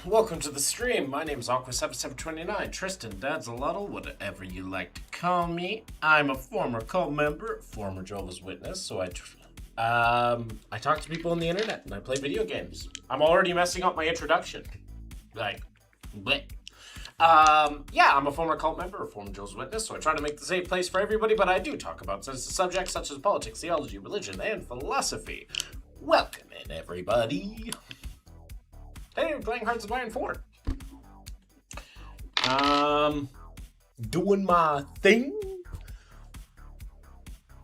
welcome to the stream. My name is Aqua7729, Tristan, Dadsaluttle, whatever you like to call me. I'm a former cult member, former Jehovah's Witness, so I talk to people on the internet and I play video games. I'm already messing up my introduction. Like, bleh. Yeah, I'm a former cult member, a former Jehovah's Witness, so I try to make the safe place for everybody, but I do talk about sensitive subjects such as politics, theology, religion, and philosophy. Welcome in, everybody. Hey, we're playing Hearts of Iron 4. Doing my thing.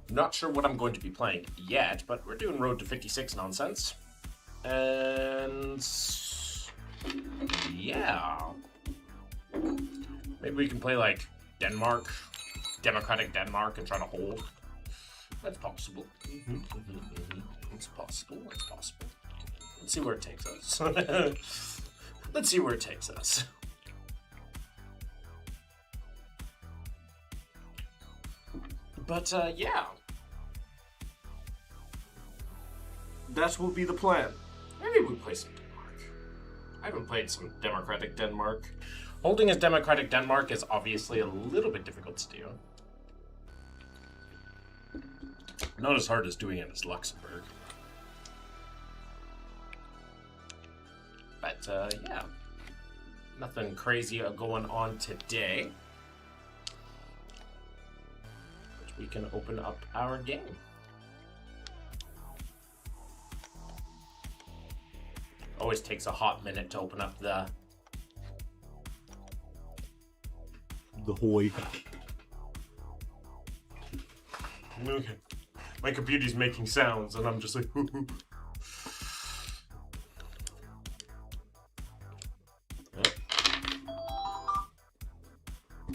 Not sure what I'm going to be playing yet, but we're doing Road to 56 nonsense. And yeah. Maybe we can play like Denmark, Democratic Denmark, and try to hold. That's possible. It's possible. It's possible. Let's see where it takes us. Let's see where it takes us. But, yeah. That will be the plan. Maybe we play some Denmark. I haven't played some Democratic Denmark. Holding as Democratic Denmark is obviously a little bit difficult to do. Not as hard as doing it as Luxembourg. But, yeah. Nothing crazy going on today. But we can open up our game. Always takes a hot minute to open up the hoy. Okay. My computer's making sounds and I'm just like,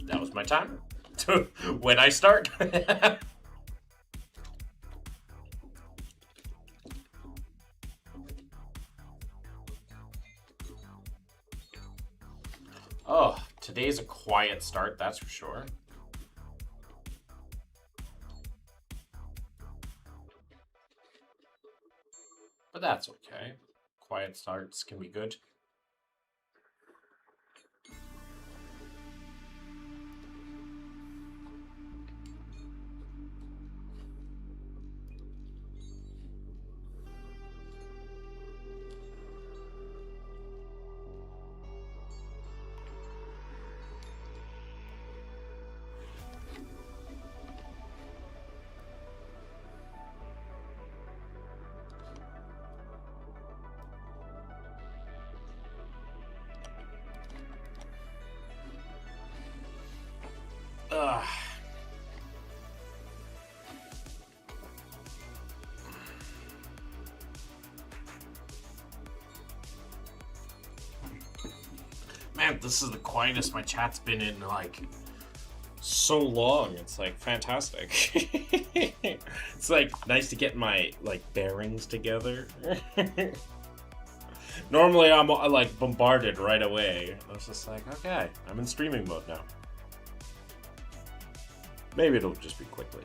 That was my time. When I start. Oh, today's a quiet start, that's for sure. But that's okay. Quiet starts can be good. Ugh. Man, this is the quietest my chat's been in like so long. It's like fantastic. It's like nice to get my like bearings together. Normally I'm like bombarded right away. I was just like, okay, I'm in streaming mode now. Maybe it'll just be quickly.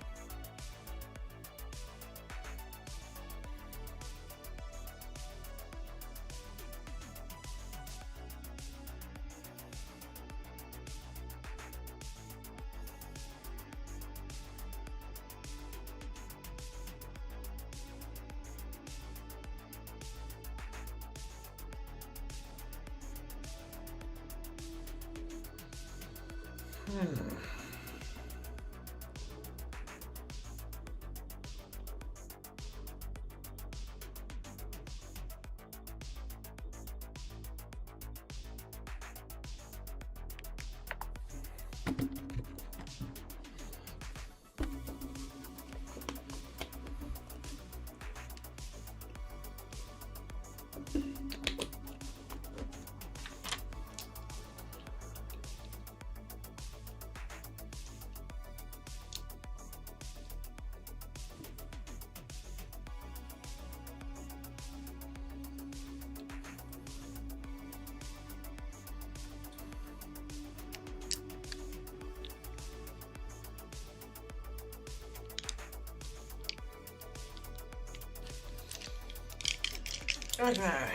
Okay.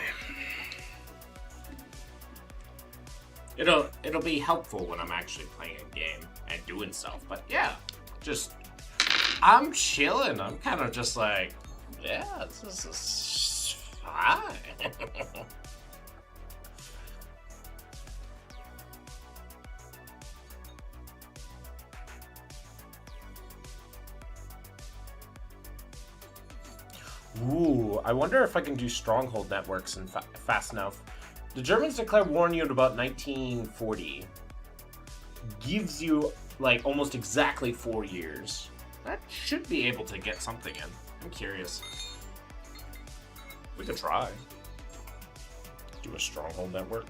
It'll be helpful when I'm actually playing a game and doing stuff. But yeah, just I'm chilling. I'm kind of just like, yeah, this is fine. Ooh, I wonder if I can do stronghold networks in fast enough. The Germans declared war on you at about 1940. Gives you, like, almost exactly 4 years. That should be able to get something in. I'm curious. We could try. Do a stronghold network.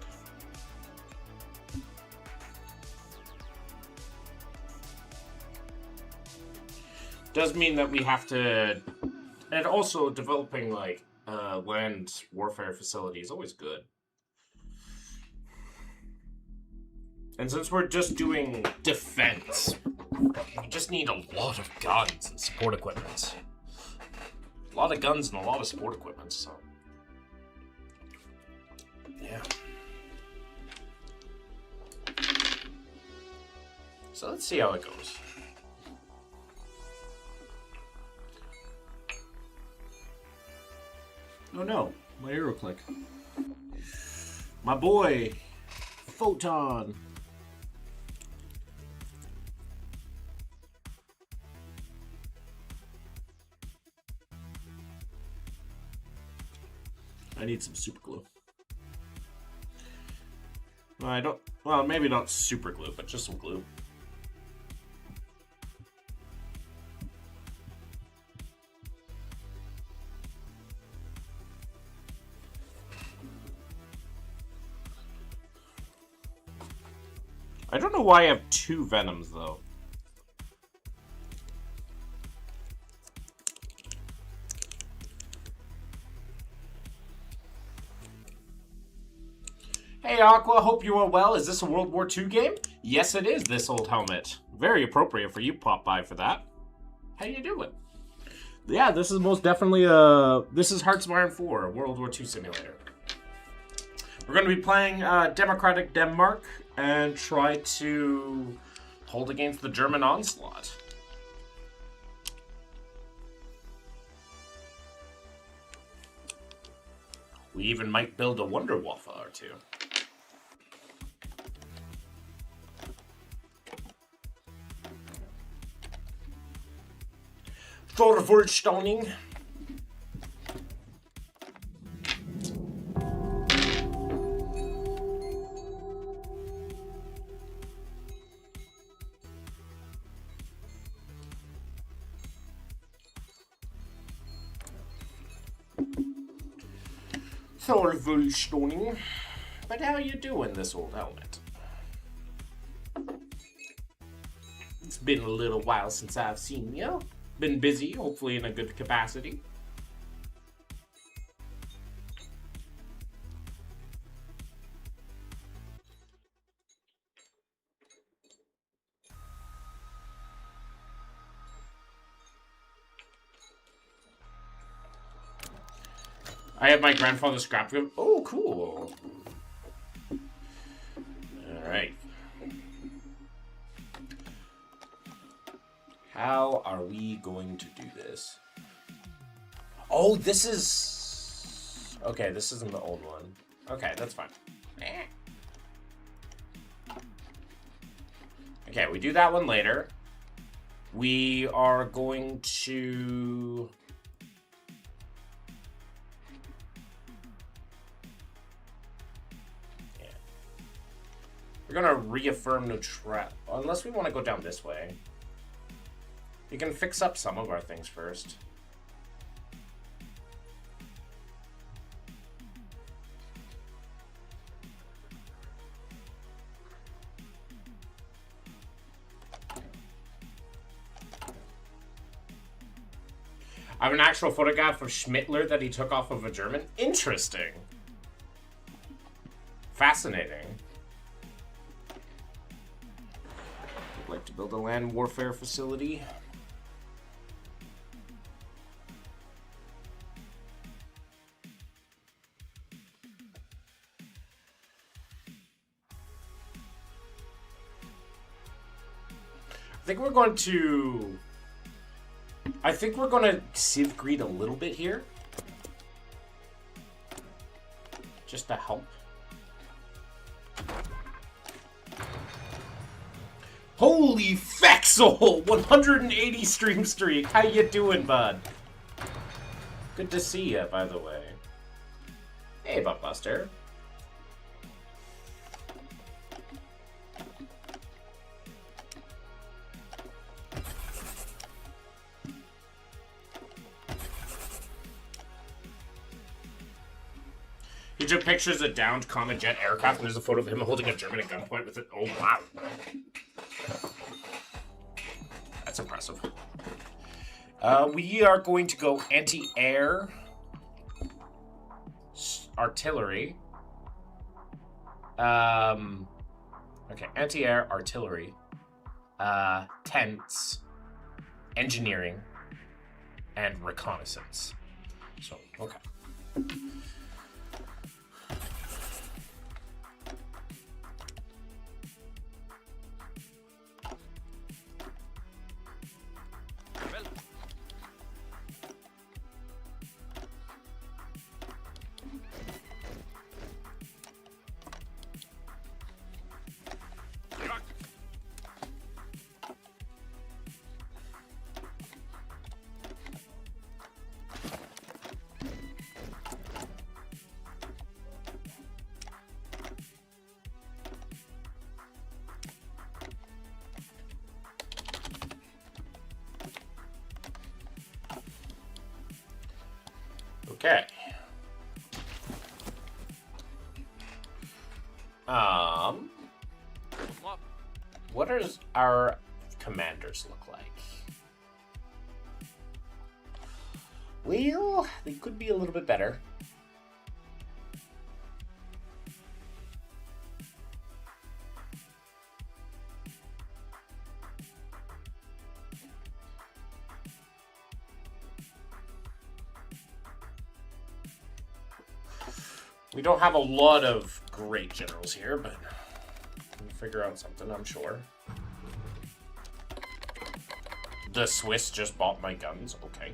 Does mean that we have to... And also, developing, like, land warfare facility is always good. And since we're just doing defense, we just need a lot of guns and support equipment. A lot of guns and a lot of support equipment, so... Yeah. So let's see how it goes. Oh no, my arrow click. My boy, Photon. I need some super glue. Well, I don't, well, maybe not super glue, but just some glue. I don't know why I have 2 Venoms, though. Hey, Aqua, hope you are well. Is this a World War II game? Yes, it is, this old helmet. Very appropriate for you, pop by for that. How you doing? Yeah, this is most definitely this is Hearts of Iron 4, a World War II simulator. We're going to be playing Democratic Denmark and try to hold against the German onslaught. We even might build a Wonder Waffle or two. Thorvaldstoning. Thorvaldstoning. But how you doing, this old helmet? It's been a little while since I've seen you. Been busy, hopefully in a good capacity. I have my grandfather's scrapbook. Oh, cool. Alright. How are we going to do this? Oh, this is... Okay, this isn't the old one. Okay, that's fine. Okay, we do that one later. We are going to... Yeah. We're gonna reaffirm neutrality. Unless we want to go down this way. You can fix up some of our things first. I have an actual photograph of Schmittler that he took off of a German. Interesting. Fascinating. I'd like to build a land warfare facility. think we're going to... I think we're going to Civ Greed a little bit here. Just to help. Holy Fexel! 180 stream streak. How you doing, bud? Good to see you, by the way. Hey, Buckbuster. He took pictures of downed Comet Jet aircraft, and there's a photo of him holding a German at gunpoint with it. Oh, wow. That's impressive. We are going to go anti-air artillery. Okay, anti-air artillery. Tents. Engineering. And reconnaissance. So, okay. Okay. What does our commanders look like? Well, they could be a little bit better. We don't have a lot of great generals here, but we'll figure out something, I'm sure. The Swiss just bought my guns. Okay.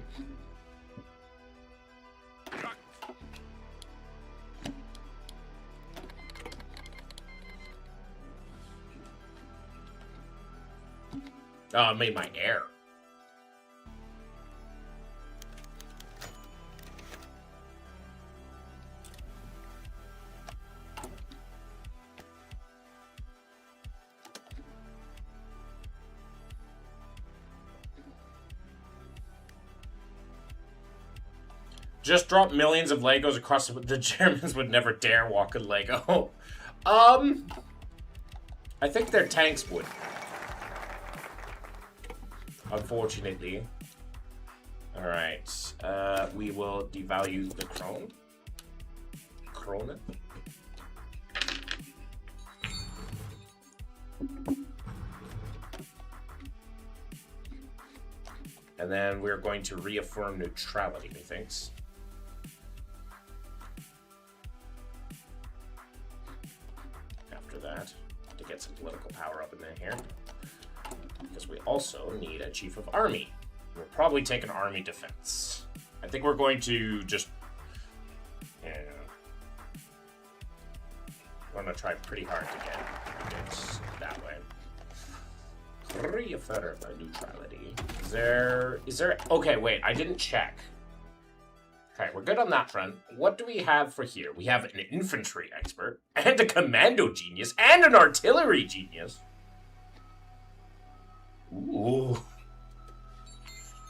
Oh, I made my air. Just drop millions of Legos across the Germans would never dare walk a Lego. I think their tanks would. Unfortunately. Alright. We will devalue the krone. And then we're going to reaffirm neutrality, methinks. That to get some political power up in there here, because we also need a chief of army. We'll probably take an army defense. I think we're going to just, we're going to try pretty hard to get it that way. Reaffirm neutrality. Is there? Okay, wait. I didn't check. Okay, we're good on that front. What do we have for here? We have an infantry expert, and a commando genius, and an artillery genius. Ooh.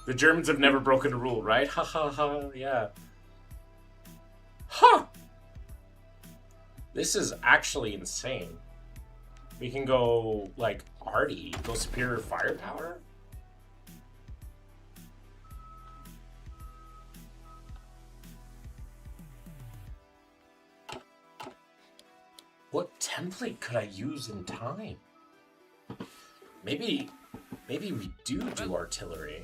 The Germans have never broken a rule, right? Ha ha ha, yeah. Huh! This is actually insane. We can go, like, arty, go superior firepower. What template could I use in time? Maybe we do artillery.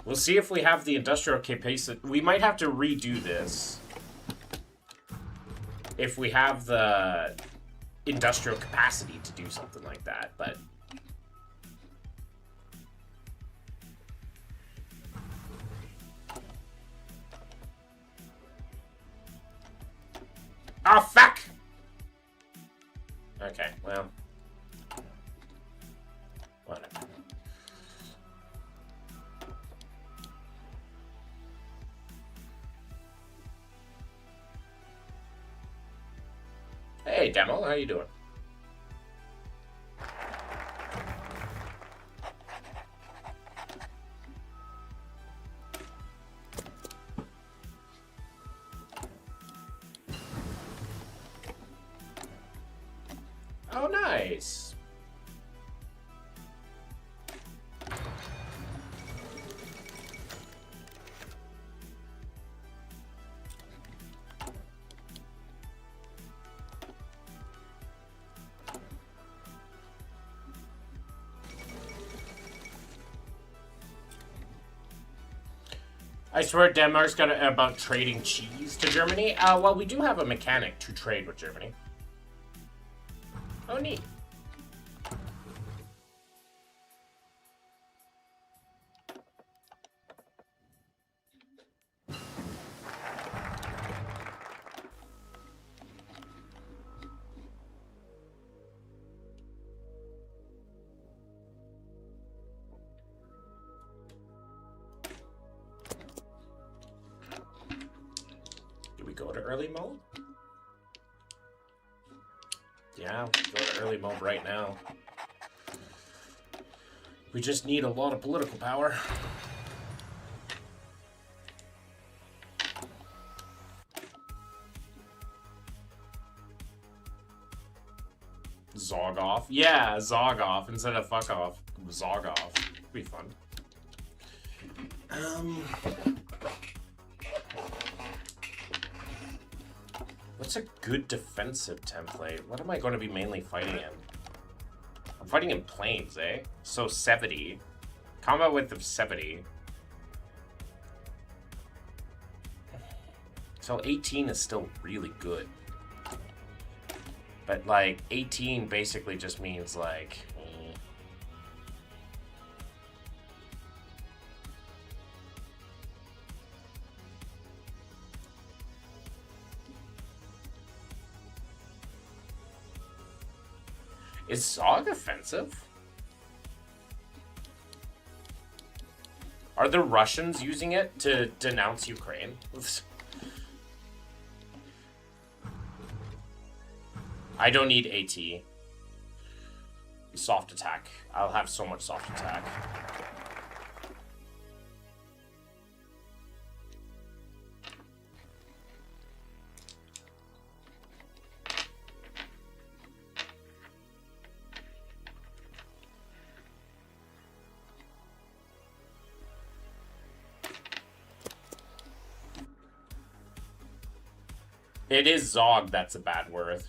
We'll see if we have the industrial capacity. We might have to redo this if we have the industrial capacity to do something like that, but Oh, fuck! Okay, well. Whatever. Hey, Demo, how you doing? Oh, nice. I swear Denmark's got about trading cheese to Germany. Well, we do have a mechanic to trade with Germany. Oh, neat. Do we go to early mode? Yeah, go to early mode right now. We just need a lot of political power. Zog off? Yeah, zog off instead of fuck off. Zog off. It'd be fun. What's a good defensive template? What am I going to be mainly fighting in? I'm fighting in planes, eh? So 70. Combat width of 70. So 18 is still really good. But like 18 basically just means like Is Zog offensive? Are the Russians using it to denounce Ukraine? I don't need AT. Soft attack. I'll have so much soft attack. It is Zog that's a bad word.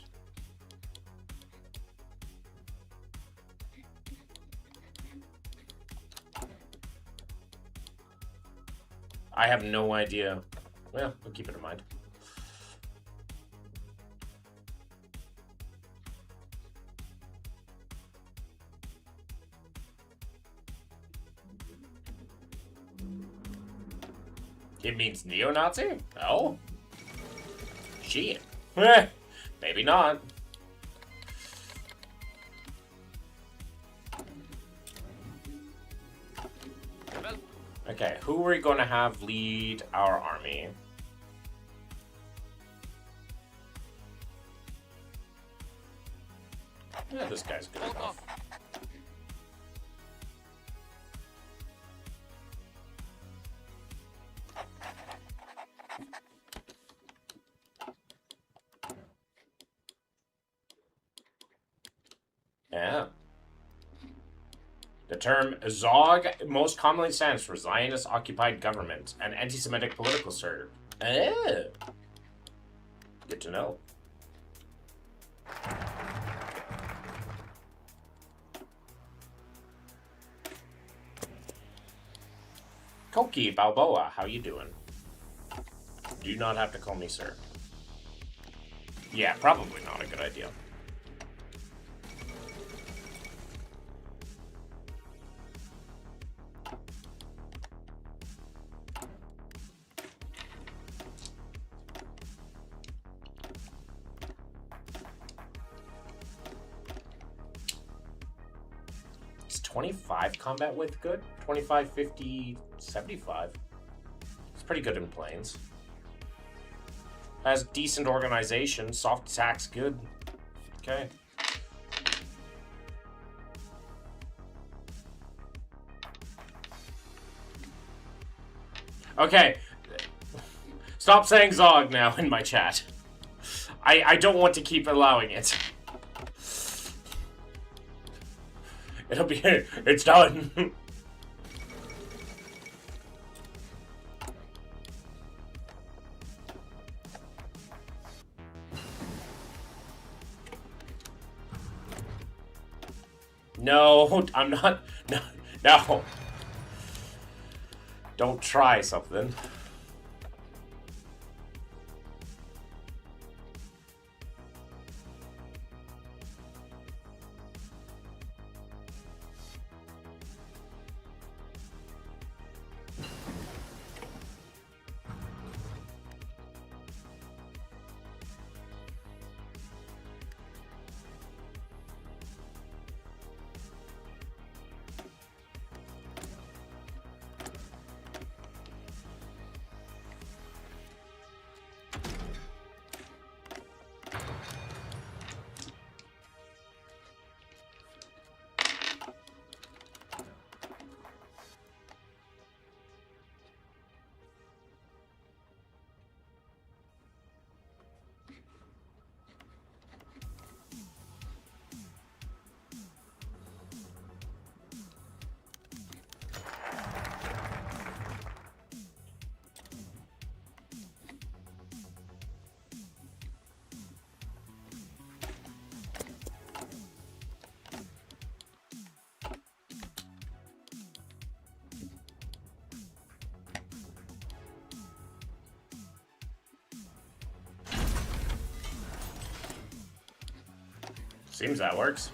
I have no idea. Well, we'll keep it in mind. It means neo-Nazi? Oh? Shit. Maybe not. Okay, who are we going to have lead our army? Yeah, this guy's good enough. Yeah. The term Zog most commonly stands for Zionist-occupied government and anti-Semitic political slur. Oh. Good to know. Koki Balboa, how you doing? Do not have to call me sir. Yeah, probably not a good idea. 25 combat width good? 25, 50, 75. It's pretty good in planes. Has decent organization. Soft attack's good. Okay. Okay. Stop saying Zog now in my chat. I don't want to keep allowing it. It'll be... It's done. No, I'm not... No. No. Don't try something. Seems that works.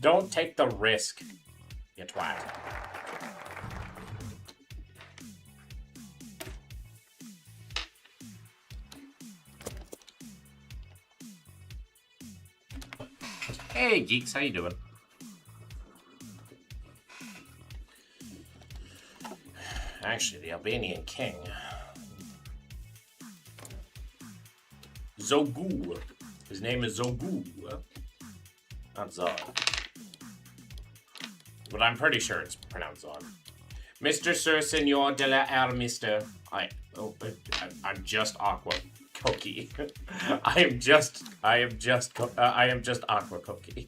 Don't take the risk, you twat. Hey, geeks, how you doing? Actually, the Albanian king. Zogu. His name is Zogu. Not Zog. But I'm pretty sure it's pronounced Zog. Mr. Sir Senor de la Mister. I'm just Aqua Cookie. I am just Aqua Cookie.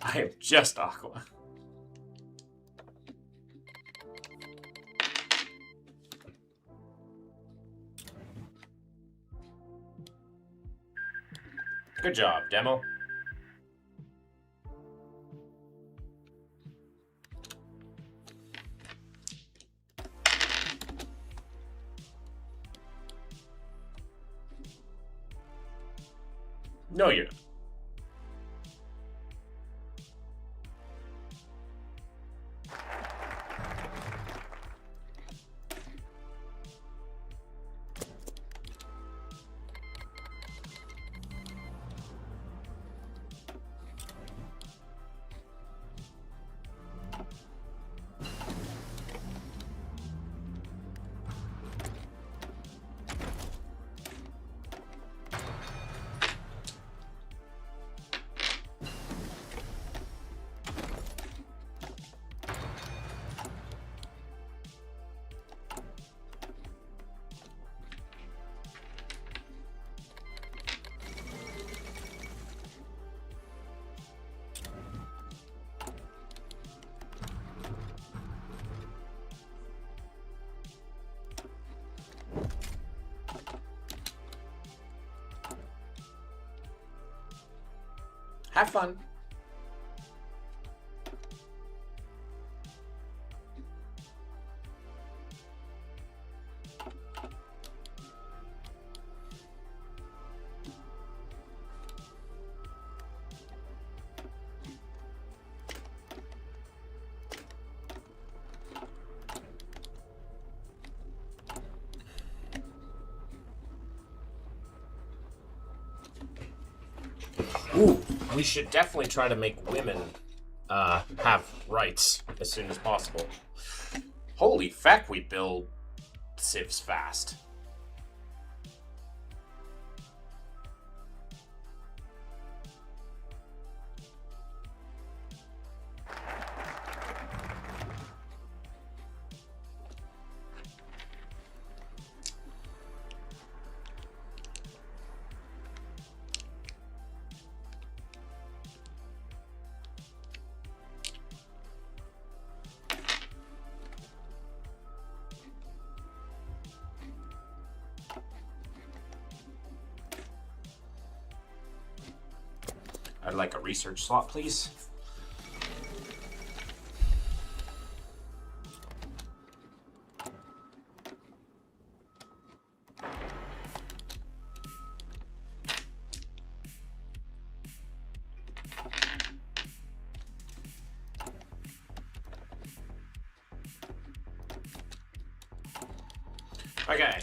I am just Aqua. Good job, demo. No, you're not. Have fun. Ooh, we should definitely try to make women have rights as soon as possible. Holy feck, we build civs fast. I'd like a research slot, please. Okay.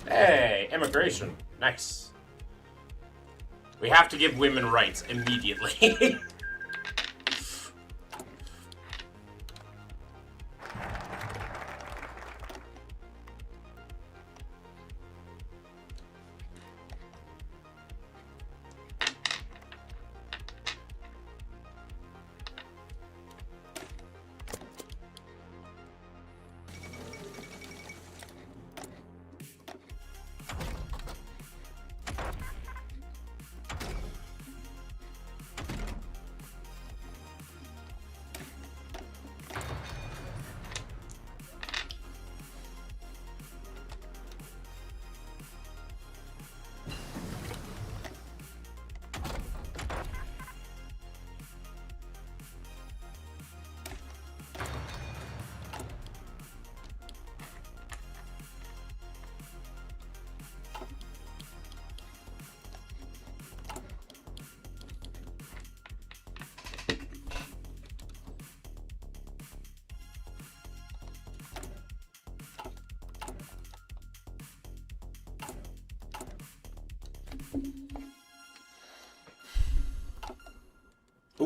Hey, immigration. Nice. We have to give women rights immediately.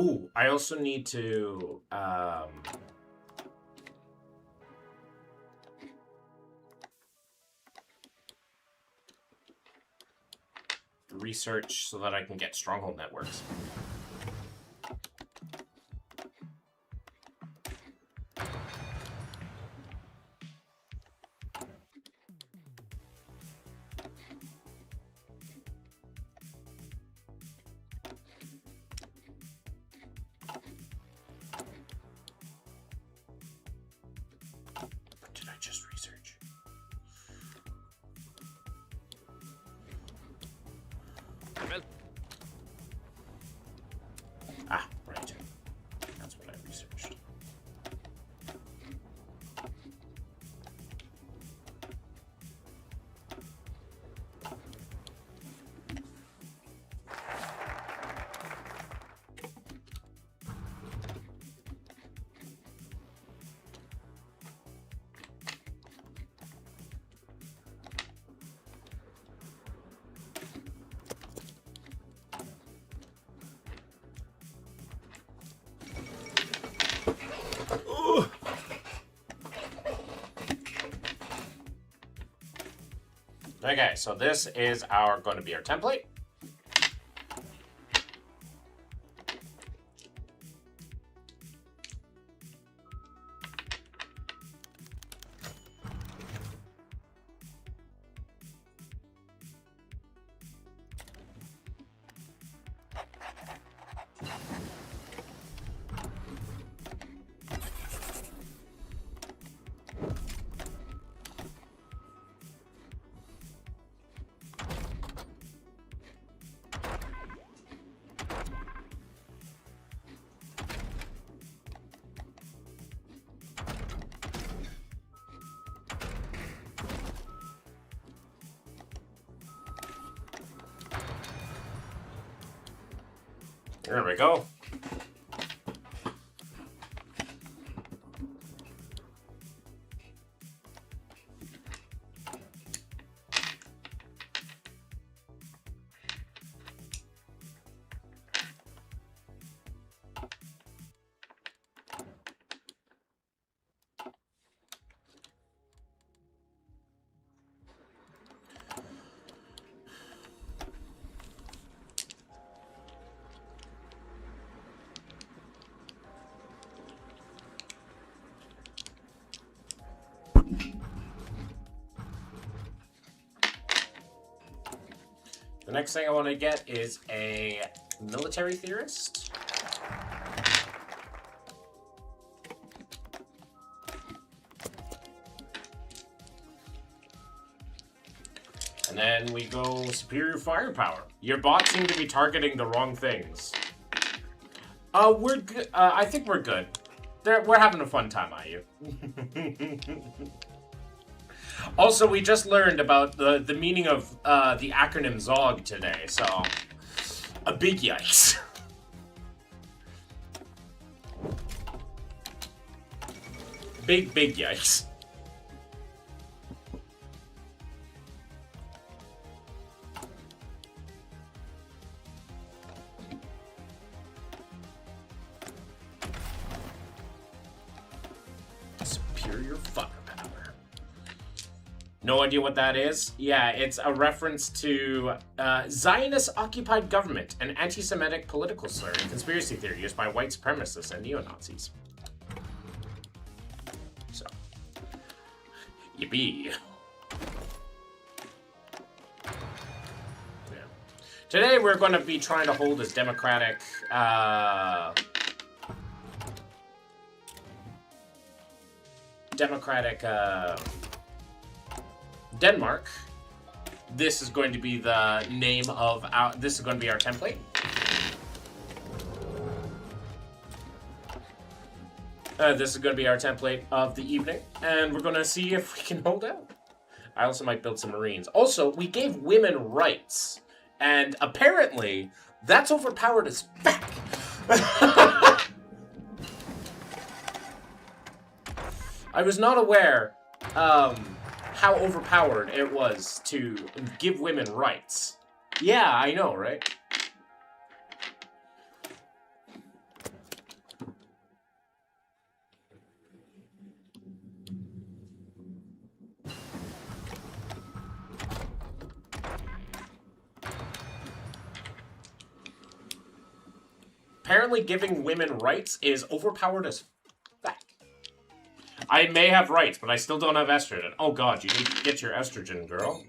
Ooh, I also need to research so that I can get stronghold networks. What did I just research? Ah, right. That's what I researched. Okay, so this is going to be our template. There we go. The next thing I want to get is a military theorist. And then we go superior firepower. Your bots seem to be targeting the wrong things. We're good. I think we're good. We're having a fun time, IU. Also, we just learned about the meaning of the acronym ZOG today, so a big yikes. Big yikes. Superior firepower. No idea what that is? Yeah, it's a reference to Zionist-occupied government, an anti-Semitic political slur and conspiracy theory used by white supremacists and neo-Nazis. So, yippee. Yeah. Today we're going to be trying to hold as democratic, Denmark. This is going to be the name of our, this is going to be our template. This is going to be our template of the evening, and we're going to see if we can hold out. I also might build some Marines. Also, we gave women rights, and apparently that's overpowered as fuck. I was not aware how overpowered it was to give women rights. Yeah, I know, right? apparently giving women rights is overpowered as fuck. I may have rights, but I still don't have estrogen. Oh god, you need to get your estrogen, girl.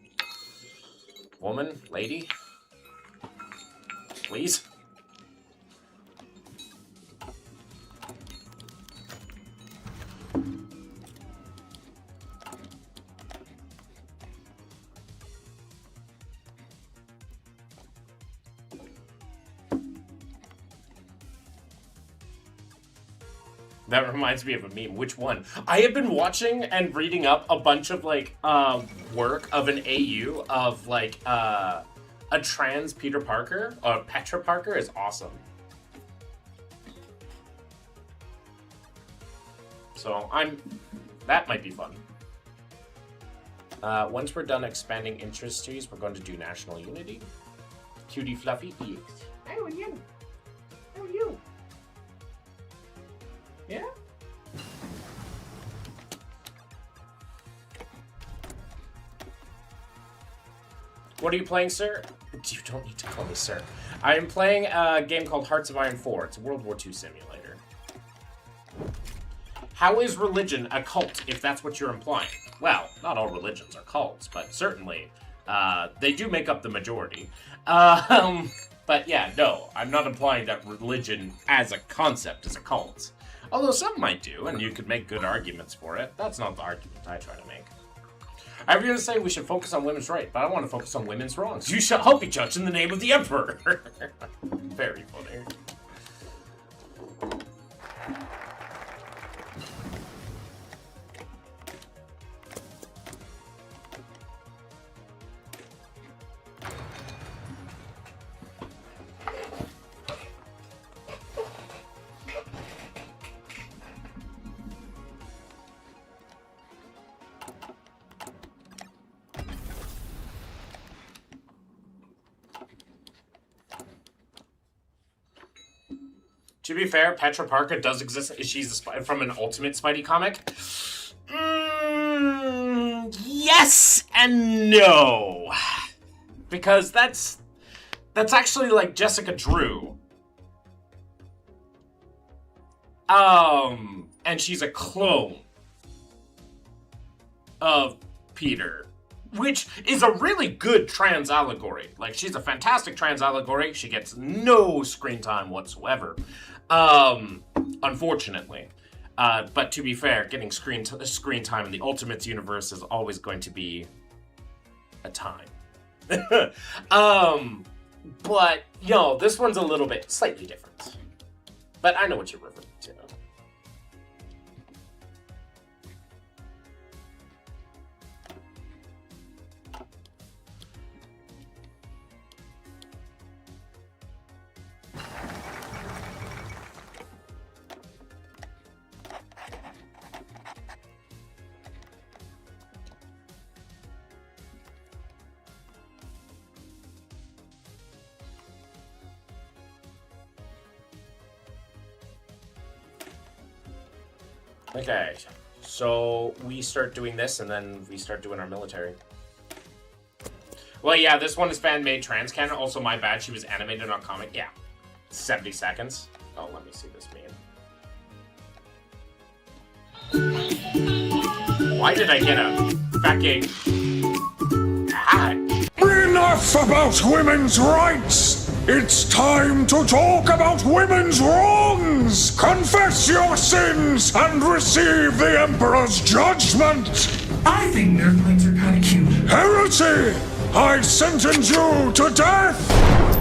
Woman, lady. Please. That reminds me of a meme. Which one? I have been watching and reading up a bunch of, like, work of an AU of, like, a trans Peter Parker, or Petra Parker is awesome. So, that might be fun. Once we're done expanding industries, we're going to do national unity. Cutie Fluffy, yes. How are you? How are you? Yeah? What are you playing, sir? You don't need to call me sir. I am playing a game called Hearts of Iron 4. It's a World War II simulator. How is religion a cult, if that's what you're implying? Well, not all religions are cults, but certainly they do make up the majority. But yeah, no, I'm not implying that religion as a concept is a cult. Although some might do, and you could make good arguments for it. That's not the argument I try to make. I was going to say we should focus on women's rights, but I want to focus on women's wrongs. You shall help be judged in the name of the Emperor. Very funny. To be fair, Petra Parker does exist. She's from an Ultimate Spidey comic. Yes and no. Because that's actually like Jessica Drew. And she's a clone of Peter, which is a really good trans allegory. Like, she's a fantastic trans allegory. She gets no screen time whatsoever. Unfortunately. But to be fair, getting screen time in the Ultimates universe is always going to be a time. But, this one's a little bit slightly different. But I know what you're referring to. Okay, so we start doing this, and then we start doing our military. Well, yeah, this one is fan-made trans canon. Also, my bad, she was animated on comic. Yeah, 70 seconds. Oh, let me see this meme. Why did I get a fucking ad? Enough about women's rights! It's time to talk about women's wrongs! Confess your sins and receive the Emperor's judgment! I think nerdlings are kind of cute. Heresy! I sentence you to death!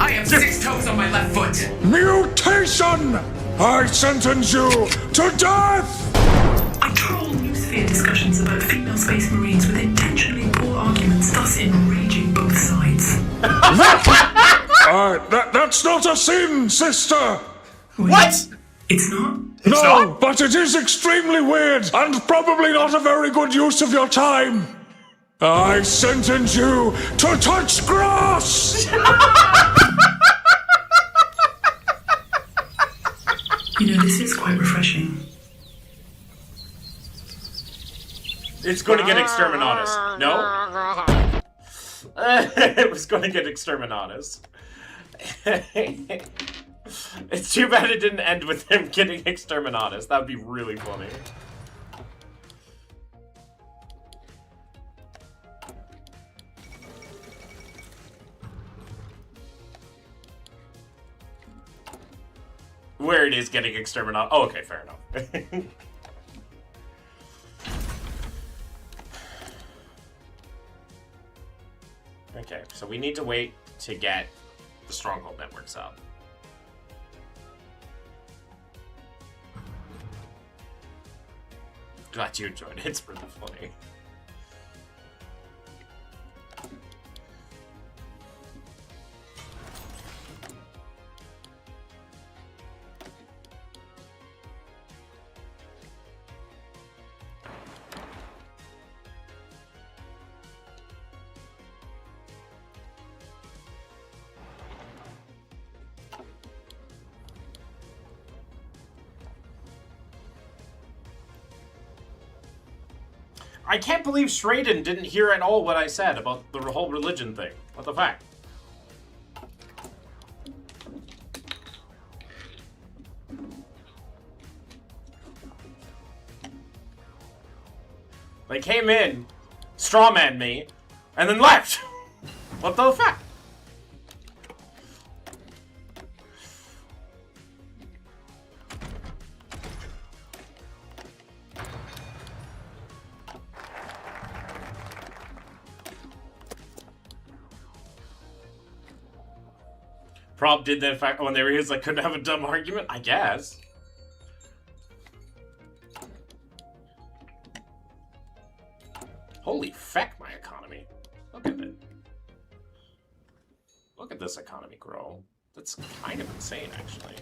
I have 6 toes on my left foot! Mutation! I sentence you to death! I troll newsphere discussions about female space marines with intentionally poor arguments, thus enraging both sides. That's not a sin, sister! Wait, What? It's not? No, but it is extremely weird, and probably not a very good use of your time. I sentence you to touch grass! This is quite refreshing. It's going to get exterminatus. No? It was going to get exterminatus. It's too bad it didn't end with him getting exterminatus. That would be really funny. Where it is getting exterminatus. Oh, okay, fair enough. Okay, so we need to wait to get the stronghold networks up. Glad you enjoyed it. It's really funny. I can't believe Shraden didn't hear at all what I said about the whole religion thing. What the fuck? They came in, strawmanned me, and then left! What the fuck? Prob did that fact when they realized I couldn't have a dumb argument? I guess. Holy feck, my economy. Look at it. Look at this economy grow. That's kind of insane, actually.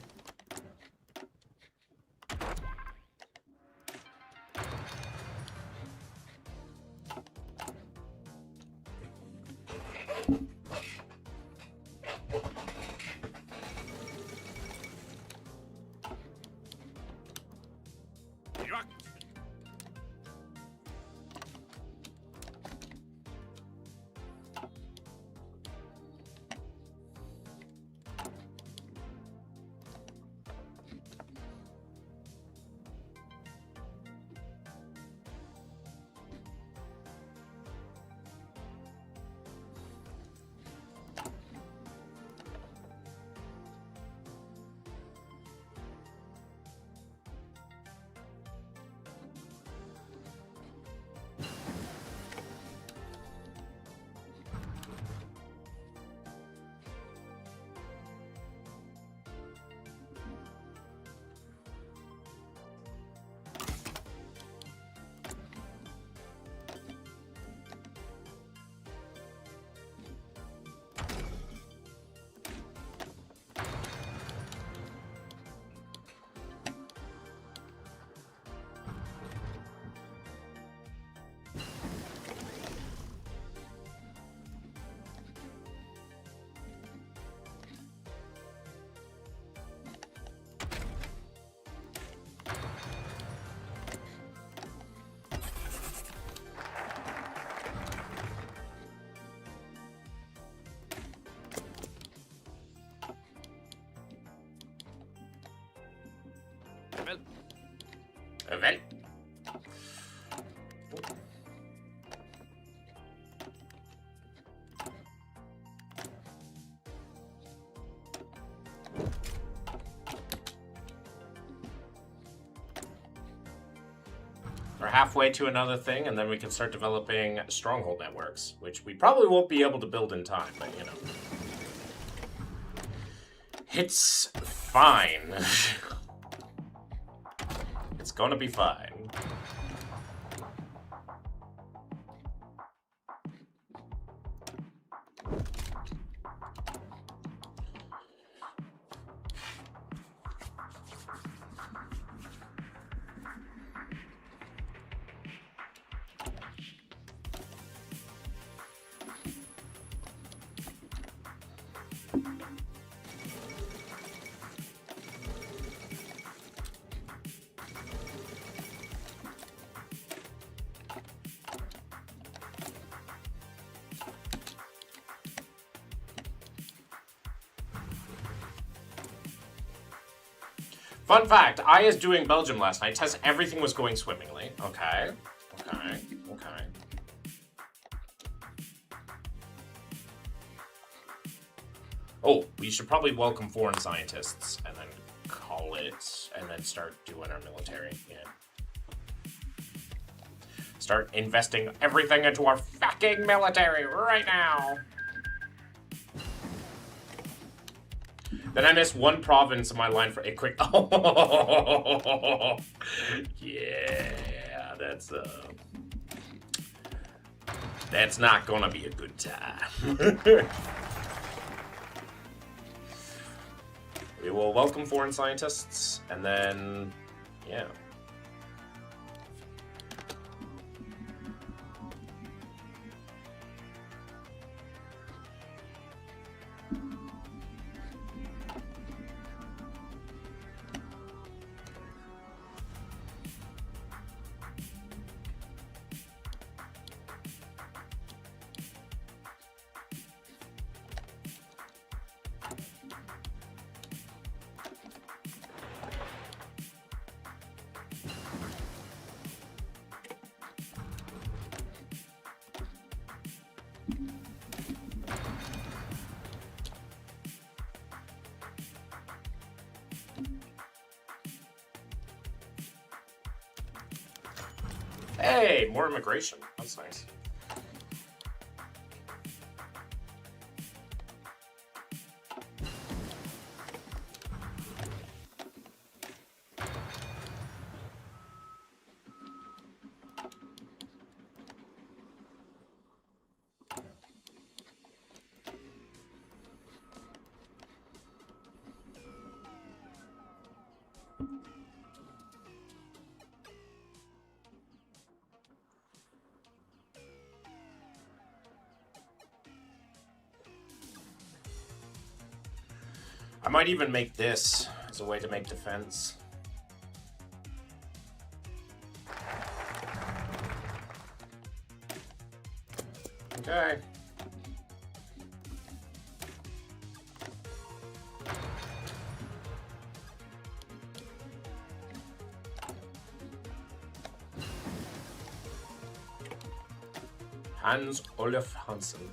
Well. We're halfway to another thing, and then we can start developing stronghold networks, which we probably won't be able to build in time, but you know. It's fine. It's gonna be fine. Fun fact, I was doing Belgium last night. Test everything was going swimmingly. Okay. Oh, we should probably welcome foreign scientists and then call it and then start doing our military. Yeah. Start investing everything into our fucking military right now. Then I missed one province in my line for a quick. Oh, yeah, that's not gonna be a good time. We will welcome foreign scientists, and then, yeah. Hey, more immigration. That's nice. I might even make this as a way to make defense. Okay. Hans Olaf Hansen.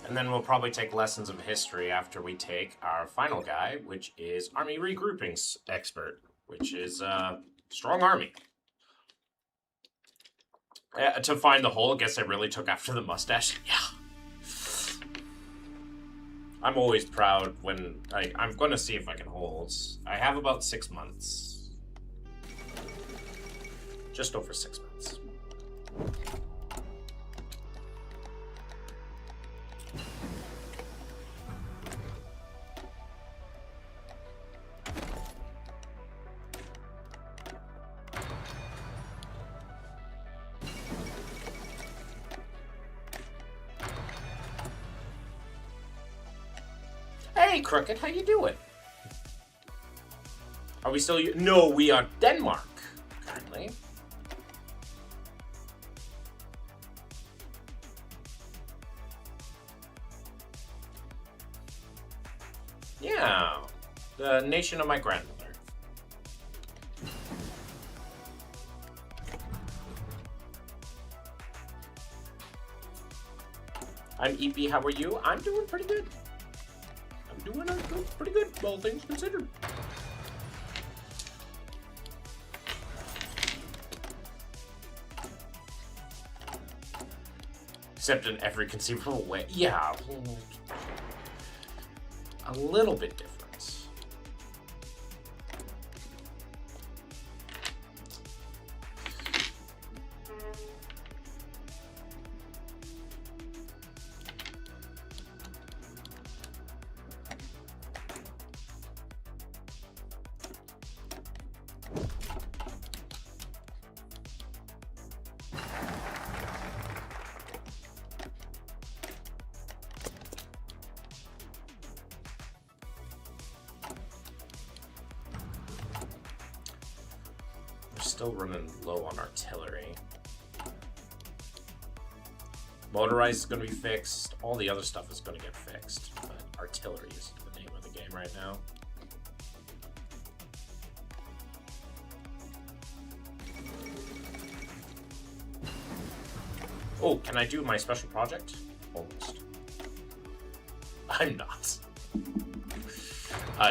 And then we'll probably take lessons of history after we take our final guy, which is Army Regrouping Expert, which is Strong Army. To find the hole, I guess I really took after the mustache. Yeah. I'm always proud when I'm going to see if I can hold. I have about 6 months. Just over 6 months. Hey, Crooked, how you doing? Are we still... No, we are Denmark, currently. Yeah, the nation of my grandmother. I'm EP, how are you? I'm doing pretty good. I'm doing pretty good, all things considered. Except in every conceivable way. Yeah. A little bit different. Still running low on artillery. Motorized is going to be fixed. All the other stuff is going to get fixed. But artillery is the name of the game right now. Oh, can I do my special project? Almost. I'm not.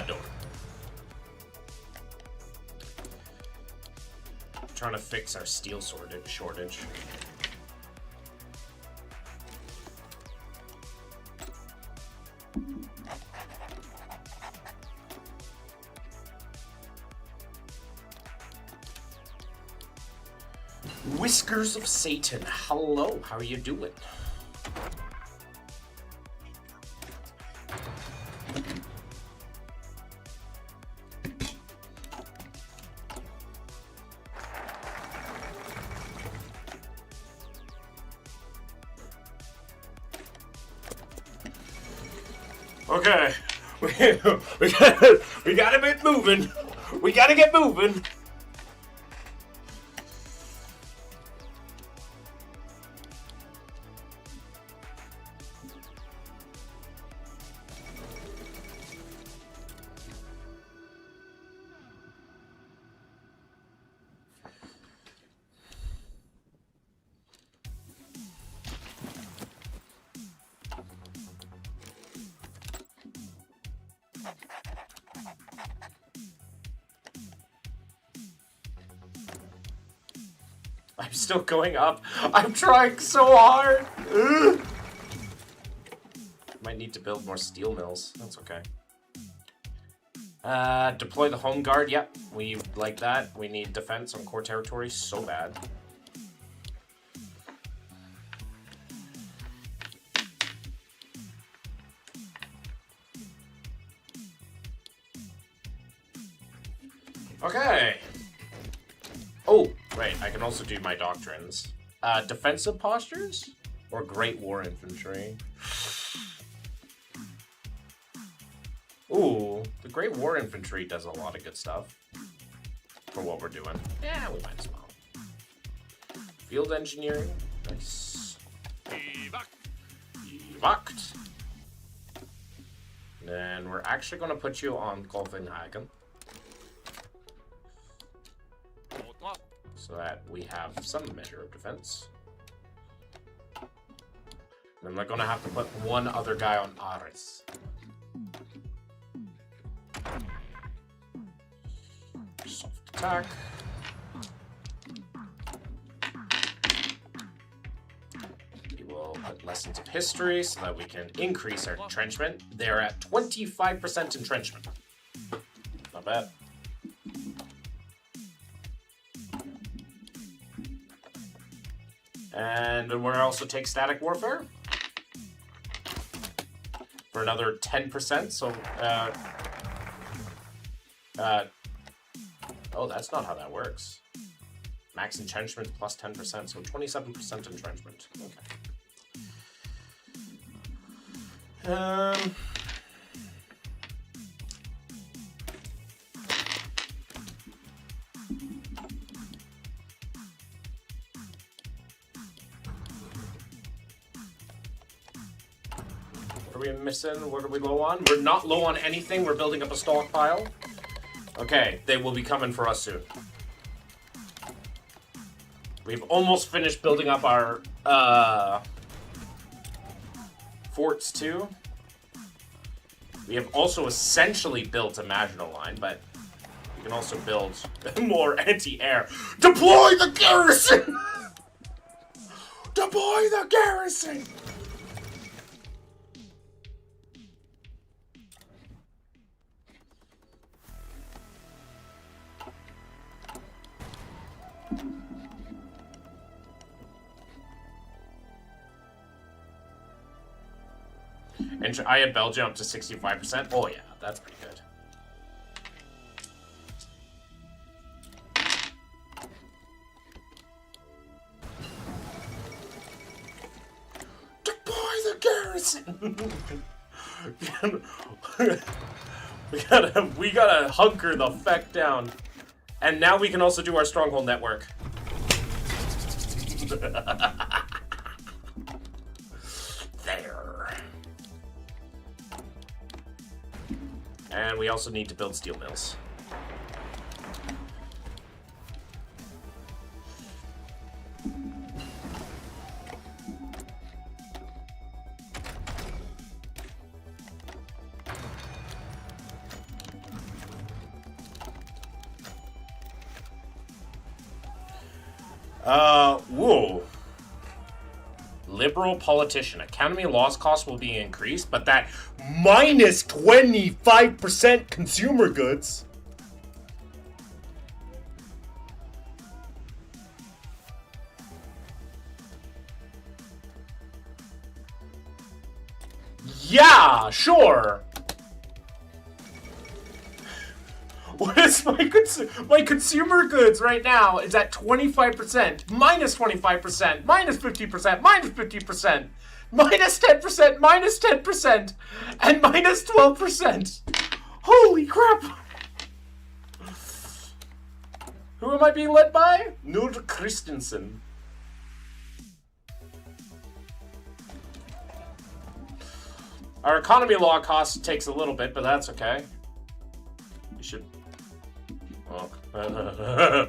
Don't. Trying to fix our steel shortage. Whiskers of Satan, hello, how are you doing? Okay, we gotta get moving. We gotta get moving. I'm still going up. I'm trying so hard. Ugh. Might need to build more steel mills. That's okay. Deploy the home guard. Yep, we like that. We need defense on core territory so bad. Okay. Oh, right. I can also do my doctrines. Defensive postures or Great War Infantry? Ooh, the Great War Infantry does a lot of good stuff for what we're doing. Yeah, we might as well. Field engineering. Nice. Evact. Then we're actually going to put you on Copenhagen. So that we have some measure of defense. Then we're gonna have to put one other guy on Ares. Soft attack. We will put lessons of history so that we can increase our entrenchment. They're at 25% entrenchment. Not bad. And we'll also take static warfare for another 10%. So, oh, that's not how that works. Max entrenchment plus 10%, so 27% entrenchment. Okay. are we missing? What are we low on? We're not low on anything. We're building up a stockpile. Okay, they will be coming for us soon. We've almost finished building up our forts too. We have also essentially built a Maginot Line, but we can also build more anti-air. Deploy the garrison! Deploy the garrison! And I had Belgium up to 65%. Oh yeah, that's pretty good. Deploy the garrison. we gotta hunker the feck down. And now we can also do our stronghold network. There. And we also need to build steel mills. Whoa. Liberal politician. Economy loss costs will be increased, but that minus 25% consumer goods. Yeah, sure. What is my consumer goods right now is at 25%, minus 25%, minus 50%, minus 50%, minus 10%, minus 10%, and minus 12%. Holy crap! Who am I being led by? Nord Christensen. Our economy law cost takes a little bit, but that's okay. You should... Oh.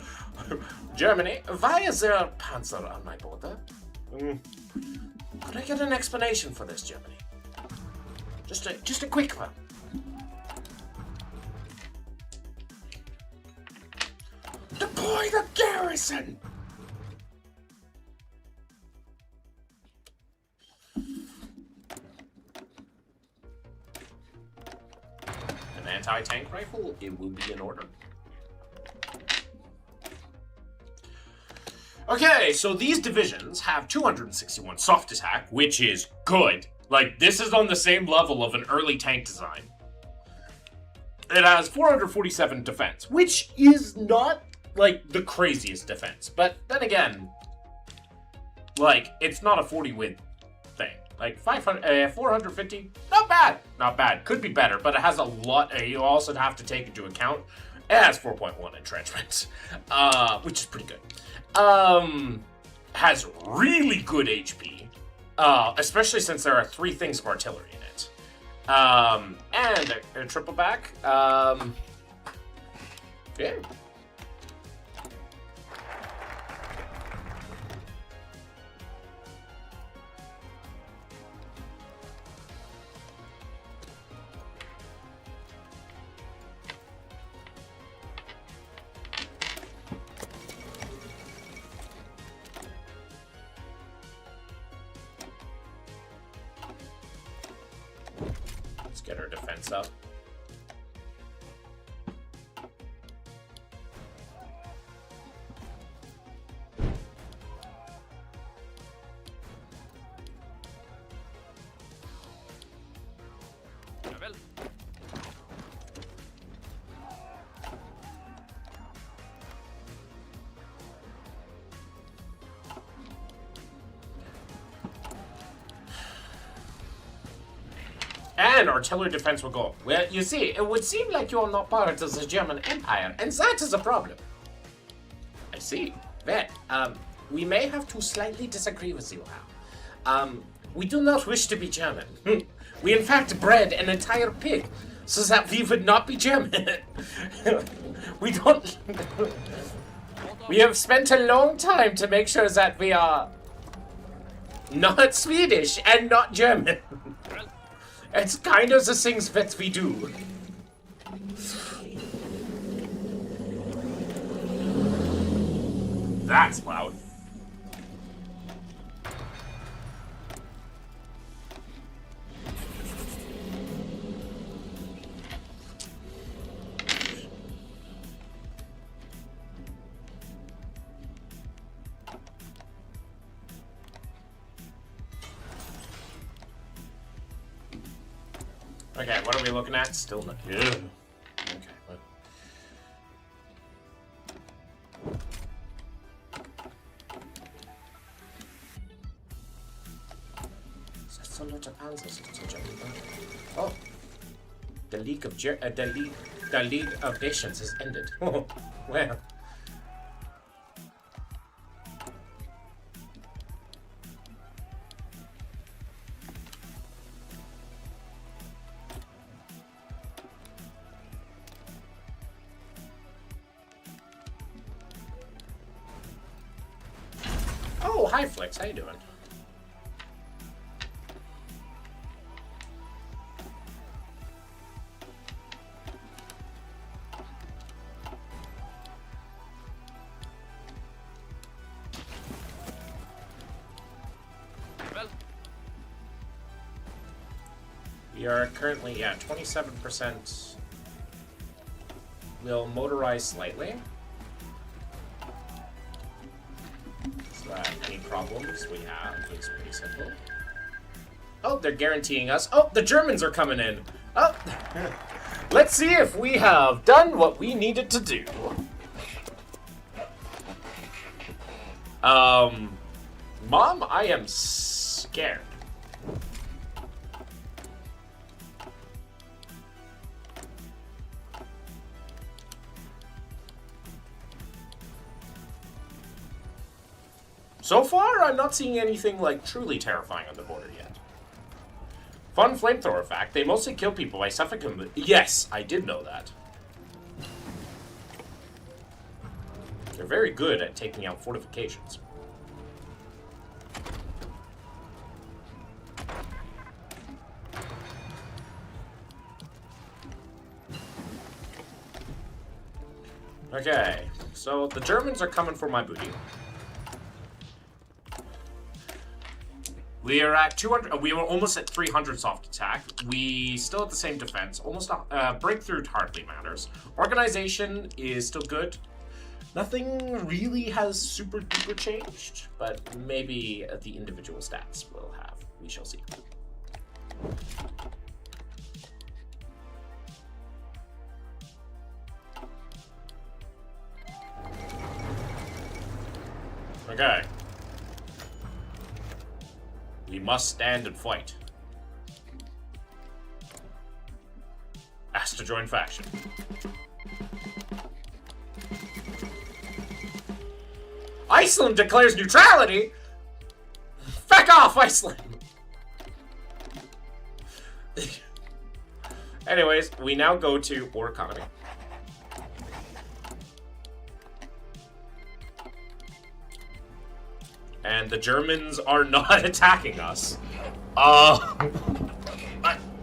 Germany, why is there a panzer on my border? Could I get an explanation for this, Germany? Just a quick one. Deploy the garrison! An anti-tank rifle, it will be in order. Okay, so these divisions have 261 soft attack, which is good. Like, this is on the same level of an early tank design. It has 447 defense, which is not, like, the craziest defense. But then again, like, it's not a 40 win thing. Like, 450, not bad. Not bad. Could be better, but it has a lot. You also have to take into account, it has 4.1 entrenchment, which is pretty good. Has really good HP, especially since there are 3 things of artillery in it. And a triple back. Yeah. Get our defense up. And artillery defense will go. Well, you see, it would seem like you're not part of the German Empire, and that is a problem. I see. Well, we may have to slightly disagree with you now. We do not wish to be German. We in fact bred an entire pig so that we would not be German. We don't... We have spent a long time to make sure that we are not Swedish and not German. It's kind of the things that we do. That's loud. Okay, what are we looking at? Still not. Yeah. Okay. What? That's a lot of answers. Oh, the League of the League of Nations has ended. Oh, well. Oh, hi Flex, how you doing? We are currently at 27%. We'll motorize slightly. Any problems we have, it's pretty simple. Oh, they're guaranteeing us. Oh, the Germans are coming in. Oh, let's see if we have done what we needed to do. Mom, I am scared. So far, I'm not seeing anything like truly terrifying on the border yet. Fun flamethrower fact, they mostly kill people by suffocating them. Yes, I did know that. They're very good at taking out fortifications. Okay, so the Germans are coming for my booty. We are at 200. We were almost at 300 soft attack. We still have the same defense. Almost breakthrough hardly matters. Organization is still good. Nothing really has super duper changed, but maybe the individual stats will have. We shall see. Okay. We must stand and fight. Asked to join faction. Iceland declares neutrality? Back off, Iceland! Anyways, we now go to war economy. And the Germans are not attacking us.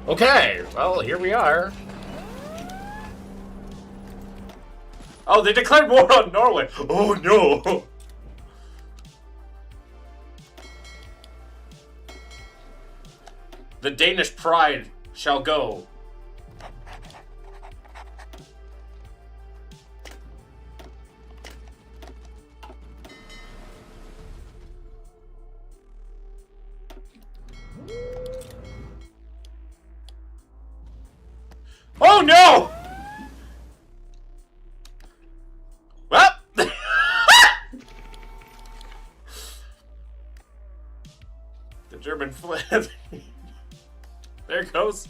Okay, well, here we are. Oh, they declared war on Norway. Oh, no. The Danish pride shall go. Oh no! Well, the German fled. There goes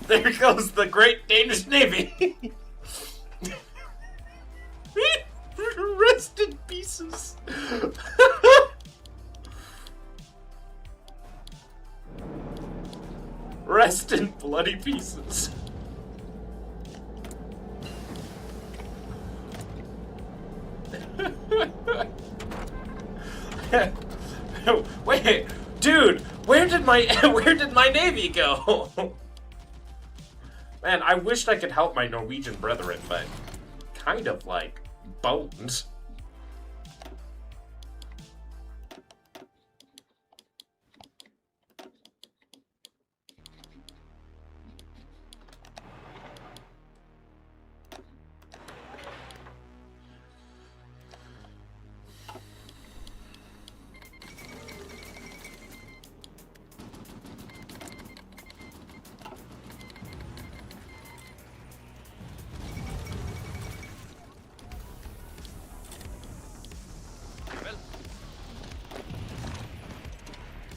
the great Danish Navy. Rest in pieces. Rest in bloody pieces. Wait, dude, where did my navy go? Man, I wished I could help my Norwegian brethren, but kind of like bones.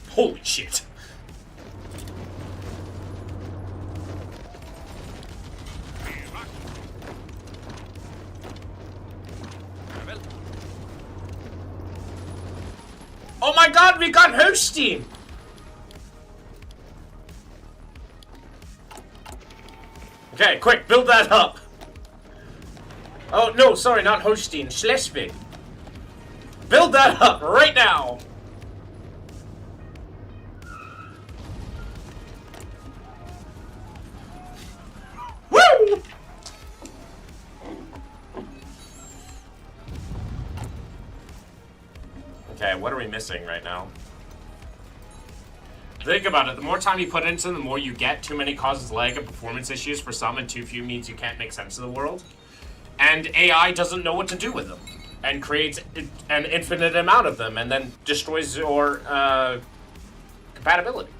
Holy shit. Oh my god, we got Holstein! Okay, quick, build that up. Oh, no, sorry, not Holstein, Schleswig. Build that up right now! Woo! Okay, what are we missing right now? Think about it. The more time you put into them, the more you get. Too many causes lag and performance issues for some, and too few means you can't make sense of the world. And AI doesn't know what to do with them, and creates an infinite amount of them, and then destroys your compatibility.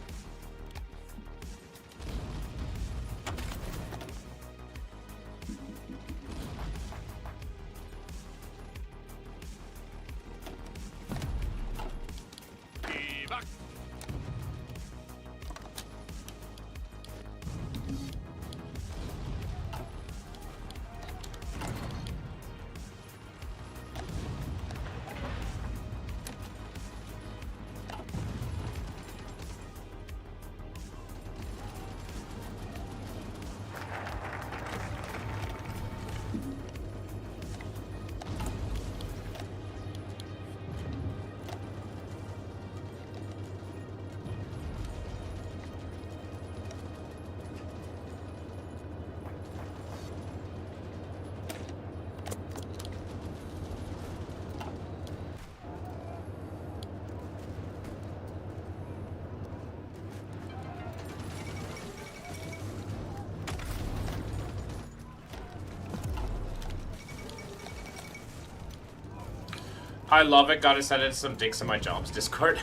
I love it. Gotta send it some dicks in my jobs Discord.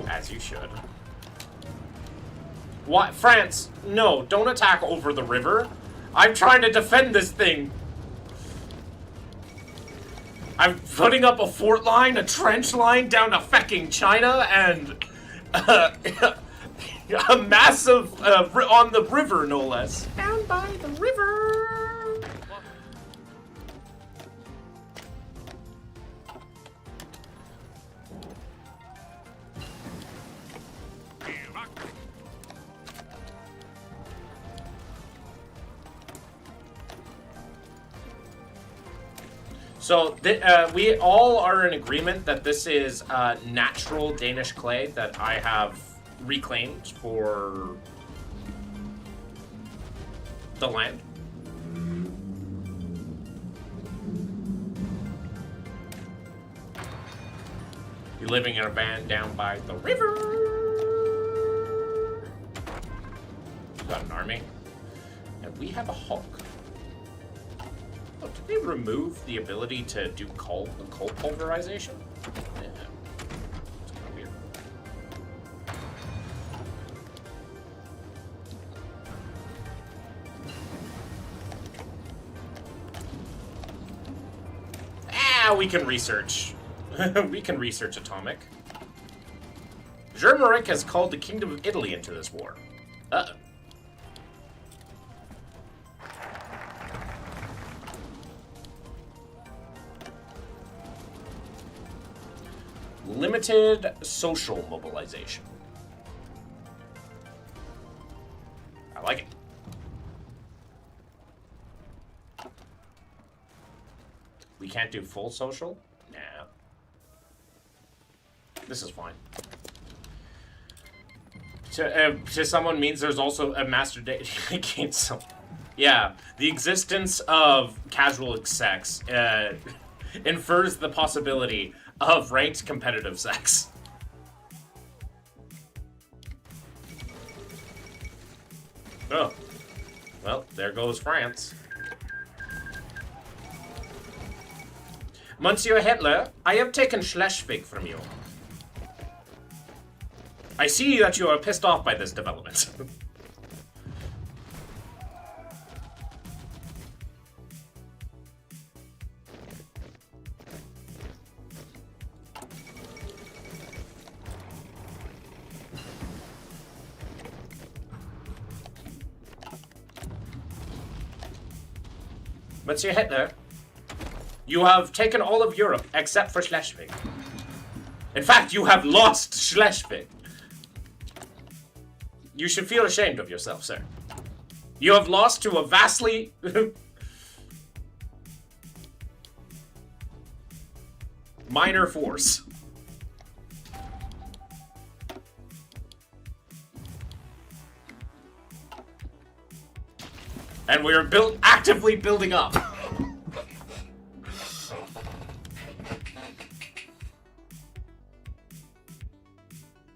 As you should. What? France? No, don't attack over the river. I'm trying to defend this thing. I'm putting up a fort line, a trench line down to fucking China, and a massive on the river, no less. Down by the river. So we all are in agreement that this is natural Danish clay that I have reclaimed for the land. You're living in a van down by the river. We've got an army. And we have a Hulk. Oh, did they remove the ability to do coal pulverization? Yeah. It's kind of weird. We can research. We can research atomic. Germanic has called the Kingdom of Italy into this war. Uh-oh. Limited social mobilization. like it. We can't do full social? Nah. This is fine. To someone means there's also a master date against some. Yeah, the existence of casual sex infers the possibility of ranked competitive sex. Oh. Well, there goes France. Monsieur Hitler, I have taken Schleswig from you. I see that you are pissed off by this development. Monsieur Hitler, you have taken all of Europe except for Schleswig. In fact, you have lost Schleswig. You should feel ashamed of yourself, sir. You have lost to a vastly... minor force. And we are actively building up.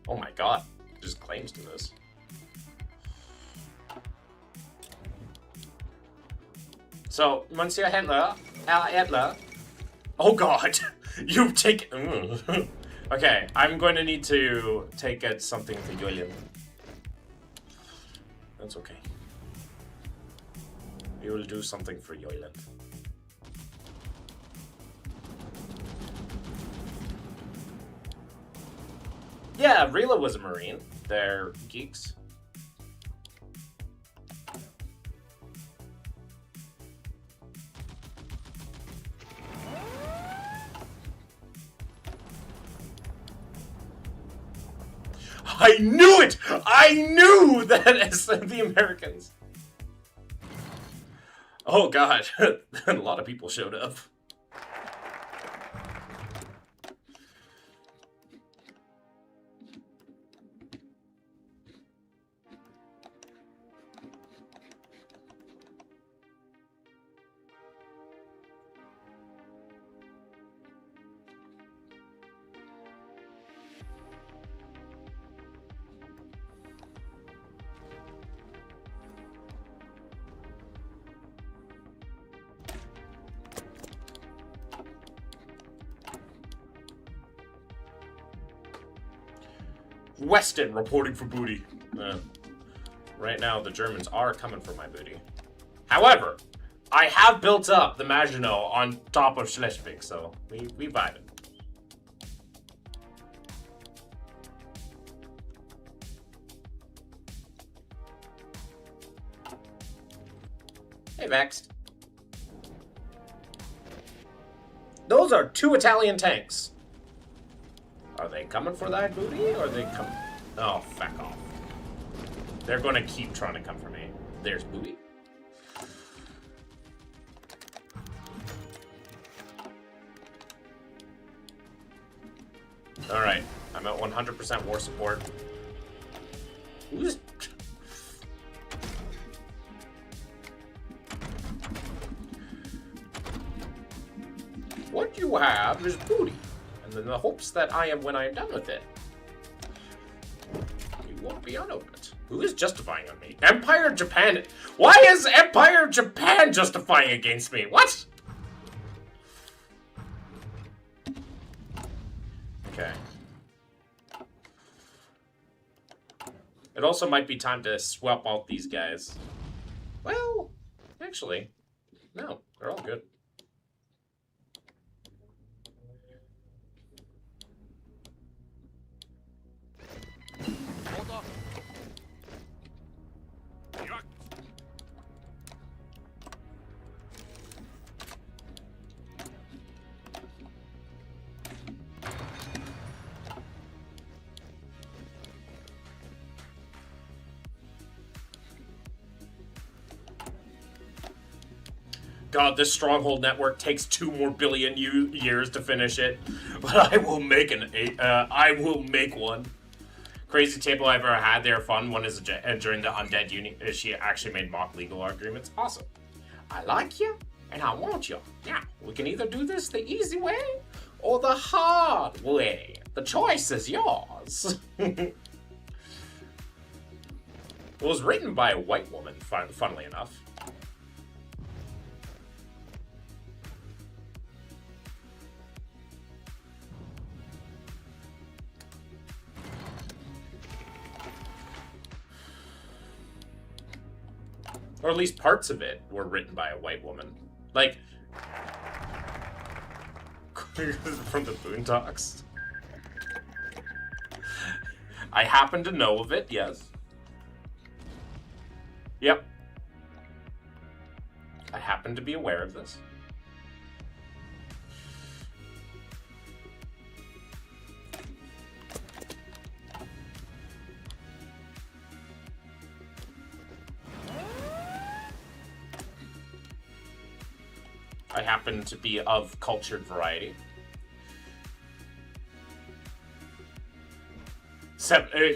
Oh my god. There's claims to this. So, Monsieur Hitler, oh god, you've taken... Okay, I'm going to need to take something for Julian. That's okay. We will do something for Yoyland. Yeah, Rila was a Marine. They're geeks. I knew it! I knew that it's the Americans. Oh god, a lot of people showed up. Weston reporting for booty. Right now, the Germans are coming for my booty. However, I have built up the Maginot on top of Schleswig, so we vibing. Hey, Vexed. Those are 2 Italian tanks. Are they coming for that booty, or are they coming? Oh, fuck off. They're gonna keep trying to come for me. There's booty. Alright, I'm at 100% war support. Who's... What you have is booty. And in the hopes that when I am done with it, you won't be unopened. Who is justifying on me? Empire of Japan. Why is Empire of Japan justifying against me? What? Okay. It also might be time to swap out these guys. Well, actually, no, they're all good. God, this stronghold network takes 2 more billion years to finish it, but I will make I will make one. Crazy table I've ever had. They're fun. One is during the Undead Uni. She actually made mock legal arguments. Awesome. I like you, and I want you. Yeah, we can either do this the easy way or the hard way. The choice is yours. It was written by a white woman, funnily enough. Or at least parts of it were written by a white woman. Like, from the Boondocks. I happen to know of it, yes. Yep. I happen to be aware of this. I happen to be of cultured variety.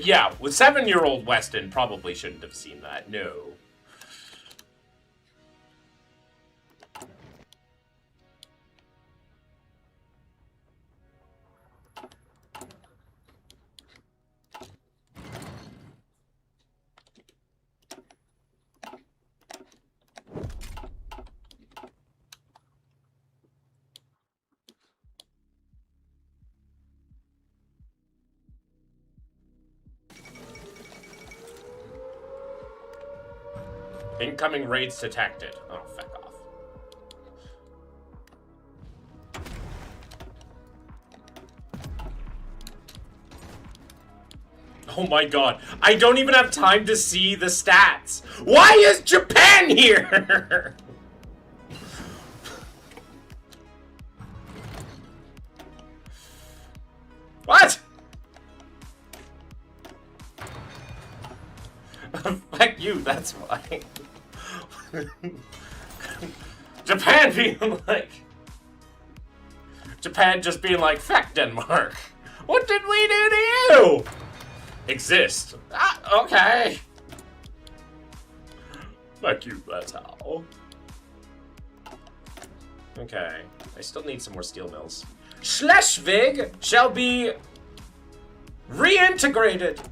Yeah, with 7-year-old Weston probably shouldn't have seen that. No. Incoming raids detected. Oh, feck off. Oh my god. I don't even have time to see the stats. Why is Japan here? What? Fuck you, that's why. Japan being like... Japan just being like, fuck Denmark. What did we do to you? Exist. Ah, okay. Fuck you, that's how. Okay. I still need some more steel mills. Schleswig shall be reintegrated.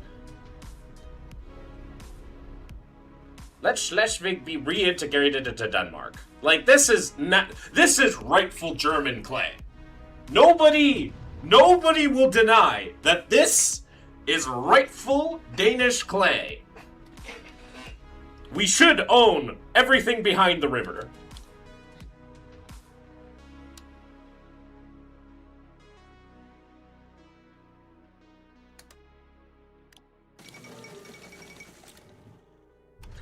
Let Schleswig be reintegrated into Denmark. Like, this is rightful German claim. Nobody will deny that this is rightful Danish clay. We should own everything behind the river.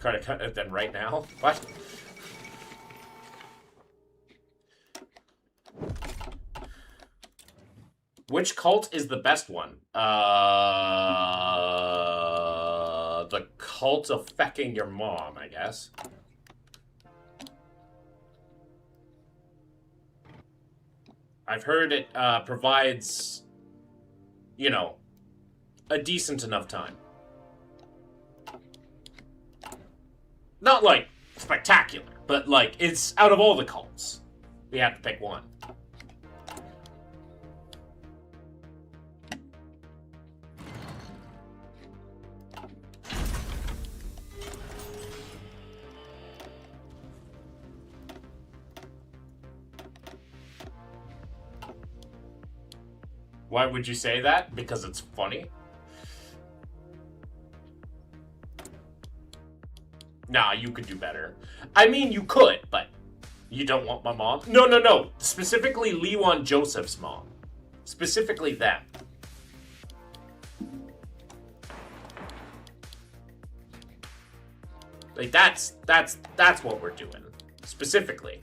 Gotta cut it then right now? What? Which cult is the best one? The cult of fecking your mom, I guess. I've heard it provides, you know, a decent enough time. Not, like, spectacular, but, like, it's out of all the cults. We have to pick one. Why would you say that? Because it's funny? Nah, you could do better. I mean, you could, but you don't want my mom? No. Specifically, Lewan Joseph's mom. Specifically them. Like, that's what we're doing. Specifically.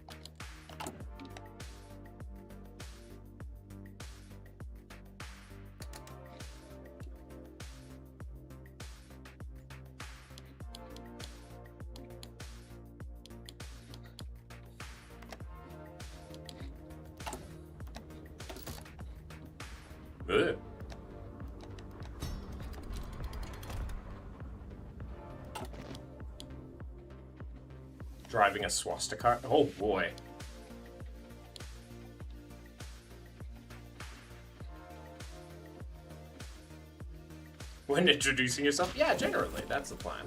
Ugh. Driving a swastika. Oh boy. When introducing yourself? Yeah, generally, that's the plan.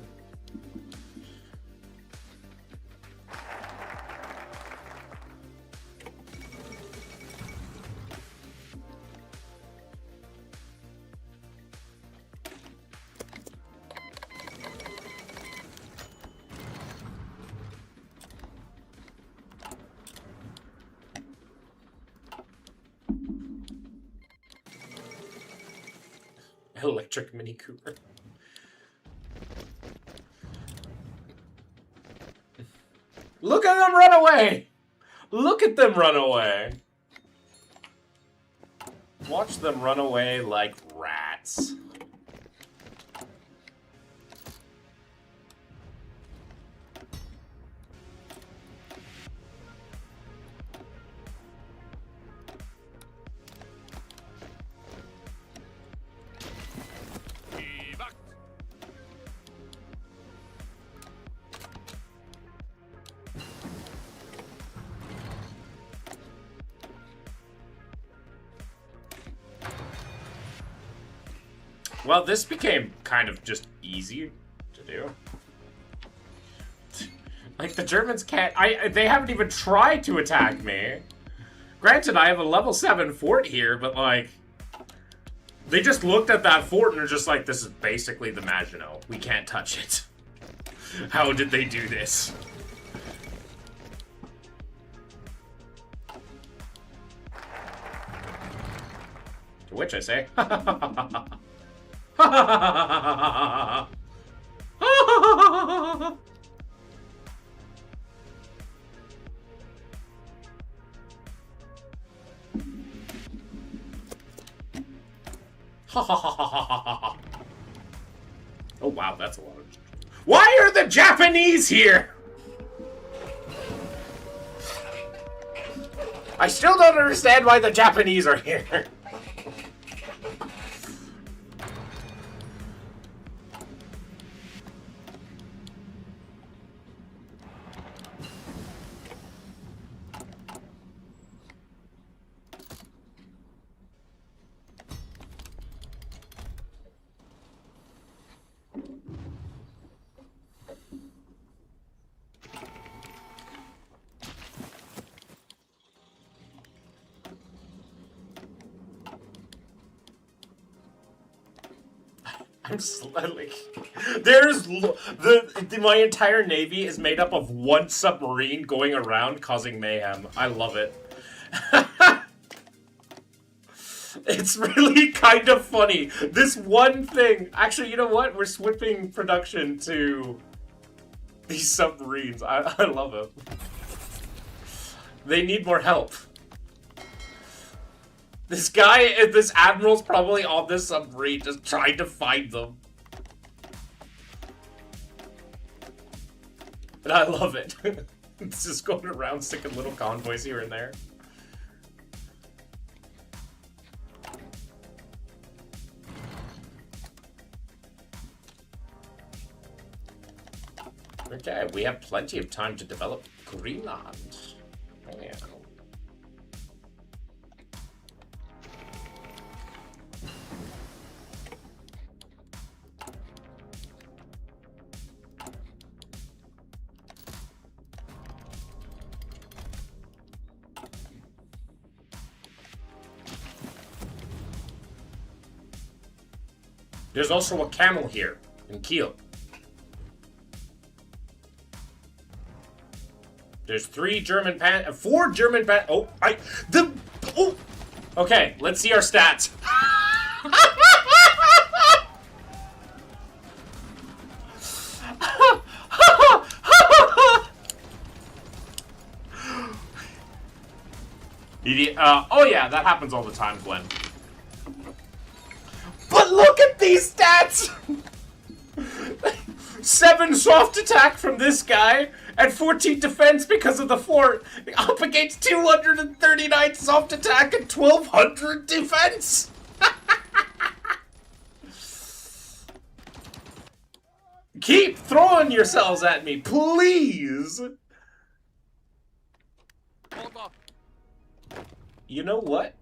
Electric Mini Cooper. Look at them run away! Look at them run away! Watch them run away like rats. Well, this became kind of just easy to do. Like, the Germans can't... they haven't even tried to attack me. Granted, I have a level 7 fort here, but, like... They just looked at that fort and are just like, this is basically the Maginot. We can't touch it. How did they do this? To which I say... Oh wow, that's a lot of... Why are the Japanese here? I still don't understand why the Japanese are here. I'm like, there's my entire navy is made up of one submarine going around causing mayhem. I love it. It's really kind of funny. This one thing. Actually, you know what? We're switching production to these submarines. I love it. They need more help. This guy, this admiral's probably on this submarine just trying to find them. And I love it. It's just going around sticking little convoys here and there. Okay, we have plenty of time to develop Greenland. Oh, yeah. There's also a camel here in Kiel. There's 4 German oh, okay, let's see our stats. Oh yeah, that happens all the time, Glenn. But look at these stats! 7 soft attack from this guy, and 14 defense because of the fort, up against 239 soft attack and 1200 defense! Keep throwing yourselves at me, please! You know what?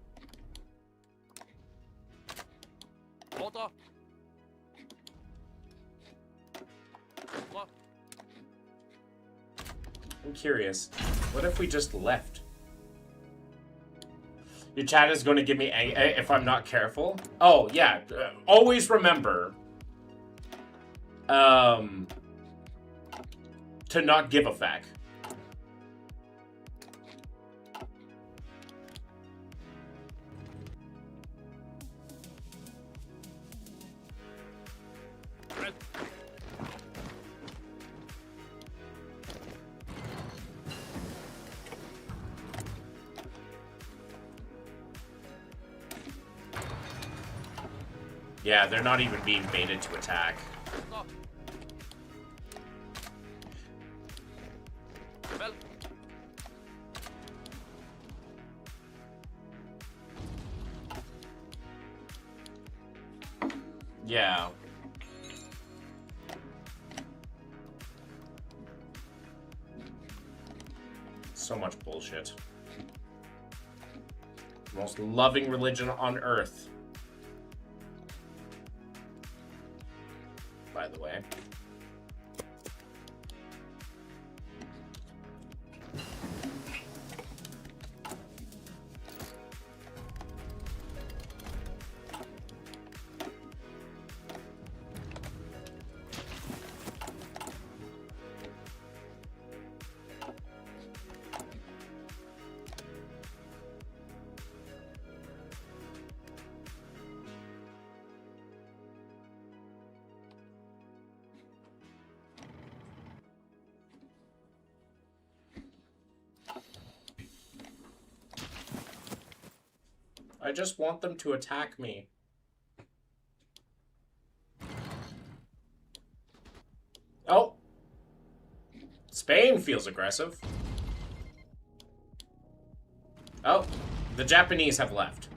I'm curious. What if we just left? Your chat is going to give me if I'm not careful. Oh, yeah. Always remember to not give a fuck. Yeah, they're not even being baited to attack. Yeah. So much bullshit. The most loving religion on earth. By the way. I just want them to attack me. Oh. Spain feels aggressive. Oh, the Japanese have left.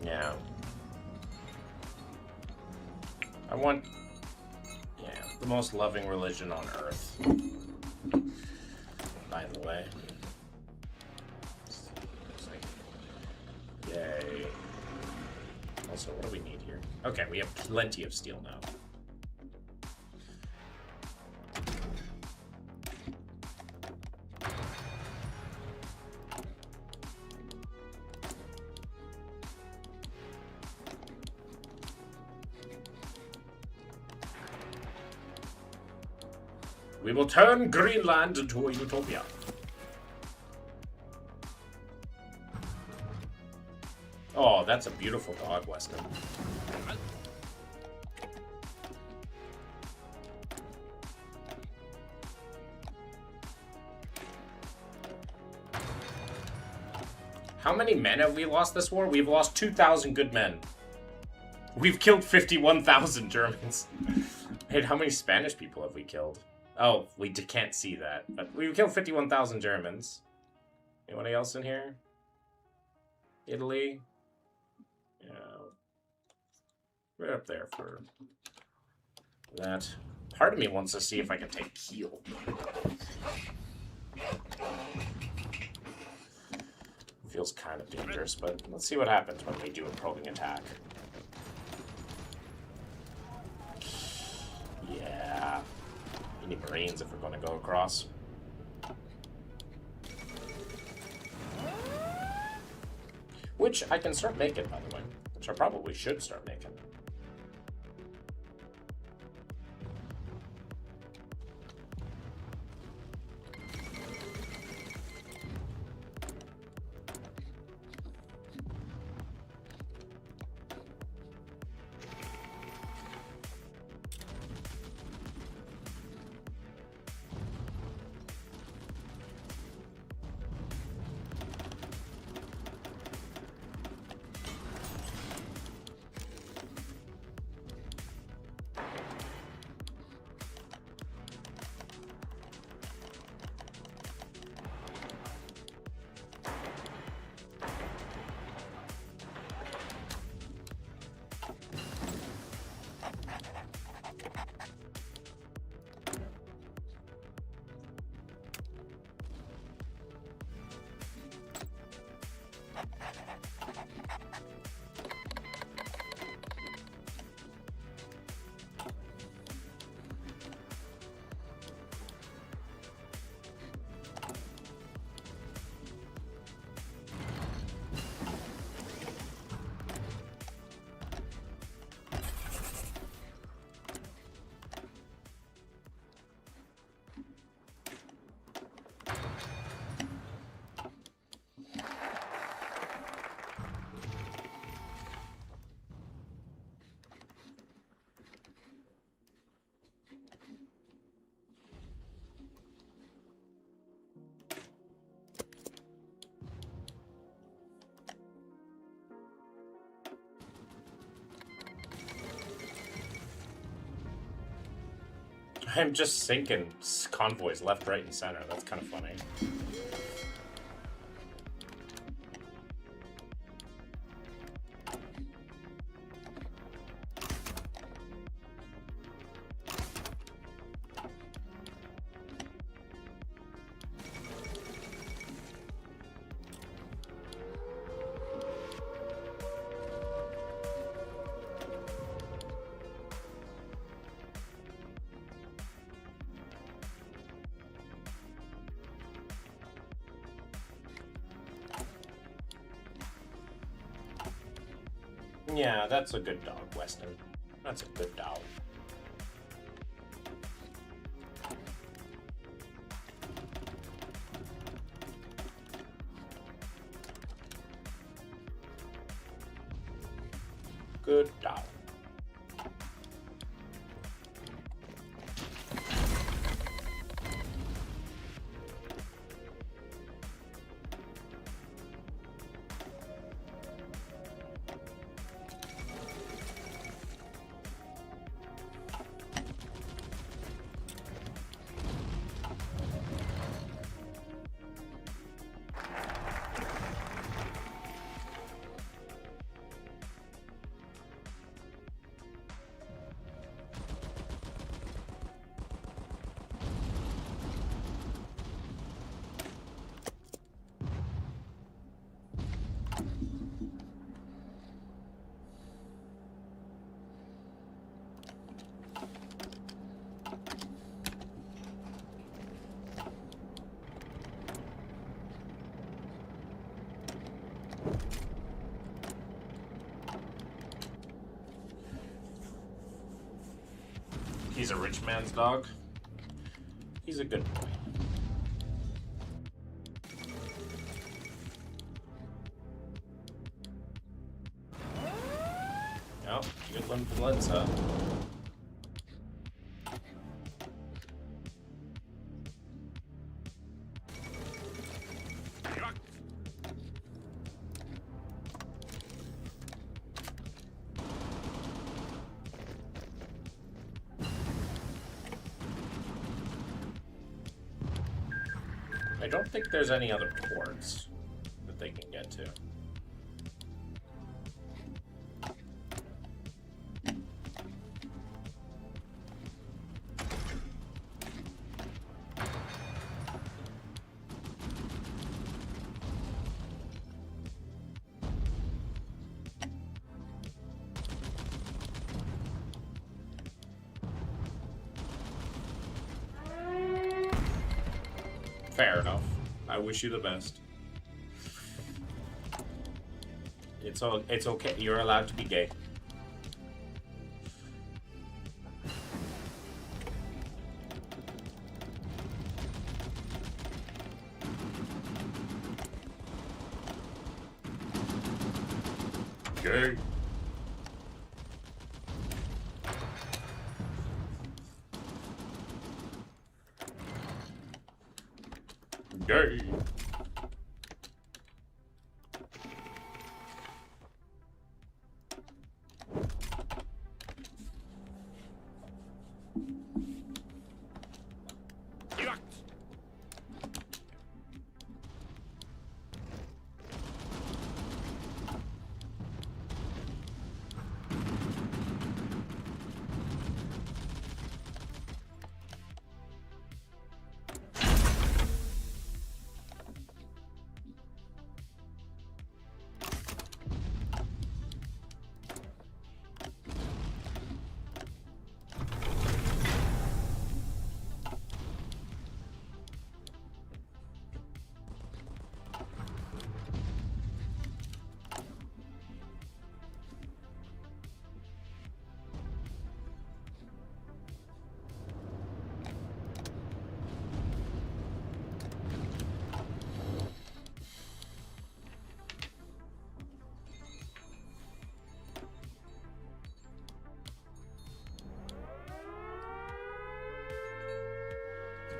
Yeah. I want, the most loving religion on earth. By the way. Yay. Also, what do we need here? Okay, we have plenty of steel now. We will turn Greenland into a utopia. Oh, that's a beautiful dog, Weston. How many men have we lost this war? We've lost 2,000 good men. We've killed 51,000 Germans. Hey, how many Spanish people have we killed? Oh, we can't see that. But we've killed 51,000 Germans. Anybody else in here? Italy? Yeah. Right up there for that. Part of me wants to see if I can take Kiel. Feels kind of dangerous, but let's see what happens when we do a probing attack. Yeah. We need Marines if we're going to go across. Which I can start making, by the way. Which I probably should start making. I'm just sinking convoys left, right, and center. That's kind of funny. Yeah, that's a good dog, Weston. That's a good dog. Good dog. He's a rich man's dog. He's a good boy. Oh, good one for Lenza. I don't think there's any other ports that they can get to. Fair enough. I wish you the best. It's okay. You're allowed to be gay. Gay. Gay.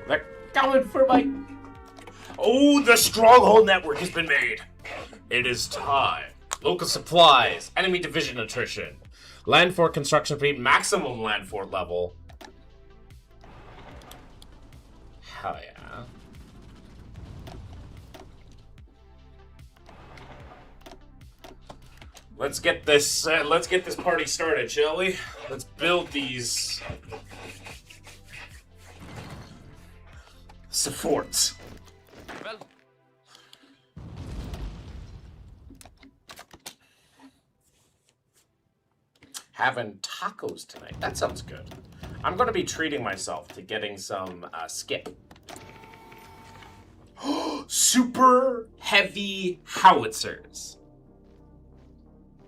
They're coming for my... Oh, the stronghold network has been made. It is time. Local supplies, enemy division attrition, land fort construction speed, maximum land fort level. Hell yeah. Let's get this party started, shall we? Let's build these supports. Well, Having tacos tonight. That sounds good. I'm going to be treating myself to getting some skip. Super heavy howitzers.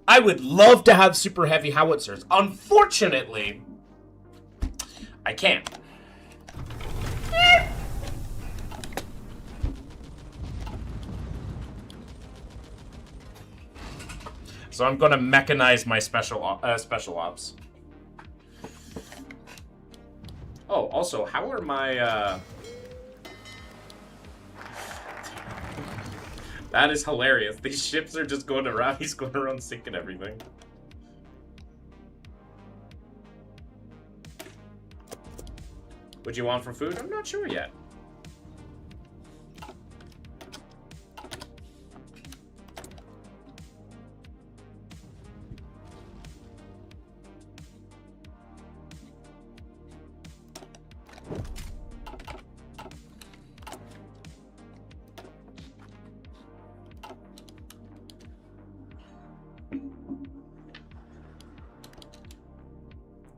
I would love to have super heavy howitzers. Unfortunately, I can't. So I'm going to mechanize my special ops. Oh, also, how are my... That is hilarious. These ships are just going around. He's going around sinking everything. What do you want for food? I'm not sure yet.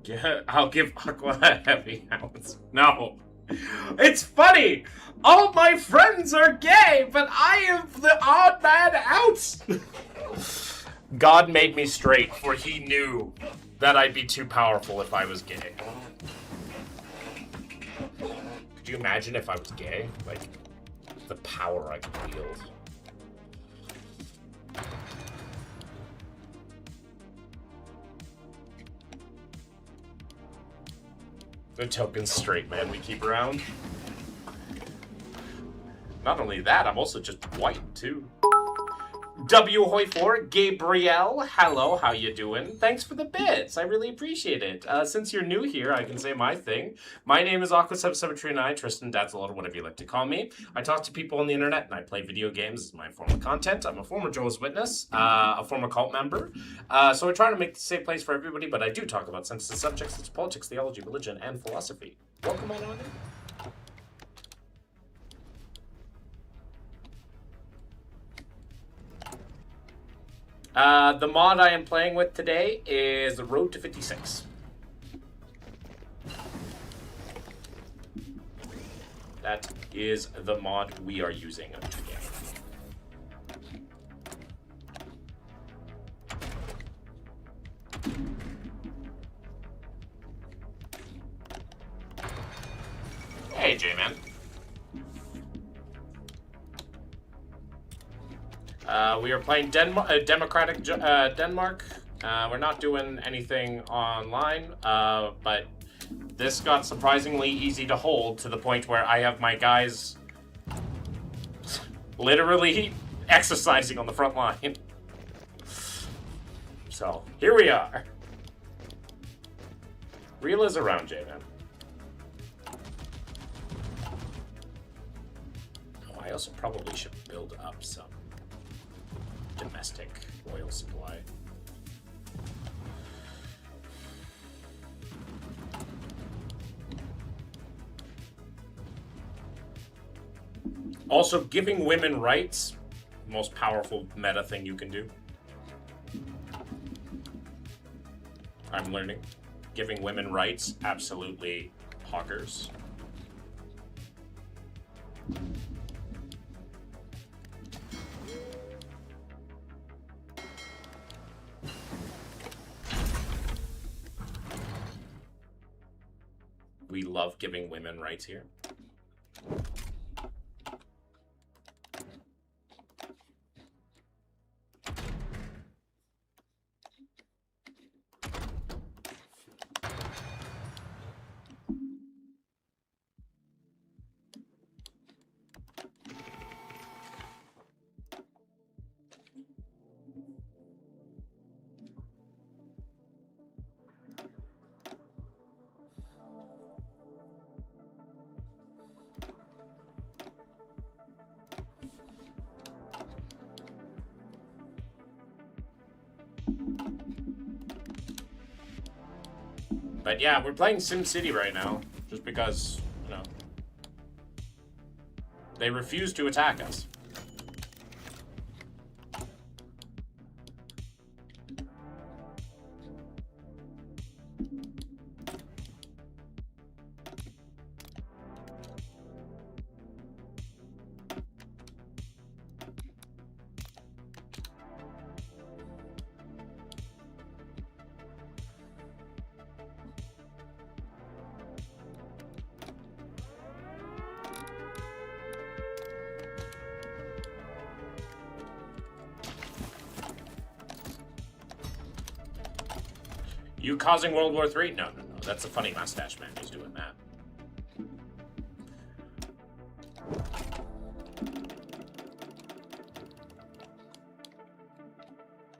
Yeah, I'll give Aqua a heavy ounce. No. It's funny! All my friends are gay, but I am the odd man out! God made me straight, for he knew that I'd be too powerful if I was gay. Could you imagine if I was gay? Like, the power I could wield. The token straight man we keep around. Not only that, I'm also just white too. W Hoy4, Gabrielle, hello, how you doing? Thanks for the bits, I really appreciate it. Since you're new here, I can say my thing. My name is Aqua7739, Tristan, Dad's a little, whatever you like to call me. I talk to people on the internet and I play video games as my form of content. I'm a former Jehovah's Witness, a former cult member. So I try to make the safe place for everybody, but I do talk about sensitive subjects such as politics, theology, religion, and philosophy. Welcome on in. The mod I am playing with today is the Road to 56. That is the mod we are using today. Hey, J-Man. We are playing Democratic Denmark. We're not doing anything online, but this got surprisingly easy to hold to the point where I have my guys literally exercising on the front line. So, here we are. Real is around, J-Man. Oh, I also probably should build up some domestic oil supply. Also, giving women rights, most powerful meta thing you can do. I'm learning. Giving women rights, absolutely hoggers. We love giving women rights here. But yeah, we're playing SimCity right now, just because, you know, they refuse to attack us. You causing World War III? No. That's a funny mustache man who's doing that.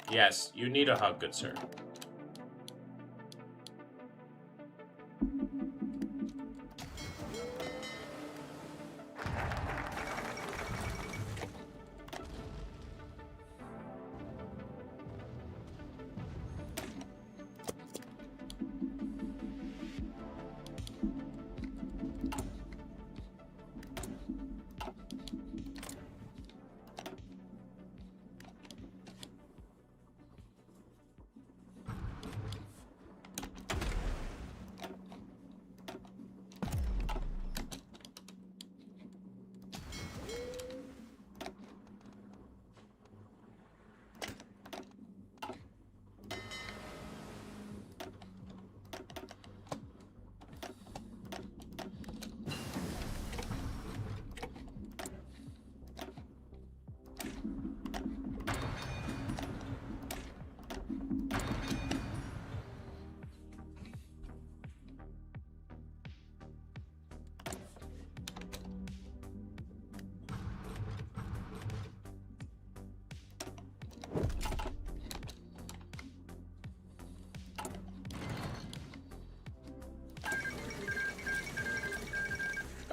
Yes, you need a hug, good sir.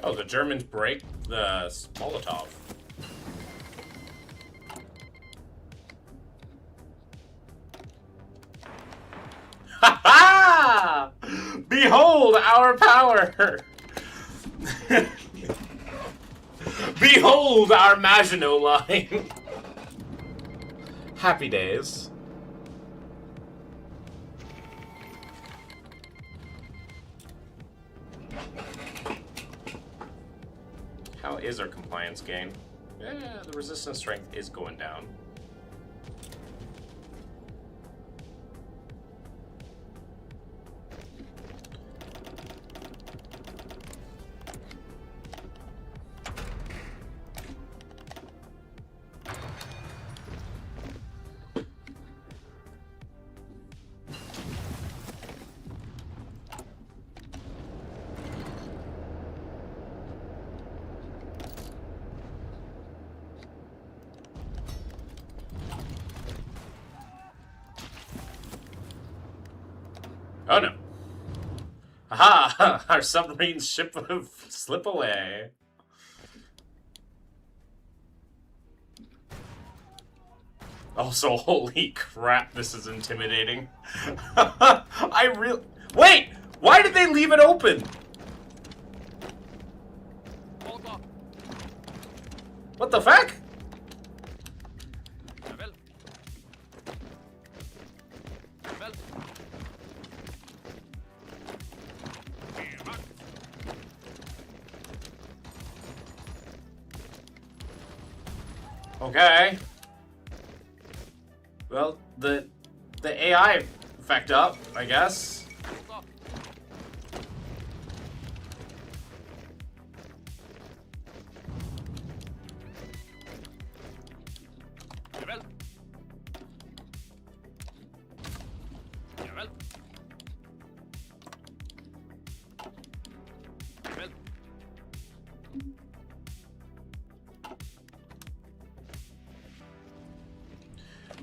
Oh, the Germans break the Molotov. Ha ha! Behold our power! Behold our Maginot Line! Happy days. How is our compliance gain? Yeah, the resistance strength is going down. Oh no. Aha! Our submarine ship will slip away. Also, holy crap, this is intimidating. Wait! Why did they leave it open? What the fuck? Okay. Well, the AI fucked up, I guess.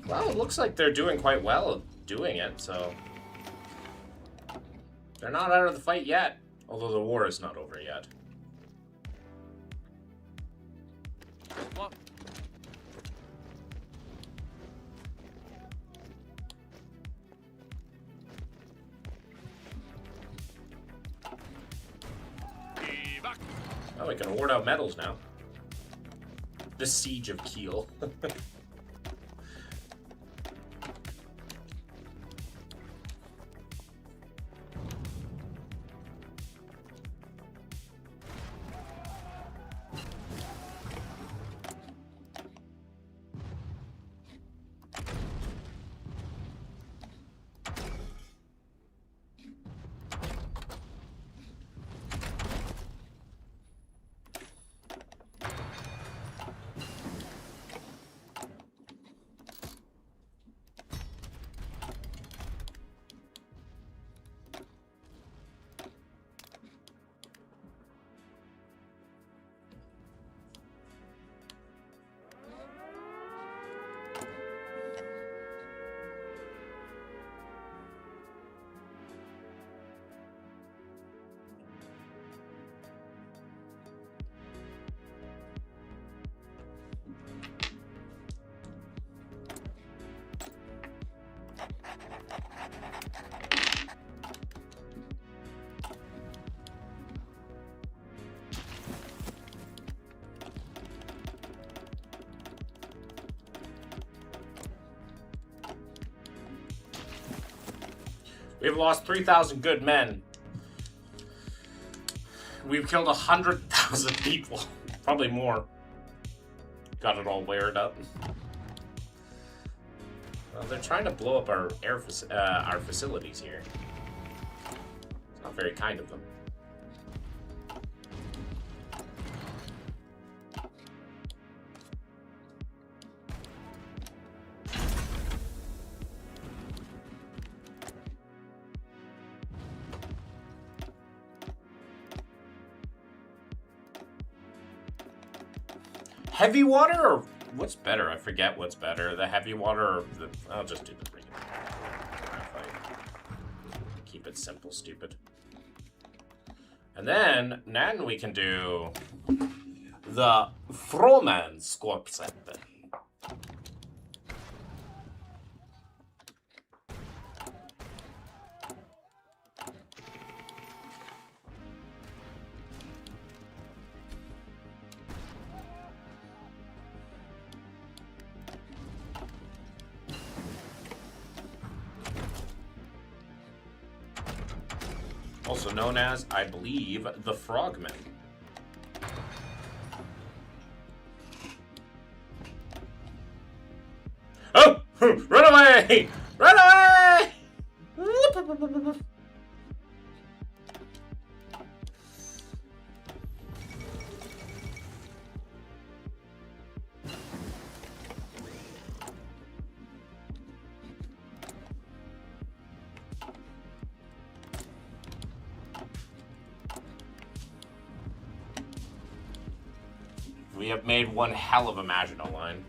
Well, it looks like they're doing quite well doing it, so... They're not out of the fight yet, although the war is not over yet. What? I can award out medals now. The Siege of Kiel. We've lost 3,000 good men. We've killed 100,000 people. Probably more. Got it all wired up. Well, they're trying to blow up our our facilities here. It's not very kind of them. Heavy water or what's better? I forget what's better. The heavy water or the... I'll just do the regular. Keep it simple, stupid. And then we can do the Frohmannskorpset. Also known as, I believe, the Frogmen. Oh! Run away! Run away! We have made one hell of a Maginot Line.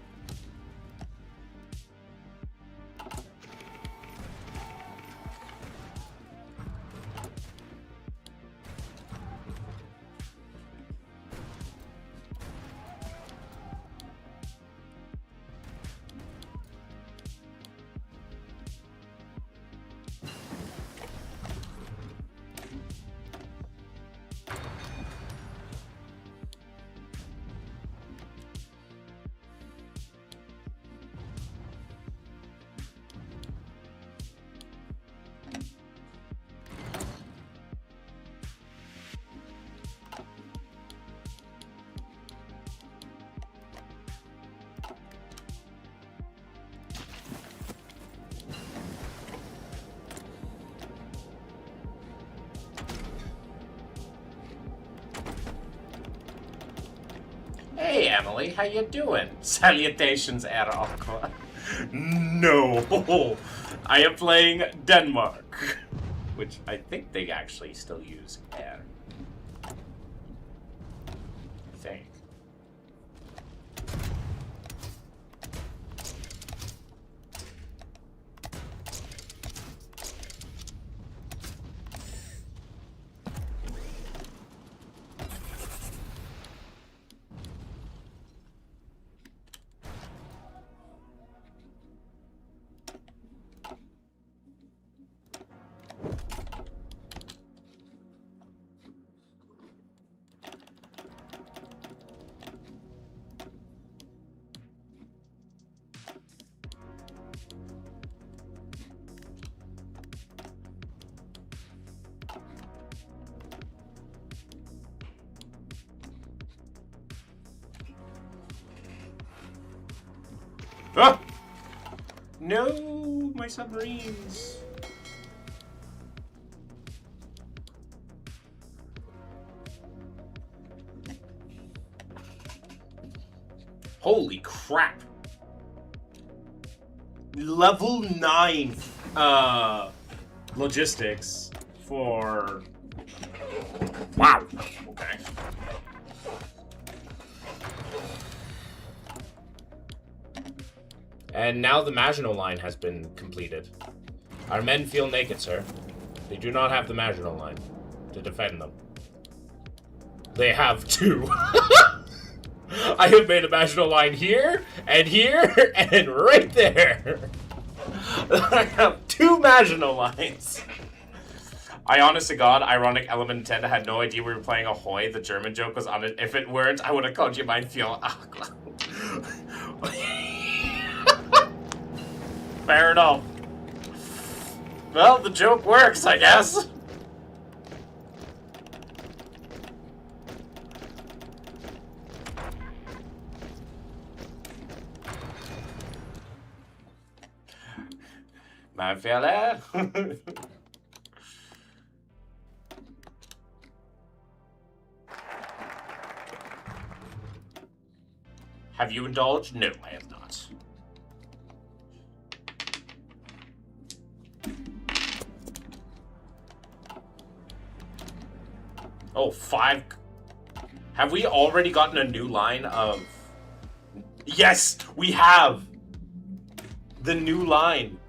Hey Emily, how you doing? Salutations, Air Aqua. No, I am playing Denmark, which I think they actually still use air. I think. Ah! No, my submarines. Holy crap. Level 9 logistics for... Wow. Okay. And now the Maginot Line has been completed. Our men feel naked, sir. They do not have the Maginot Line to defend them. They have two. I have made a Maginot Line here, and right there. I have two Maginot Lines. I honest to God, ironic element 10, had no idea we were playing Ahoy. The German joke was on it. If it weren't, I would have called you mein feel. Fair enough. Well, the joke works, I guess. Mein fella. Have you indulged? No, I have not. Oh, 5. Have we already gotten a new line of... Yes, we have! The new line.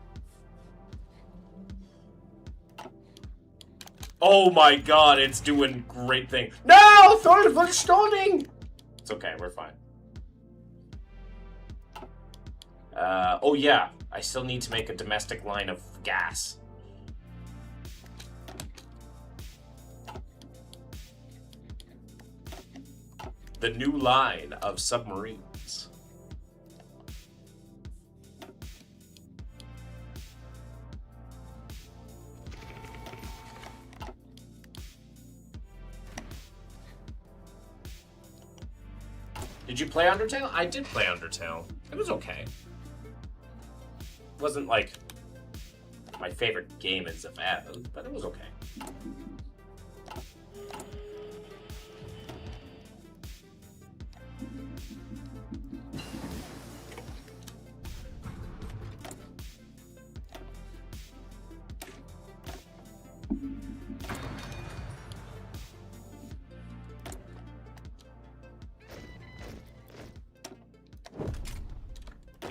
Oh my god, it's doing great thing. No! Stalling! It's okay, we're fine. Oh yeah, I still need to make a domestic line of gas. The new line of submarines. Did you play Undertale? I did play Undertale. It was okay. It wasn't like my favorite game in Zavaz, but it was okay.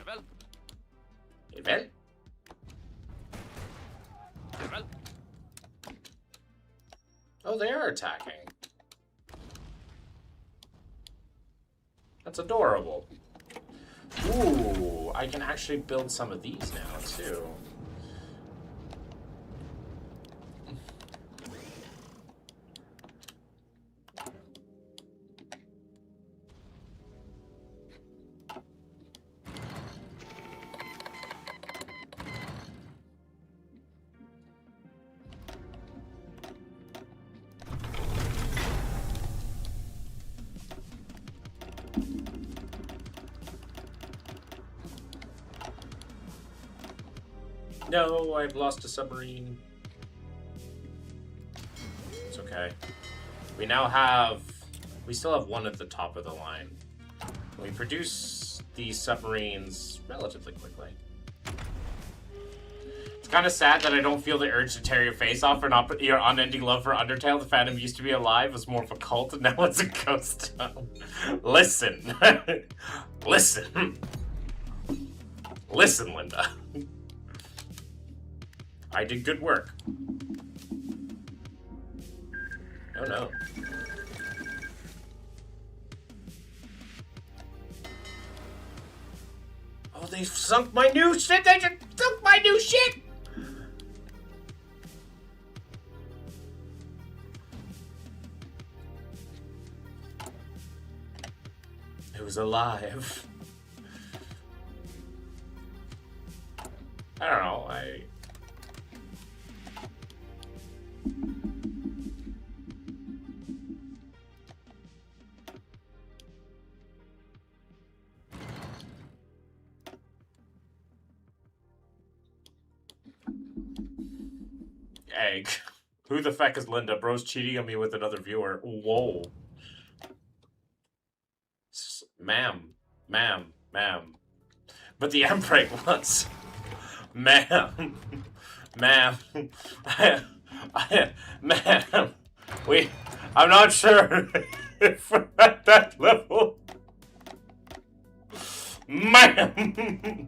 Well. Oh, they are attacking. That's adorable. Ooh, I can actually build some of these now, too. No, I've lost a submarine. It's okay. We now have... We still have one at the top of the line. We produce these submarines relatively quickly. It's kind of sad that I don't feel the urge to tear your face off for not your unending love for Undertale. The fandom used to be alive. It was more of a cult, and now it's a ghost town. Listen. Listen. Listen, Linda. I did good work. Oh no. Oh, they sunk my new shit! They just sunk my new shit! It was alive. I don't know, egg. Who the feck is Linda? Bro's cheating on me with another viewer. Whoa. Ma'am. But the Emperor was. Ma'am. Ma'am. Ma'am. I'm not sure if we're at that level. Ma'am.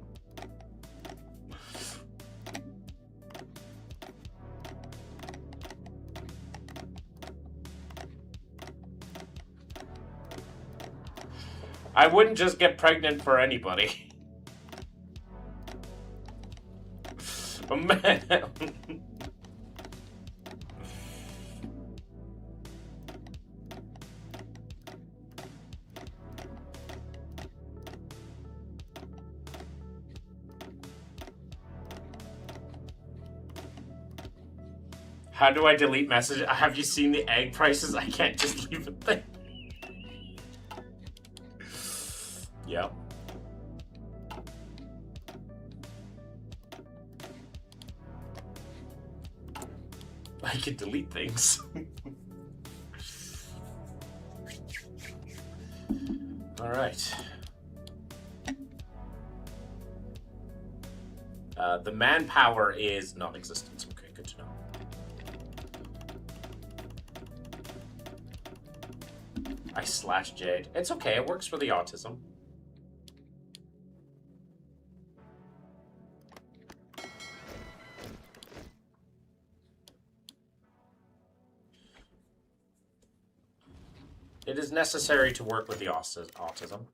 I wouldn't just get pregnant for anybody. Man. How do I delete messages? Have you seen the egg prices? I can't just leave it there. Yep. I can delete things. All right. The manpower is non-existent. Okay, good to know. I slash Jade. It's okay. It works for the autism. It is necessary to work with the autism.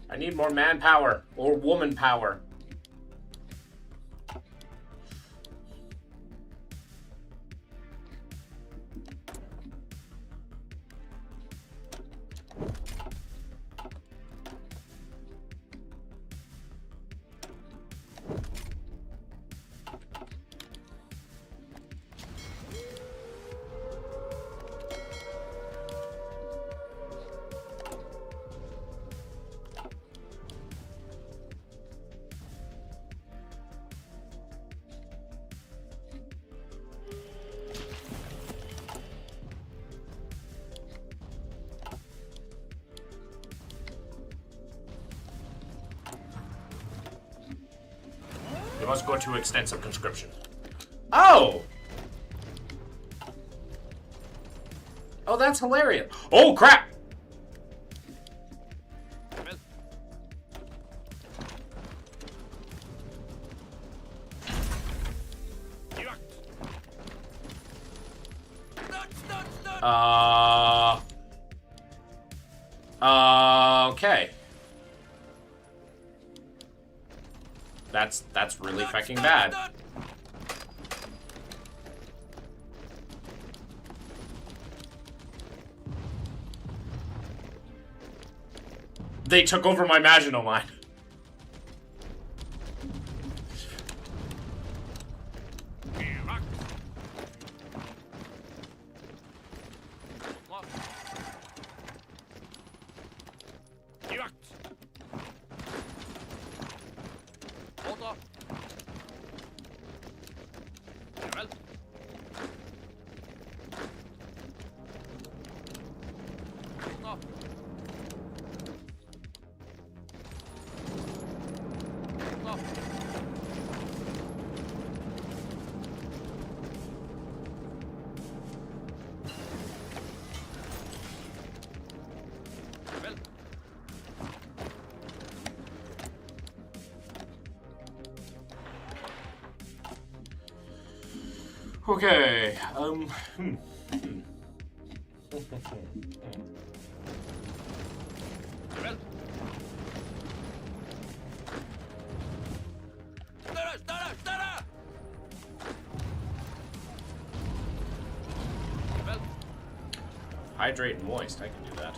I need more manpower or woman power. You must go to extensive conscription. Oh! Oh, that's hilarious. Oh, crap! Okay. That's really fucking bad. They took over my Maginot Line. Okay, hydrate and moist. I can do that.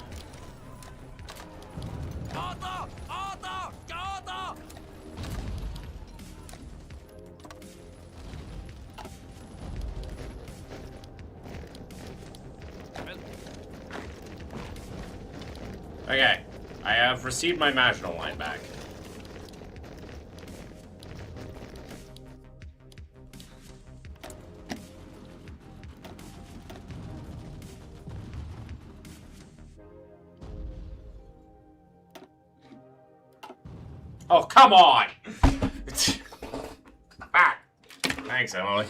Order! Order! Order! Okay, I have received my marginal line back. Oh, come on! Ah! Thanks, Emily.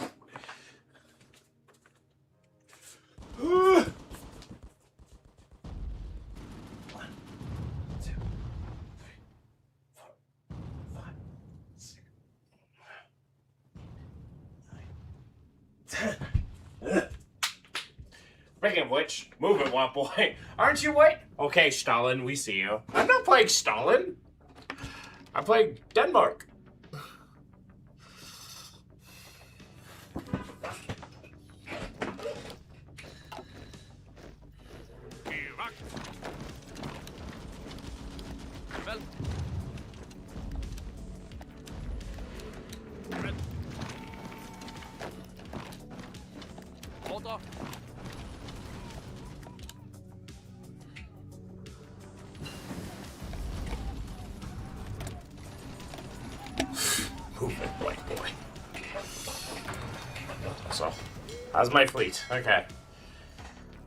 Speaking of which, move it, white boy. Aren't you white? Okay, Stalin, we see you. I'm not playing Stalin. I'm playing Denmark. Iraq. Well. Red. Order. Move it, white boy. So, how's my fleet? Okay.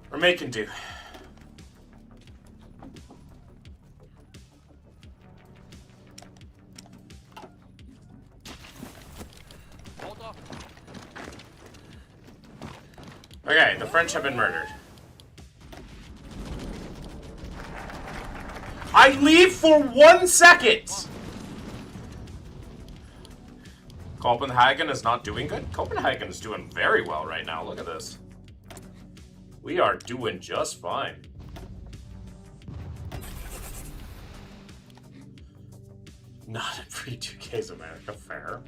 We're making do. Order. Okay, the French have been murdered. I leave for 1 second! Copenhagen is not doing good? Copenhagen is doing very well right now. Look at this. We are doing just fine. Not in free 2K's America, fair.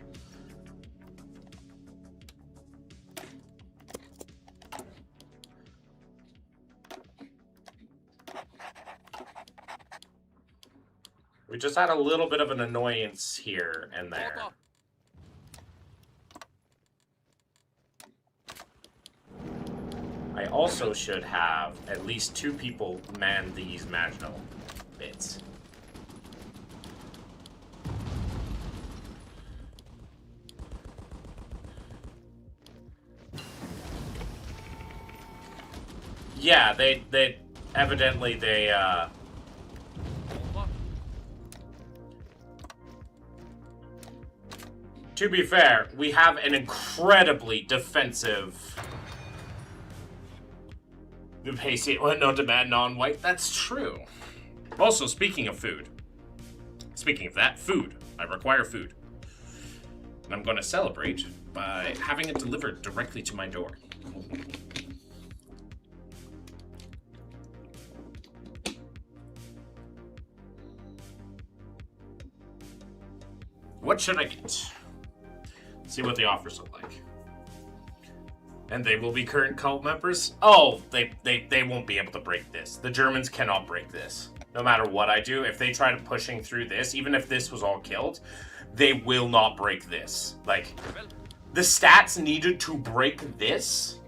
We just had a little bit of an annoyance here and there. Order. I also should have at least 2 people man these marginal bits. Yeah, they evidently Order. to be fair, we have an incredibly defensive basic no demand non-white. That's true. Also, speaking of food. Speaking of that, food. I require food. And I'm going to celebrate by having it delivered directly to my door. What should I get? See what the offers look like. And they will be current cult members? Oh, they won't be able to break this. The Germans cannot break this. No matter what I do, if they try to pushing through this, even if this was all killed, they will not break this. Like, the stats needed to break this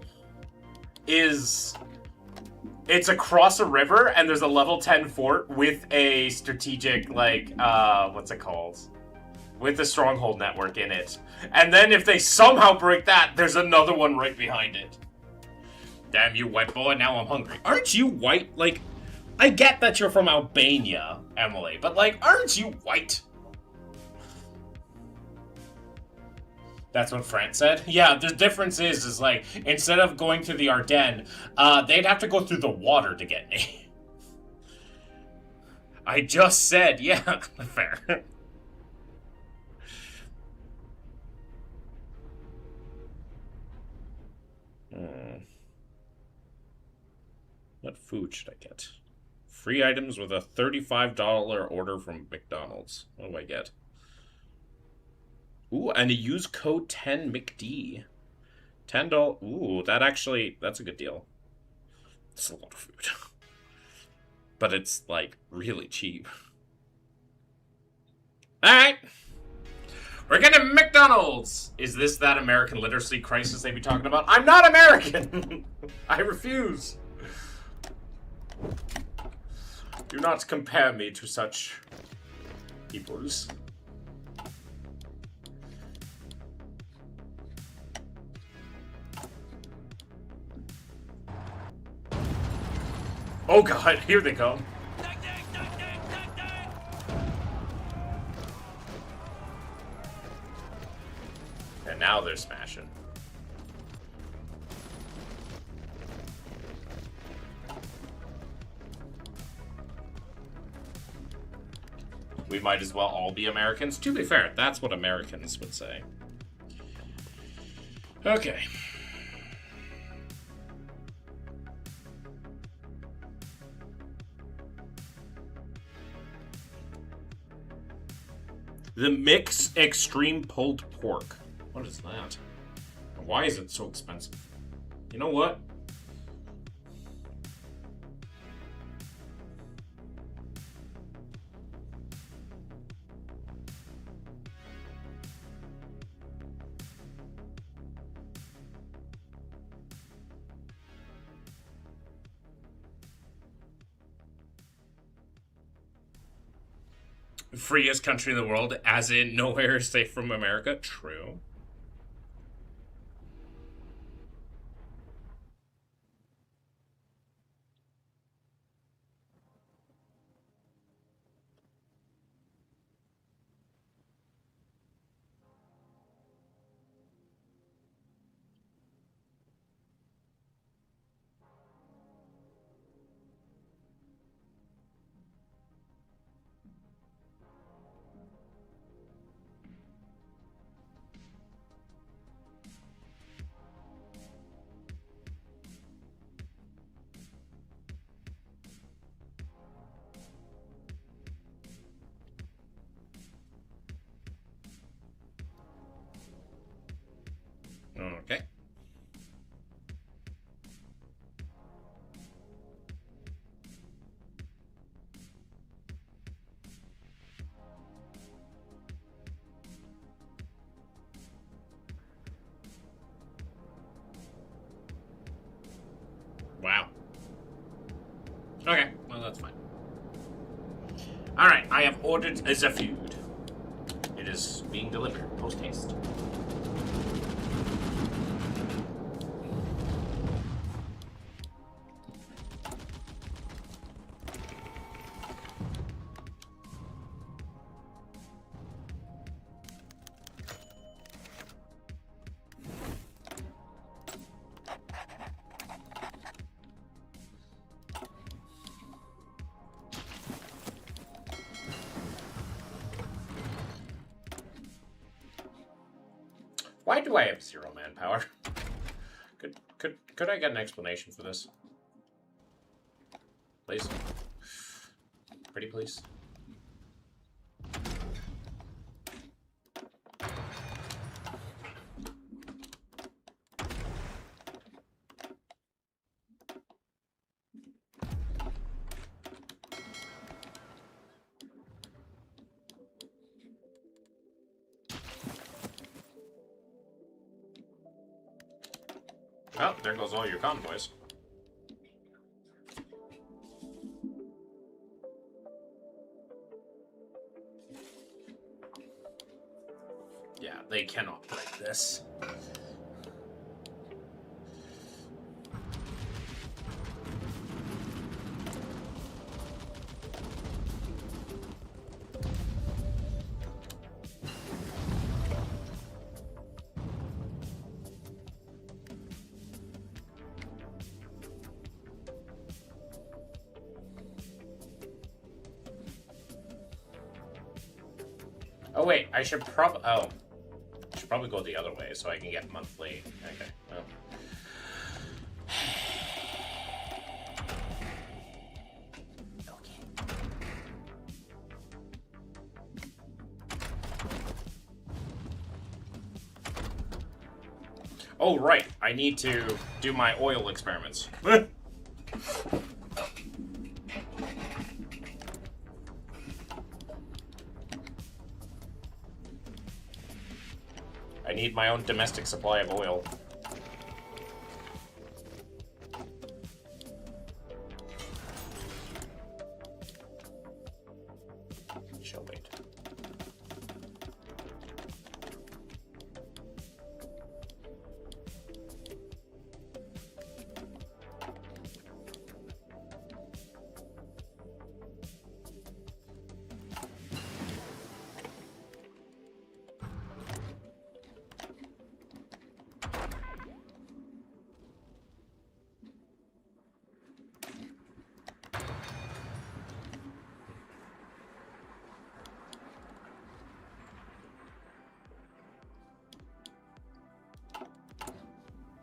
is... It's across a river, and there's a level 10 fort with a strategic, like, what's it called? With a stronghold network in it. And then if they somehow break that, there's another one right behind it. Damn you, white boy, now I'm hungry. Aren't you white? Like, I get that you're from Albania, Emily, but, like, aren't you white? That's what France said? Yeah, the difference is like, instead of going to the Ardennes, they'd have to go through the water to get me. I just said, yeah, fair. What food should I get? Free items with a $35 order from McDonald's. What do I get? Ooh, and a use code 10McD. $10. Ooh, that's a good deal. It's a lot of food. But it's, like, really cheap. Alright! We're getting McDonald's! Is this that American literacy crisis they be talking about? I'm not American! I refuse! Do not compare me to such peoples. Oh god, here they come. And now they're smashing. We might as well all be Americans. To be fair, that's what Americans would say. Okay. The Mix Extreme Pulled Pork. What is that? Why is it so expensive? You know what? Freest country in the world, as in nowhere is safe from America. True. Okay. Wow. Okay, well that's fine. Alright, I have ordered a food. It is being delivered post-haste. Why do I have 0 manpower? Could I get an explanation for this? Please? Pretty please? Oh, there goes all your convoys. Yeah, they cannot break this. Oh wait, I should probably go the other way so I can get monthly. Okay, well. Okay. Oh right, I need to do my oil experiments. need my own domestic supply of oil. She'll wait.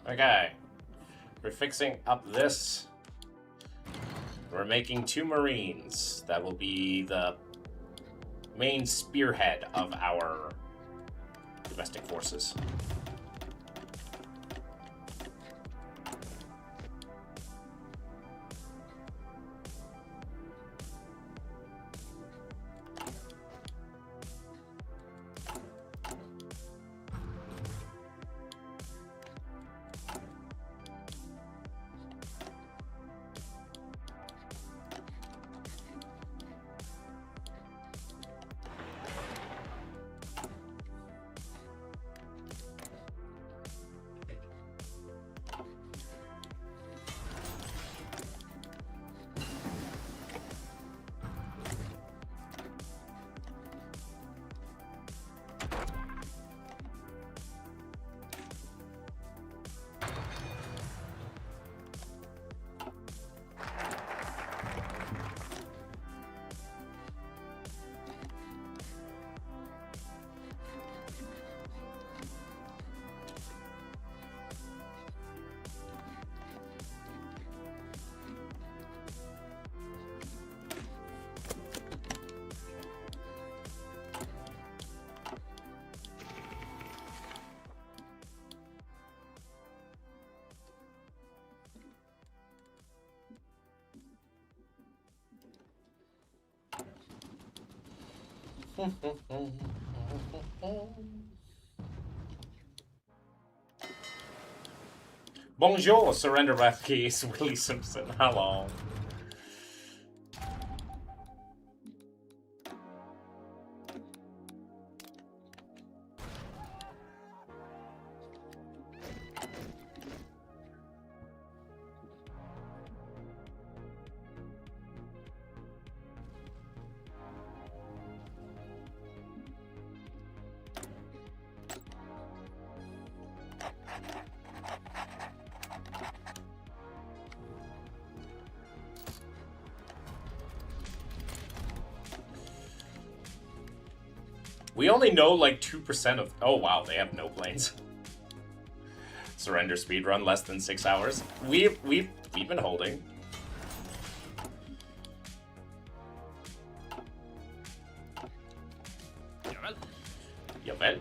Okay, we're fixing up this. We're making 2 Marines. That will be the main spearhead of our domestic forces. Bonjour, surrender bath keys, Willie Simpson. Hello. We only know like 2% of... Oh wow, they have no planes. Surrender speed run less than 6 hours. We've been holding. Javel.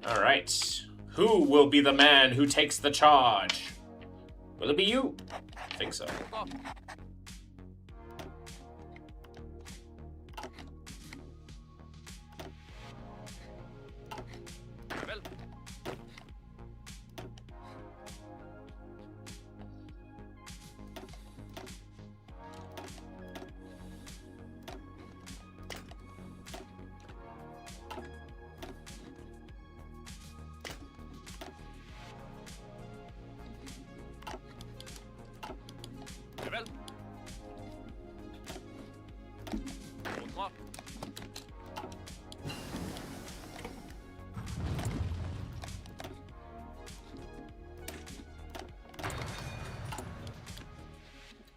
All right. Who will be the man who takes the charge? Will it be you? I think so.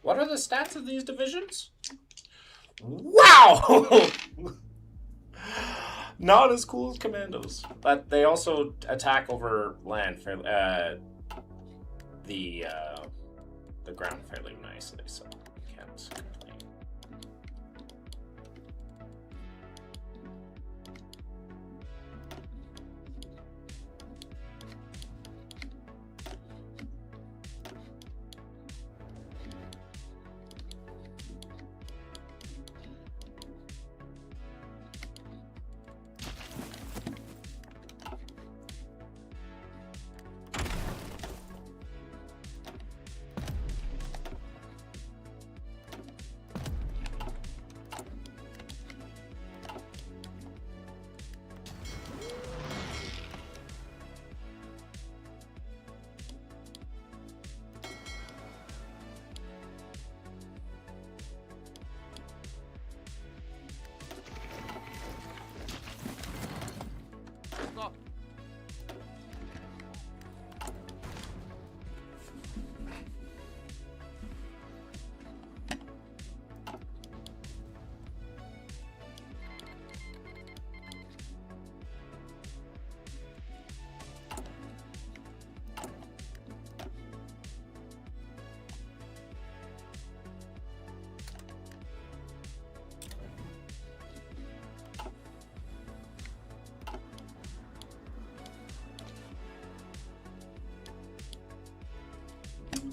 What are the stats of these divisions? Wow! Not as cool as commandos, but they also attack over land, the ground fairly nicely, so can't complain.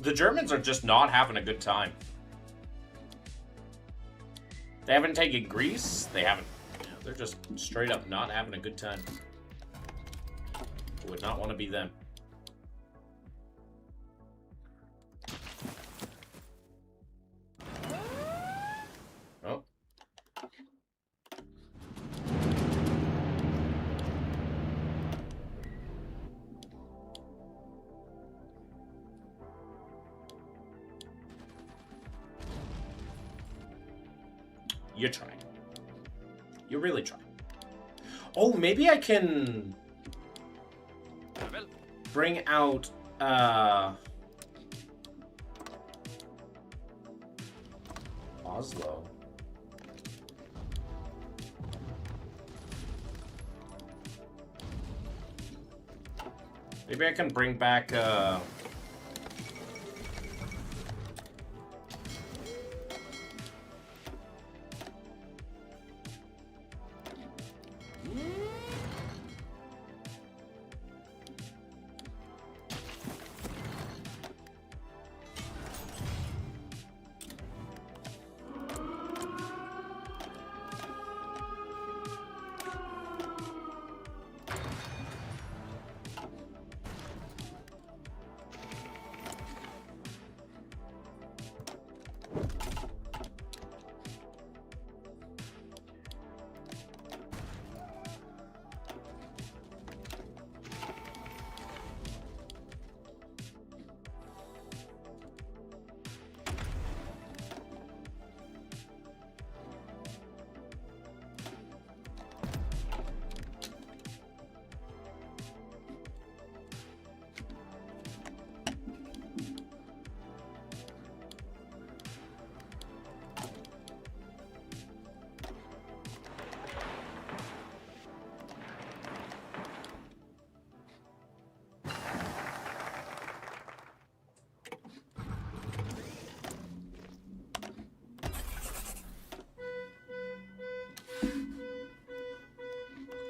The Germans are just not having a good time. They haven't taken Greece. They haven't. They're just straight up not having a good time. Would not want to be them. Oh. You're trying. You're really trying. Oh, maybe I can bring out Oslo. Maybe I can bring back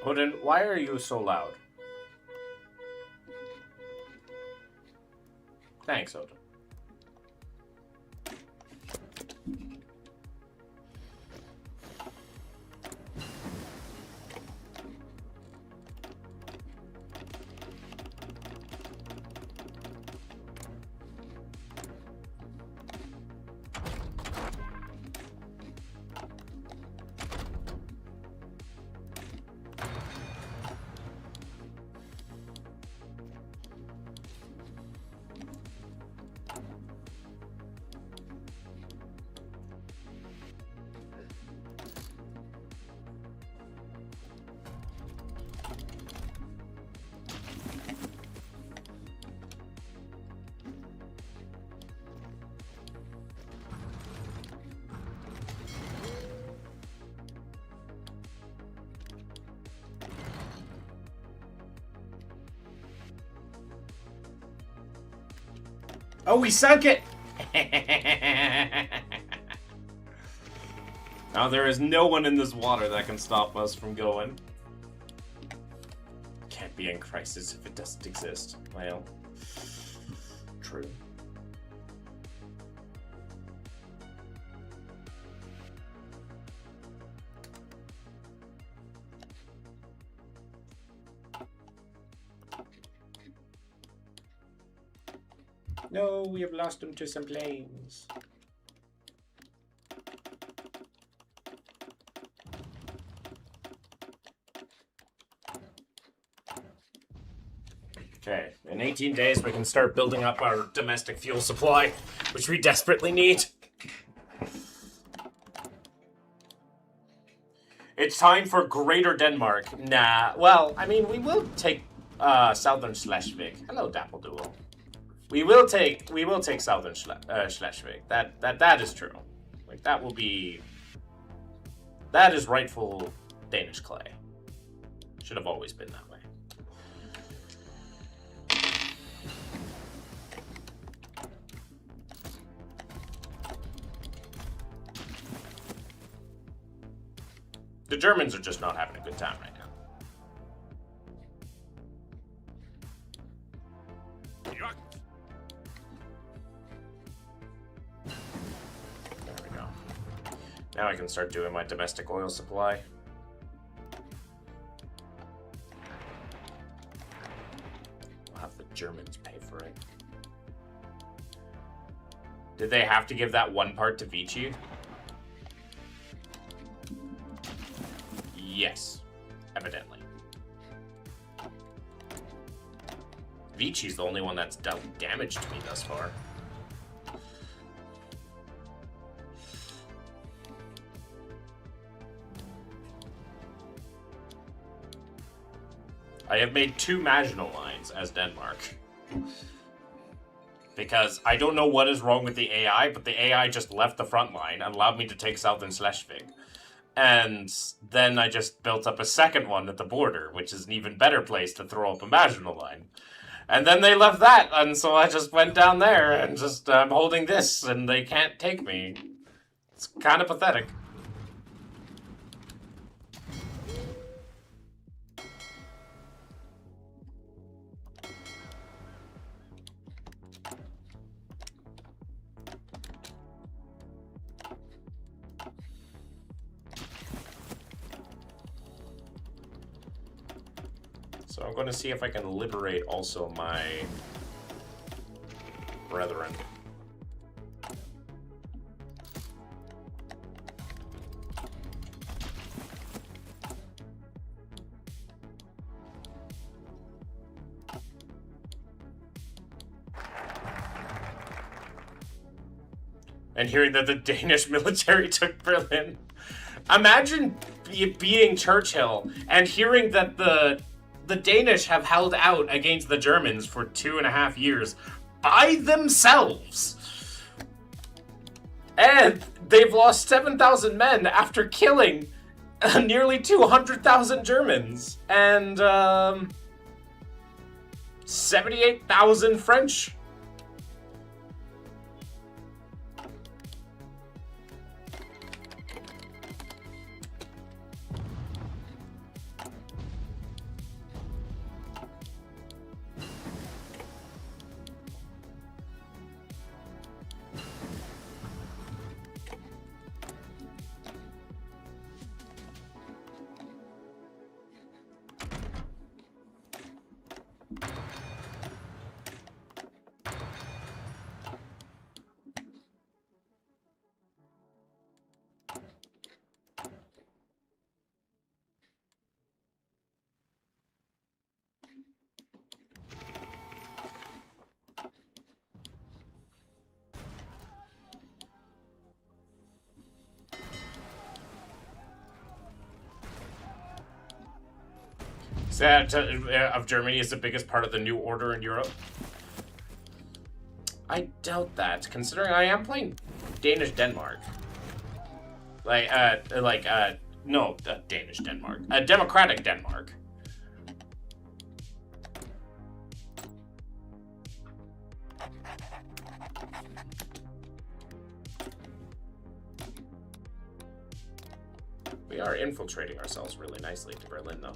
Odin, why are you so loud? Thanks, Odin. Oh, we sunk it! Now there is no one in this water that can stop us from going. Can't be in crisis if it doesn't exist. Well, true. No, we have lost him to some planes. Okay, in 18 days we can start building up our domestic fuel supply, which we desperately need. It's time for Greater Denmark. Nah, well, I mean, we will take Southern Schleswig. Hello, Dappledoodle. We will take Southern Schleswig. That is true. Like that is rightful Danish clay. Should have always been that way. The Germans are just not having a good time right now. Now I can start doing my domestic oil supply. I'll have the Germans pay for it. Did they have to give that one part to Vichy? Yes, evidently. Vichy's the only one that's dealt damage to me thus far. I have made 2 Maginot lines as Denmark. Because I don't know what is wrong with the AI, but the AI just left the front line and allowed me to take Southern Schleswig. And then I just built up a second one at the border, which is an even better place to throw up a Maginot line. And then they left that, and so I just went down there and just, I'm holding this, and they can't take me. It's kind of pathetic. So I'm going to see if I can liberate also my brethren. And hearing that the Danish military took Berlin. Imagine being Churchill and hearing that the Danish have held out against the Germans for 2.5 years by themselves. And they've lost 7,000 men after killing nearly 200,000 Germans. And 78,000 French. That of Germany is the biggest part of the new order in Europe? I doubt that, considering I am playing Danish Denmark. No, Danish Denmark. Democratic Denmark. We are infiltrating ourselves really nicely into Berlin, though.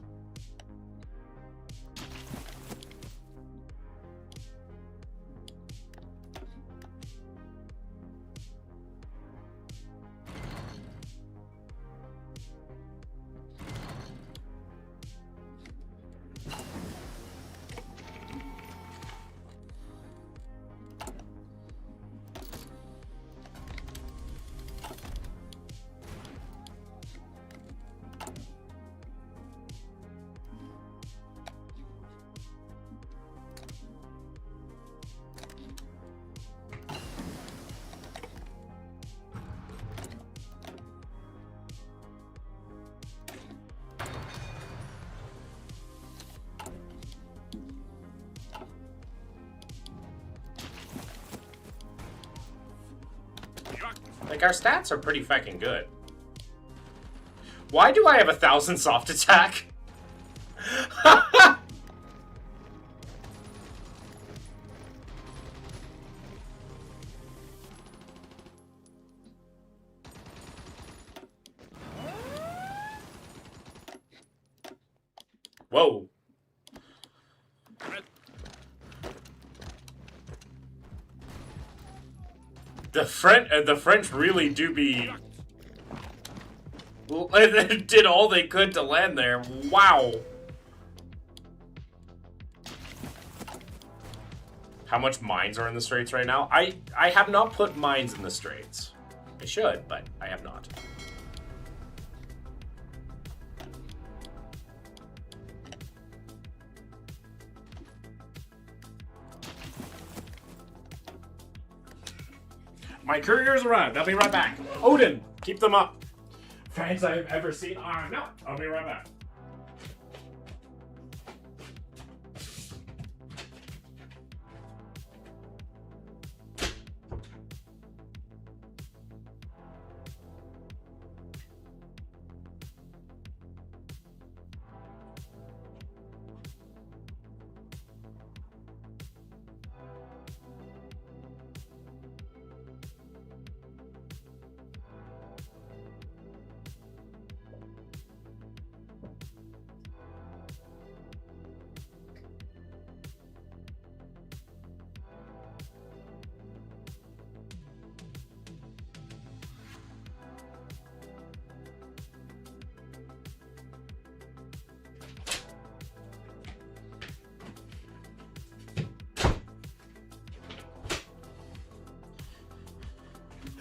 Like, our stats are pretty fucking good. Why do I have 1,000 soft attack? Whoa. The French really do be They did all they could to land there. Wow. How much mines are in the straits right now? I have not put mines in the straits. I should, but I have not. My couriers arrived. I'll be right back. Odin, keep them up. Fans I've ever seen are no. I'll be right back.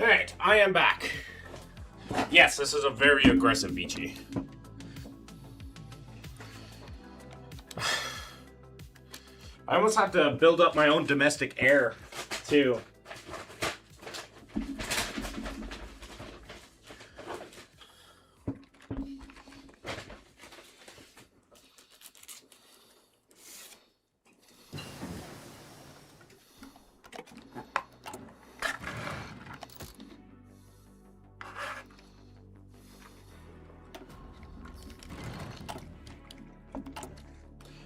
Alright, I am back. Yes, this is a very aggressive Vici. I almost have to build up my own domestic air, too.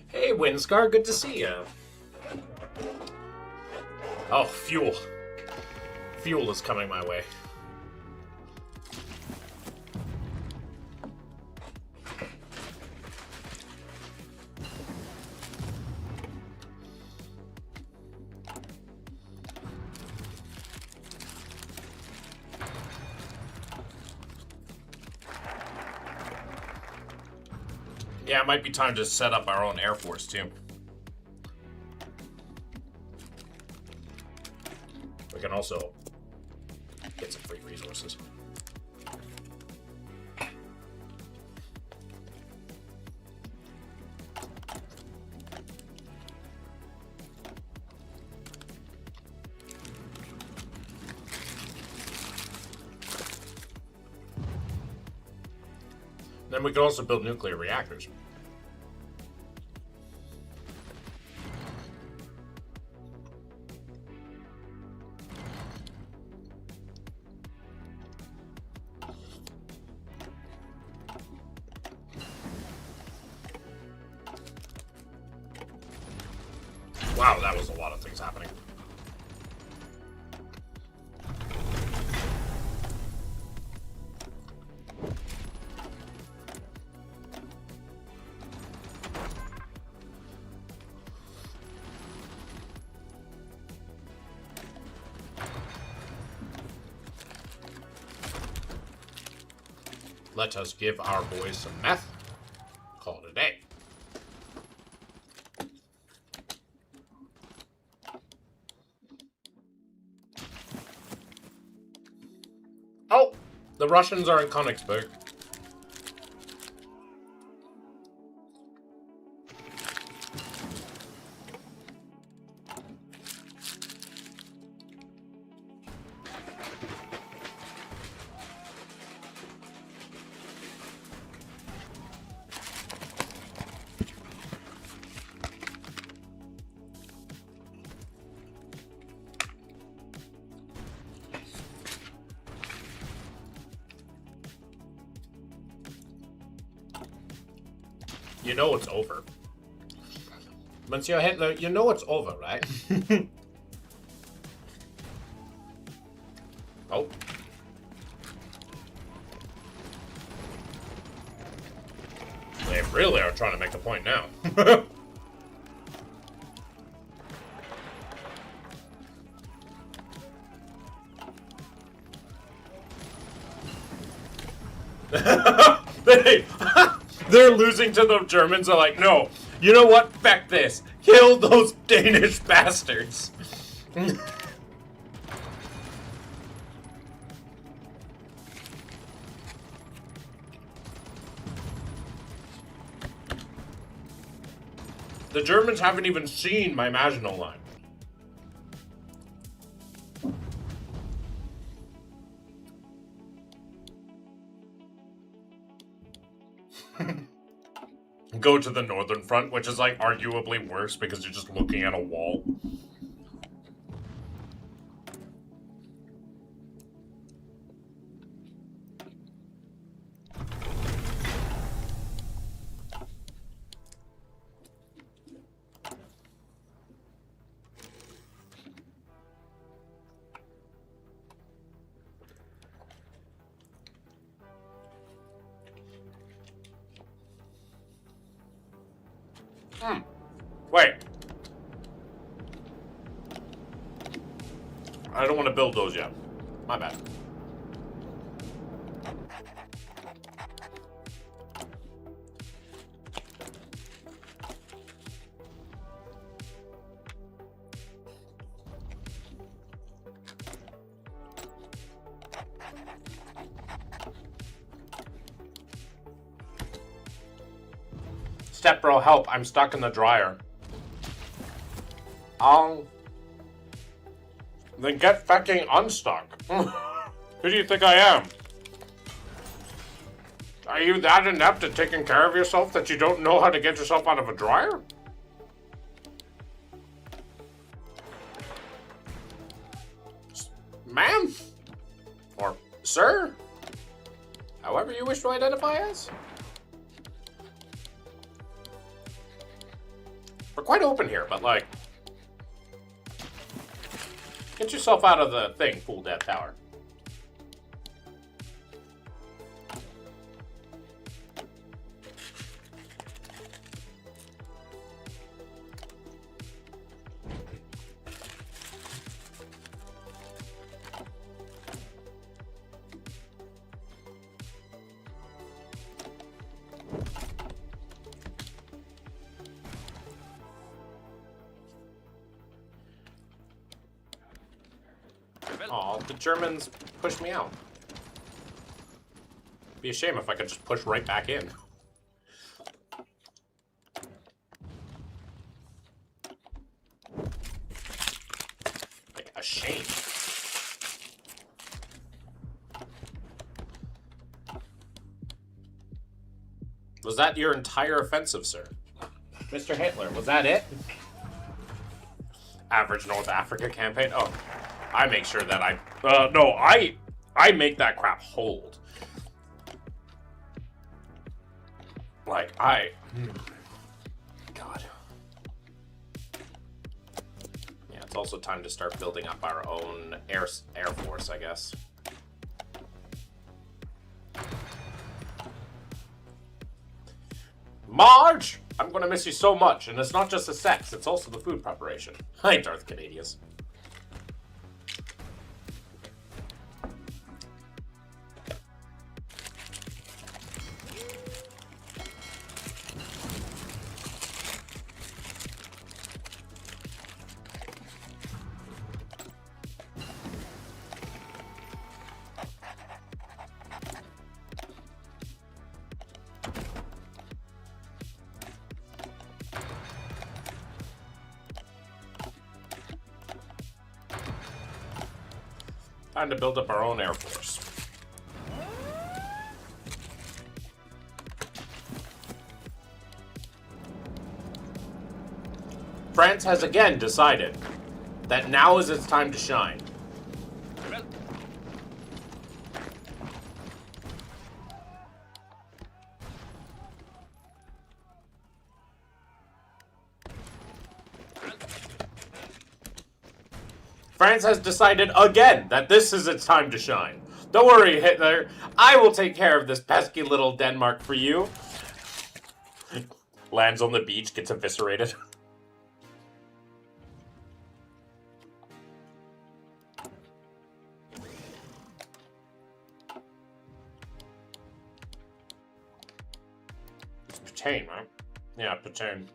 Hey, Windscar, good to see you. Oh, fuel. Fuel is coming my way. Yeah, it might be time to set up our own Air Force, too. We can also get some free resources. Then we can also build nuclear reactors. Wow, that was a lot of things happening. Let us give our boys some meth. Call it a day. Oh, the Russians are in Königsberg. You know it's over. Monsieur Hitler, you know it's over, right? Oh. They really are trying to make a point now. They're losing to the Germans. Are like, no, you know what? Feck this. Kill those Danish bastards. The Germans haven't even seen my Maginot Line. Go to the Northern Front, which is like arguably worse because you're just looking at a wall. Wait. I don't want to build those yet. My bad. Step bro, help. I'm stuck in the dryer. Then get fucking unstuck. Who do you think I am? Are you that inept at taking care of yourself that you don't know how to get yourself out of a dryer? Ma'am? Or sir? However you wish to identify as? We're quite open here, but like... Get yourself out of the thing, Full Death Tower. Aw, the Germans pushed me out. Be a shame if I could just push right back in. Like, a shame. Was that your entire offensive, sir? Mr. Hitler, was that it? Average North Africa campaign? Oh. I make sure that I make that crap hold. Like, God. Yeah, it's also time to start building up our own air force, I guess. Marge! I'm gonna miss you so much, and it's not just the sex, it's also the food preparation. Hi, Darth Canadius. Time to build up our own air force. France has again decided that now is its time to shine. France has decided again that this is its time to shine. Don't worry, Hitler. I will take care of this pesky little Denmark for you. Lands on the beach, gets eviscerated. pertain, right? Yeah, pertain.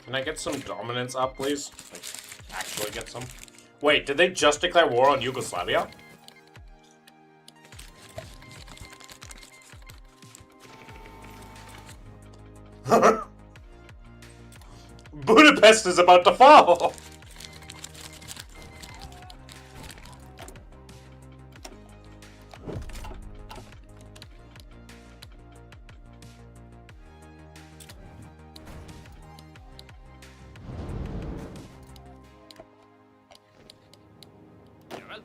Can I get some dominance up, please? Like, actually get some? Wait, did they just declare war on Yugoslavia? Budapest is about to fall! Jawel.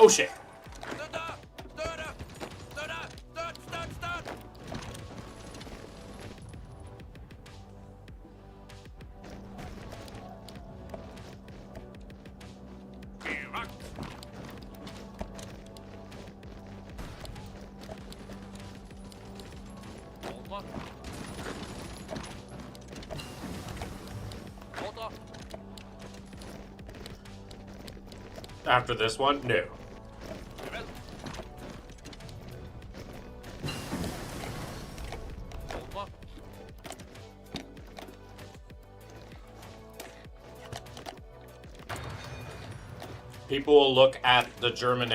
Oh shit. Stood up! Stood up! Stood up! Stood! Erect. Order. Order. After this one? No. Jawel. Order. People will look at the German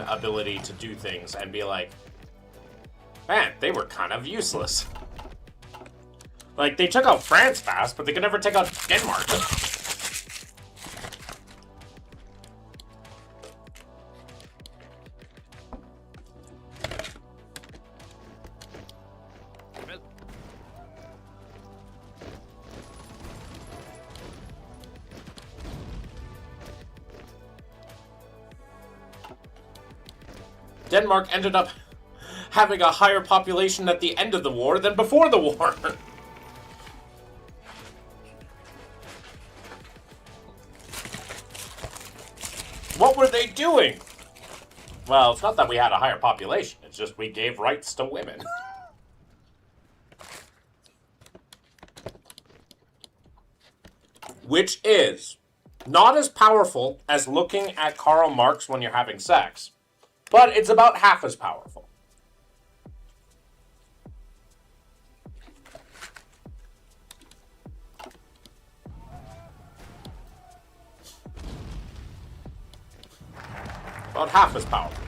ability to do things and be like, man, they were kind of useless. Like, they took out France fast, but they could never take out Denmark. Jawel. Denmark ended up having a higher population at the end of the war than before the war. What were they doing? Well, it's not that we had a higher population, it's just we gave rights to women. Which is not as powerful as looking at Karl Marx when you're having sex, but it's about half as powerful. About half as powerful.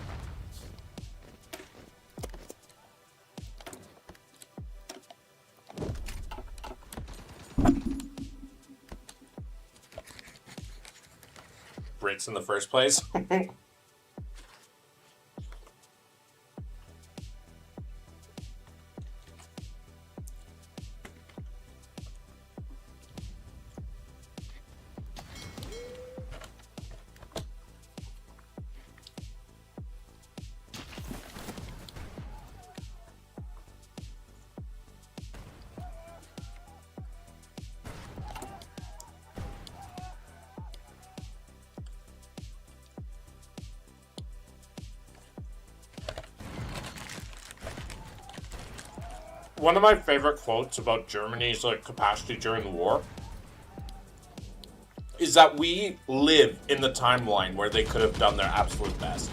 Brits in the first place. One of my favorite quotes about Germany's capacity during the war is that we live in the timeline where they could have done their absolute best.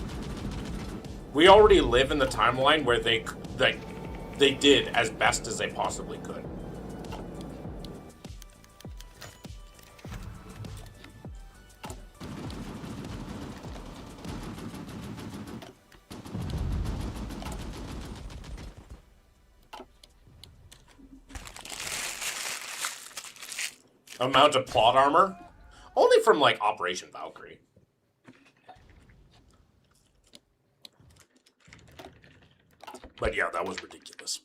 We already live in the timeline where they did as best as they possibly could. amount of plot armor? Only from, like, Operation Valkyrie. But yeah, that was ridiculous.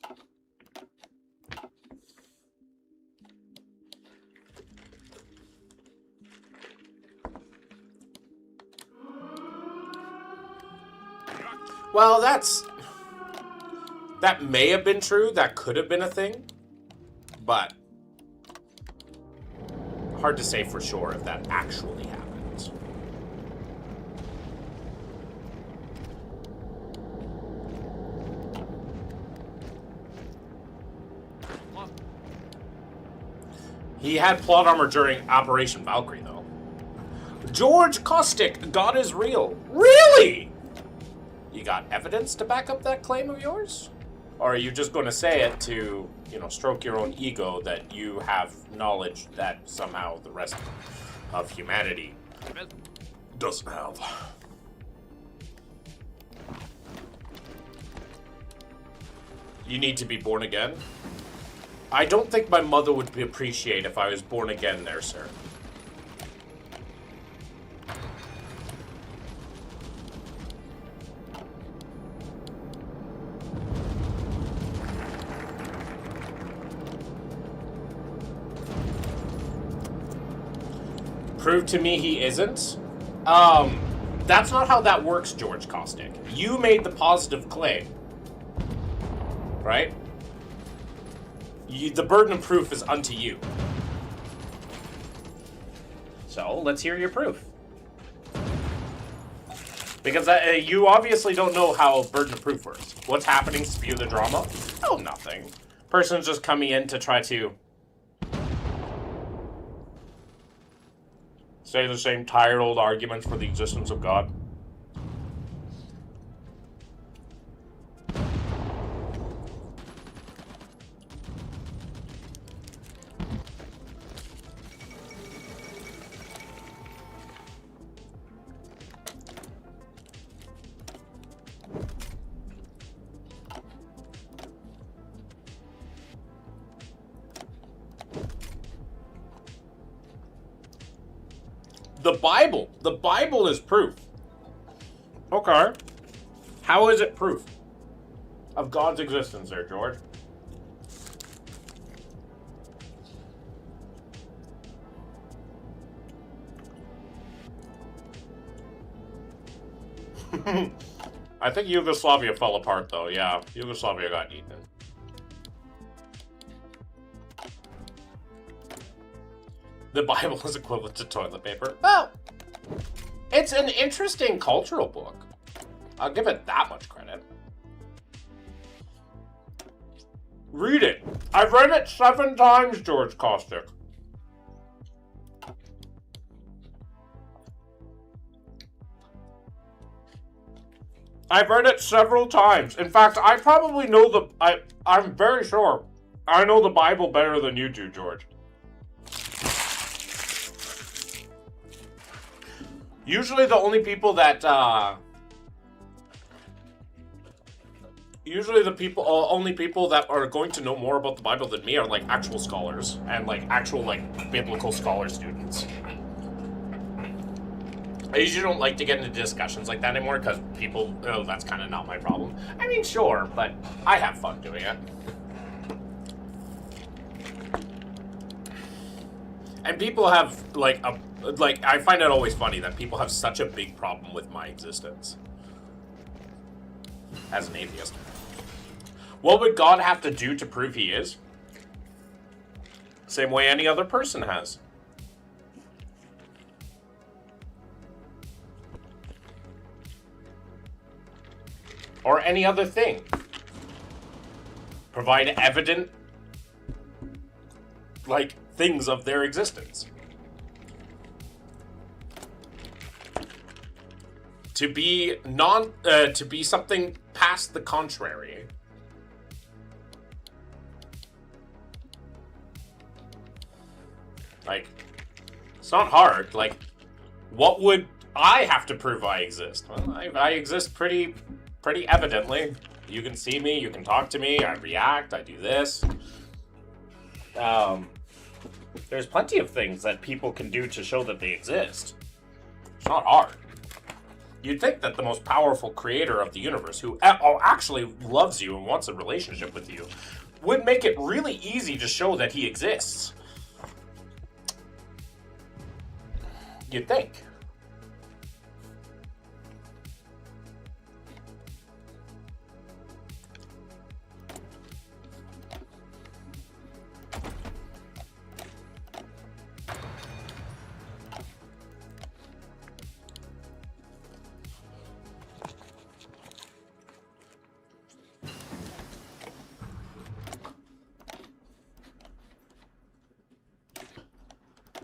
Well, that may have been true. That could have been a thing. But hard to say for sure if that actually happened. He had plot armor during Operation Valkyrie, though. George Caustic, God is real. Really? You got evidence to back up that claim of yours? Or are you just going to say it to, you know, stroke your own ego that you have knowledge that somehow the rest of humanity doesn't have? You need to be born again? I don't think my mother would appreciate if I was born again there, sir. Prove to me he isn't? That's not how that works, George Caustic. You made the positive claim. Right? The burden of proof is unto you. So, let's hear your proof. Because you obviously don't know how burden of proof works. What's happening? Spew the drama? Oh, nothing. Person's just coming in to try to say the same tired old arguments for the existence of God. The Bible is proof. Okay. How is it proof of God's existence there, George? I think Yugoslavia fell apart, though. Yeah, Yugoslavia got eaten. The Bible is equivalent to toilet paper. Well, it's an interesting cultural book. I'll give it that much credit. Read it. I've read it 7 times, George Caustic. I've read it several times. In fact, I probably know I'm very sure I know the Bible better than you do, George. Usually the only people that, only people that are going to know more about the Bible than me are, like, actual scholars and, like, actual, like, biblical scholar students. I usually don't like to get into discussions like that anymore because people, that's kind of not my problem. I mean, sure, but I have fun doing it. And people have, I find it always funny that people have such a big problem with my existence as an atheist. What would God have to do to prove he is? Same way any other person has. Or any other thing. Provide evident, things of their existence. To be something past the contrary. It's not hard. What would I have to prove I exist? Well, I exist pretty evidently. You can see me, you can talk to me, I react, I do this. There's plenty of things that people can do to show that they exist. It's not hard. You'd think that the most powerful creator of the universe, who actually loves you and wants a relationship with you, would make it really easy to show that he exists. You'd think.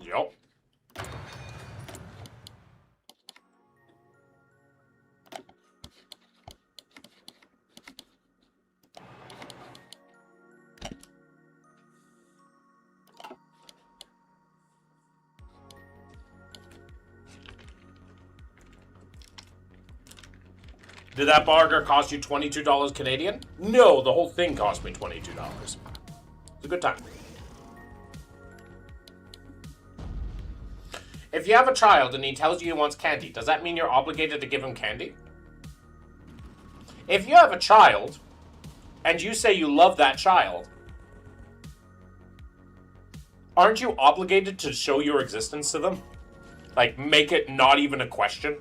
Yep. Did that burger cost you $22 Canadian? No, the whole thing cost me $22. It's a good time. If you have a child and he tells you he wants candy, does that mean you're obligated to give him candy? If you have a child and you say you love that child, aren't you obligated to show your existence to them? Like, make it not even a question?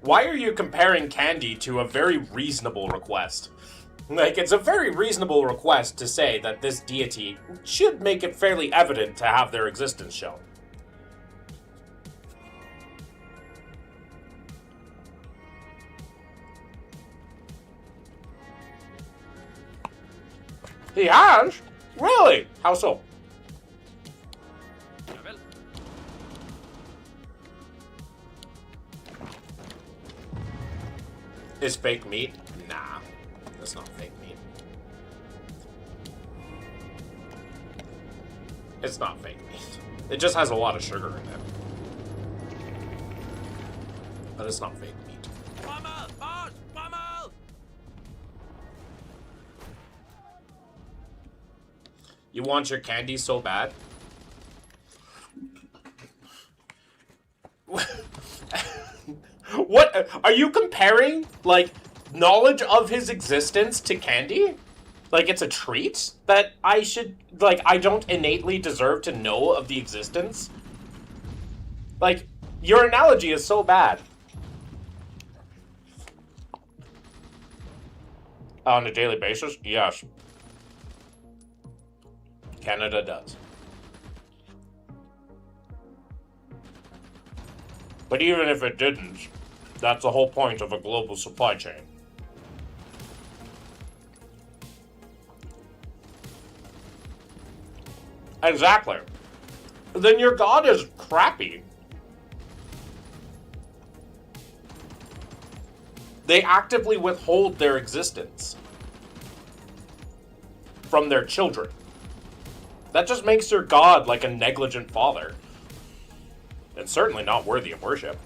Why are you comparing candy to a very reasonable request? Like, it's a very reasonable request to say that this deity should make it fairly evident to have their existence shown. He has? Really? How so? Is fake meat? Nah, that's not fake meat. It's not fake meat. It just has a lot of sugar in it. But it's not fake meat. Pummel! Boss! Pummel! You want your candy so bad? What? Are you comparing, like, knowledge of his existence to candy? Like, it's a treat that I should, like, I don't innately deserve to know of the existence? Like, your analogy is so bad. On a daily basis? Yes. Canada does. But even if it didn't, that's the whole point of a global supply chain. Exactly. Then your god is crappy. They actively withhold their existence from their children. That just makes your god like a negligent father. And certainly not worthy of worship.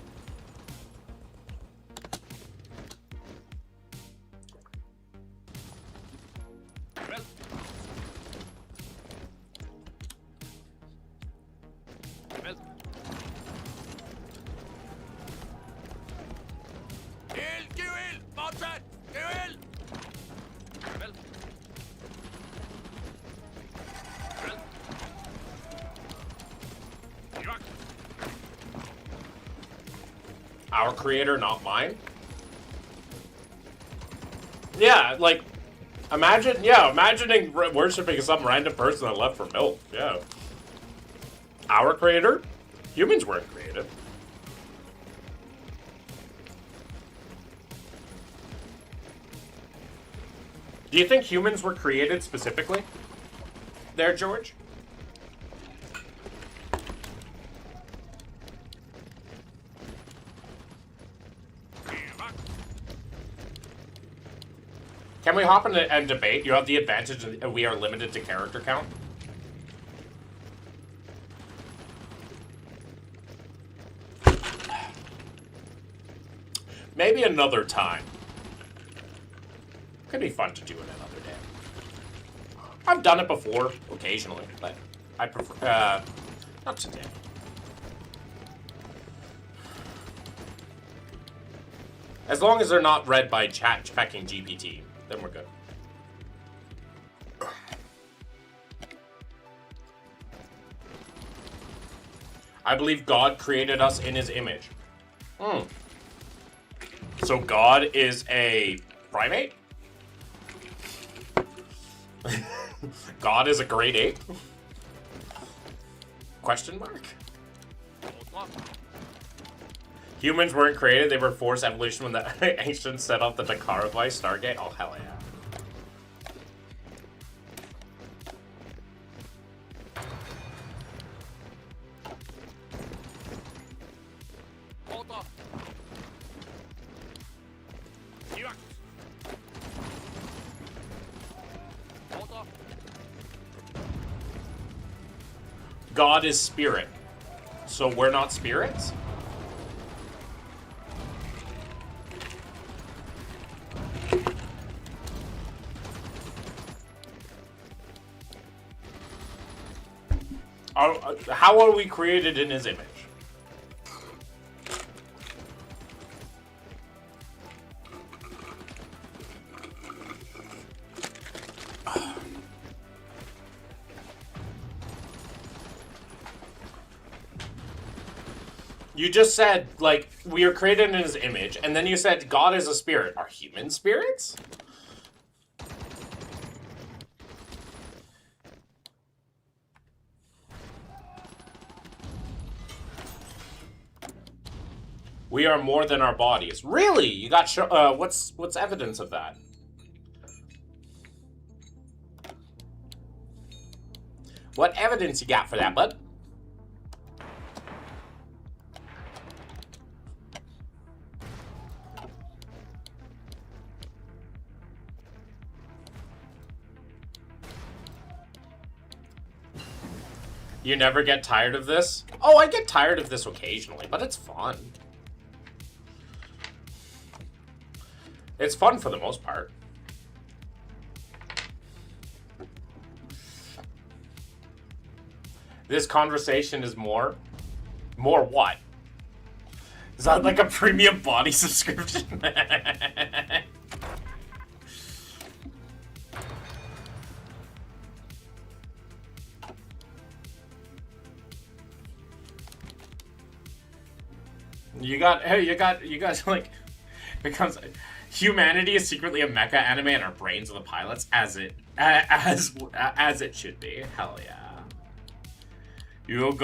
Our creator, not mine? Yeah, like, imagining worshipping some random person that left for milk, yeah. Our creator? Humans weren't created. Do you think humans were created specifically? There, George? Can we hop in and debate? You have the advantage that we are limited to character count. Maybe another time. Could be fun to do it another day. I've done it before, occasionally, but I prefer, not today. As long as they're not read by chat checking GPT, then we're good. I believe God created us in his image. So God is a primate? God is a great ape? Question mark? Humans weren't created, they were forced evolution when the ancients set off the Dakar device, Stargate. Oh, hell yeah. God is spirit. So we're not spirits? How are we created in his image? You just said, like, we are created in his image, and then you said God is a spirit. Are human spirits? We are more than our bodies. Really? You got what's evidence of that? What evidence you got for that, bud? You never get tired of this? Oh, I get tired of this occasionally, but it's fun. It's fun for the most part. This conversation is more? More what? Is that like a premium body subscription? You guys like, becomes, humanity is secretly a mecha anime and our brains are the pilots, as it should be. Hell yeah. You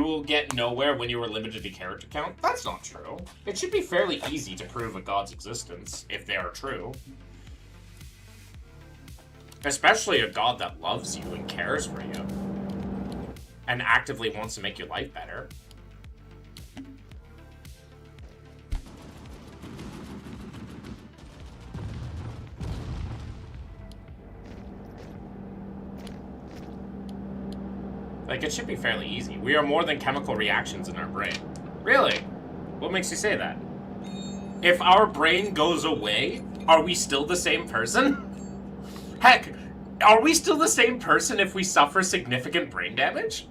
will get nowhere when you were limited to character count. That's not true. It should be fairly easy to prove a god's existence, if they are true. Especially a god that loves you and cares for you. And actively wants to make your life better. Like, it should be fairly easy. We are more than chemical reactions in our brain. Really? What makes you say that? If our brain goes away, are we still the same person? Heck, are we still the same person if we suffer significant brain damage?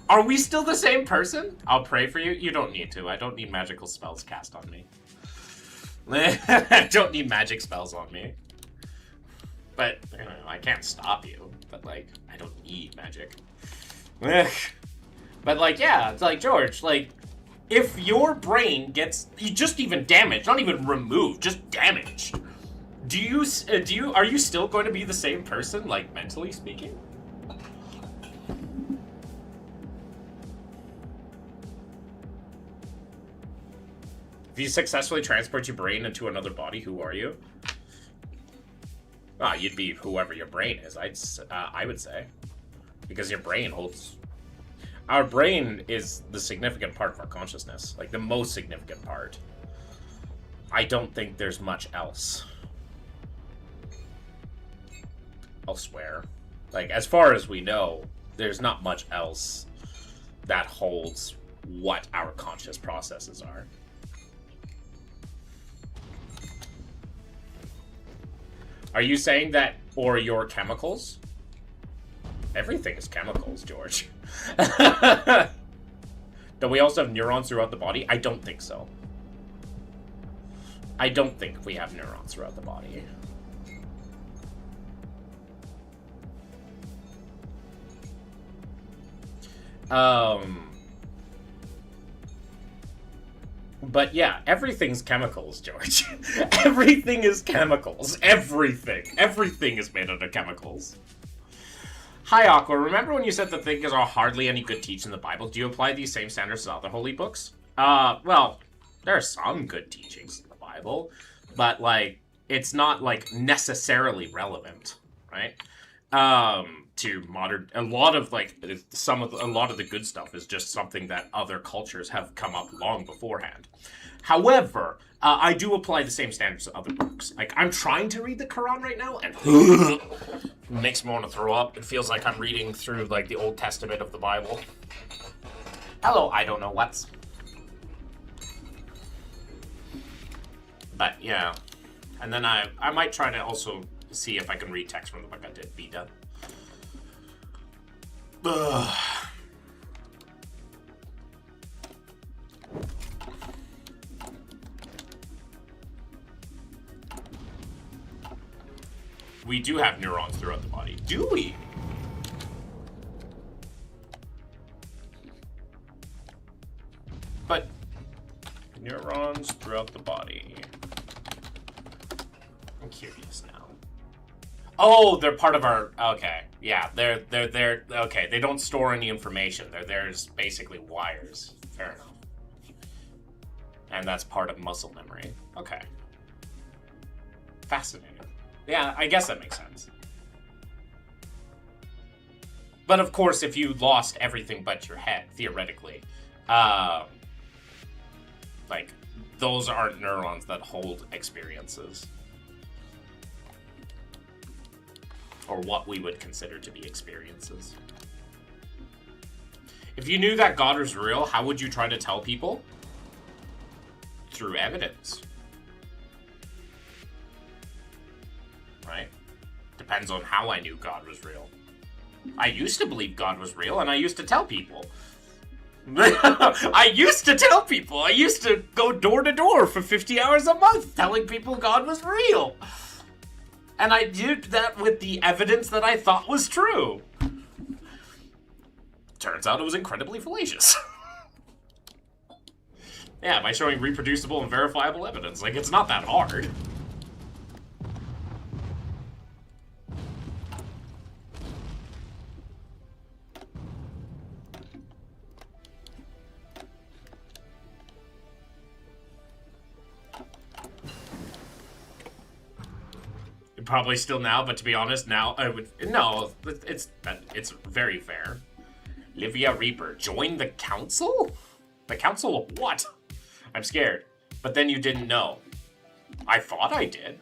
Are we still the same person? I'll pray for you. You don't need to. I don't need magical spells cast on me. I don't need magic spells on me. But, you know, I can't stop you. But, like, I don't need magic. But, like, yeah, it's like, George, like, if your brain gets just even damaged, not even removed, just damaged, are you still going to be the same person, like, mentally speaking? If you successfully transport your brain into another body, who are you? Ah, you'd be whoever your brain is, I would say. Because your brain holds... Our brain is the significant part of our consciousness. Like, the most significant part. I don't think there's much else. Elsewhere. Like, as far as we know, there's not much else that holds what our conscious processes are. Are you saying that, or your chemicals? Everything is chemicals, George. Do we also have neurons throughout the body? I don't think so. I don't think we have neurons throughout the body. But yeah, everything's chemicals, George. Everything is chemicals. Everything. Everything is made out of chemicals. Hi, Aqua. Remember when you said that things are hardly any good teaching in the Bible? Do you apply these same standards to other holy books? Well, there are some good teachings in the Bible, but, like, it's not, like, necessarily relevant, right? To modern, a lot of the good stuff is just something that other cultures have come up long beforehand. However, I do apply the same standards to other books. Like, I'm trying to read the Quran right now, and it makes me want to throw up. It feels like I'm reading through, like, the Old Testament of the Bible. Hello, I don't know what's. But, yeah. And then I might try to also see if I can read text from the book I did be done. Ugh. We do have neurons throughout the body. Do we? But neurons throughout the body. I'm curious now. Oh, they're part of our. Okay, yeah, they're okay. They don't store any information. There's basically wires. Fair enough. And that's part of muscle memory. Okay. Fascinating. Yeah, I guess that makes sense. But of course, if you lost everything but your head, theoretically, like, those aren't neurons that hold experiences. Or what we would consider to be experiences. If you knew that God was real, how would you try to tell people? Through evidence. Right? Depends on how I knew God was real. I used to believe God was real, and I used to tell people. I used to tell people. I used to go door to door for 50 hours a month telling people God was real. And I did that with the evidence that I thought was true. Turns out it was incredibly fallacious. Yeah, by showing reproducible and verifiable evidence. Like, it's not that hard. Probably still now, but to be honest, now I would no. It's very fair. Livia Reaper, join the council? The council of what? I'm scared. But then you didn't know. I thought I did.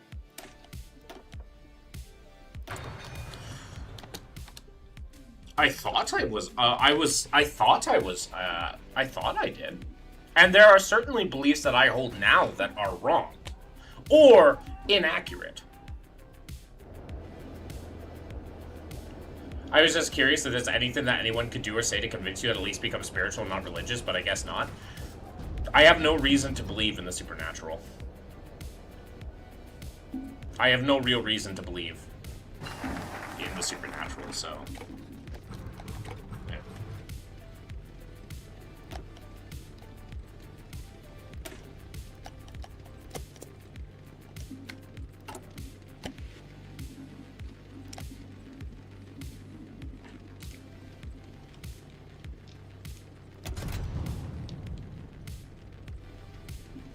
I thought I was. I thought I did. And there are certainly beliefs that I hold now that are wrong or inaccurate. I was just curious if there's anything that anyone could do or say to convince you to at least become spiritual and not religious, but I guess not. I have no reason to believe in the supernatural. I have no real reason to believe in the supernatural, so... yeah.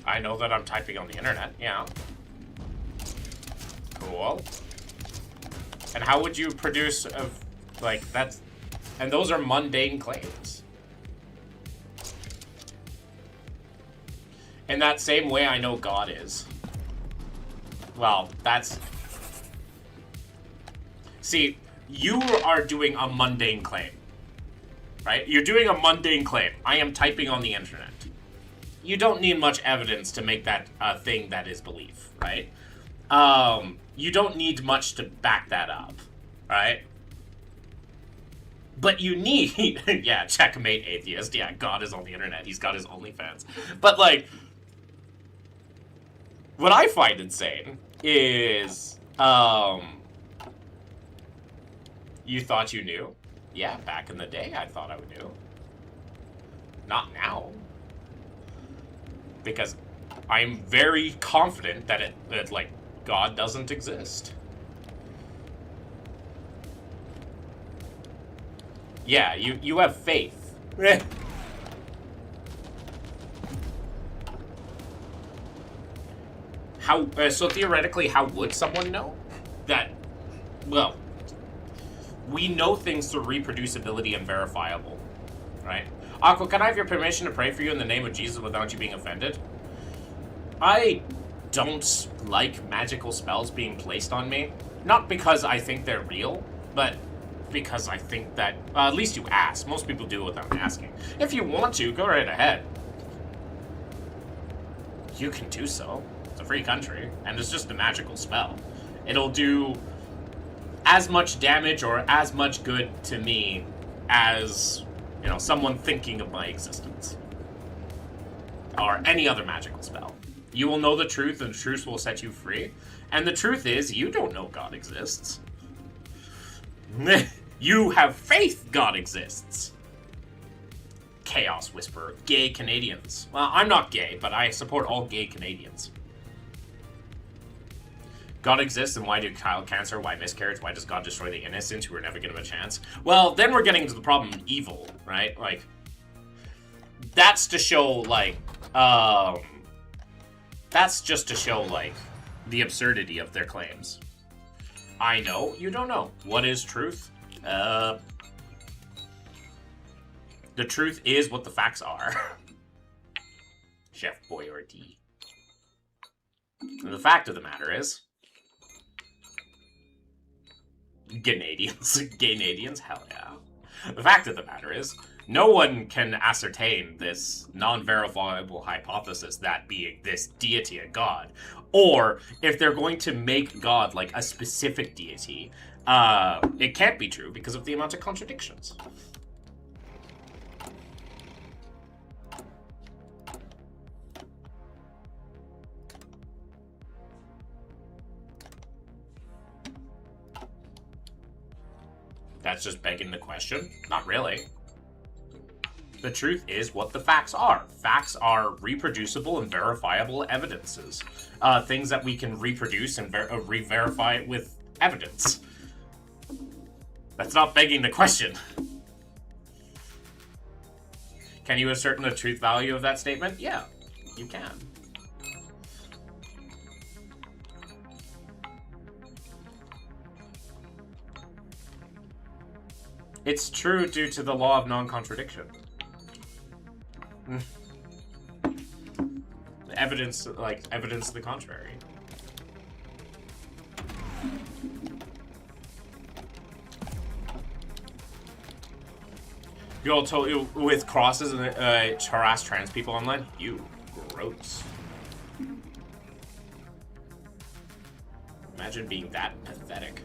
I know that I'm typing on the internet, yeah. Cool. And how would you produce, like, that's... and those are mundane claims. In that same way I know God is. Well, that's... see, you are doing a mundane claim. Right? You're doing a mundane claim. I am typing on the internet. You don't need much evidence to make that a thing that is belief, right? you don't need much to back that up, right? But you need, yeah, checkmate atheist. Yeah, God is on the internet. He's got his OnlyFans. But, like, what I find insane is, you thought you knew? Yeah, back in the day, I thought I knew. Not now. Because I'm very confident that like, God doesn't exist. Yeah, you have faith. How, so theoretically, how would someone know? That, well, we know things through reproducibility and verifiable, right? Aqua, can I have your permission to pray for you in the name of Jesus without you being offended? I don't like magical spells being placed on me. Not because I think they're real, but because I think that, at least you ask. Most people do without asking. If you want to, go right ahead. You can do so. It's a free country, and it's just a magical spell. It'll do as much damage or as much good to me as, you know, someone thinking of my existence. Or any other magical spell. You will know the truth, and the truth will set you free. And the truth is, you don't know God exists. You have faith God exists. Chaos Whisperer. Gay Canadians. Well, I'm not gay, but I support all gay Canadians. God exists, and why do child cancer, why miscarriage, why does God destroy the innocent who are never given a chance? Well, then we're getting into the problem of evil, right? Like, that's to show, like, that's just to show, like, the absurdity of their claims. I know, you don't know. What is truth? The truth is what the facts are. Chef Boyardee. The fact of the matter is, Canadians, hell yeah. The fact of the matter is, no one can ascertain this non-verifiable hypothesis, that being this deity a god. Or, if they're going to make God like a specific deity, it can't be true because of the amount of contradictions. That's just begging the question? Not really. The truth is what the facts are. Facts are reproducible and verifiable evidences. Things that we can reproduce and re-verify with evidence. That's not begging the question. Can you ascertain the truth value of that statement? Yeah, you can. It's true due to the law of non-contradiction. Evidence to the contrary. You all told you with crosses and harass trans people online? You gross. Imagine being that pathetic.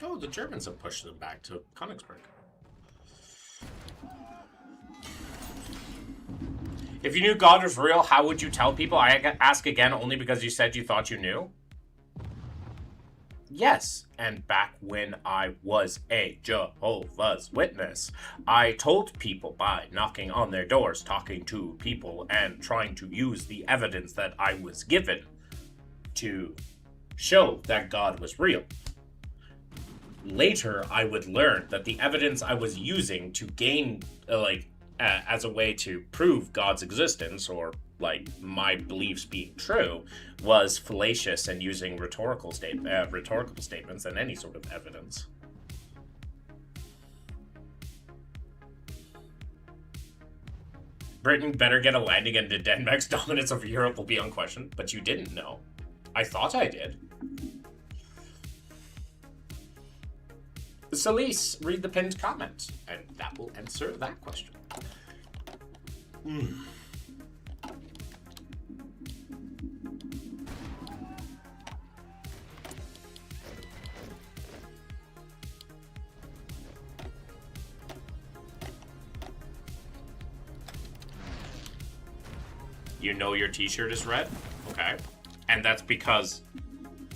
Oh, the Germans have pushed them back to Königsberg. If you knew God was real, how would you tell people? I ask again only because you said you thought you knew. Yes, and back when I was a Jehovah's Witness, I told people by knocking on their doors, talking to people, and trying to use the evidence that I was given to show that God was real. Later, I would learn that the evidence I was using to gain, as a way to prove God's existence, or, my beliefs being true, was fallacious and using rhetorical statements than any sort of evidence. Britain better get a landing, and Denmark's dominance over Europe will be unquestioned, but you didn't know. I thought I did. Celise, read the pinned comment, and that will answer that question. You know your t-shirt is red? Okay. And that's because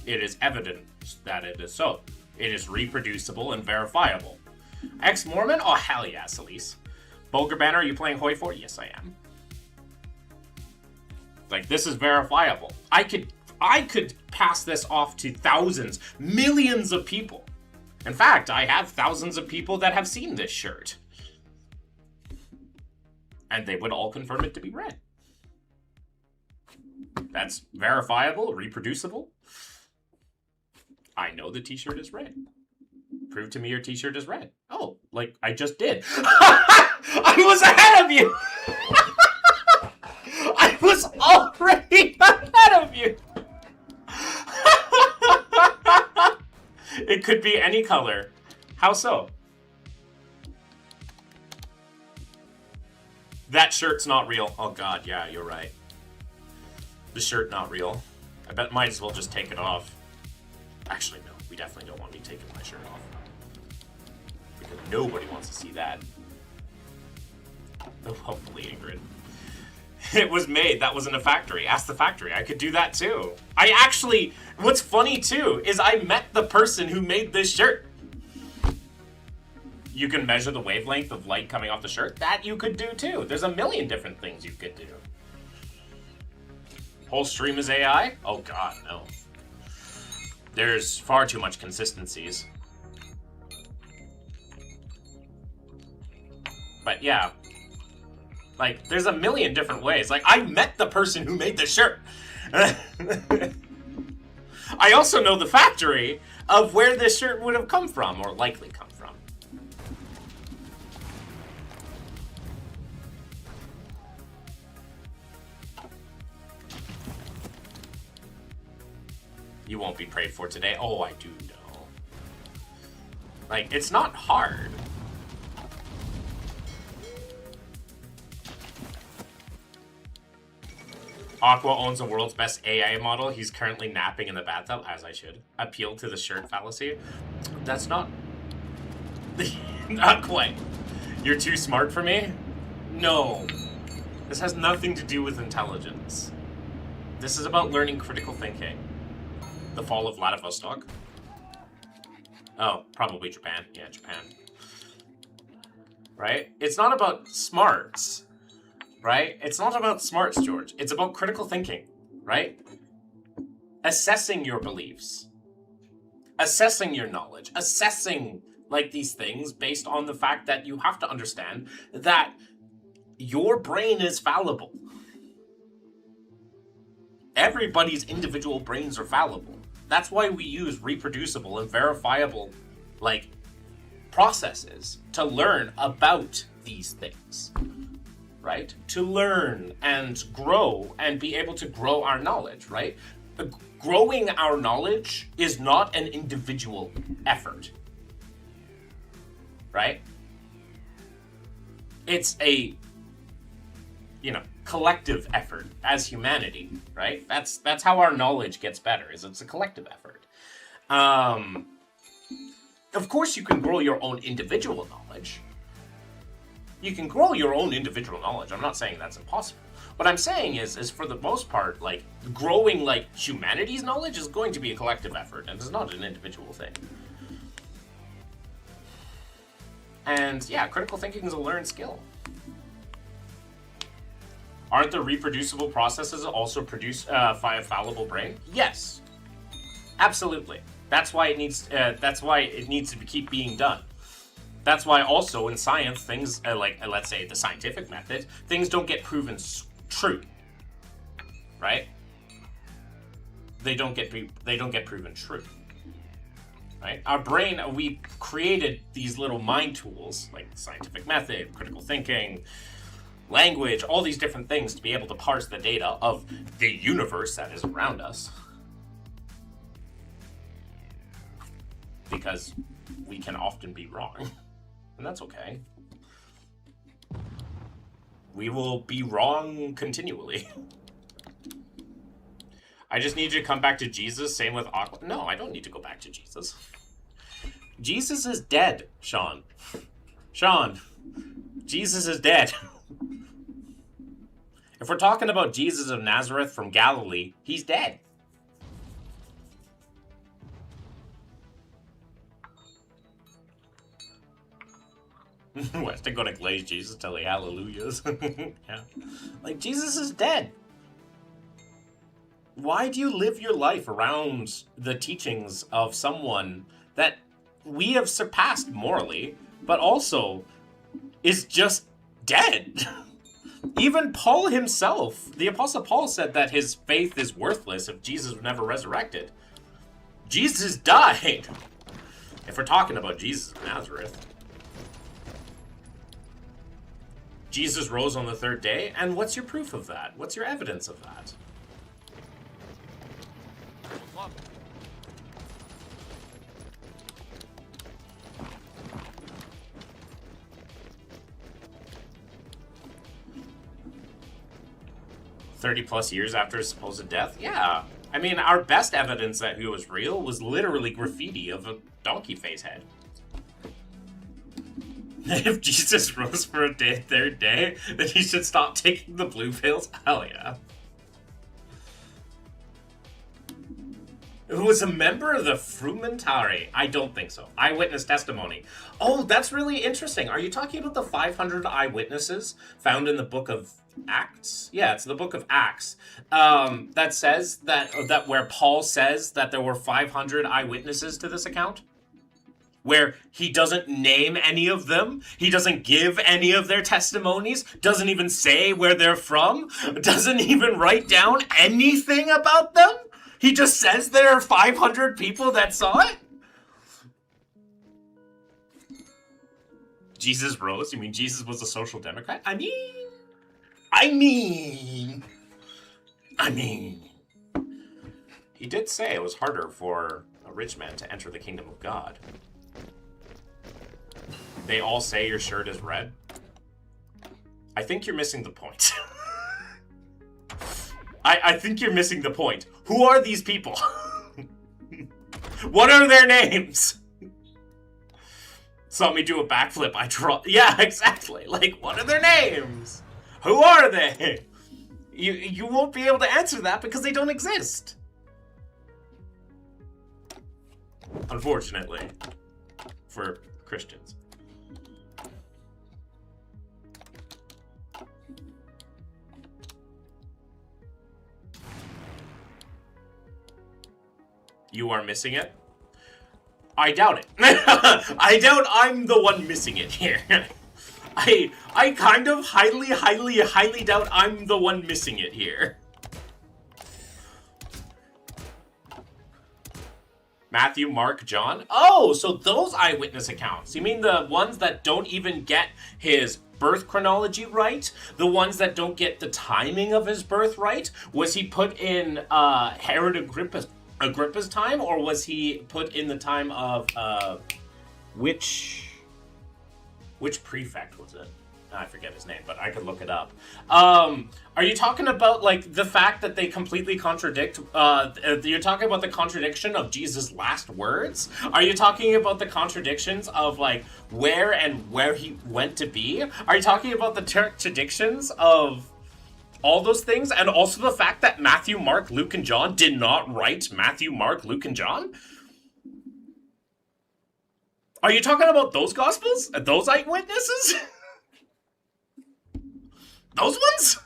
it is evident that it is so. It is reproducible and verifiable. Ex-Mormon? Oh, hell yeah, Celise. Bulgar Banner, are you playing Hoi 4? Yes, I am. Like, this is verifiable. I could pass this off to thousands, millions of people. In fact, I have thousands of people that have seen this shirt. And they would all confirm it to be red. That's verifiable, reproducible. I know the t-shirt is red. Prove to me your t-shirt is red. Oh, like I just did. I was ahead of you. I was already ahead of you. It could be any color. How so? That shirt's not real. Oh god, yeah, you're right. The shirt not real. I bet might as well just take it off. Actually, no. We definitely don't want me taking my shirt off. Because nobody wants to see that. Oh, hopefully, Ingrid. It was made. That was in a factory. Ask the factory. I could do that too. I actually... What's funny too is I met the person who made this shirt. You can measure the wavelength of light coming off the shirt. That you could do too. There's a million different things you could do. Whole stream is AI? Oh god, no. There's far too much consistencies. But yeah. Like, there's a million different ways. Like, I met the person who made this shirt. I also know the factory of where this shirt would have come from, or likely come from. You won't be prayed for today. Oh, I do know. Like, it's not hard. Aqua owns the world's best AI model. He's currently napping in the bathtub, as I should. Appeal to the shirt fallacy. That's not... not quite. You're too smart for me? No. This has nothing to do with intelligence. This is about learning critical thinking. The fall of Vladivostok. Oh, probably Japan. Yeah, Japan. Right? It's not about smarts. Right? It's not about smarts, George. It's about critical thinking. Right? Assessing your beliefs. Assessing your knowledge. Assessing, like, these things based on the fact that you have to understand that your brain is fallible. Everybody's individual brains are fallible. That's why we use reproducible and verifiable, like, processes to learn about these things, right? To learn and grow and be able to grow our knowledge, right? Growing our knowledge is not an individual effort, right? It's a, you know, collective effort as humanity, right? That's how our knowledge gets better, is it's a collective effort. Of course you can grow your own individual knowledge. You can grow your own individual knowledge. I'm not saying that's impossible. What I'm saying is for the most part, like, growing, like, humanity's knowledge is going to be a collective effort, and it's not an individual thing. And yeah, critical thinking is a learned skill. Aren't the reproducible processes also produced by a fallible brain? Yes, absolutely. That's why it needs. To keep being done. That's why also in science things like let's say the scientific method, things don't get proven true, right? They don't get proven true, right? Our brain, we created these little mind tools like the scientific method, critical thinking, language, all these different things to be able to parse the data of the universe that is around us. Because we can often be wrong. And that's okay. We will be wrong continually. I just need you to come back to Jesus. Same with Aqua. No, I don't need to go back to Jesus. Jesus is dead, Sean. Sean, Jesus is dead. If we're talking about Jesus of Nazareth from Galilee, he's dead. West to go to glaze Jesus till he hallelujahs. Yeah. Like, Jesus is dead. Why do you live your life around the teachings of someone that we have surpassed morally, but also is just dead? Even Paul himself, the Apostle Paul, said that his faith is worthless if Jesus was never resurrected. Jesus died. If we're talking about Jesus of Nazareth. Jesus rose on the third day, and what's your proof of that? What's your evidence of that? 30 plus years after his supposed death? Yeah. I mean, our best evidence that he was real was literally graffiti of a donkey face head. If Jesus rose for a third day, then he should stop taking the blue pills? Hell yeah. Who was a member of the Frumentari? I don't think so. Eyewitness testimony. Oh, that's really interesting. Are you talking about the 500 eyewitnesses found in the book of Acts? Yeah, it's the book of Acts. That says that where Paul says that there were 500 eyewitnesses to this account? Where he doesn't name any of them, he doesn't give any of their testimonies, doesn't even say where they're from, doesn't even write down anything about them? He just says there are 500 people that saw it? Jesus rose? You mean Jesus was a social democrat? I mean... He did say it was harder for a rich man to enter the kingdom of God. They all say your shirt is red. I think you're missing the point. I think you're missing the point. Who are these people? What are their names? Saw me do a backflip. Yeah, exactly. Like, what are their names? Who are they? You won't be able to answer that because they don't exist. Unfortunately. For Christians. You are missing it? I doubt it. I doubt I'm the one missing it here. I kind of highly doubt I'm the one missing it here. Matthew, Mark, John? Oh, so those eyewitness accounts. You mean the ones that don't even get his birth chronology right? The ones that don't get the timing of his birth right? Was he put in Herod Agrippa's time, or was he put in the time of which prefect was it? I forget his name, but I could look it up. Are you talking about like the fact that they completely contradict? You're talking about the contradiction of Jesus' last words? Are you talking about the contradictions of like where he went to be? Are you talking about the contradictions of all those things, and also the fact that Matthew, Mark, Luke, and John did not write Matthew, Mark, Luke, and John? Are you talking about those Gospels? Those eyewitnesses? Those ones?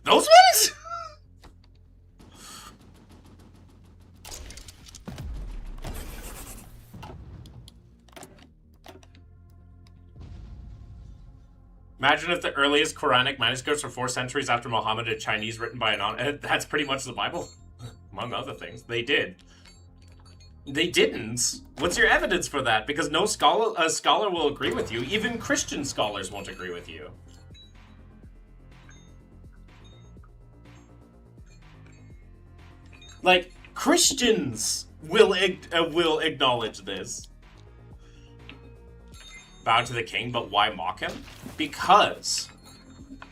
Those ones? Imagine if the earliest Quranic manuscripts were 4 centuries after Muhammad in Chinese written by a that's pretty much the Bible. Among other things. They did. They didn't. What's your evidence for that? Because no scholar will agree with you. Even Christian scholars won't agree with you. Like, Christians will acknowledge this. Bow to the king, but why mock him? Because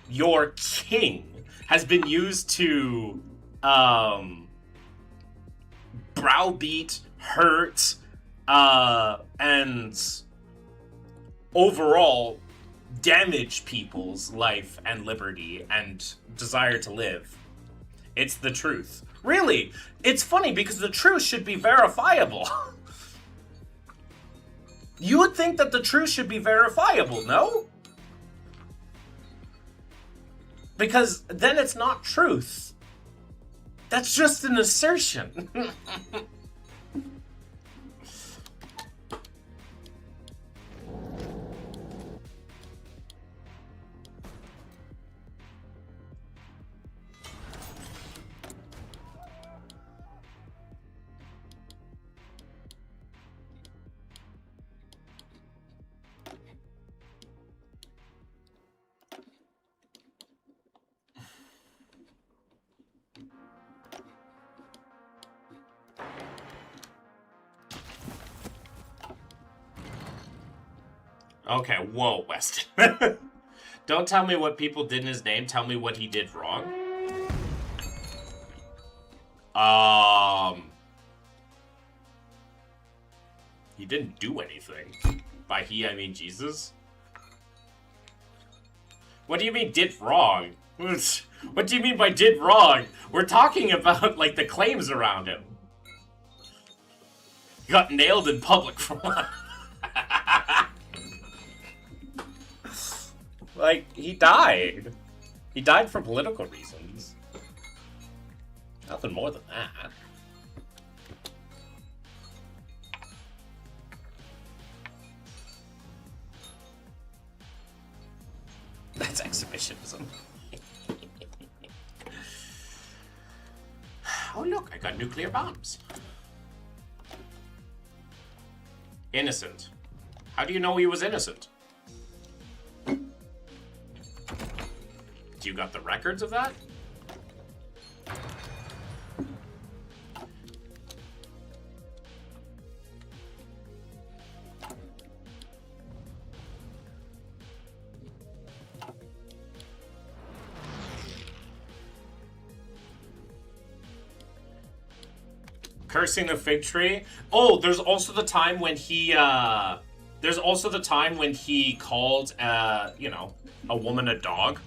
your king has been used to browbeat, hurt, and overall damage people's life and liberty and desire to live. It's the truth. Really, it's funny because the truth should be verifiable. You would think that the truth should be verifiable, no? Because then it's not truth. That's just an assertion. Okay, whoa, Weston. Don't tell me what people did in his name, tell me what he did wrong. He didn't do anything. By he, I mean Jesus. What do you mean did wrong? What do you mean by did wrong? We're talking about, like, the claims around him. He got nailed in public for what? Like, he died. He died for political reasons. Nothing more than that. That's exhibitionism. Oh, look, I got nuclear bombs. Innocent. How do you know he was innocent? You got the records of that? Cursing the fig tree? Oh, there's also the time when he, there's also the time when he called, you know, a woman a dog.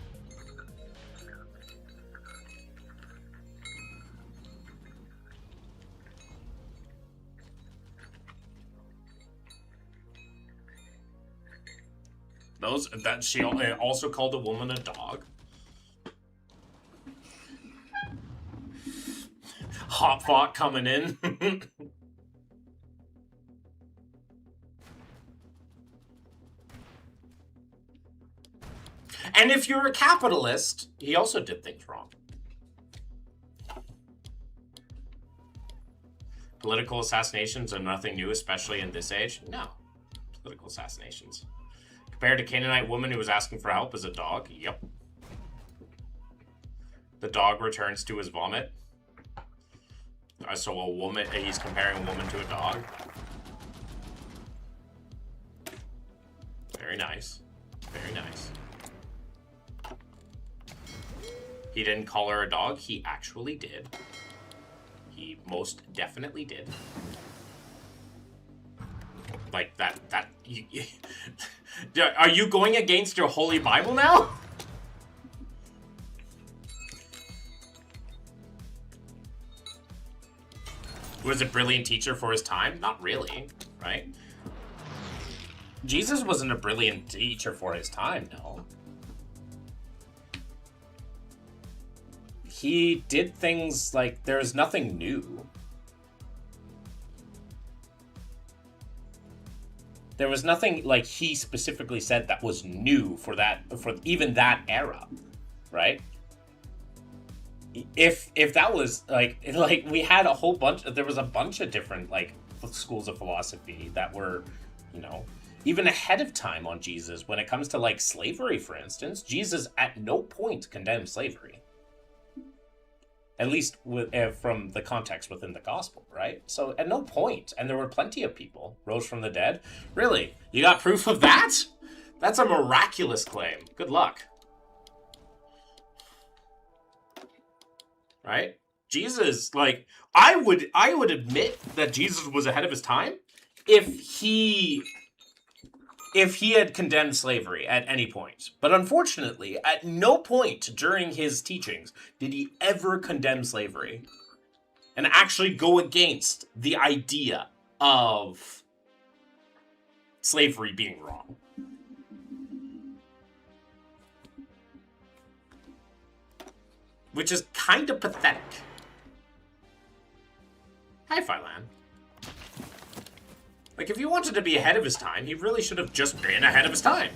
That she also called a woman a dog. Hot fought coming in. And if you're a capitalist, he also did things wrong. Political assassinations are nothing new, especially in this age. No. Political assassinations. Compared to Canaanite woman who was asking for help as a dog. Yep. The dog returns to his vomit. So a woman, he's comparing a woman to a dog. Very nice. Very nice. He didn't call her a dog. He actually did. He most definitely did. Like that are you going against your holy Bible now? Was a brilliant teacher for his time? Not really, right? Jesus wasn't a brilliant teacher for his time, no. He did things like there's nothing new. There was nothing like he specifically said that was new for even that era, right? If that was like we had a whole bunch, there was a bunch of different like schools of philosophy that were, you know, even ahead of time on Jesus when it comes to like slavery, for instance. Jesus at no point condemned slavery. At least from the context within the gospel, right? So at no point, and there were plenty of people, rose from the dead. Really? You got proof of that? That's a miraculous claim. Good luck. Right? Jesus, like, I would admit that Jesus was ahead of his time if he had condemned slavery at any point. But unfortunately, at no point during his teachings did he ever condemn slavery and actually go against the idea of slavery being wrong. Which is kind of pathetic. Hi, Phylan. Like, if he wanted to be ahead of his time, he really should have just been ahead of his time.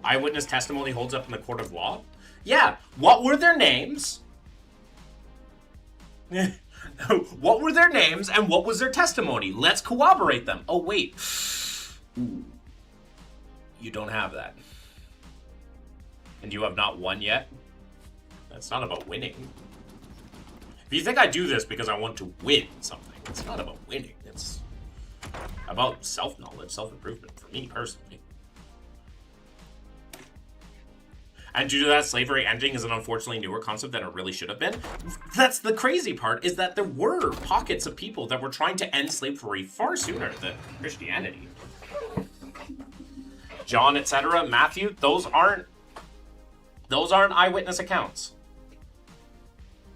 Eyewitness testimony holds up in the court of law. Yeah, what were their names? What were their names and what was their testimony? Let's corroborate them. Oh, wait. You don't have that. And you have not won yet? That's not about winning. If you think I do this because I want to win something, it's not about winning. It's about self-knowledge, self-improvement for me personally. And due to that, slavery ending is an unfortunately newer concept than it really should have been. That's the crazy part, is that there were pockets of people that were trying to end slavery far sooner than Christianity. John, etc., Matthew, those aren't eyewitness accounts.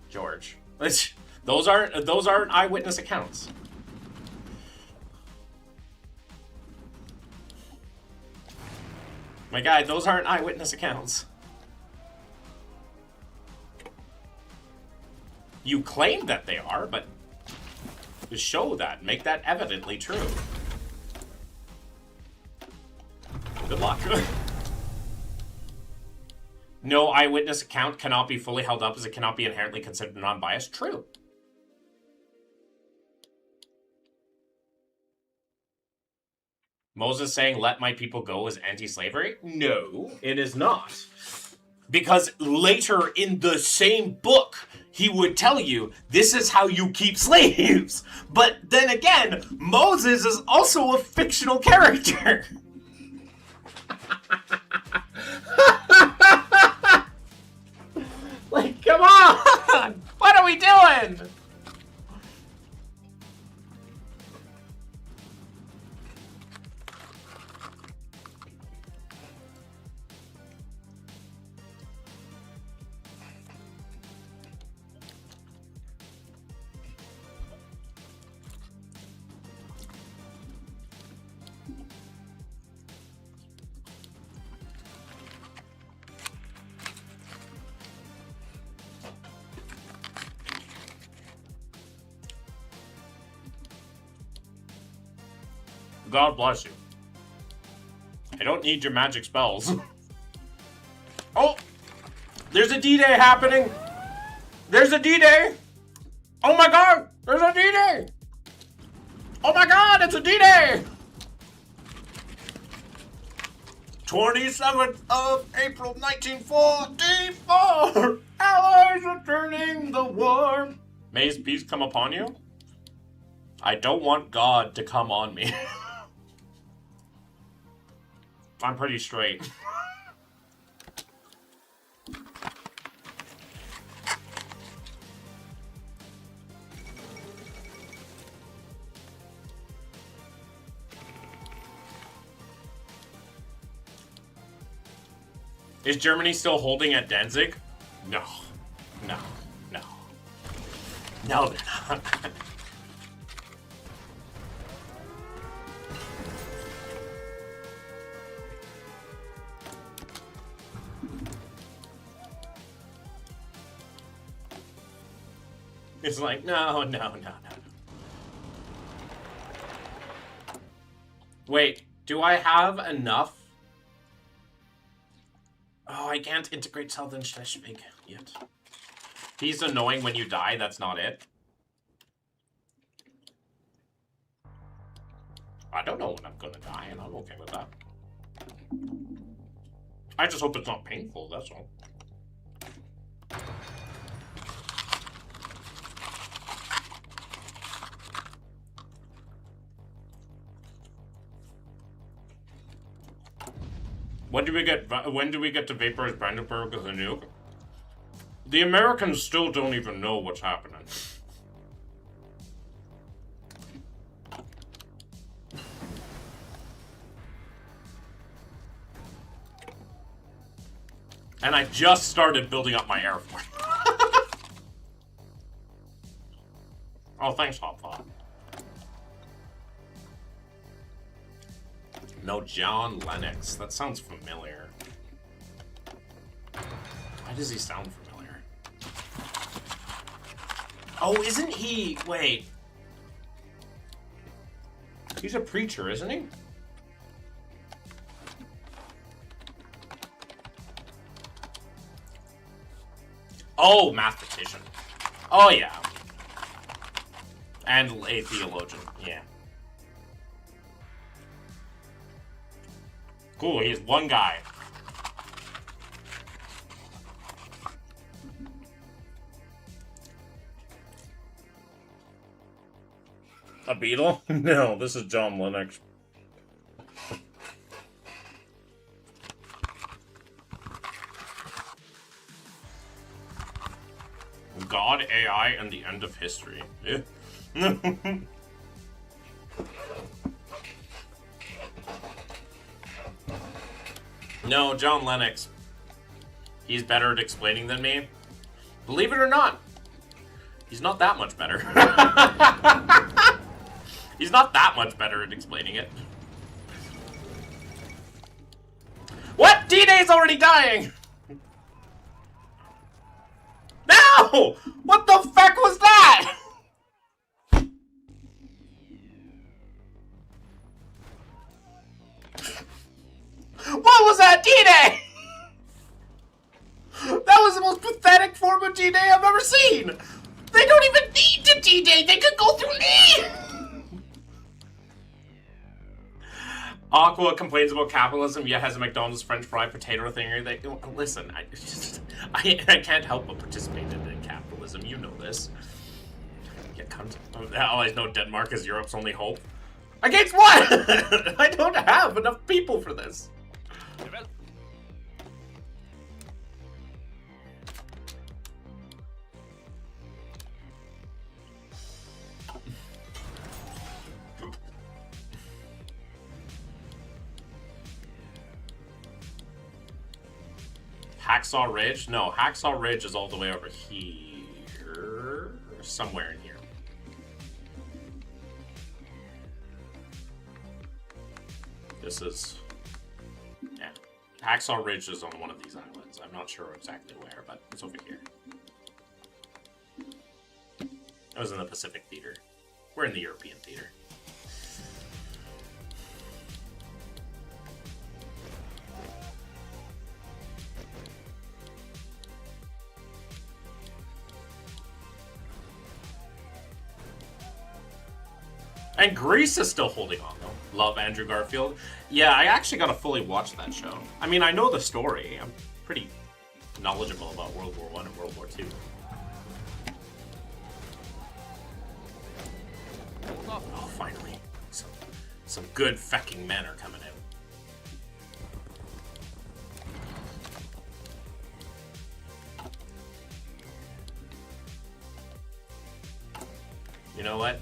George. Those aren't eyewitness accounts. My guy, those aren't eyewitness accounts. You claim that they are, but to show that, make that evidently true. Good luck. No eyewitness account cannot be fully held up as it cannot be inherently considered non-biased. True. Moses saying, let my people go is anti-slavery? No, it is not. Because later in the same book, he would tell you, this is how you keep slaves. But then again, Moses is also a fictional character. Like, come on! What are we doing? God bless you. I don't need your magic spells. Oh! There's a D-Day happening! There's a D-Day! Oh my god! There's a D-Day! Oh my god, it's a D-Day! 27th of April, 1944! Allies returning the war! May his peace come upon you? I don't want God to come on me. I'm pretty straight. Is Germany still holding at Danzig? No. No. No. No, they're not. It's like, no. Wait, do I have enough? Oh, I can't integrate Southern Schleswig yet. He's annoying when you die, that's not it. I don't know when I'm gonna die, and I'm okay with that. I just hope it's not painful, that's all. When do we get to vaporize Brandenburg with a nuke? The Americans still don't even know what's happening. And I just started building up my air force. Oh, thanks, Hopfop. No, John Lennox. That sounds familiar. Why does he sound familiar? Oh, isn't he... Wait. He's a preacher, isn't he? Oh, mathematician. Oh, yeah. And a theologian, yeah. Cool, he's one guy. A Beatle? No, this is John Lennox. God, AI, and the end of history. Yeah. No, John Lennox. He's better at explaining than me. Believe it or not, he's not that much better. He's not that much better at explaining it. What? D-Day's already dying! No! What the fuck was that? What was that, D-Day? That was the most pathetic form of D-Day I've ever seen. They don't even need to D-Day. They could go through me. Aqua complains about capitalism, yet has a McDonald's French fry potato thinger. They listen. I can't help but participate in capitalism. You know this. Yeah, allies know Denmark is Europe's only hope. Against what? I don't have enough people for this. Hacksaw Ridge? No, Hacksaw Ridge is all the way over here. Somewhere in here. This is... Yeah. Hacksaw Ridge is on one of these islands. I'm not sure exactly where, but it's over here. I was in the Pacific Theater. We're in the European Theater. And Greece is still holding on, though. Love Andrew Garfield. Yeah, I actually got to fully watch that show. I mean, I know the story. I'm pretty knowledgeable about World War I and World War II. Oh, finally. Some good fucking men are coming out. You know what?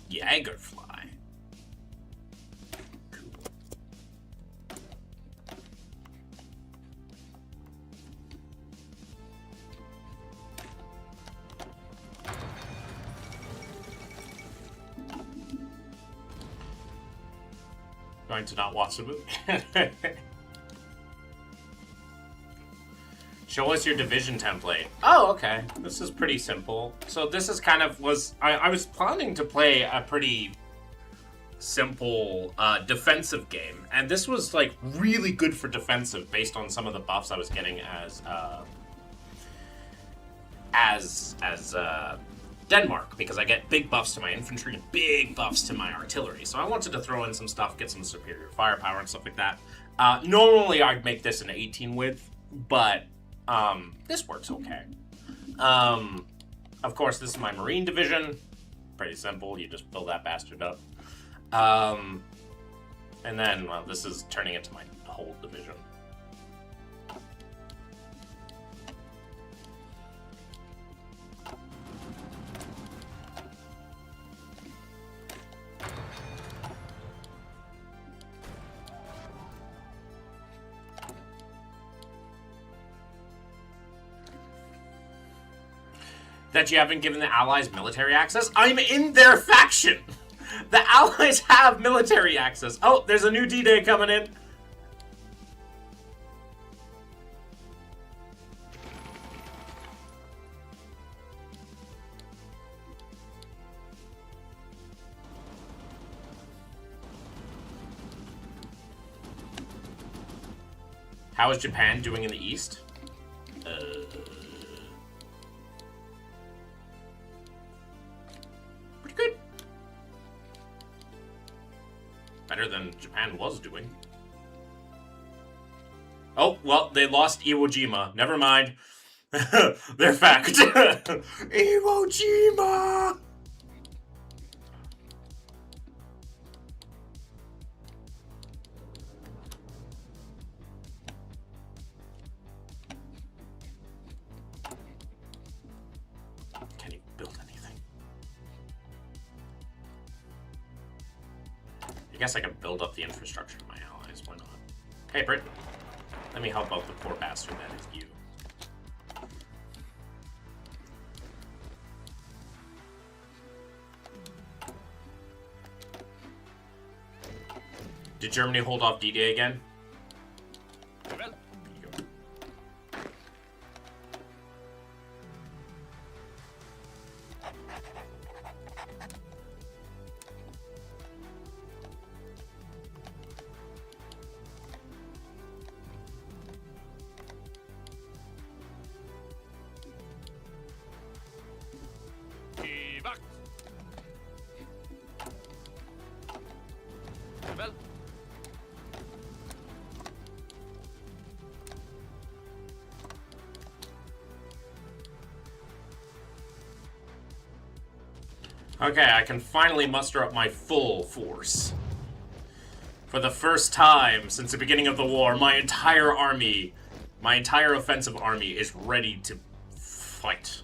Jagerfly. Cool. Going to not watch the movie. Show us your division template. Oh, okay. This is pretty simple. So this is kind of I was planning to play a pretty simple defensive game, and this was like really good for defensive based on some of the buffs I was getting as as Denmark, because I get big buffs to my infantry and big buffs to my artillery. So I wanted to throw in some stuff, get some superior firepower and stuff like that. Normally I'd make this an 18 width, but this works okay. Of course, this is my Marine division. Pretty simple. You just build that bastard up. And then, well, this is turning into my whole division. That you haven't given the Allies military access? I'm in their faction! The Allies have military access. Oh, there's a new D-Day coming in. How is Japan doing in the East? Pretty good. Better than Japan was doing. Oh, well, they lost Iwo Jima. Never mind. They're fact. Iwo Jima! Can't even build anything. I guess I can build up the infrastructure of my allies. Why not? Hey, Britain. Let me help out the poor bastard that is you. Did Germany hold off D-Day again? Okay, I can finally muster up my full force. For the first time since the beginning of the war, my entire army, my entire offensive army is ready to fight.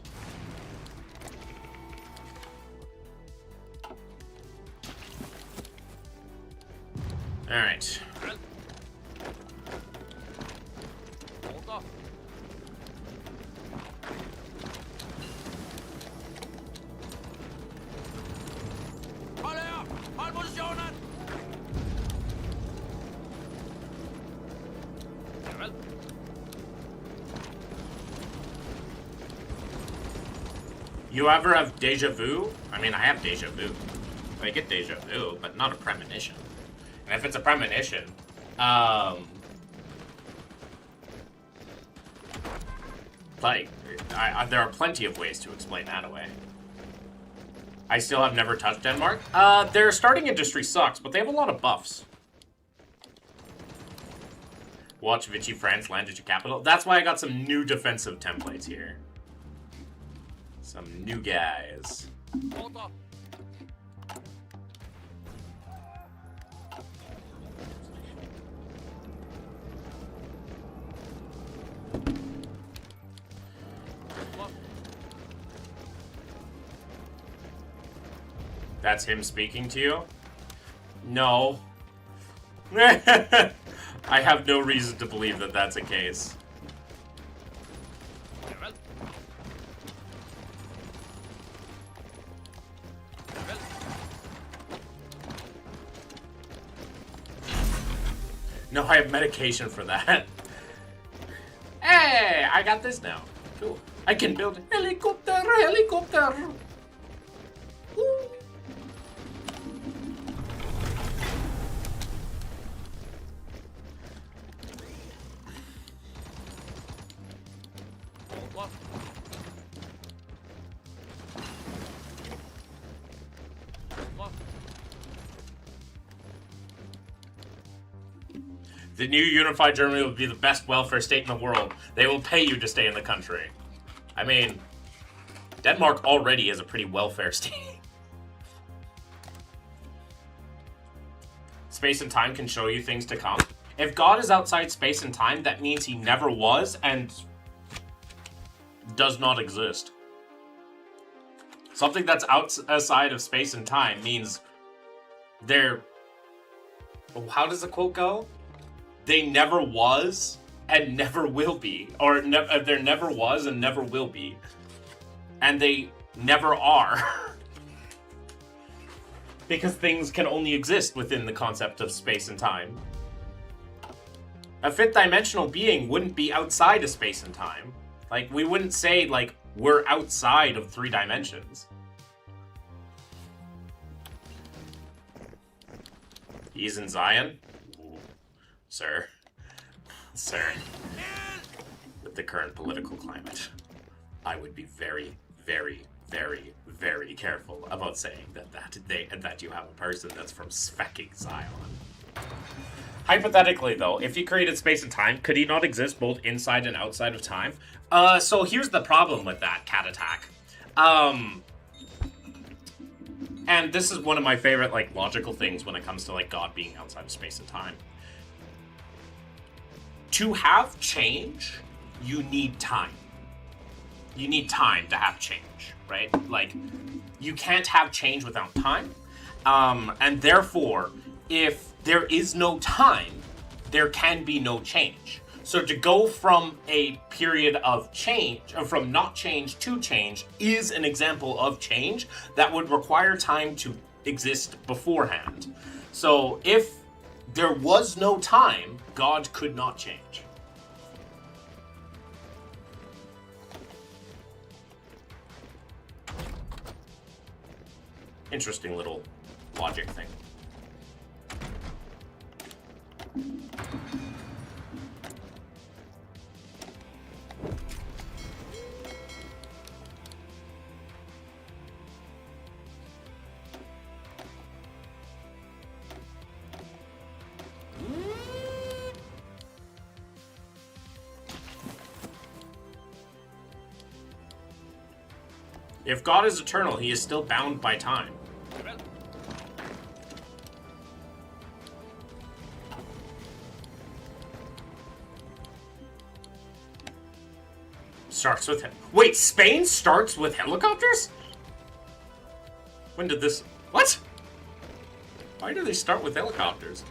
Alright. You ever have deja vu? I mean, I have deja vu. I get deja vu, but not a premonition. And if it's a premonition, like, there are plenty of ways to explain that away. I still have never touched Denmark. Their starting industry sucks, but they have a lot of buffs. Watch Vichy France land at your capital. That's why I got some new defensive templates here. Some new guys. That's him speaking to you? No. I have no reason to believe that that's a case. No, I have medication for that. Hey, I got this now. Cool. I can build a helicopter. Woo. The new unified Germany will be the best welfare state in the world. They will pay you to stay in the country. I mean, Denmark already is a pretty welfare state. Space and time can show you things to come. If God is outside space and time, that means he never was and does not exist. Something that's outside of space and time means they're... How does the quote go? They never was and never will be. Or there never was and never will be. And they never are. Because things can only exist within the concept of space and time. A fifth dimensional being wouldn't be outside of space and time. Like, we wouldn't say, like, we're outside of 3 dimensions. He's in Zion? Ooh. Sir. With the current political climate, I would be very, very, very, very careful about saying that you have a person that's from fucking Zion. Hypothetically, though, if he created space and time, could he not exist both inside and outside of time? So here's the problem with that, Cat Attack. And this is one of my favorite, like, logical things when it comes to, like, God being outside of space and time. To have change, you need time. You need time to have change, right? Like, you can't have change without time. And therefore, if there is no time, there can be no change. So to go from a period of change, from not change to change, is an example of change that would require time to exist beforehand. So if there was no time, God could not change. Interesting little logic thing. If God is eternal, he is still bound by time. Starts with him. Wait, Spain starts with helicopters? When did this... What? Why do they start with helicopters?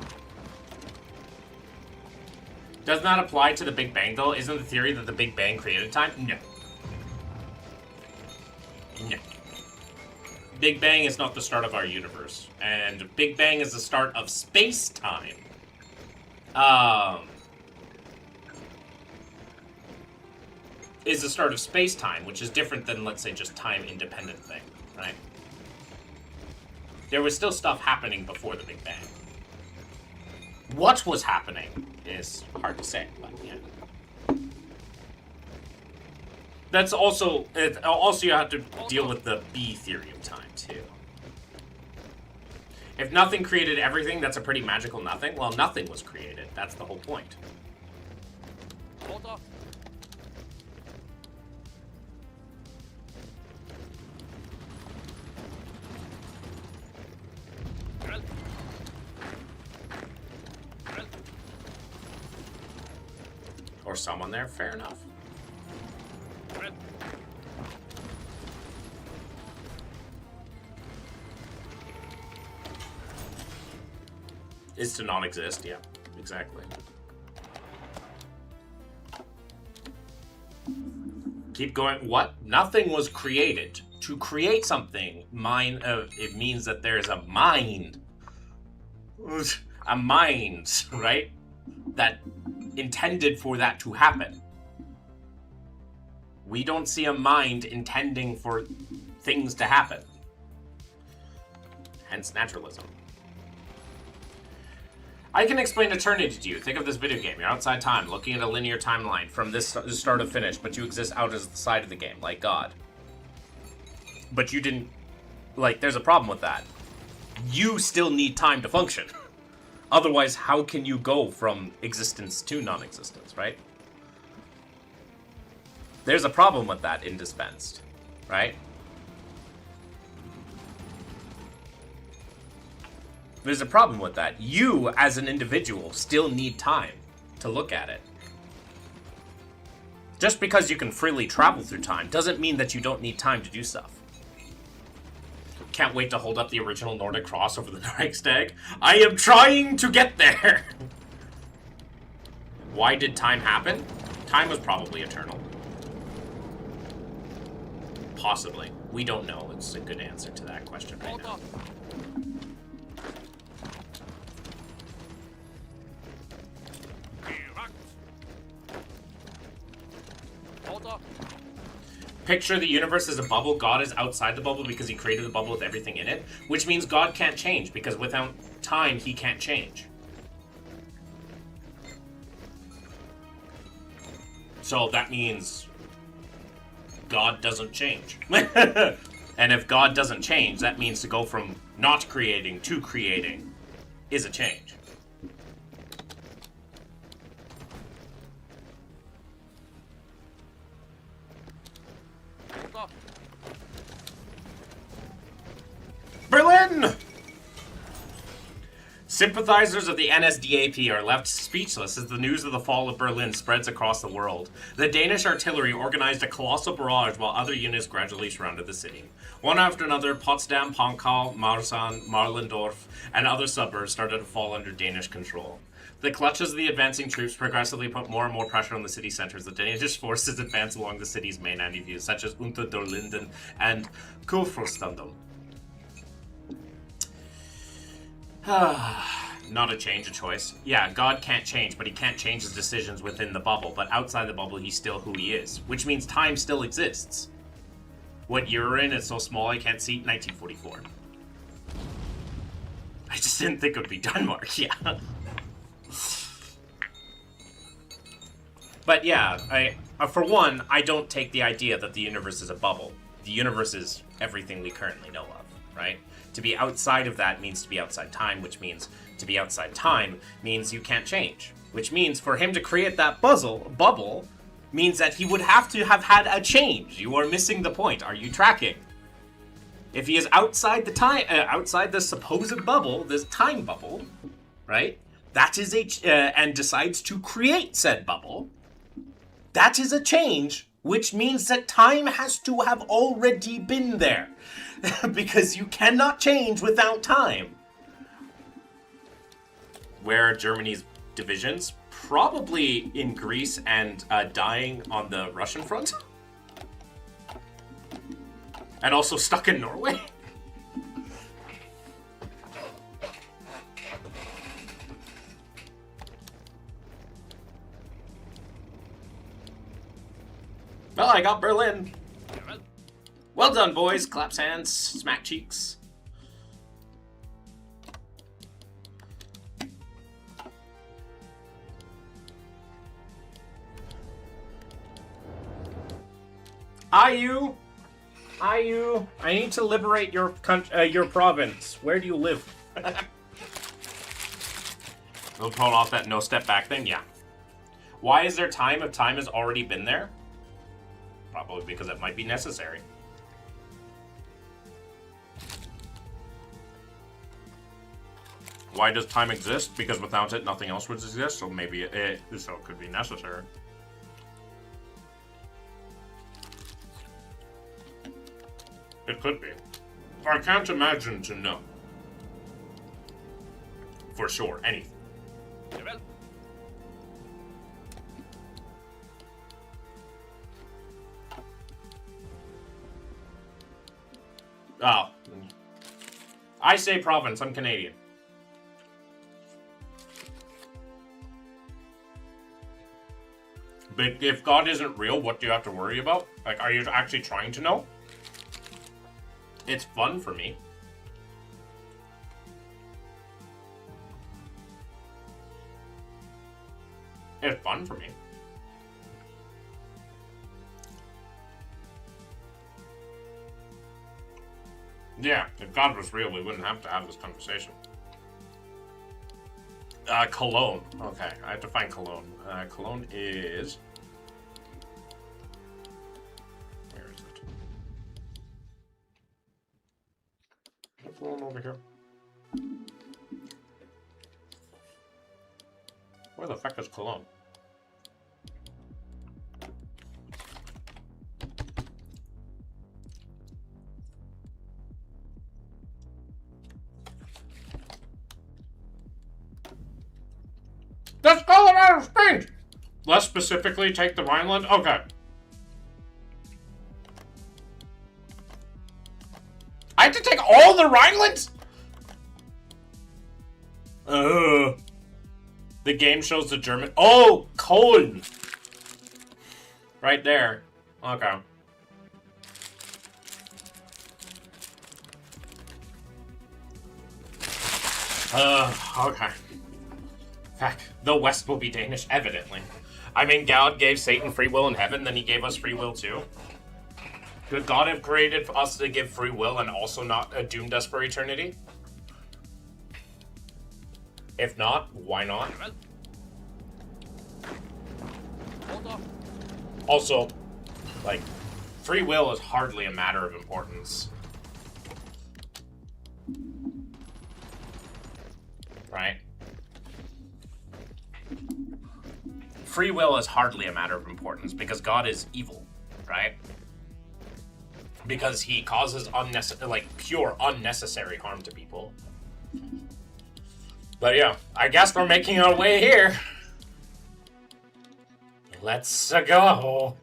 Does not apply to the Big Bang, though. Isn't the theory that the Big Bang created time? No. No. Big Bang is not the start of our universe. And Big Bang is the start of space-time. Is the start of space-time, which is different than, let's say, just time-independent thing, right? There was still stuff happening before the Big Bang. What was happening is hard to say, but yeah. That's also... Also, you have to deal with the B theory of time, too. If nothing created everything, that's a pretty magical nothing. Well, nothing was created. That's the whole point. Or someone there, fair enough. Is to not exist, yeah, exactly. Keep going. What? Nothing was created. To create something, it means that there's a mind. A mind, right? That intended for that to happen. We don't see a mind intending for things to happen. Hence naturalism. I can explain eternity to you. Think of this video game. You're outside time, looking at a linear timeline from this start to finish, but you exist out as the side of the game, like God. But you didn't... Like, there's a problem with that. You still need time to function. Otherwise, how can you go from existence to non-existence, right? There's a problem with that in Dispensed, right? There's a problem with that. You, as an individual, still need time to look at it. Just because you can freely travel through time doesn't mean that you don't need time to do stuff. Can't wait to hold up the original Nordic cross over the Reichstag. I am trying to get there! Why did time happen? Time was probably eternal. Possibly. We don't know. It's a good answer to that question right now. Picture the universe as a bubble. God is outside the bubble because he created the bubble with everything in it, which means God can't change because without time, he can't change. So that means God doesn't change. And if God doesn't change, that means to go from not creating to creating is a change. Berlin! Sympathizers of the NSDAP are left speechless as the news of the fall of Berlin spreads across the world. The Danish artillery organized a colossal barrage while other units gradually surrounded the city. One after another, Potsdam, Pankau, Marsan, Marlendorf, and other suburbs started to fall under Danish control. The clutches of the advancing troops progressively put more and more pressure on the city centers. The Danish forces advanced along the city's main anti-views, such as Unter der Linden and Kurfürstendamm. Not a change, a choice. Yeah, God can't change, but he can't change his decisions within the bubble. But outside the bubble, he's still who he is, which means time still exists. What you're in is so small I can't see. 1944. I just didn't think it would be Denmark, yeah. But yeah, for one, I don't take the idea that the universe is a bubble. The universe is everything we currently know of, right? To be outside of that means to be outside time, which means to be outside time means you can't change. Which means for him to create that bubble means that he would have to have had a change. You are missing the point. Are you tracking? If he is outside the time, outside the supposed bubble, this time bubble, right? That is and decides to create said bubble. That is a change, which means that time has to have already been there. Because you cannot change without time. Where are Germany's divisions? Probably in Greece and dying on the Russian front. And also stuck in Norway. Well, I got Berlin. Well done, boys. Claps hands, smack cheeks. Ayu, I need to liberate your province. Where do you live? We'll pull off that no step back thing. Yeah. Why is there time if time has already been there? Probably because it might be necessary. Why does time exist? Because without it, nothing else would exist. So maybe it could be necessary. It could be. I can't imagine to know. For sure, anything. Oh. I say province, I'm Canadian. But if God isn't real, what do you have to worry about? Like, are you actually trying to know? It's fun for me. It's fun for me. Yeah, if God was real, we wouldn't have to have this conversation. Cologne. Okay, I have to find Cologne. Cologne is... Where is it? Is Cologne over here? Where the fuck is Cologne? That's Colorado Springs! Less specifically, take the Rhineland? Okay. I have to take all the Rhinelands? The game shows the German... Oh! Cologne! Right there. Okay. Okay. Fuck. The West will be Danish, evidently. I mean, God gave Satan free will in heaven, then he gave us free will too. Could God have created us to give free will and also not doomed us for eternity? If not, why not? Also, like, free will is hardly a matter of importance. Right? Free will is hardly a matter of importance because God is evil, right? Because he causes pure unnecessary harm to people. But yeah, I guess we're making our way here. Let's go.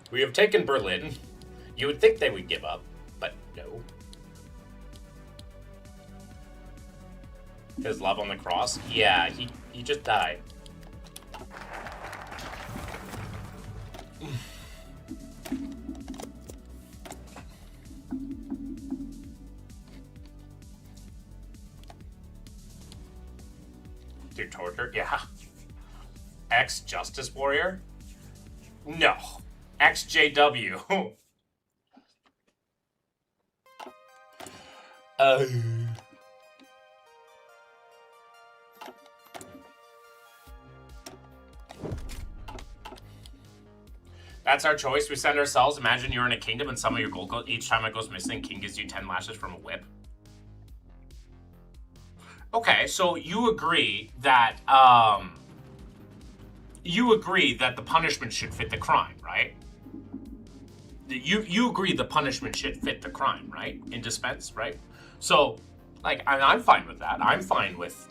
We have taken Berlin. You would think they would give up, but no. His love on the cross? Yeah, he just died. Through torture? Yeah. Ex-Justice Warrior? No. XJW. That's our choice. We send ourselves. Imagine you're in a kingdom and some of your gold goes. Each time it goes missing, king gives you 10 lashes from a whip. Okay, so you agree that the punishment should fit the crime, right? You agree the punishment should fit the crime, right? In dispense, right? So, like, I'm fine with that. I'm fine with,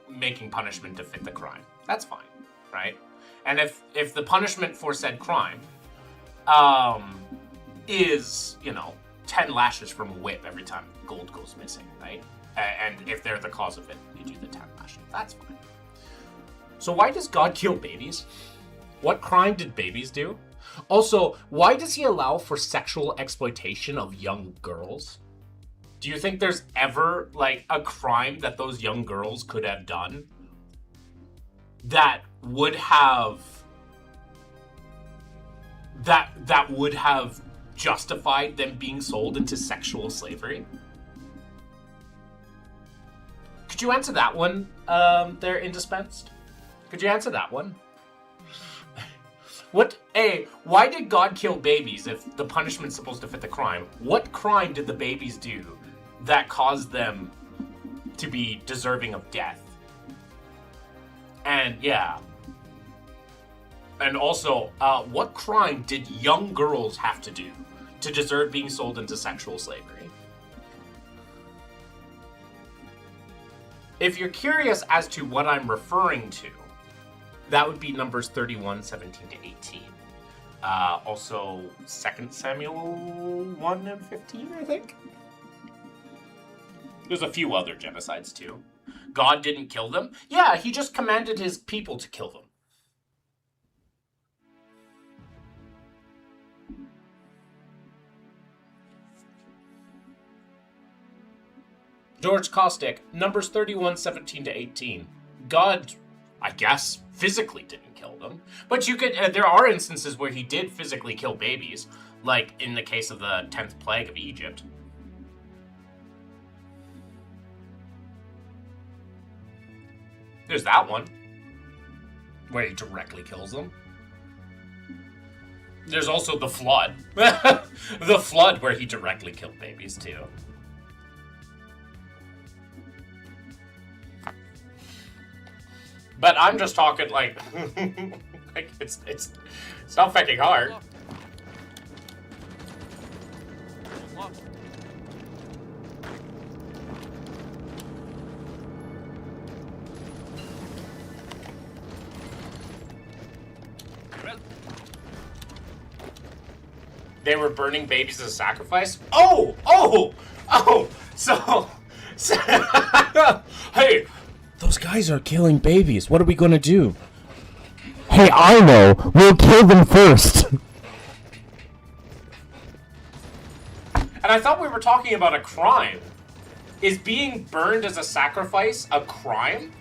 making punishment to fit the crime. That's fine, right? And if the punishment for said crime is, 10 lashes from a whip every time gold goes missing, right? And if they're the cause of it, you do the 10 lashes. That's fine. So why does God kill babies? What crime did babies do? Also, why does he allow for sexual exploitation of young girls? Do you think there's ever, a crime that those young girls could have done that would have justified them being sold into sexual slavery? Could you answer that one, there, Indispensed? Could you answer that one? Why did God kill babies if the punishment's supposed to fit the crime? What crime did the babies do that caused them to be deserving of death? And, yeah. And also, what crime did young girls have to do to deserve being sold into sexual slavery? If you're curious as to what I'm referring to, that would be Numbers 31, 17 to 18. Also, 2 Samuel 1 and 15, I think? There's a few other genocides, too. God didn't kill them? Yeah, he just commanded his people to kill them. George Kostick, Numbers 31, 17 to 18. God, I guess, physically didn't kill them. But you could, there are instances where he did physically kill babies, like in the case of the 10th plague of Egypt. There's that one, where he directly kills them. There's also the flood. The flood, where he directly killed babies, too. But I'm just talking, like, like it's not fucking hard. They were burning babies as a sacrifice? Oh! So hey, those guys are killing babies. What are we gonna do? Hey, I know. We'll kill them first. And I thought we were talking about a crime. Is being burned as a sacrifice a crime?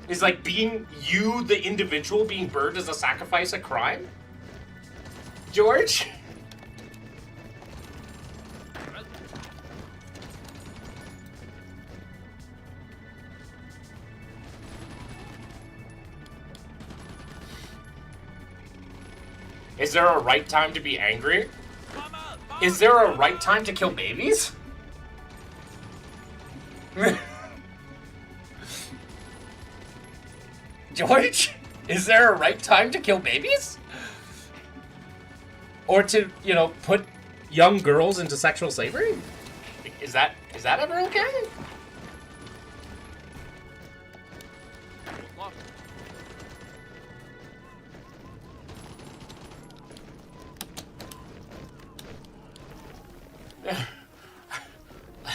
Is like being you, the individual, being burned as a sacrifice a crime? George? Is there a right time to be angry? Is there a right time to kill babies? George? Is there a right time to kill babies? Or to, you know, put young girls into sexual slavery? Is that ever okay?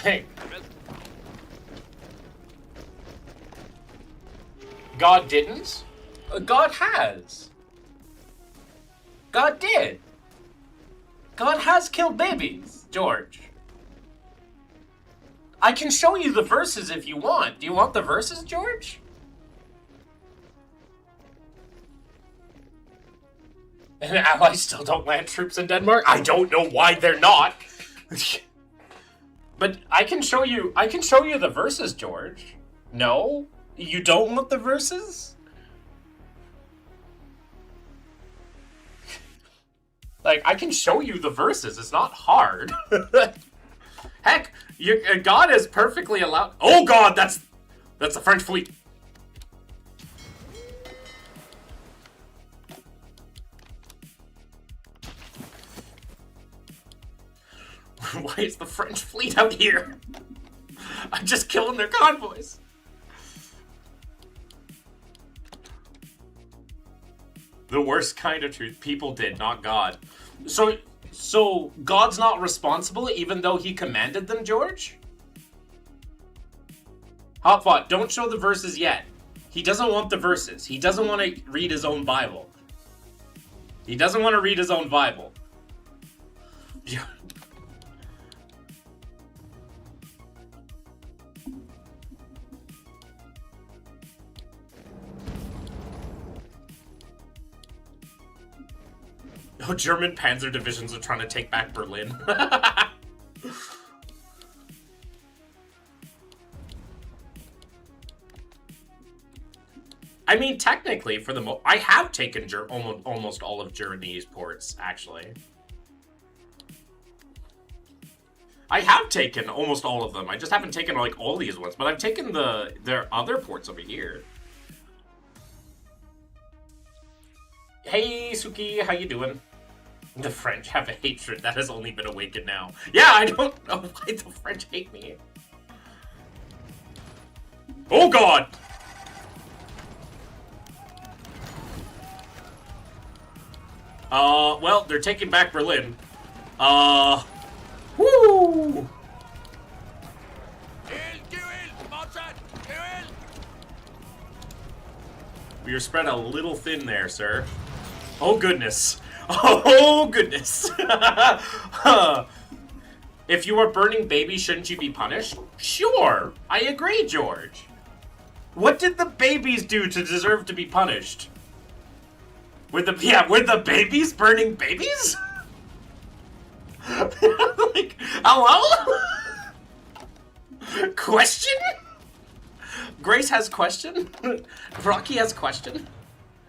Hey. God didn't? God has. God did. God has killed babies, George. I can show you the verses if you want. Do you want the verses, George? And allies still don't land troops in Denmark? I don't know why they're not. But I can show you the verses, George. No? You don't want the verses? Like, I can show you the verses. It's not hard. Heck, God is perfectly allowed. Oh God, that's the French fleet. Why is the French fleet out here? I'm just killing their convoys. The worst kind of truth. People did, not God. So God's not responsible even though he commanded them, George? Hotfot, don't show the verses yet. He doesn't want the verses. He doesn't want to read his own Bible. He doesn't want to read his own Bible. Oh, German panzer divisions are trying to take back Berlin. I mean, technically, for the I have taken almost all of Germany's ports, actually. I have taken almost all of them. I just haven't taken, like, all these ones. But I've taken their other ports over here. Hey, Suki, how you doing? The French have a hatred that has only been awakened now. Yeah, I don't know why the French hate me. Oh, God! Well, they're taking back Berlin. Woo! We are spread a little thin there, sir. Oh, goodness. Oh, goodness. If you are burning babies, shouldn't you be punished? Sure, I agree, George. What did the babies do to deserve to be punished? With the babies burning babies? Like, hello? Question? Grace has question. Rocky has question.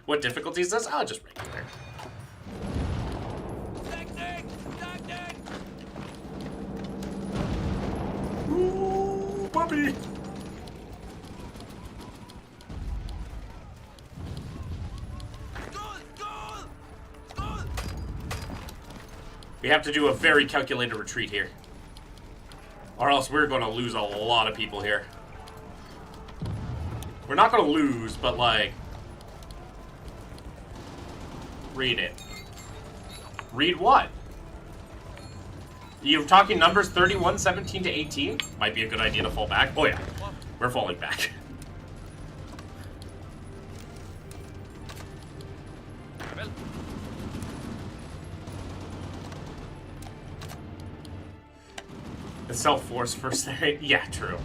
What difficulty is this? Oh, just regular. Ooh, puppy. We have to do a very calculated retreat here. Or else we're going to lose a lot of people here. We're not going to lose, but like... Read it. Read what? You're talking numbers 31, 17 to 18? Might be a good idea to fall back. Oh yeah, we're falling back. The self-force first thing. Yeah, true.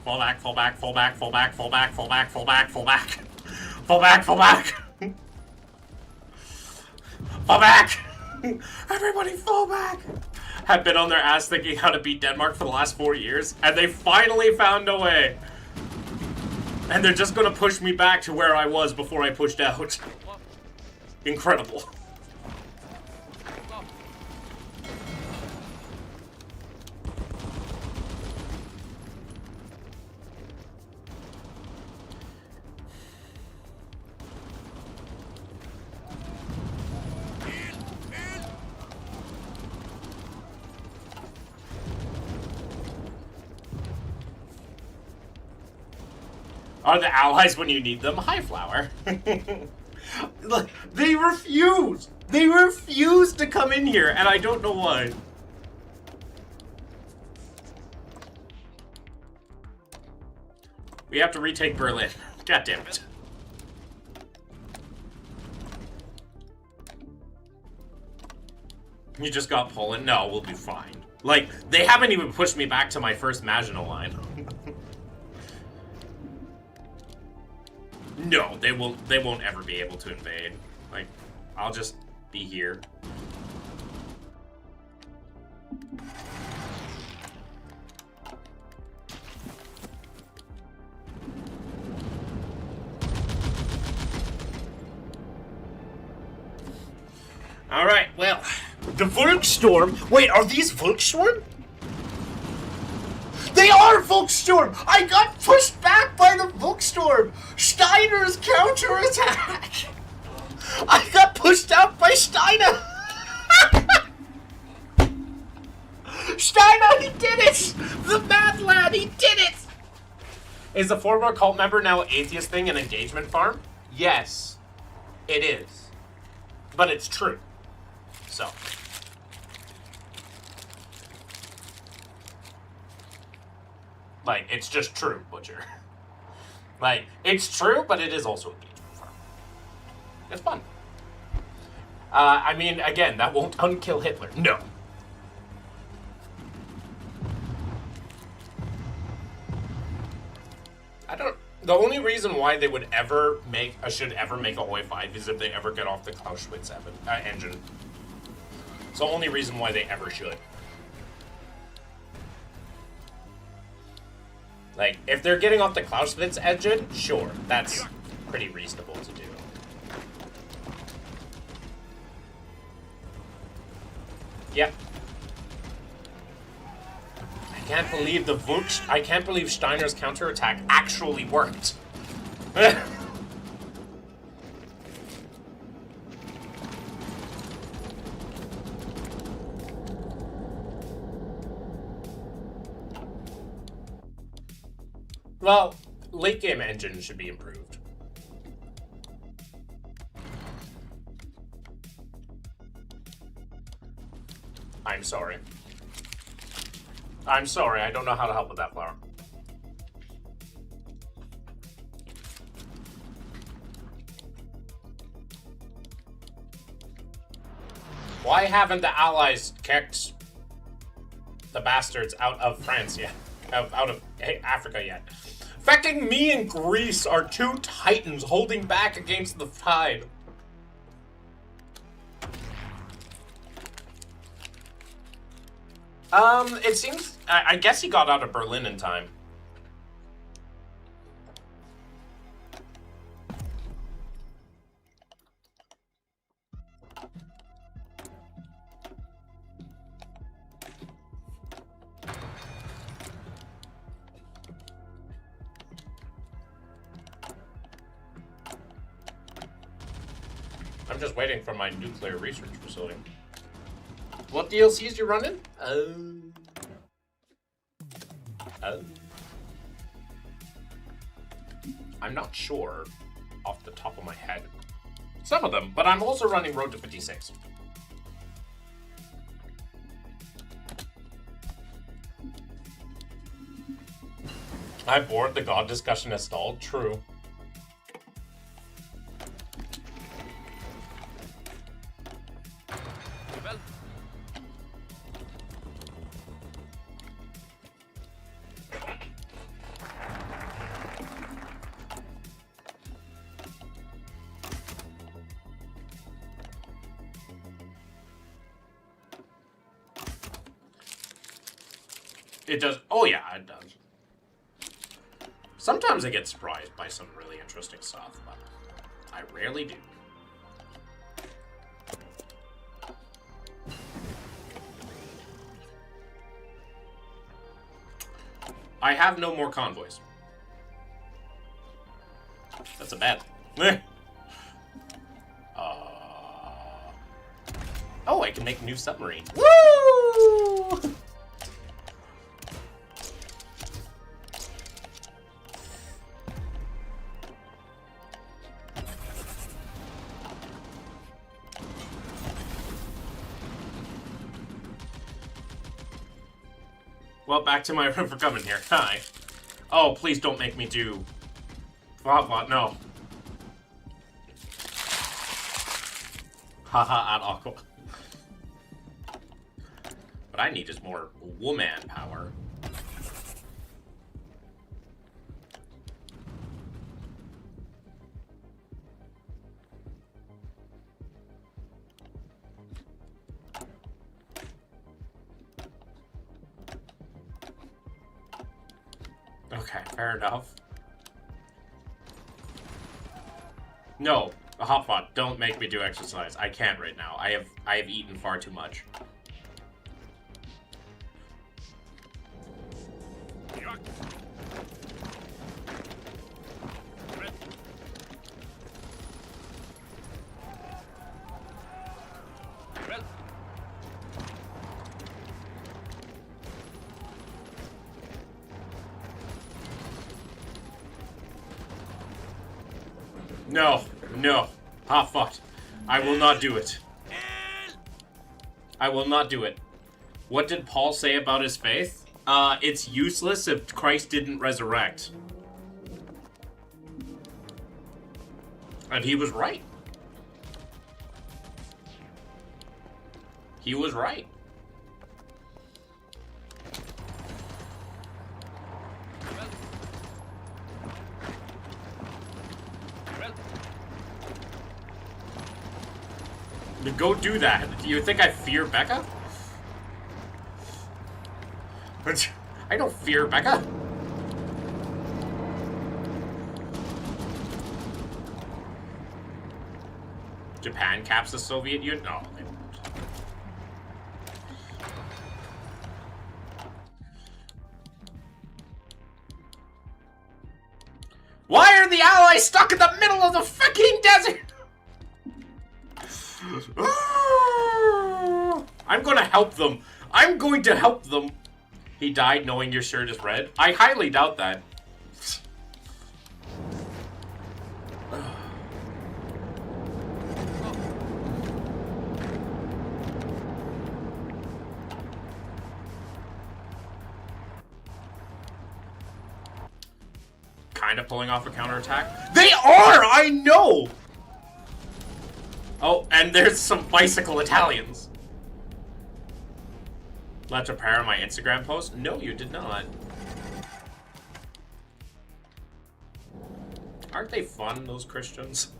Fall back, fall back, fall back, fall back, fall back, fall back, fall back, fall back. Fall back, fall back. Fall back. Everybody fall back. Have been on their ass thinking how to beat Denmark for the last 4 years, and they finally found a way. And they're just gonna push me back to where I was before I pushed out. Incredible. Are the allies when you need them? Hi, Flower. Look, they refuse! They refuse to come in here, and I don't know why. We have to retake Berlin. God damn it. You just got Poland? No, we'll be fine. Like, they haven't even pushed me back to my first Maginot Line. No, they won't ever be able to invade. Like, I'll just be here. Alright, well, the Volkssturm. Wait, are these Volkssturm? They are Volkssturm! I got pushed back by the Volkssturm! Steiner's counterattack! I got pushed out by Steiner! Steiner, he did it! The mad lad, he did it! Is the former cult member now atheist thing an engagement farm? Yes, it is. But it's true. So... like, it's just true, Butcher. Like, it's true, but it is also a engagement farm. It's fun. I mean, again, that won't unkill Hitler. No. The only reason why they would ever should ever make a Hoi 5 is if they ever get off the Clausewitz engine. It's the only reason why they ever should. Like, if they're getting off the Clausewitz engine, sure, that's pretty reasonable to do. Yep. I can't believe Steiner's counterattack actually worked. Well, late game engine should be improved. I'm sorry. I'm sorry, I don't know how to help with that, Flower. Why haven't the Allies kicked the bastards out of France yet? Out of Africa yet? Affecting me and Greece are two titans holding back against the tide. It seems... I guess he got out of Berlin in time. I'm just waiting for my nuclear research facility. What DLCs you running? I'm not sure off the top of my head. Some of them, but I'm also running Road to 56. I'm bored. The God discussion has stalled. True. It does. Oh yeah, it does. Sometimes I get surprised by some really interesting stuff, but I rarely do. I have no more convoys. That's a bad thing. Oh, I can make a new submarine. Woo! Well, back to my river coming here. Hi. Oh, please don't make me do... Blah, no. Haha, at aqua. What I need is more woman power. Okay, fair enough. No, Hotbot, don't make me do exercise. I can't right now. I have eaten far too much. No, no. Ah, fuck. I will not do it. I will not do it. What did Paul say about his faith? It's useless if Christ didn't resurrect. And he was right. He was right. Go do that. Do you think I fear Becca? I don't fear Becca. Japan caps the Soviet Union? No, they won't. Why are the Allies stuck in the middle of the fucking desert? I'm gonna help them. I'm going to help them. He died knowing your shirt is red? I highly doubt that. Kind of pulling off a counterattack. They are! I know! Oh, and there's some bicycle Italians. Left a pair on my Instagram post? No, you did not. Aren't they fun, those Christians?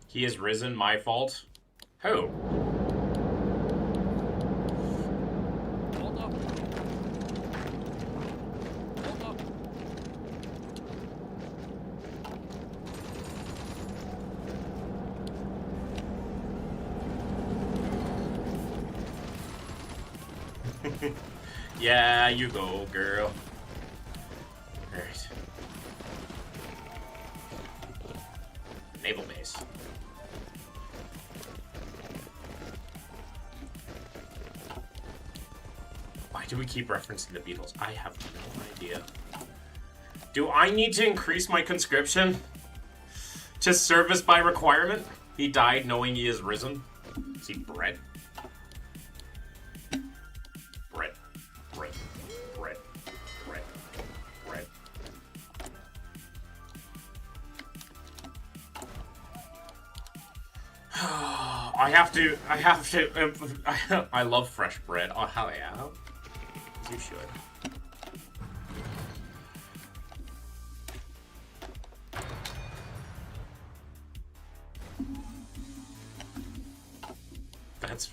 He is risen, my fault. Who? Hold up. Hold up. Yeah, you go, girl. Alright. Naval base. Why do we keep referencing the Beatles? I have no idea. Do I need to increase my conscription to service by requirement? He died knowing he is risen. Is he bread? Bread. Bread. Bread. Bread. Bread. I have to, I love fresh bread. Oh, hell yeah. You should. That's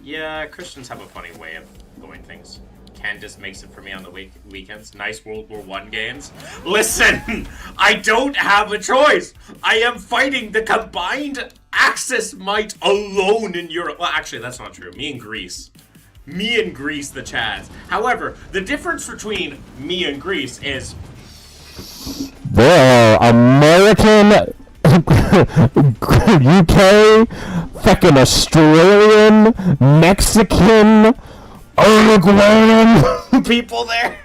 yeah, Christians have a funny way of going things. Candace makes it for me on the weekends. Nice World War I games. Listen, I don't have a choice. I am fighting the combined Axis might alone in Europe. Well, actually, that's not true. Me and Greece. Me and Greece, the Chads. However, the difference between me and Greece is... There are American, UK, fucking Australian, Mexican, Uruguayan people there.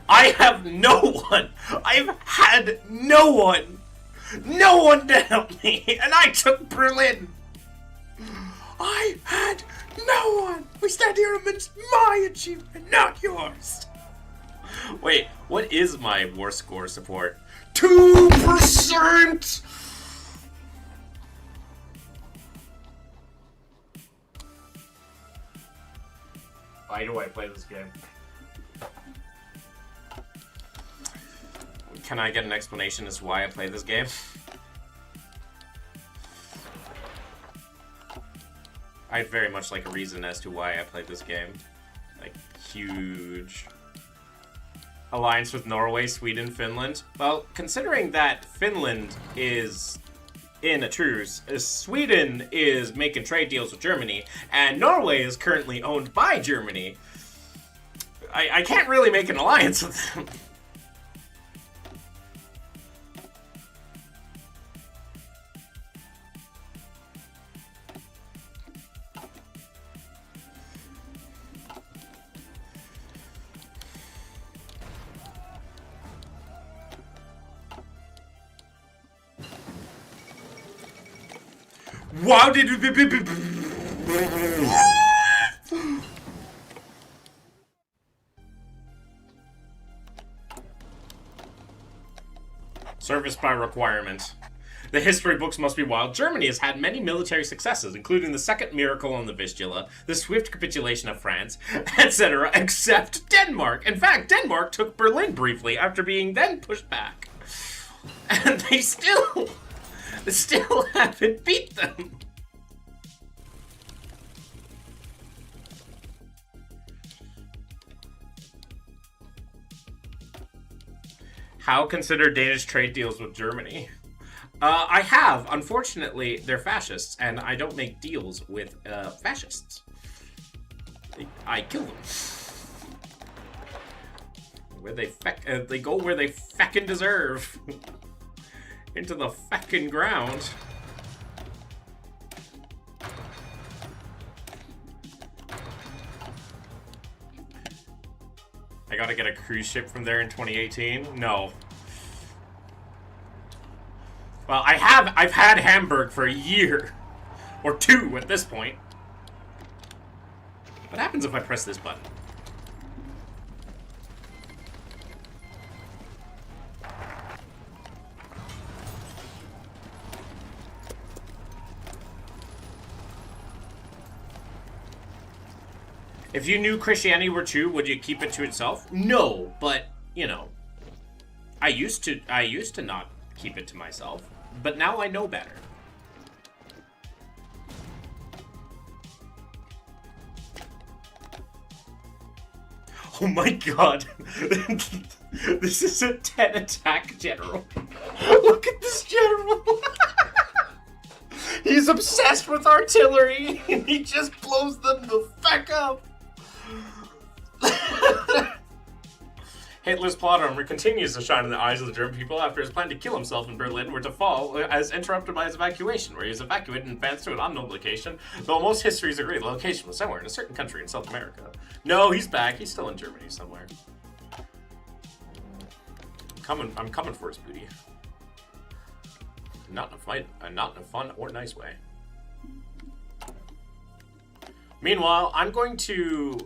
I have no one. I've had no one. No one to help me. And I took Berlin. I had no one. We stand here amidst my achievement, not yours. Wait, what is my war score support? 2%! Why do I play this game? Can I get an explanation as to why I play this game? I'd very much like a reason as to why I play this game. Like, huge alliance with Norway, Sweden, Finland. Well, considering that Finland is in a truce, Sweden is making trade deals with Germany, and Norway is currently owned by Germany, I can't really make an alliance with them. Wow, did you... Service by requirement. The history books must be wild. Germany has had many military successes, including the Second Miracle on the Vistula, the swift capitulation of France, etc., except Denmark. In fact, Denmark took Berlin briefly after being then pushed back. And they still haven't beat them. How consider Danish trade deals with Germany? I have. Unfortunately, they're fascists, and I don't make deals with fascists. I kill them. Where they go where they feckin' deserve. Into the feckin' ground. I gotta get a cruise ship from there in 2018? No. Well, I've had Hamburg for a year. Or 2 at this point. What happens if I press this button? If you knew Christianity were true, would you keep it to itself? No, but, you know, I used to not keep it to myself, but now I know better. Oh my god. This is a 10 attack general. Look at this general. He's obsessed with artillery and he just blows them the fuck up. Hitler's plot armor continues to shine in the eyes of the German people after his plan to kill himself in Berlin were to fall as interrupted by his evacuation, where he was evacuated and advanced to an unknown location, though most histories agree the location was somewhere in a certain country in South America. No, he's back. He's still in Germany somewhere. I'm coming for his booty. Not in a fight, not in a fun or nice way. Meanwhile, I'm going to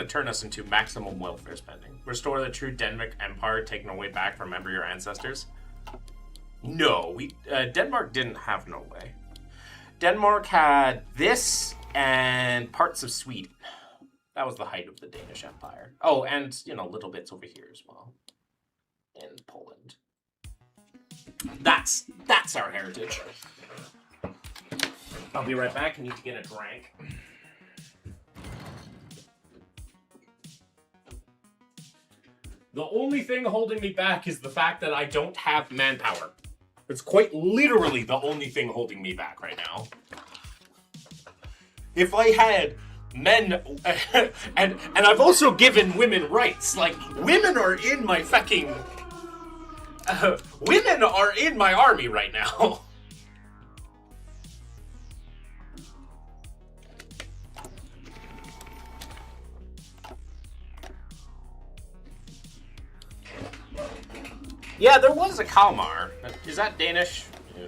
turn us into maximum welfare spending. Restore the true Denmark Empire taken away back from Remember Your Ancestors. No, Denmark didn't have no way. Denmark had this and parts of Sweden. That was the height of the Danish Empire. Oh, and, you know, little bits over here as well. In Poland. That's our heritage. I'll be right back. I need to get a drink. The only thing holding me back is the fact that I don't have manpower. It's quite literally the only thing holding me back right now. If I had men, and I've also given women rights. Like, women are in my fucking... women are in my army right now. Yeah, there was a Kalmar. Is that Danish? Yeah.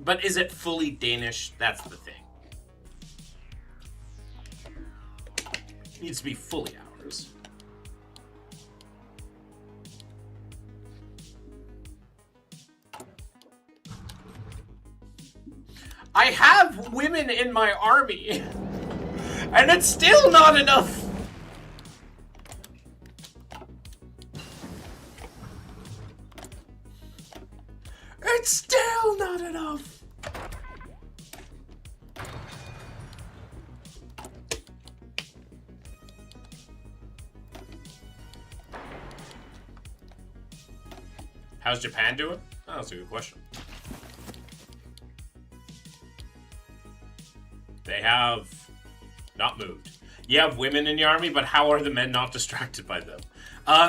But is it fully Danish? That's the thing. It needs to be fully ours. I have women in my army, and it's still not enough. It's still not enough. How's Japan doing? Oh, that's a good question. They have not moved. You have women in the army, but how are the men not distracted by them?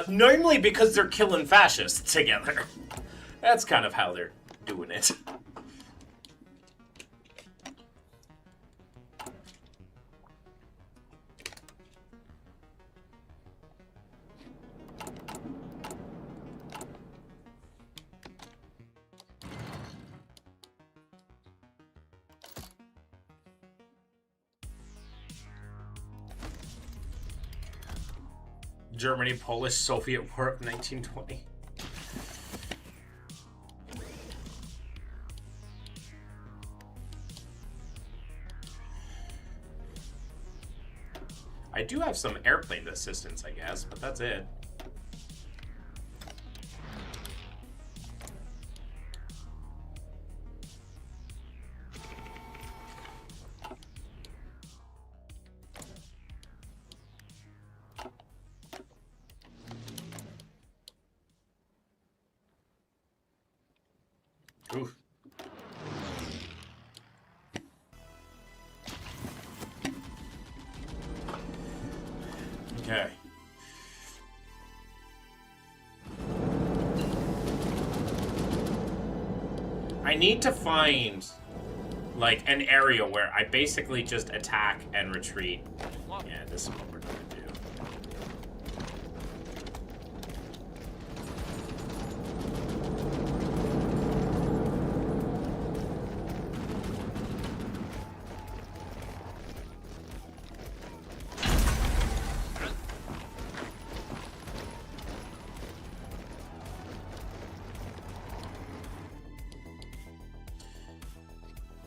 Normally because they're killing fascists together. That's kind of how they're doing it. Germany, Polish, Soviet War of 1920. I do have some airplane assistance, I guess, but that's it. Oof. Okay. I need to find like an area where I basically just attack and retreat. Yeah, this is what we're gonna do.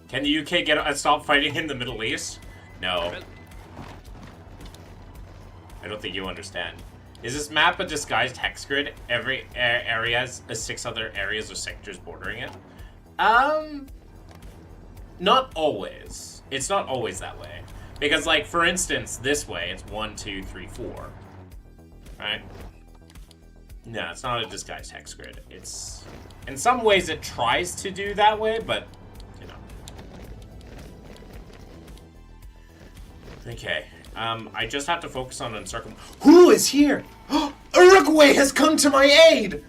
Can the UK get stop fighting in the Middle East? No. I don't think you understand. Is this map a disguised hex grid? Every area has 6 other areas or sectors bordering it? Not always. It's not always that way. Because, like, for instance, this way, it's 1, 2, 3, 4. Right? No, it's not a disguised hex grid. It's... In some ways, it tries to do that way, but... Okay, I just have to focus on encirclement. Who is here? Uruguay has come to my aid!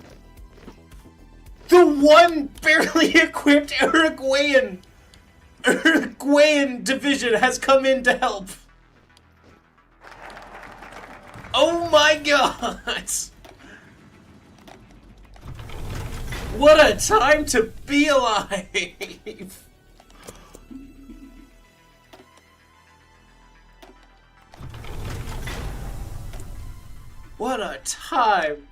The one barely equipped Uruguayan division has come in to help. Oh my god! What a time to be alive! What a time!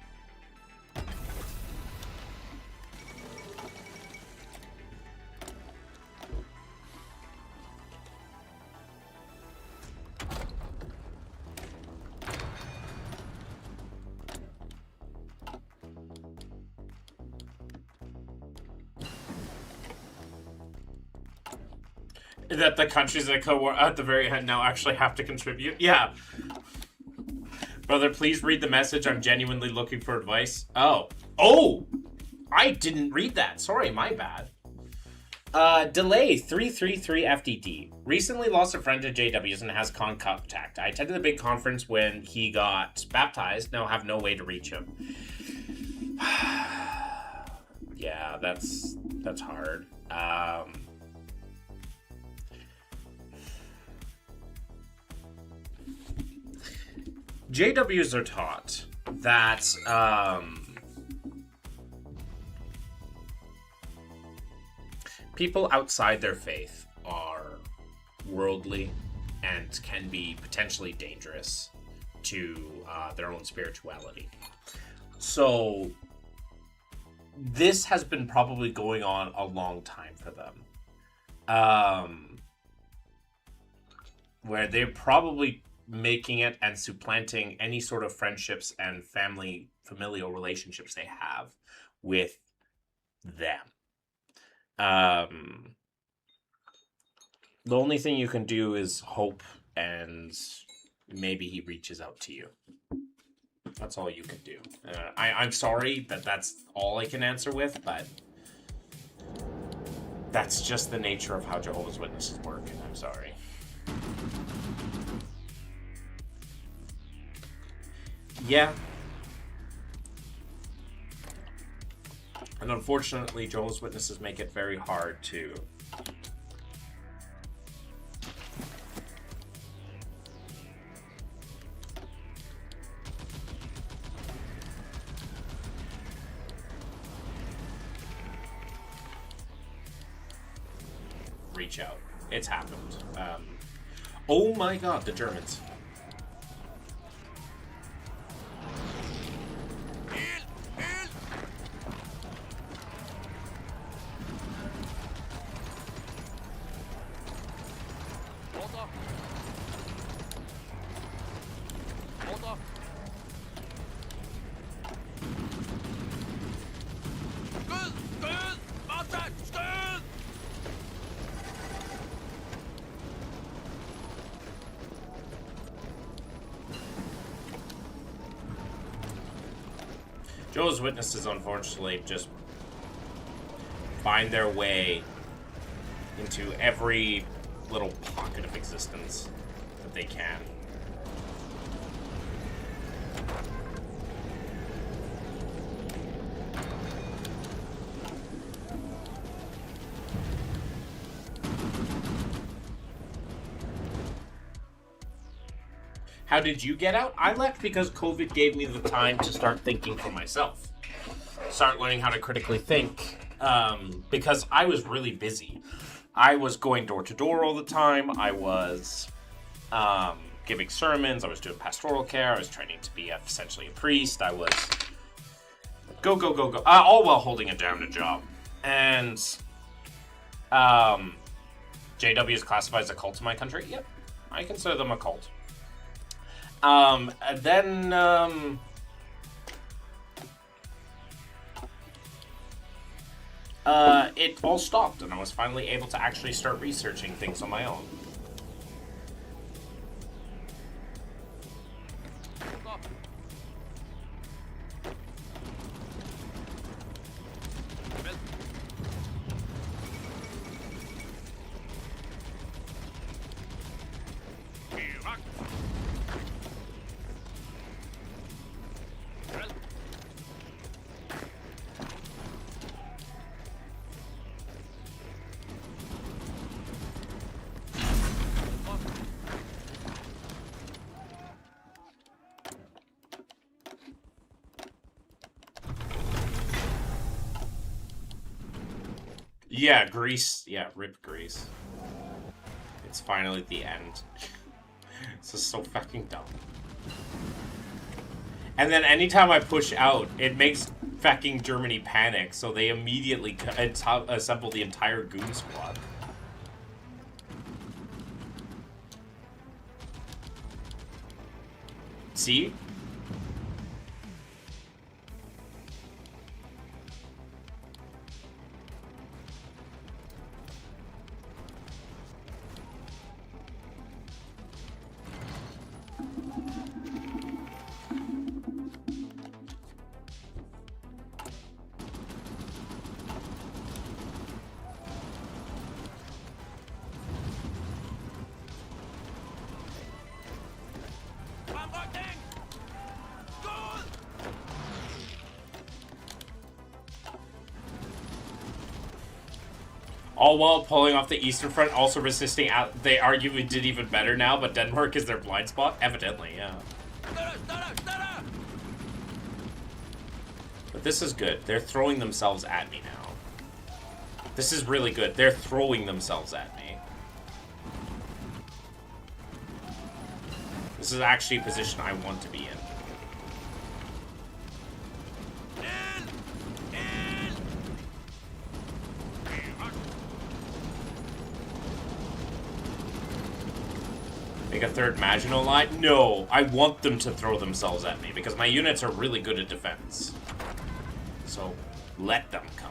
That the countries that co-war at the very end now actually have to contribute? Yeah. Brother, please read the message. I'm genuinely looking for advice. Oh. Oh! I didn't read that. Sorry, my bad. Delay 333 FDD. Recently lost a friend to JWs and has contact. I attended the big conference when he got baptized. Now have no way to reach him. Yeah, that's hard. JWs are taught that people outside their faith are worldly and can be potentially dangerous to their own spirituality. So this has been probably going on a long time for them, where they're probably making it and supplanting any sort of friendships and familial relationships they have with them. The only thing you can do is hope, and maybe he reaches out to you. That's all you can do. I'm sorry that that's all I can answer with, but that's just the nature of how Jehovah's Witnesses work, and I'm sorry. Yeah. And unfortunately, Jehovah's Witnesses make it very hard to reach out. It's happened. Oh my god, the Germans. Jehovah's Witnesses, unfortunately, just find their way into every little pocket of existence that they can. How did you get out? I left because COVID gave me the time to start thinking for myself. Start learning how to critically think. Because I was really busy. I was going door to door all the time. I was giving sermons. I was doing pastoral care. I was training to be essentially a priest. I was go. All while holding it down a job. And JW is classified as a cult in my country. Yep, I consider them a cult. It all stopped, and I was finally able to actually start researching things on my own. Yeah, Greece. Yeah, rip Greece. It's finally the end. This is so fucking dumb. And then anytime I push out, it makes fucking Germany panic, so they immediately assemble the entire goon squad. See? All while pulling off the Eastern Front, also resisting out. They arguably did even better now, but Denmark is their blind spot? Evidently, yeah. But this is good. They're throwing themselves at me now. This is really good. They're throwing themselves at me. This is actually a position I want to be in. Make a third Maginot Line? No, I want them to throw themselves at me because my units are really good at defense. So, let them come.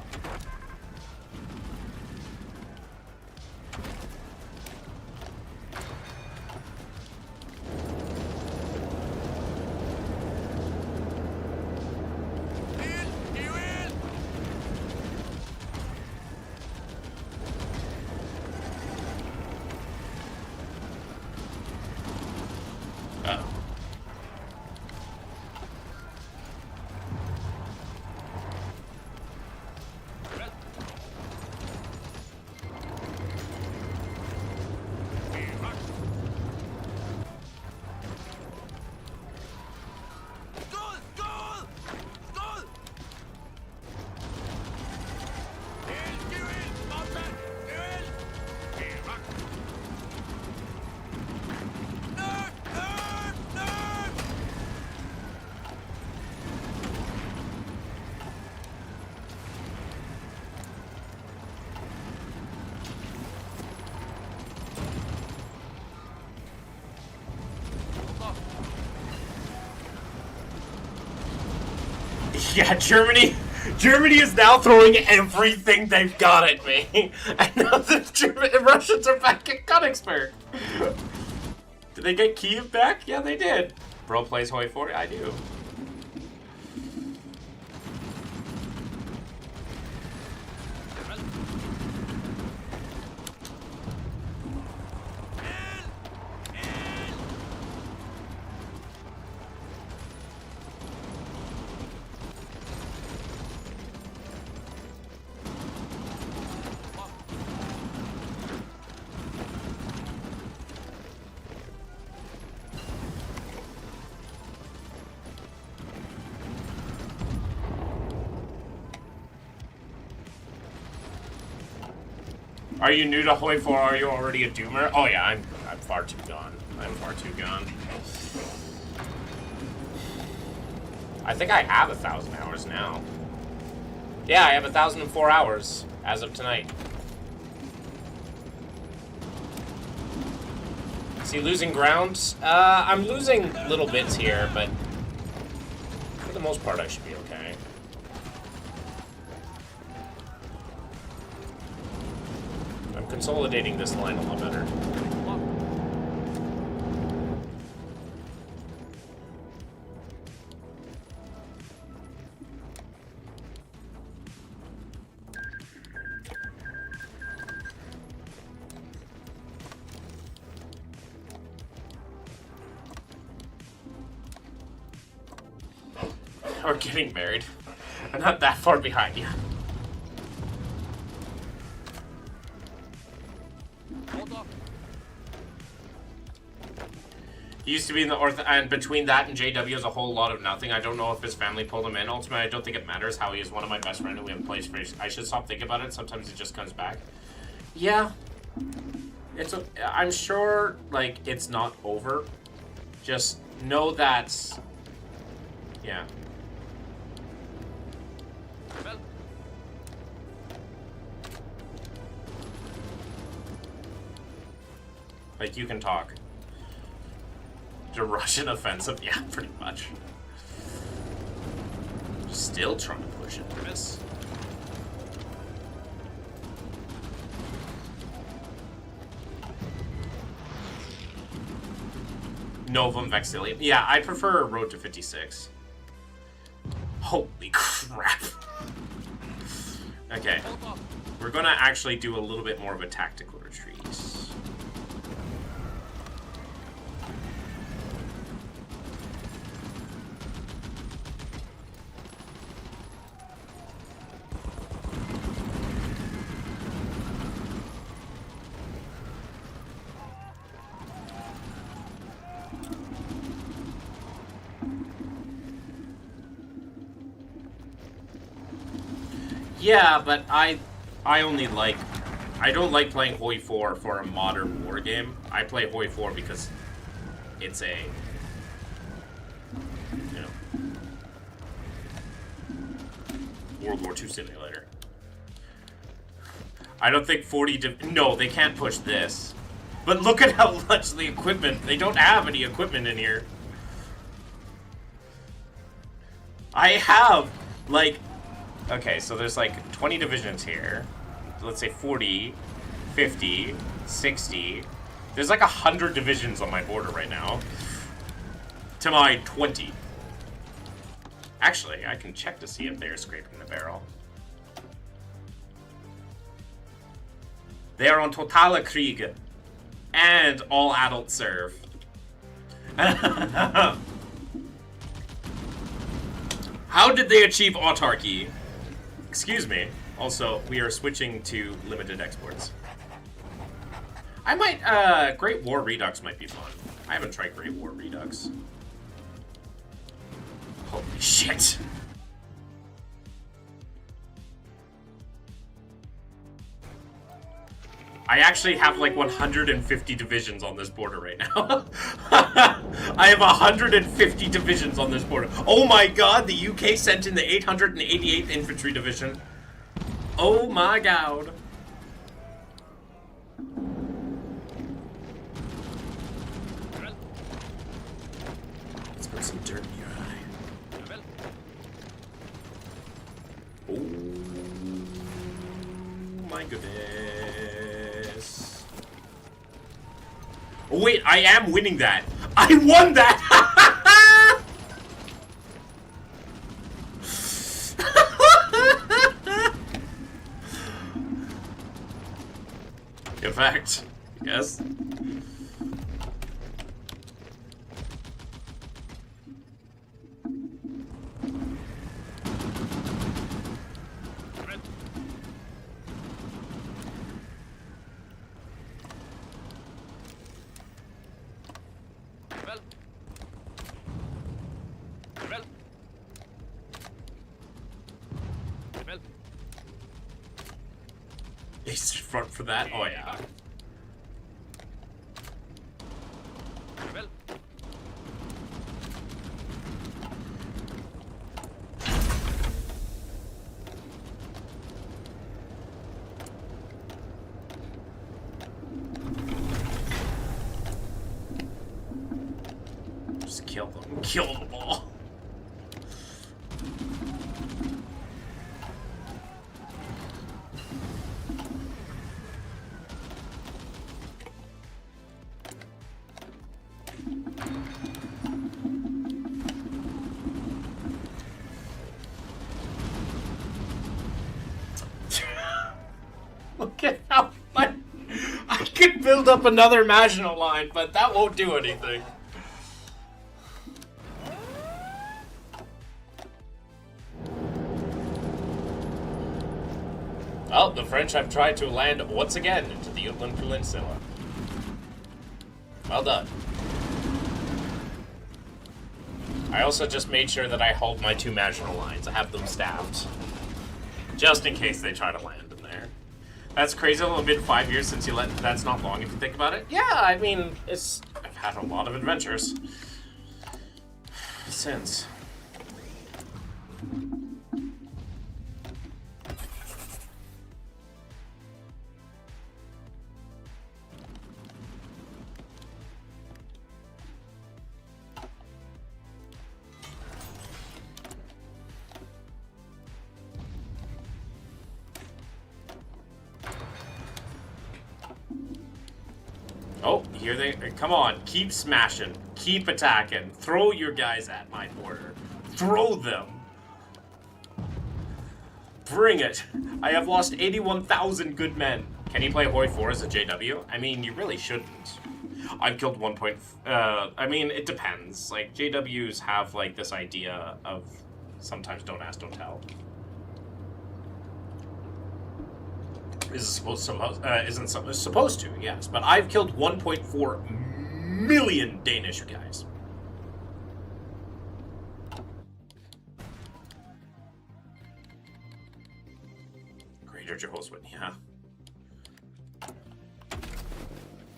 Yeah, Germany is now throwing everything they've got at me. And now the Russians are back at Königsberg. Did they get Kiev back? Yeah, they did. Bro plays Hoi 40? I do. Are you new to Hoi 4? Are you already a doomer? Oh yeah, I'm far too gone. I'm far too gone. I think I have 1,000 hours now. Yeah, I have 1,004 hours as of tonight. See, losing ground? I'm losing little bits here, but for the most part, I should be okay. I'm consolidating this line a lot better. Or getting married. I'm not that far behind you. Hold up. He used to be in the and between that and JW is a whole lot of nothing. I don't know if his family pulled him in. Ultimately, I don't think it matters how he is one of my best friends and we have plays for. I should stop thinking about it. Sometimes it just comes back. Yeah. It's I'm sure, like, it's not over. Just know that... Yeah. Well, Like, you can talk. The Russian offensive? Yeah, pretty much. Still trying to push into this. Novum Vexillium. Yeah, I prefer Road to 56. Holy crap. Okay. hold up. We're gonna actually do a little bit more of a tactical retreat. Yeah, but I only like... I don't like playing Hoi 4 for a modern war game. I play Hoi 4 because it's a... You know... World War II simulator. I don't think 40... No, they can't push this. But look at how much the equipment... They don't have any equipment in here. I have, like... Okay, so there's like 20 divisions here. Let's say 40, 50, 60. There's like 100 divisions on my border right now. To my 20. Actually, I can check to see if they're scraping the barrel. They are on Totale Krieg. And all adults serve. How did they achieve autarky? Excuse me. Also, we are switching to limited exports. I might, Great War Redux might be fun. I haven't tried Great War Redux. Holy shit. I actually have like 150 divisions on this border right now. I have 150 divisions on this border. Oh my god, the UK sent in the 888th Infantry Division. Oh my god. Let's put some dirt in your eye. Oh my goodness. Oh wait, I am winning that. I won that! In fact, yes. He's front for that? Oh, yeah. Rebel. Just kill them. Kill them all. Look at how much I could build up another Maginot line, but that won't do anything. Well, the French have tried to land once again into the Jutland Peninsula. Well done. I also just made sure that I hold my 2 Maginot lines. I have them staffed. Just in case they try to land in there. That's crazy. It's been 5 years since you let. That's not long if you think about it. Yeah, I mean, I've had a lot of adventures since. Oh, here they come on, keep smashing, keep attacking, throw your guys at my border. Throw them. Bring it. I have lost 81,000 good men. Can you play Hoi 4 as a JW? I mean, you really shouldn't. I've killed 1 point. I mean, it depends. Like, JWs have, like, this idea of sometimes don't ask, don't tell. Isn't supposed to, yes. But I've killed 1.4 million Danish guys. Greater Jehoshaphat, yeah.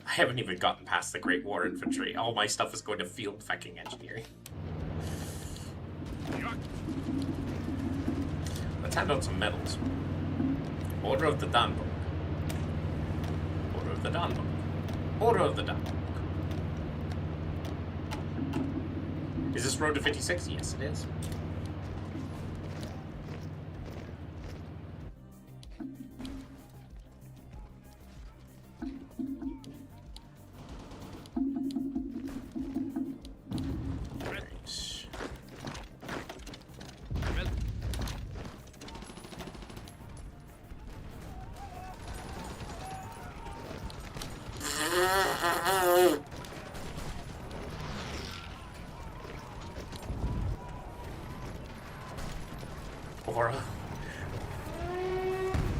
I haven't even gotten past the Great War Infantry. All my stuff is going to field fucking engineering. Let's hand out some medals. Order of the Danbok. Order of the Danbok. Order of the Danbok. Is this road to 56? Yes, it is.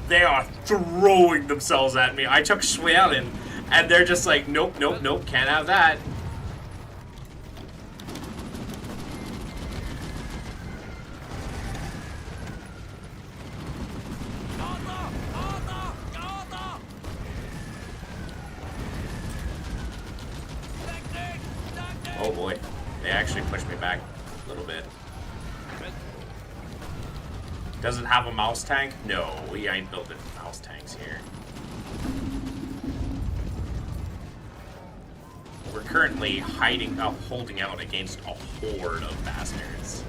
They are throwing themselves at me. I took Schwellen, and they're just like, nope, nope, nope, can't have that. Oh boy, they actually pushed me back a little bit. Does it have a mouse tank? No, we ain't building mouse tanks here. We're currently holding out against a horde of bastards.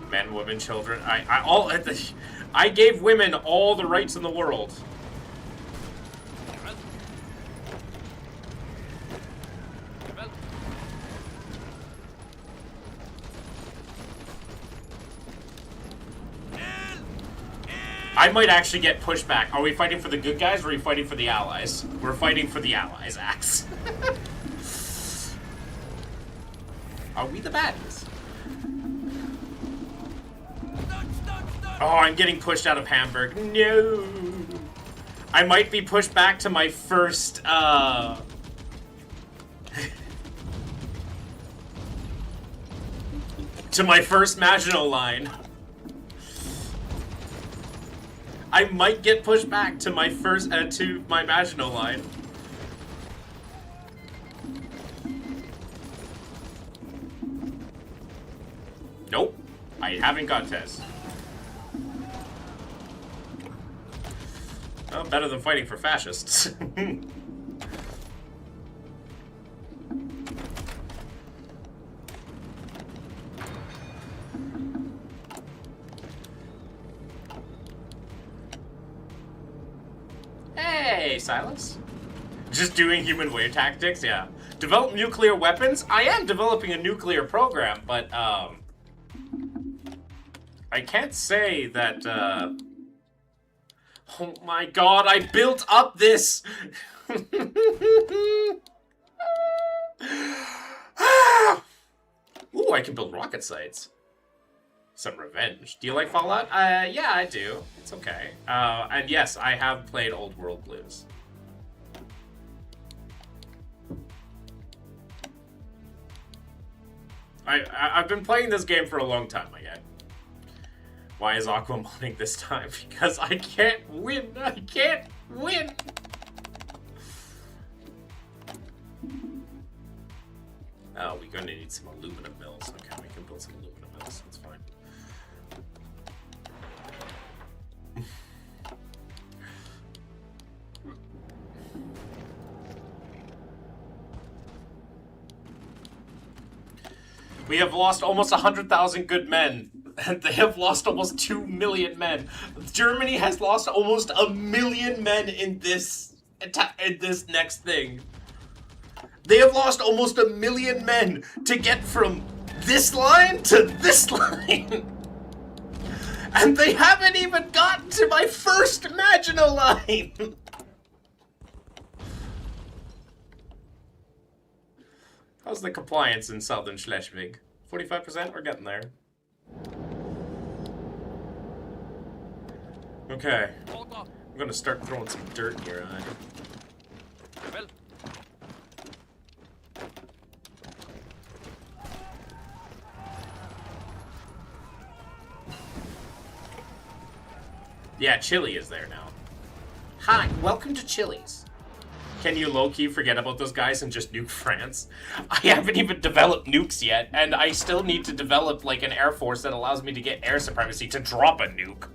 Men, women, children. I gave women all the rights in the world. I might actually get pushed back. Are we fighting for the good guys or are we fighting for the allies? We're fighting for the allies, Axe. Are we the baddies? Oh, I'm getting pushed out of Hamburg. No. I might be pushed back to my first, to my first Maginot Line. I might get pushed back to my first, to my Maginot Line. Nope, I haven't got Tess. Oh, better than fighting for fascists. Hey, Silas. Just doing human wave tactics, yeah. Develop nuclear weapons? I am developing a nuclear program, but, I can't say that, oh my god, I built up this! Ooh, I can build rocket sites. Some revenge. Do you like Fallout? Yeah, I do. It's okay. And yes, I have played Old World Blues. I've been playing this game for a long time, I get. Why is Aqua modding this time? Because I can't win! I can't win! Oh, we're gonna need some aluminum mills. Okay, we can build some aluminum mills. That's fine. We have lost almost 100,000 good men. And they have lost almost 2 million men. Germany has lost almost 1 million men in this next thing. They have lost almost 1 million men to get from this line to this line. And they haven't even gotten to my first Maginot Line. How's the compliance in southern Schleswig? 45%? We're getting there. Okay. I'm gonna start throwing some dirt in your eye. Well, Yeah, Chile is there now. Hi, welcome to Chile's. Can you low-key forget about those guys and just nuke France? I haven't even developed nukes yet, and I still need to develop, like, an air force that allows me to get air supremacy to drop a nuke.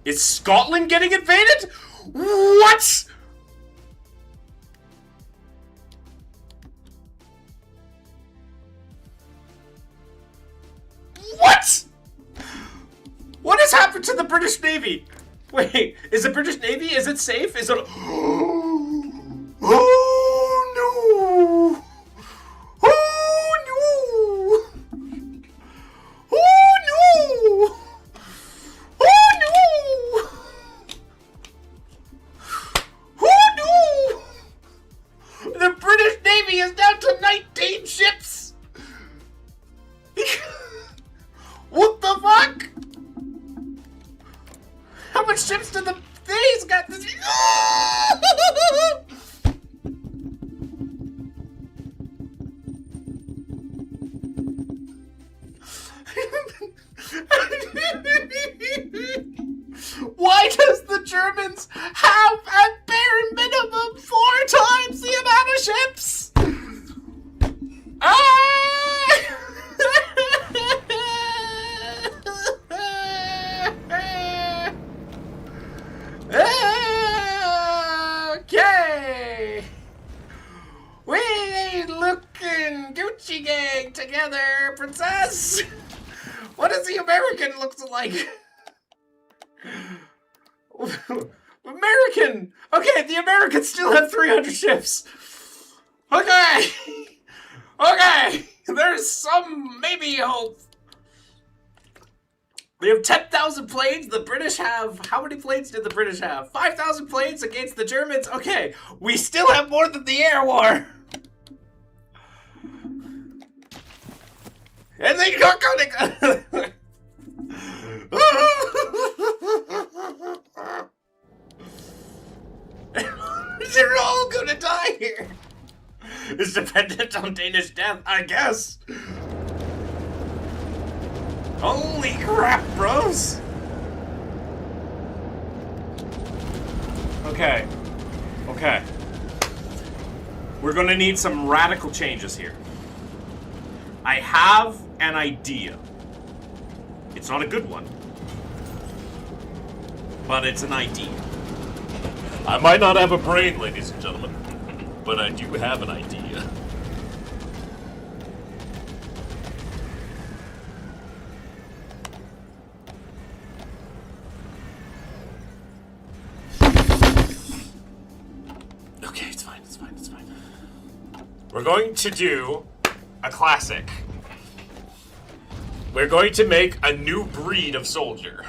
Is Scotland getting invaded? What? What? What has happened to the British Navy? Wait, is the British Navy, is it safe? Is it... Oh no! Oh no! Oh no! Oh no! Oh no! The British Navy is down to 19 ships! What the fuck? How much ships did the things got this? Why does the Germans have at bare minimum 4 times the amount of ships? Okay. We ain't looking Gucci gang together, princess. What does the American look like? American! Okay, the Americans still have 300 ships. Okay! Okay! There's some maybe hope. They have 10,000 planes. The British have... How many planes did the British have? 5,000 planes against the Germans. Okay, we still have more than the air war. And they got They're all gonna die here. It's dependent on Danish death, I guess. Holy crap, bros. Okay. Okay. We're gonna need some radical changes here. I have an idea. It's not a good one. But it's an idea. I might not have a brain, ladies and gentlemen, but I do have an idea. Okay, it's fine, it's fine, it's fine. We're going to do a classic. We're going to make a new breed of soldier.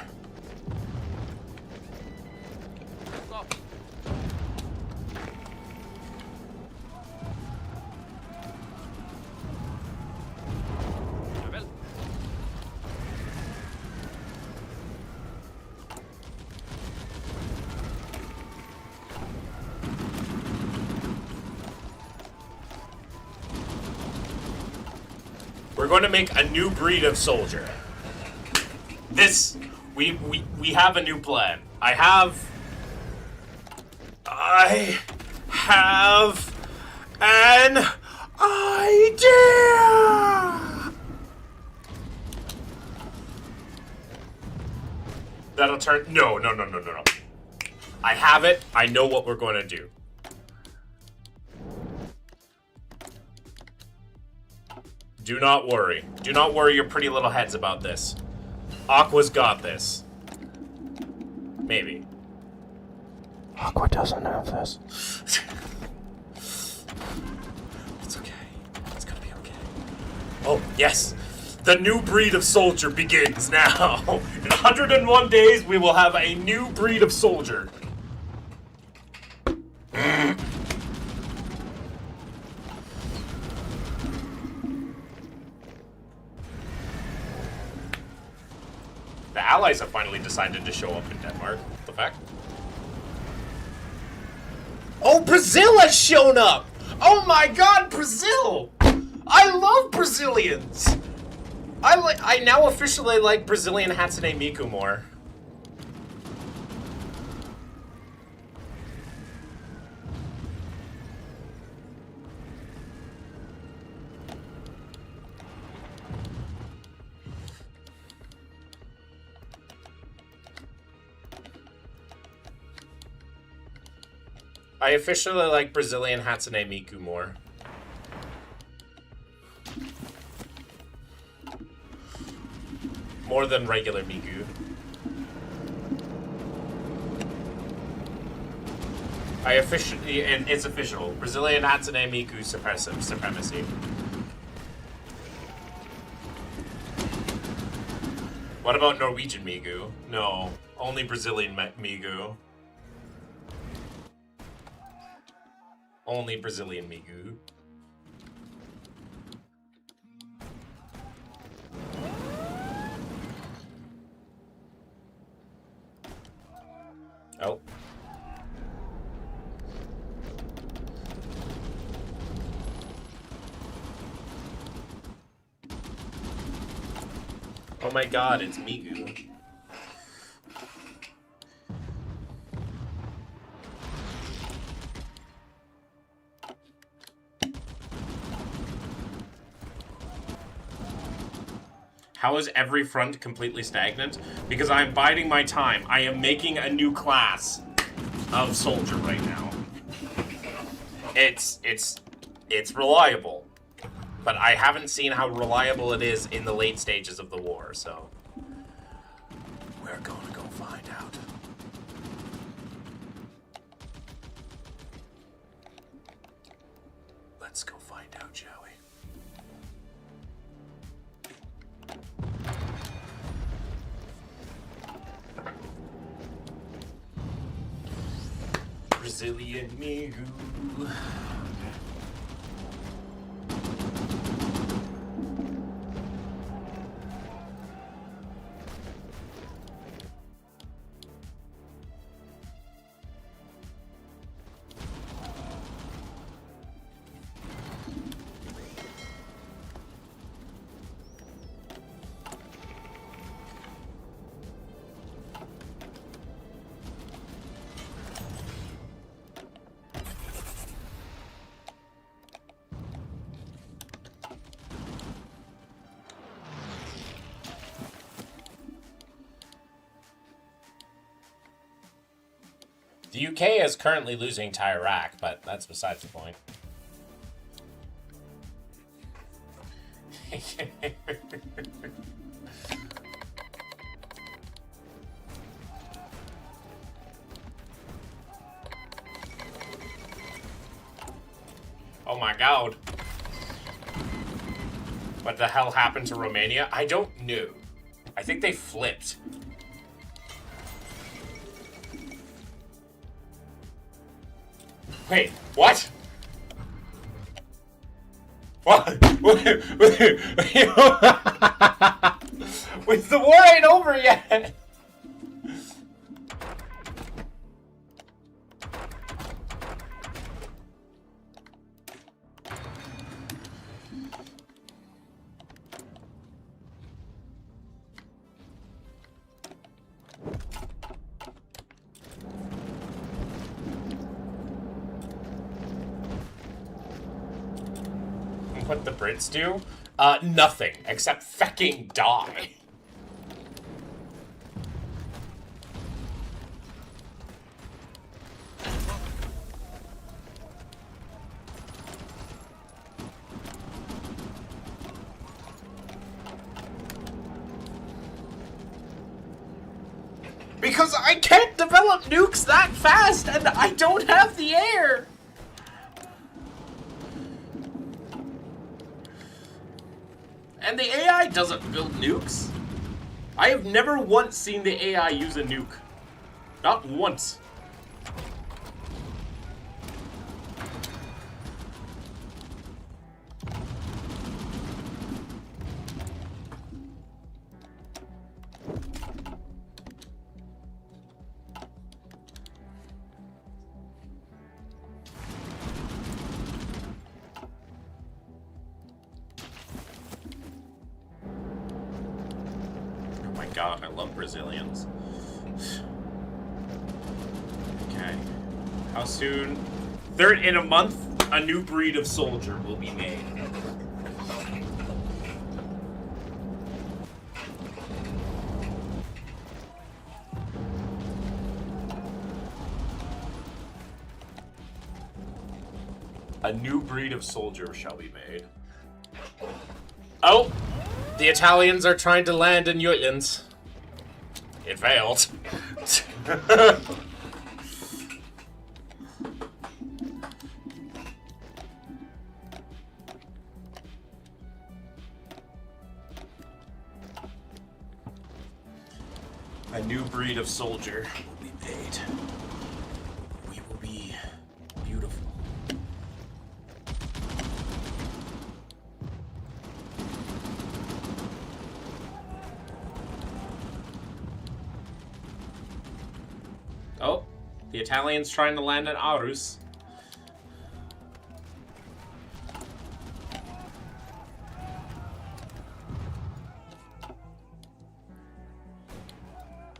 We're going to make a new breed of soldier. This, we have a new plan. I have an idea. That'll turn, no. I have it. I know what we're going to do. Do not worry. Do not worry your pretty little heads about this. Aqua's got this. Maybe. Aqua doesn't have this. It's okay. It's gonna be okay. Oh, yes. The new breed of soldier begins now. In 101 days, we will have a new breed of soldier. The allies have finally decided to show up in Denmark. What the fact? Oh, Brazil has shown up! Oh my god, Brazil! I love Brazilians! I now officially like Brazilian Hatsune Miku more. I officially like Brazilian Hatsune Miku more. More than regular Miku. I officially, and it's official. Brazilian Hatsune Miku supremacy. What about Norwegian Miku? No, only Brazilian Miku. Only Brazilian Miku. Oh. Oh my god, it's Miku. How is every front completely stagnant? Because I'm biding my time. I am making a new class of soldier right now. It's reliable. But I haven't seen how reliable it is in the late stages of the war, so we're going to go find out. Let's go find out, shall we? Brazilian Migu. The UK is currently losing to Iraq, but that's besides the point. Oh my god. What the hell happened to Romania? I don't know. I think they flipped. Wait, what? What? Wait, the war ain't over yet! What the Brits do? Nothing, except fucking die. Because I can't develop nukes that fast, and I don't have the air! And the AI doesn't build nukes. I have never once seen the AI use a nuke. Not once. God, I love Brazilians. Okay. How soon? In a month, a new breed of soldier will be made. A new breed of soldier shall be made. Oh! The Italians are trying to land in Jutlands. It failed. A new breed of soldier will be made. We will be beautiful. Oh, the Italians trying to land at Aarhus.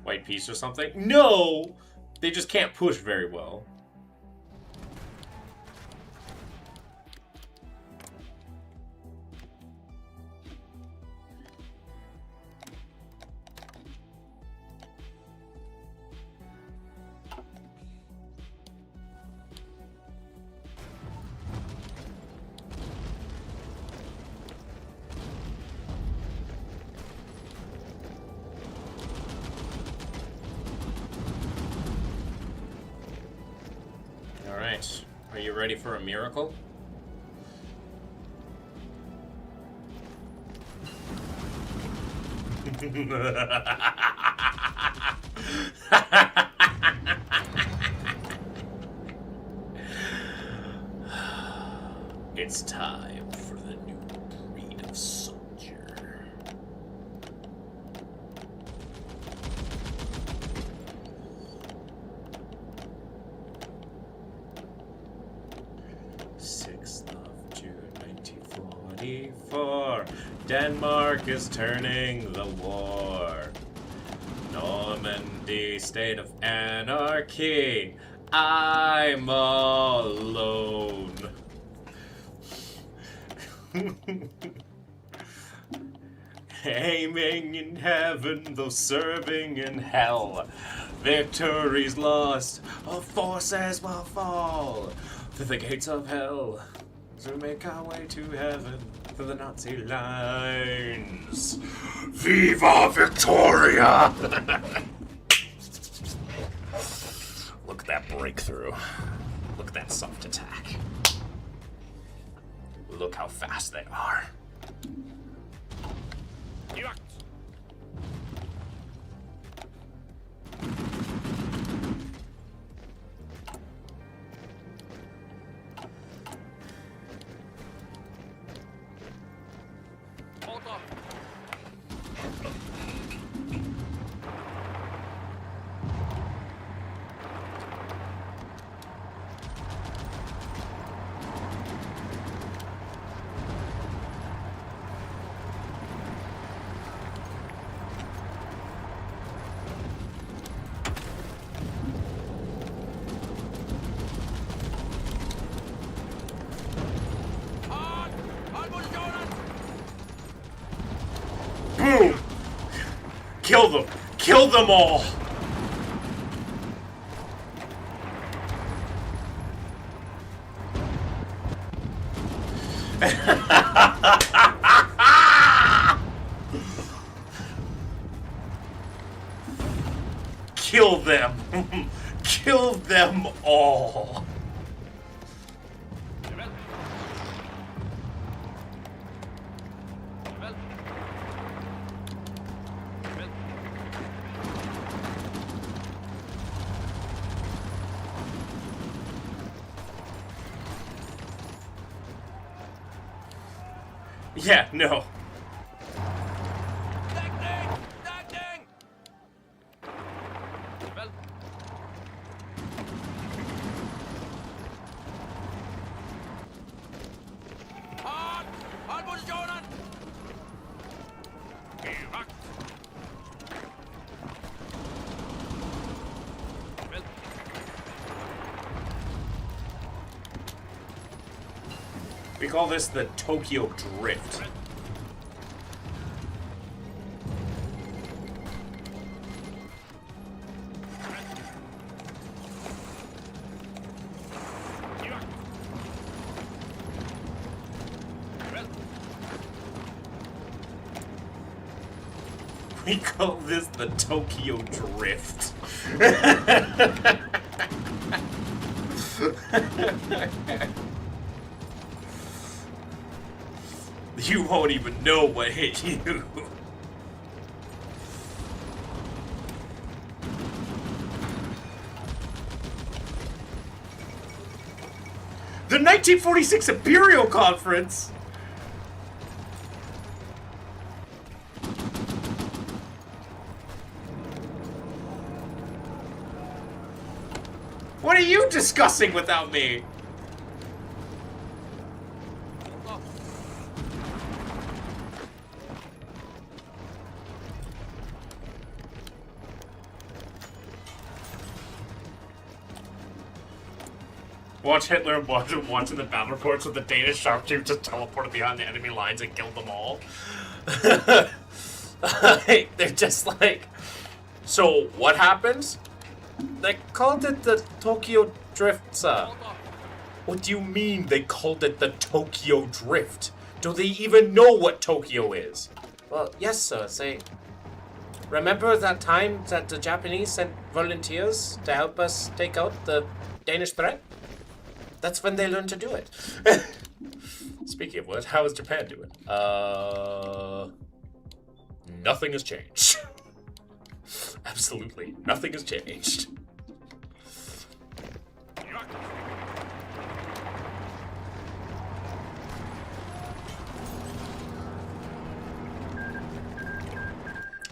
White peace or something? No! They just can't push very well. Alright, are you ready for a miracle? It's time for the new breed of soldier. June 1944. Denmark is turning the war. Normandy, state of anarchy. I'm all alone. Aiming in heaven, though serving in hell. Victory's lost, all forces will fall through the gates of hell to make our way to heaven through the Nazi lines. Viva Victoria! Look at that breakthrough. Look at that soft attack. Look how fast they are. Boom! Kill them! Kill them all! Kill them! Kill them all! Yeah, no. We call this the Tokyo Drift. We call this the Tokyo Drift. You won't even know what hit you. The 1946 Imperial Conference! What are you discussing without me? Watch Hitler watching the battle reports with the Danish sharpshooter just teleported behind the enemy lines and killed them all. They're just like, so what happens? They called it the Tokyo Drift, sir. What do you mean they called it the Tokyo Drift? Do they even know what Tokyo is? Well, yes, sir. Say, remember that time that the Japanese sent volunteers to help us take out the Danish threat? That's when they learned to do it. Speaking of which, how is Japan doing? Nothing has changed. Absolutely, nothing has changed.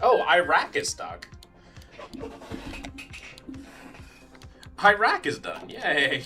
Oh, Iraq is stuck. Iraq is done. Yay.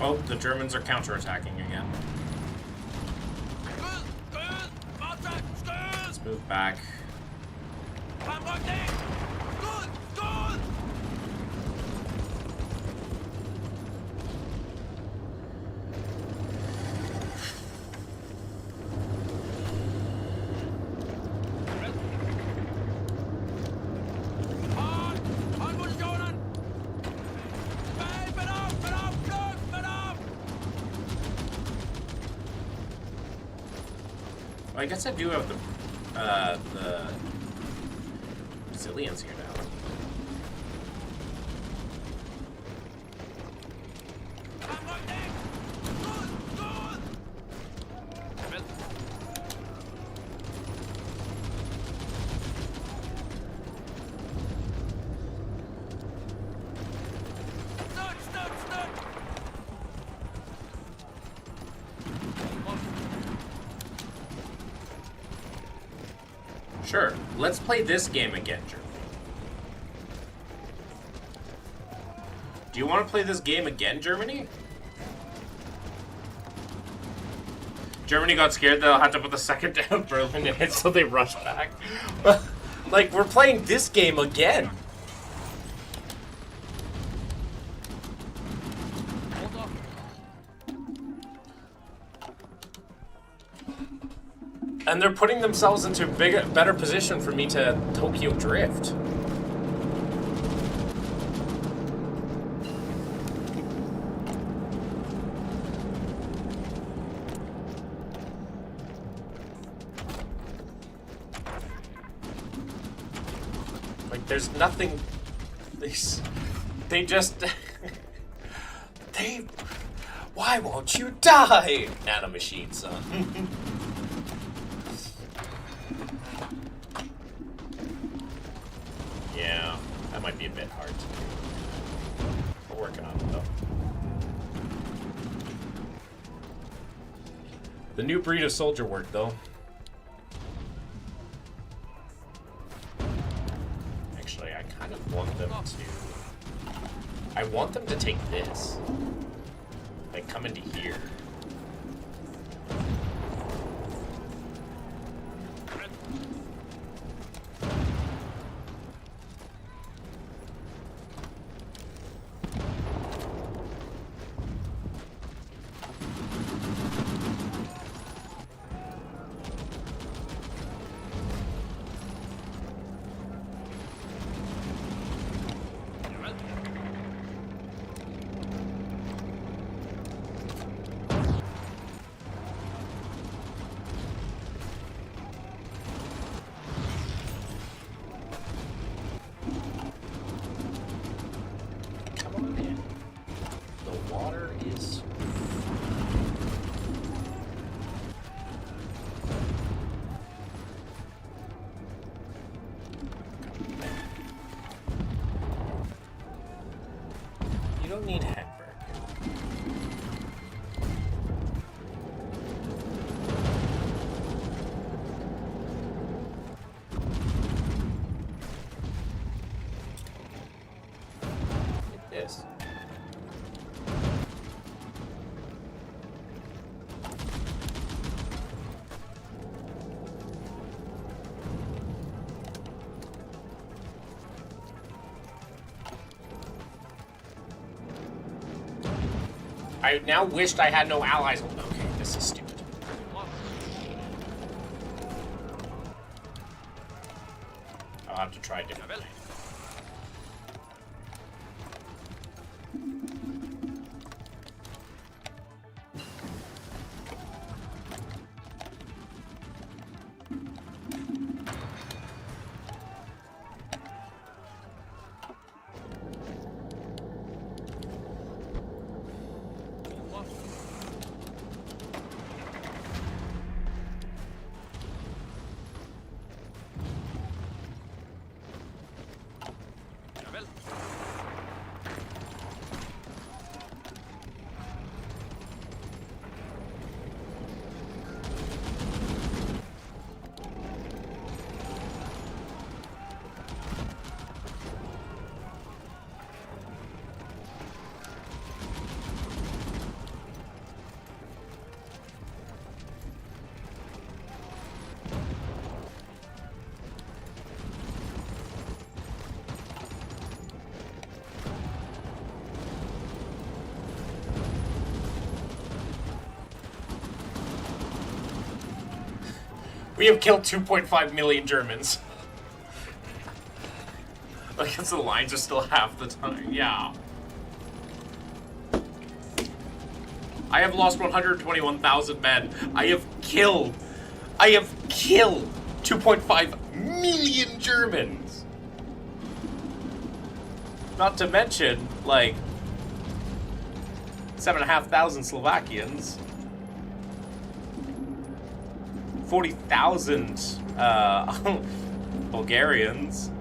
Oh, the Germans are counterattacking again. Let's move back. I guess I do have the resilience here now. Sure, let's play this game again, Germany. Do you want to play this game again, Germany? Germany got scared they'll have to put the second down Berlin in it, so they rushed back. Like, we're playing this game again. And they're putting themselves into a better position for me to Tokyo drift. Like, there's nothing... They just... Why won't you die? Nanomachine, son. Yeah, that might be a bit hard to do. We're working on it, though. The new breed of soldier work, though. Actually, I kind of want them to... I want them to take this. Like, come into here. Don't need Hedberg. Like this. I now wished I had no allies. Okay, this is stupid. I'll have to try differently. We have killed 2.5 million Germans. Like, the lines are still half the time. Yeah. I have lost 121,000 men. I have killed 2.5 million Germans. Not to mention, like, 7,500 Slovakians. 40,000 Bulgarians.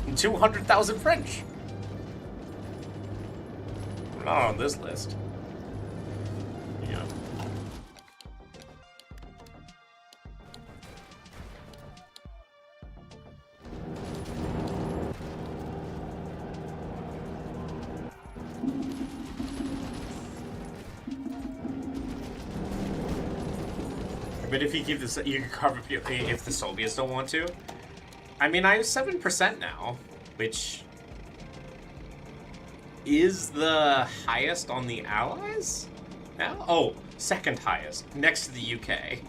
And 200,000 French. We're not on this list. Yeah. But if you keep this, you can carve up if the Soviets don't want to. I mean, I have 7% now, which is the highest on the Allies now? Oh, second highest, next to the UK.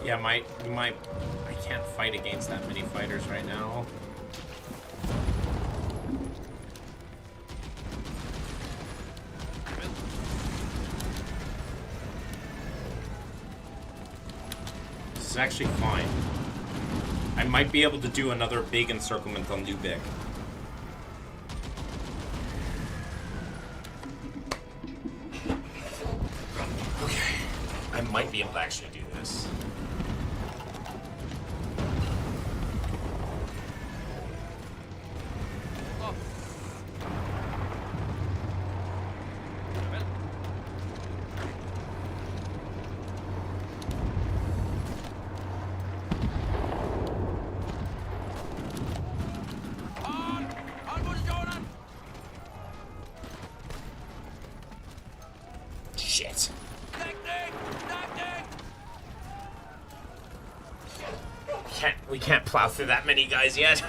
Yeah, I can't fight against that many fighters right now. This is actually fine. I might be able to do another big encirclement on Lübeck. Okay, I might be able to actually do this. Shit. We can't plow through that many guys yet.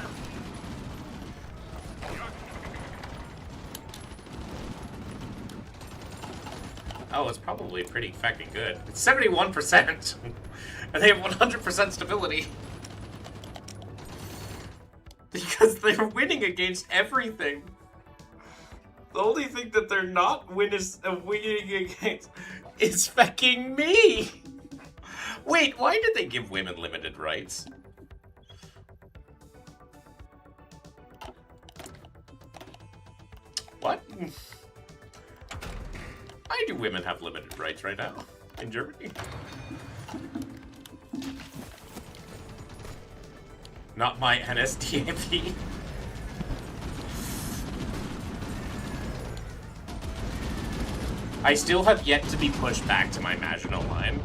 Oh, it's probably pretty fucking good. It's 71%. And they have 100% stability. Because they're winning against everything. The only thing that they're not winning against is fucking me. Wait, why did they give women limited rights? What? Why do women have limited rights right now in Germany? Not my NSDAP. I still have yet to be pushed back to my Maginot Line.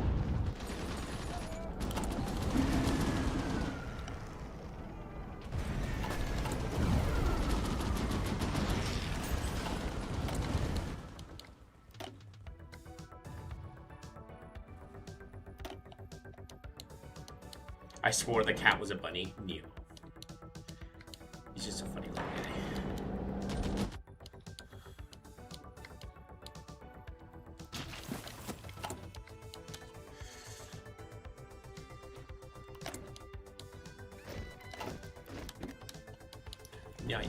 I swore the cat was a bunny. Neo. He's just a funny little guy. Yeah,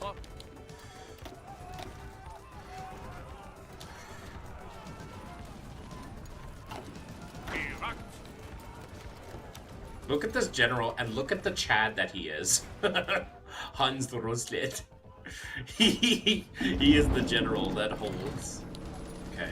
Oh, Look at this general, and look at the Chad that he is. Hans the Roslet. He is the general that holds. Okay.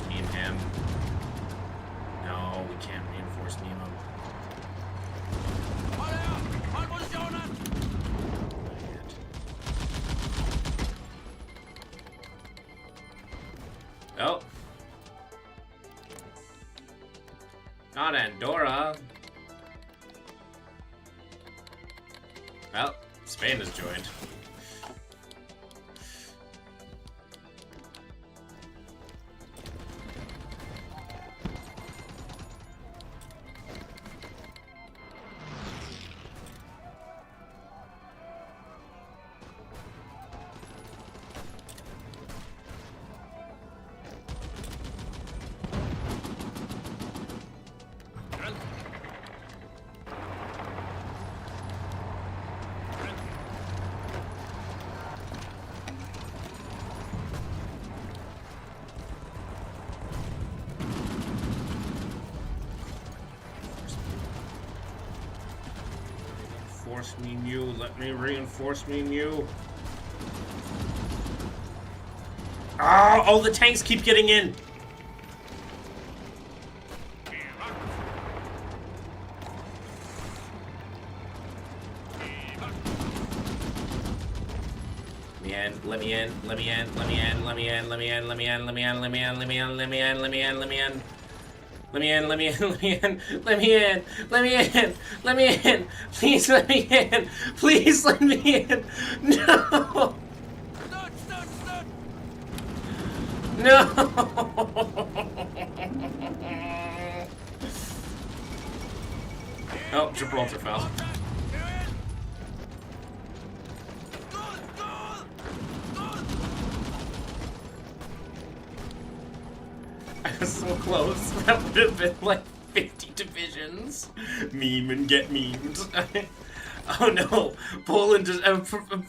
Me and him. No, we can't reinforce me and him. Oh. Not Andorra. Well, Spain has joined. Reinforce me new. Let me reinforce me new. Ah! Oh, the tanks keep getting in. Let me in. Let me in. Let me in. Let me in. Let me in. Let me in. Let me in. Let me in. Let me in. Let me in. Let me in. Let me in. Let me in, let me in, let me in, let me in, let me in, let me in, please let me in, please let me in, no! Start! No! Oh, Gibraltar fell. I was so close. That would have been like 50 divisions. Meme and get memed. Oh no, Poland just,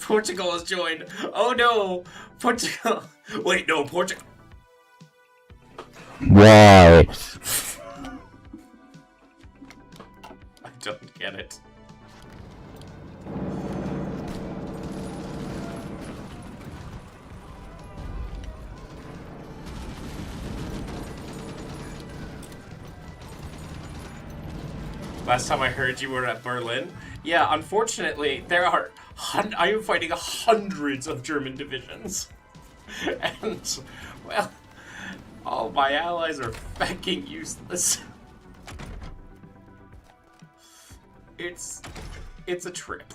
Portugal has joined. Oh no, Portugal. Wait, no, Portugal. Why? I don't get it. Last time I heard you were at Berlin. Yeah, unfortunately, there are. I am fighting hundreds of German divisions. And, well, all my allies are fucking useless. It's a trip.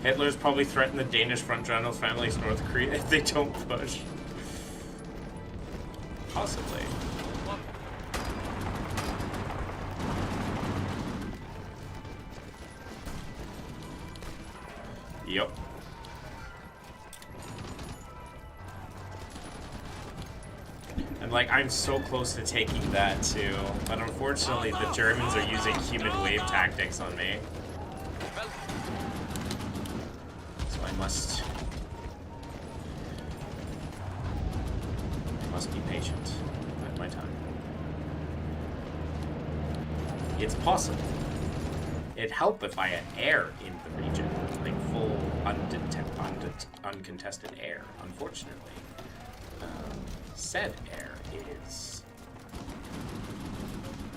Hitler's probably threatened the Danish front general's family's North Korea if they don't push. Possibly. Yep. And like, I'm so close to taking that too, but unfortunately the Germans are using human wave tactics on me. must be patient. At my time. It's possible. It'd help if I had air in the region, like full uncontested air. Unfortunately, said air is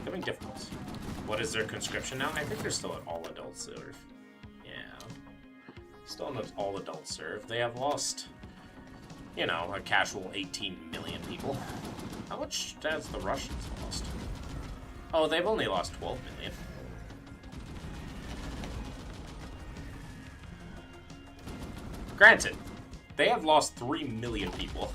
becoming difficult. What is their conscription now? I think they're still at all adult serve. Yeah, still at all adult serve. They have lost, you know, a casual 18 million people. How much has the Russians lost? Oh, they've only lost 12 million. Granted, they have lost 3 million people.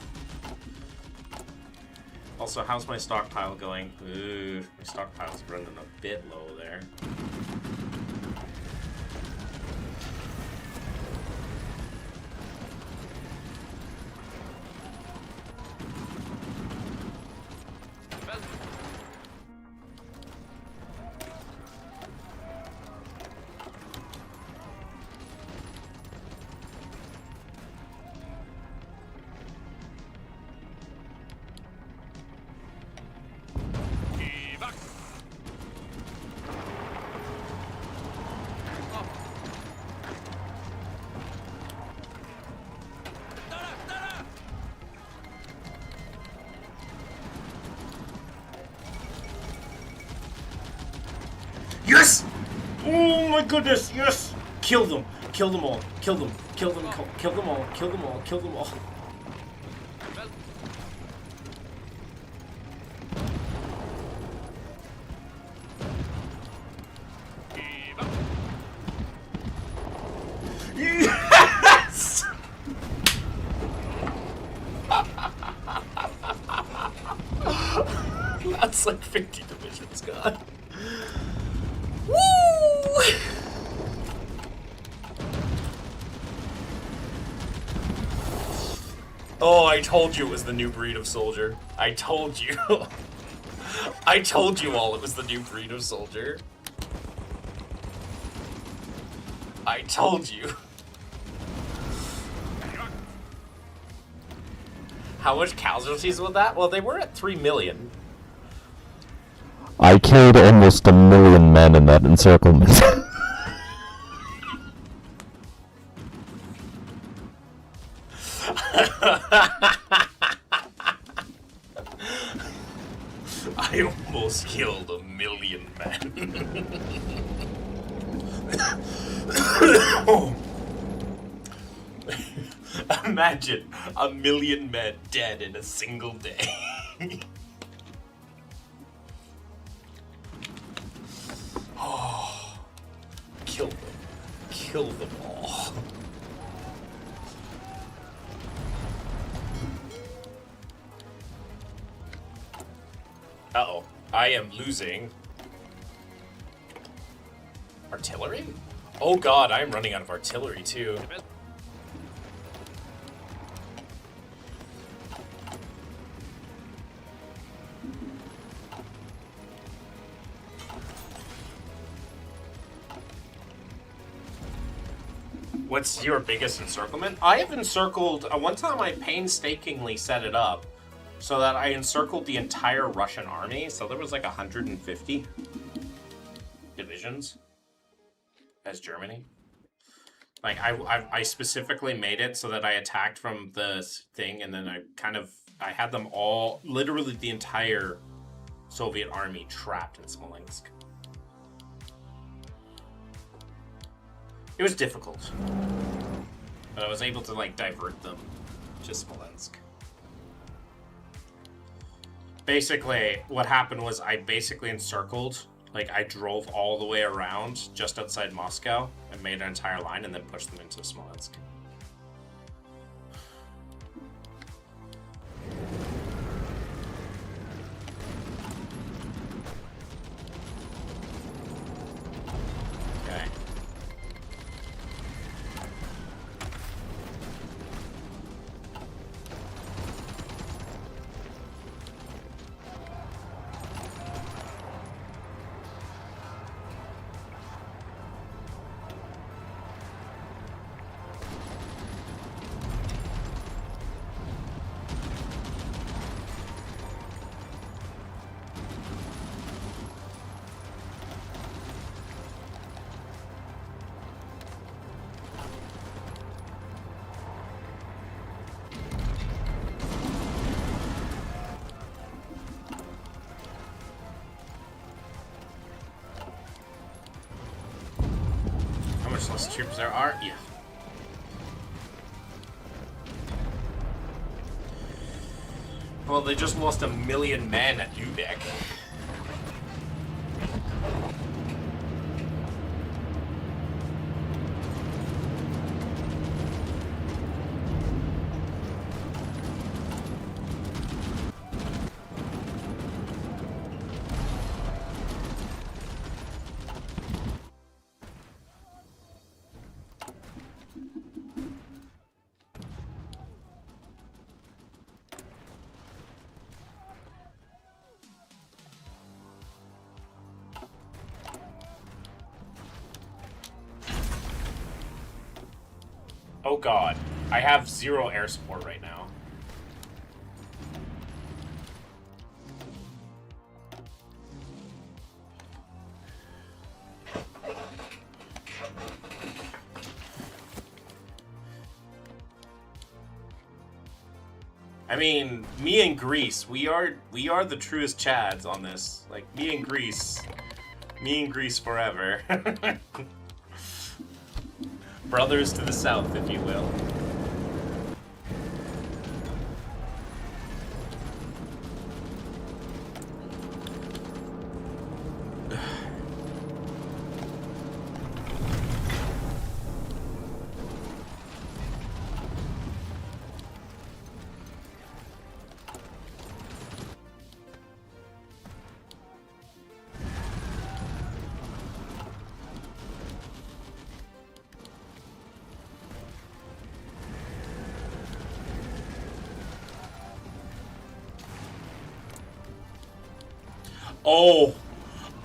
Also, how's my stockpile going? Ooh, my stockpile's running a bit low there. Yes! Oh my goodness, yes! Kill them! Kill them all! Kill them! Kill them! Kill them all! Kill them all! Kill them all! Yes! That's like 50 divisions gone. Woo! Oh, I told you it was the new breed of soldier. I told you. I told you all it was the new breed of soldier. I told you. How much casualties with that? Well, they were at 3 million. I killed almost 1 million men in that encirclement. I almost killed 1 million men. Imagine 1 million men dead in a single day. Oh, kill them. Kill them all. Uh-oh. I am losing artillery? Oh god, I am running out of artillery too. What's your biggest encirclement? I have encircled, one time I painstakingly set it up so that I encircled the entire Russian army, so there was like 150 divisions as Germany. Like, I specifically made it so that I attacked from the thing, and then I had them all, literally the entire Soviet army trapped in Smolensk. It was difficult, but I was able to, like, divert them to Smolensk. Basically, what happened was I basically encircled, like, I drove all the way around just outside Moscow and made an entire line and then pushed them into Smolensk. Okay. most troops there are. Yeah. Well, they just lost 1 million men at Udeck. Oh god, I have 0 air support right now. I mean, me and Greece, we are the truest Chads on this. Like, me and Greece forever. Brothers to the south, if you will.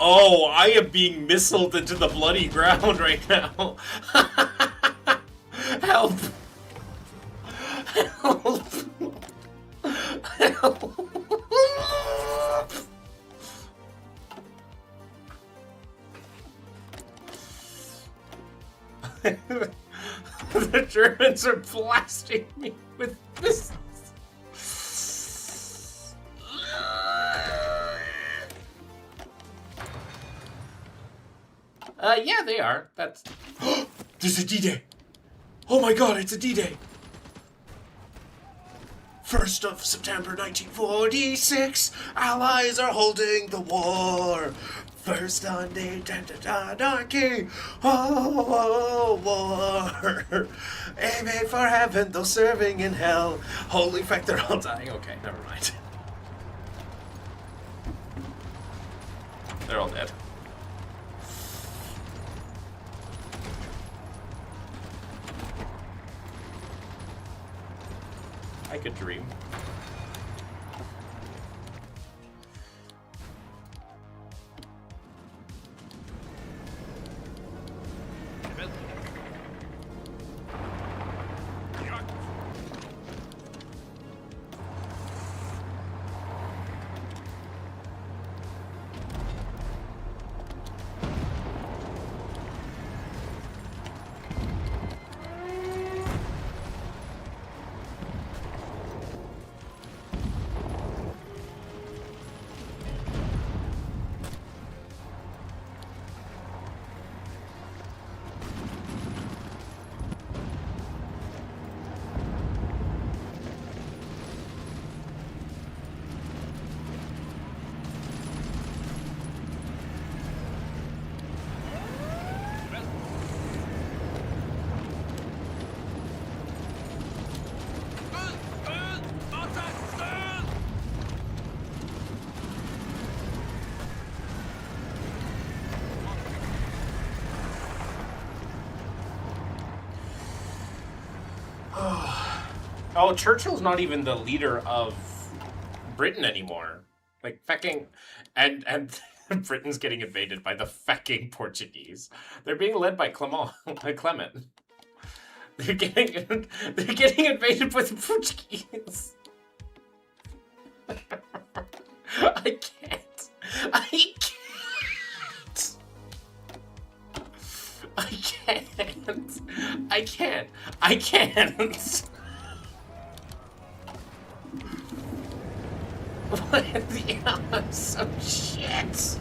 Oh, I am being missiled into the bloody ground right now. Help. Help. Help. The Germans are blasting me with missiles. Yeah, they are. That's... There's a D-Day! Oh my god, it's a D-Day! 1st of September 1946, Allies are holding the war. First Sunday, anarchy, war. Aiming for heaven, though serving in hell. Holy fuck, they're all dying. Okay, never mind. They're all dead. I could dream. Oh, Churchill's not even the leader of Britain anymore. Like, fucking... And Britain's getting invaded by the fucking Portuguese. They're being led by Clement. They're getting invaded by the Portuguese. I can't. I can't. What the hell? I'm so shit.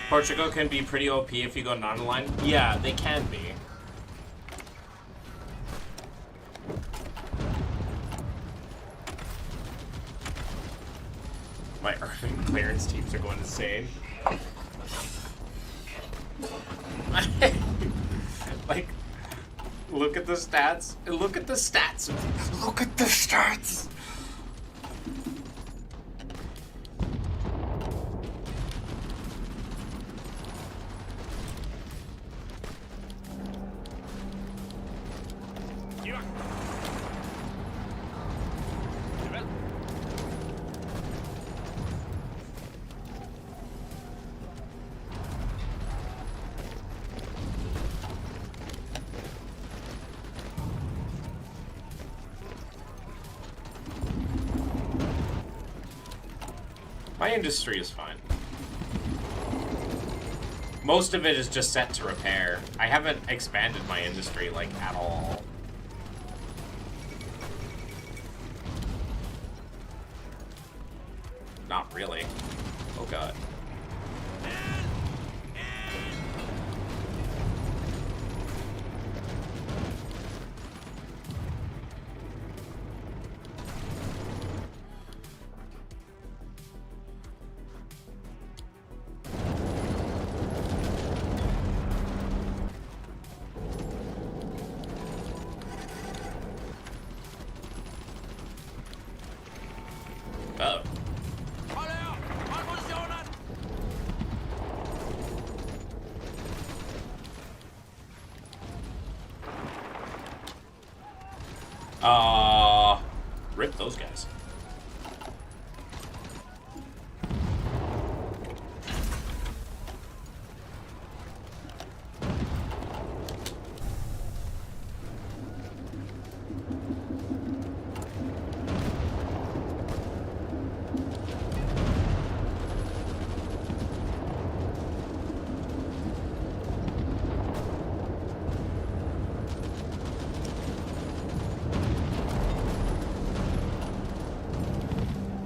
Portugal can be pretty OP if you go non-aligned. Yeah, they can be. My urban clearance teams are going insane. Like, look at the stats. Look at the stats. Look at the stats. My industry is fine. Most of it is just set to repair. I haven't expanded my industry, like, at all. Not really. Oh god. Uh-oh. Rip those guys.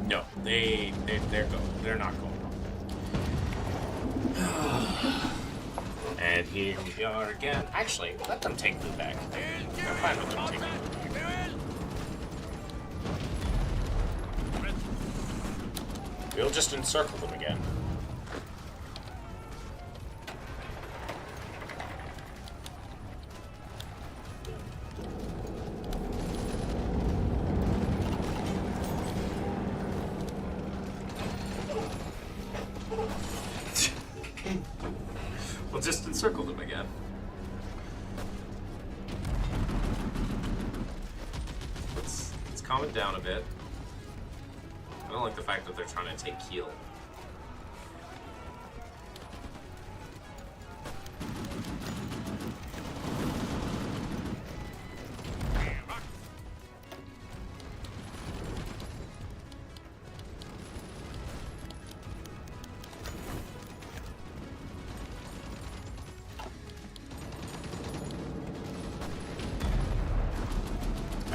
No, they're not going wrong. And here we are again. Actually, let them take me back. I'm fine with them taking me back. We'll just encircle them again. We'll just encircle them again. Let's calm it down a bit. I don't like the fact that they're trying to take Kiel.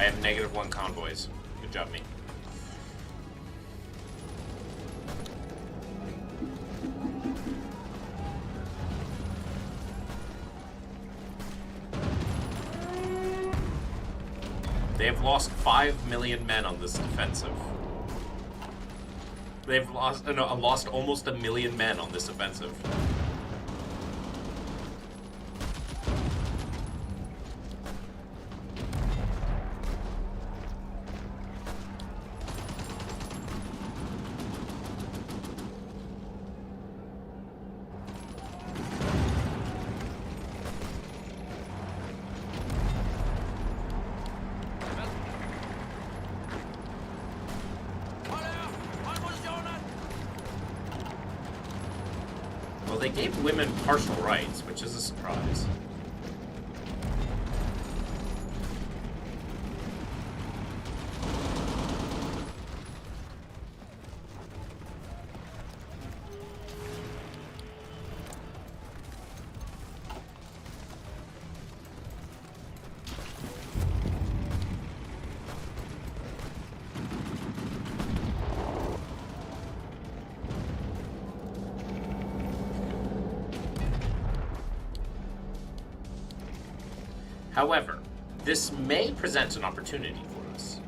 I have -1 convoys. Good job, me. They have lost 5 million men on this offensive. They've lost almost 1 million men on this offensive. Well, they gave women partial rights, which is a surprise. However, this may present an opportunity for us.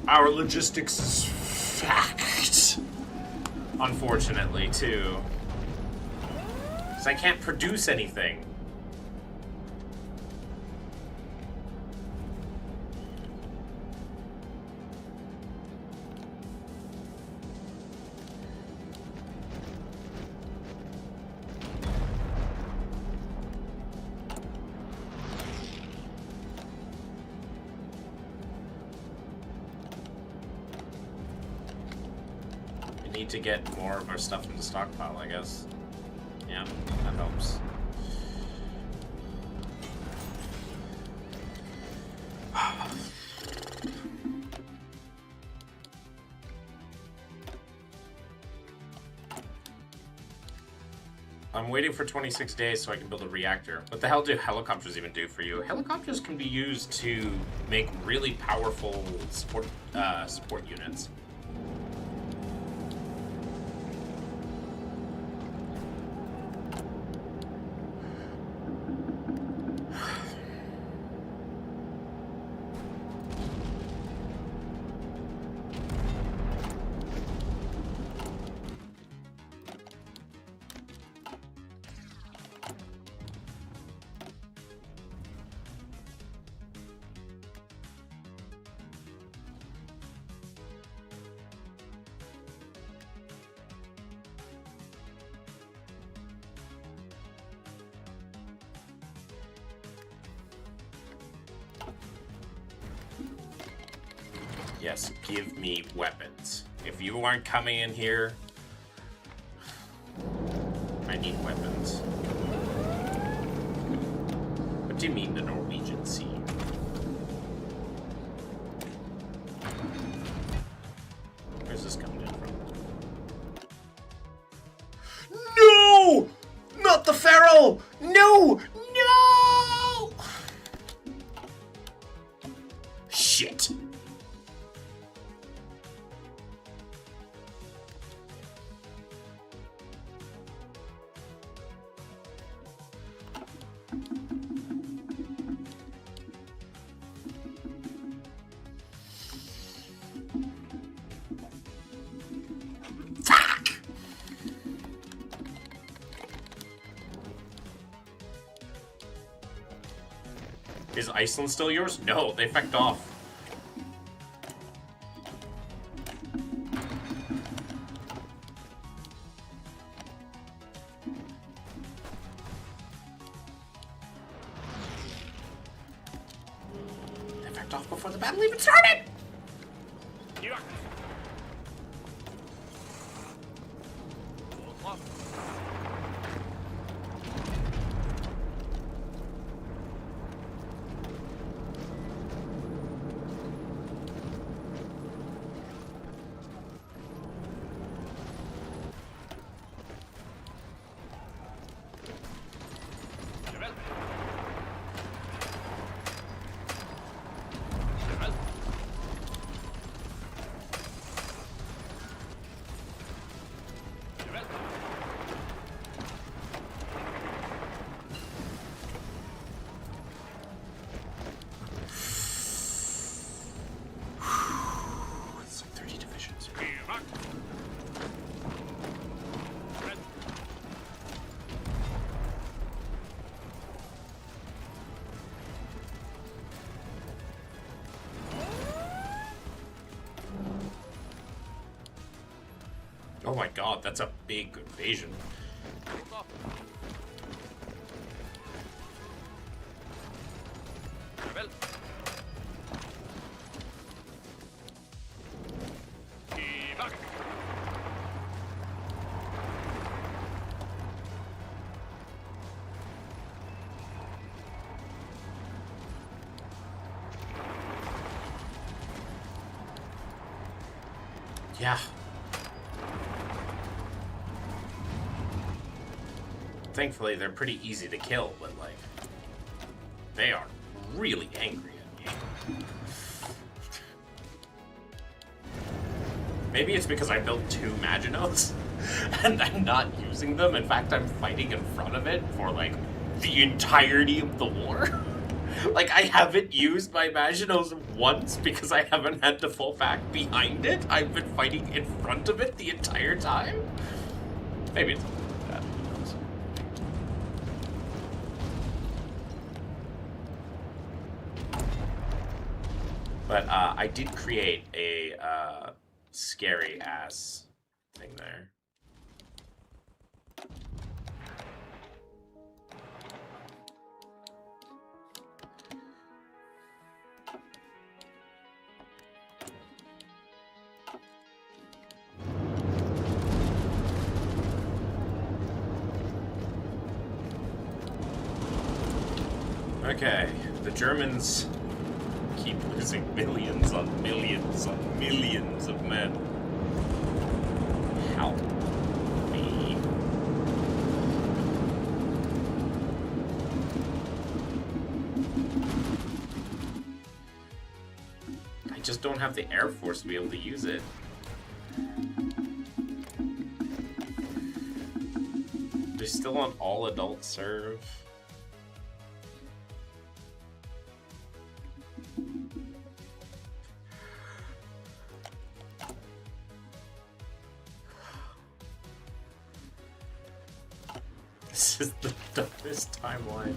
Our logistics is fucked. Unfortunately, too. Because I can't produce anything. Need to get more of our stuff in the stockpile, I guess. Yeah, that helps. I'm waiting for 26 days so I can build a reactor. What the hell do helicopters even do for you? Helicopters can be used to make really powerful support units. Yes, give me weapons. If you aren't coming in here, I need weapons. What do you mean the Norwegian Sea? Where's this coming in from? No! Not the Pharaoh! No! No! Shit. Is Iceland still yours? No, they fecked off. They fecked off before the battle even started! Yeah. Oh my god, that's a big invasion. Yeah. Thankfully, they're pretty easy to kill, but, like, they are really angry at me. Maybe it's because I built 2 Maginos and I'm not using them. In fact, I'm fighting in front of it for like the entirety of the war. Like, I haven't used my Maginos once because I haven't had to fall back behind it. I've been fighting in front of it the entire time. Maybe it's something like that. Who knows? But I did create a scary ass thing there. Okay, the Germans keep losing millions on millions on millions of men. Help me. I just don't have the Air Force to be able to use it. They're still on all adult serve. This is the dumbest timeline.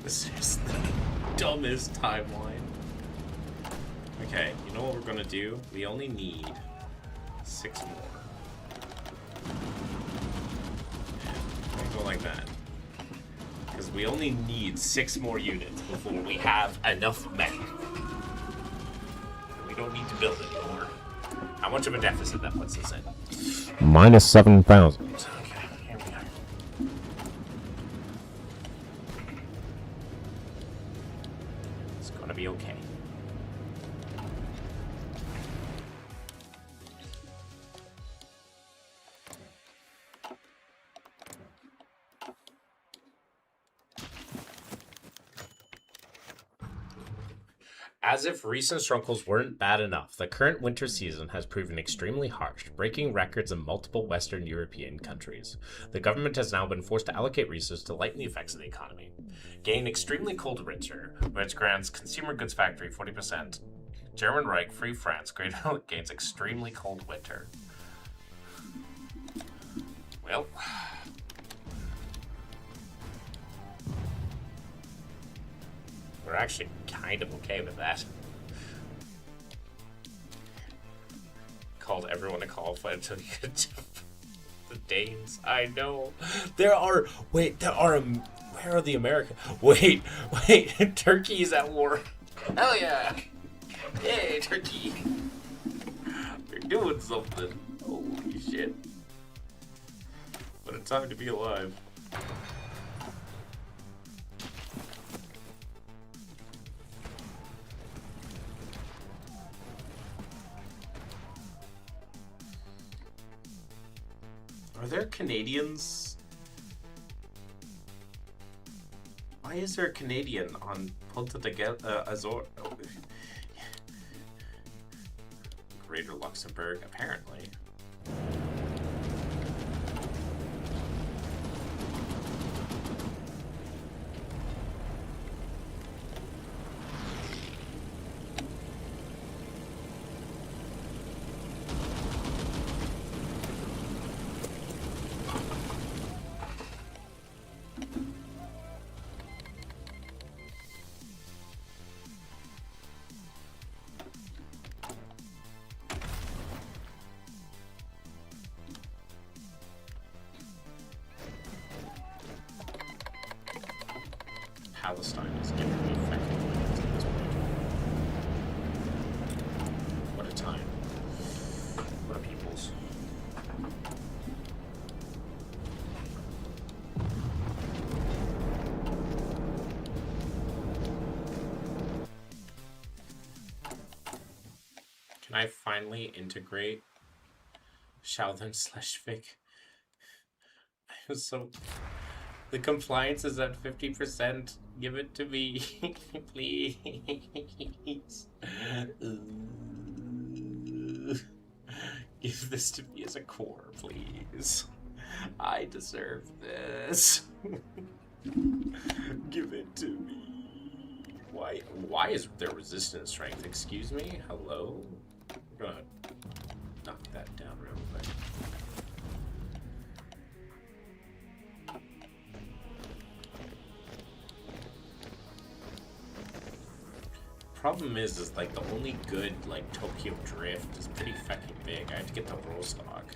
This is the dumbest timeline. Okay, you know what we're gonna do? We only need 6 more. Go like that. Because we only need 6 more units before we have enough men. We don't need to build anymore. How much of a deficit that puts us in? Minus 7,000. Okay, here we are. It's gonna be okay. As if recent struggles weren't bad enough, the current winter season has proven extremely harsh, breaking records in multiple Western European countries. The government has now been forced to allocate resources to lighten the effects of the economy. Gain extremely cold winter, which grants consumer goods factory 40%. German Reich, Free France, Great gains extremely cold winter. Well... we're actually kind of okay with that. Called everyone to qualify until you get to the Danes. I know. Where are the Americans? Wait, Turkey's at war. Hell yeah. Yay, Turkey. They're doing something. Holy shit. What a time to be alive. Are there Canadians? Why is there a Canadian on Punta de Azor? Oh. Greater Luxembourg, apparently. Palestine is giving me effective wins at this point. What a time. What a peoples. Can I finally integrate Shaolin / Vic? I was so... The compliance is at 50%. Give it to me, please. Give this to me as a core, please. I deserve this. Give it to me. Why is there resistance strength? Excuse me? Hello? I'm gonna knock that down real quick. Problem is like the only good like Tokyo Drift is pretty fucking big. I have to get the roll stock.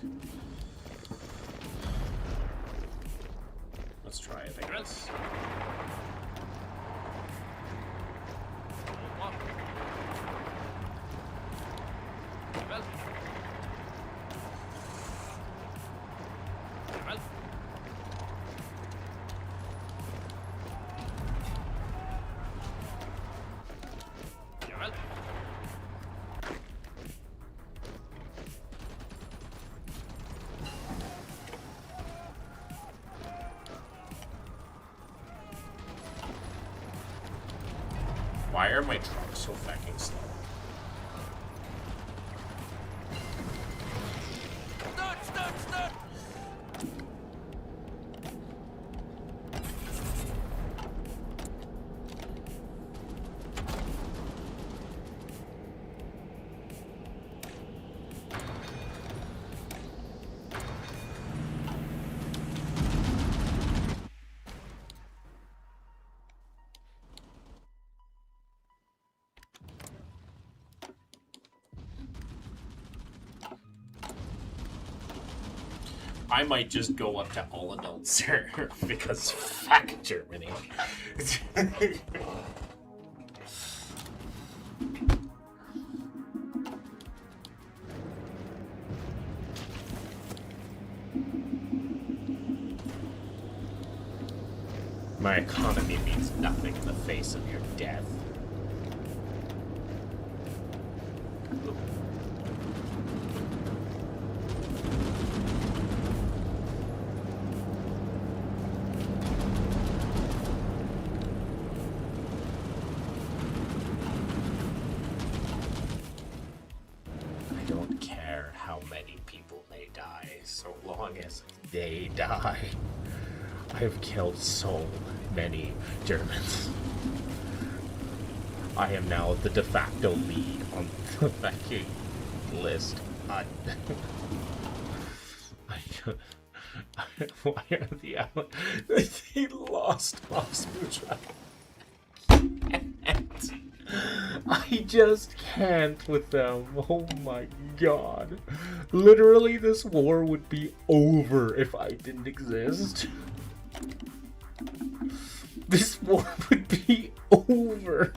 Let's try it, I guess. Why are my trucks so fucking slow? Start! I might just go up to all adults here because fuck Germany. My economy means nothing in the face of your death. I don't care how many people may die, so long as they die. I've killed so many Germans. I am now the de facto lead on the fucking list. Why are the Allies? They lost Osmucha. I just can't with them. Oh my god. Literally, this war would be over if I didn't exist. This war would be over.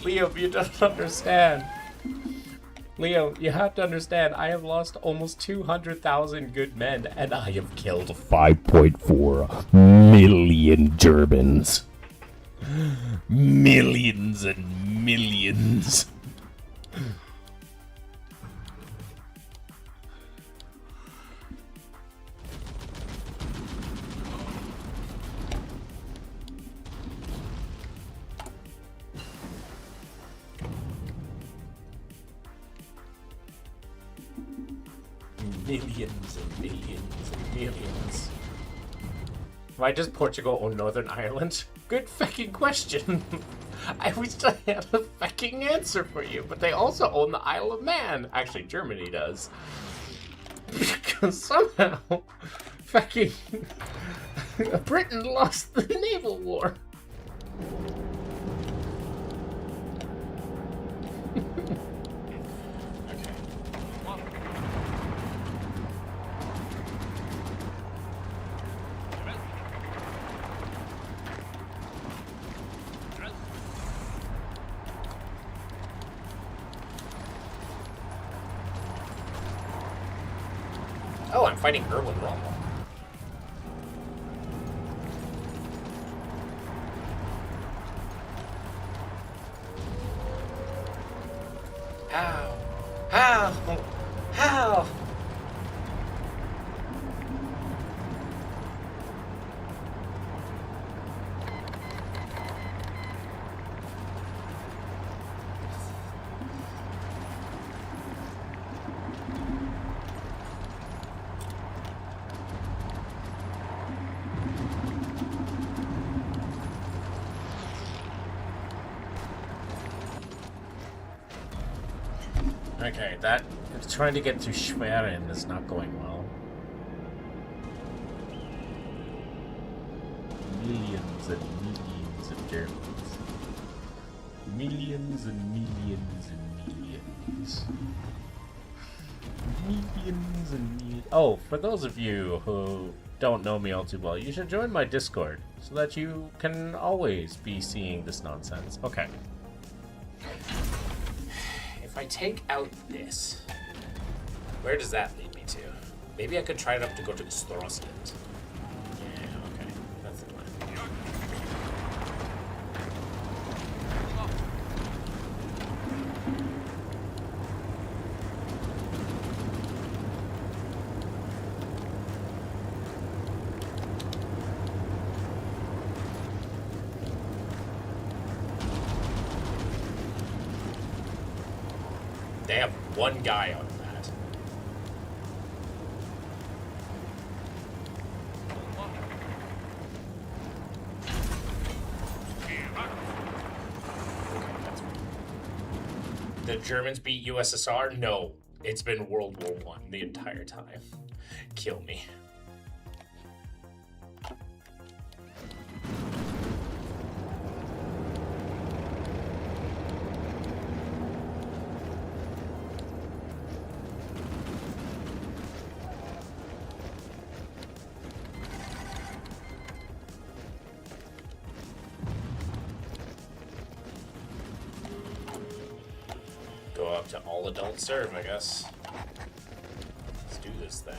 Leo, you don't understand. Leo, you have to understand, I have lost almost 200,000 good men, and I have killed 5.4 million Germans. Millions and millions. Millions and millions and millions. Why does Portugal own Northern Ireland? Good fucking question. I wish I had a fucking answer for you, but they also own the Isle of Man. Actually, Germany does. Because somehow, fucking Britain lost the naval war. Oh, I'm fighting Erwin Rommel. How? How? How? Okay, that trying to get to Schwerin is not going well. Millions and millions of Germans. Millions and millions and millions. Millions and millions. Oh, for those of you who don't know me all too well, you should join my Discord so that you can always be seeing this nonsense. Okay. If I take out this, where does that lead me to? Maybe I could try it up to go to the Strasland. Yeah, okay. That's the plan. They have one guy on that. The Germans beat USSR? No. It's been World War I the entire time. Kill me. Go up to all adult serve, I guess. Let's do this thing.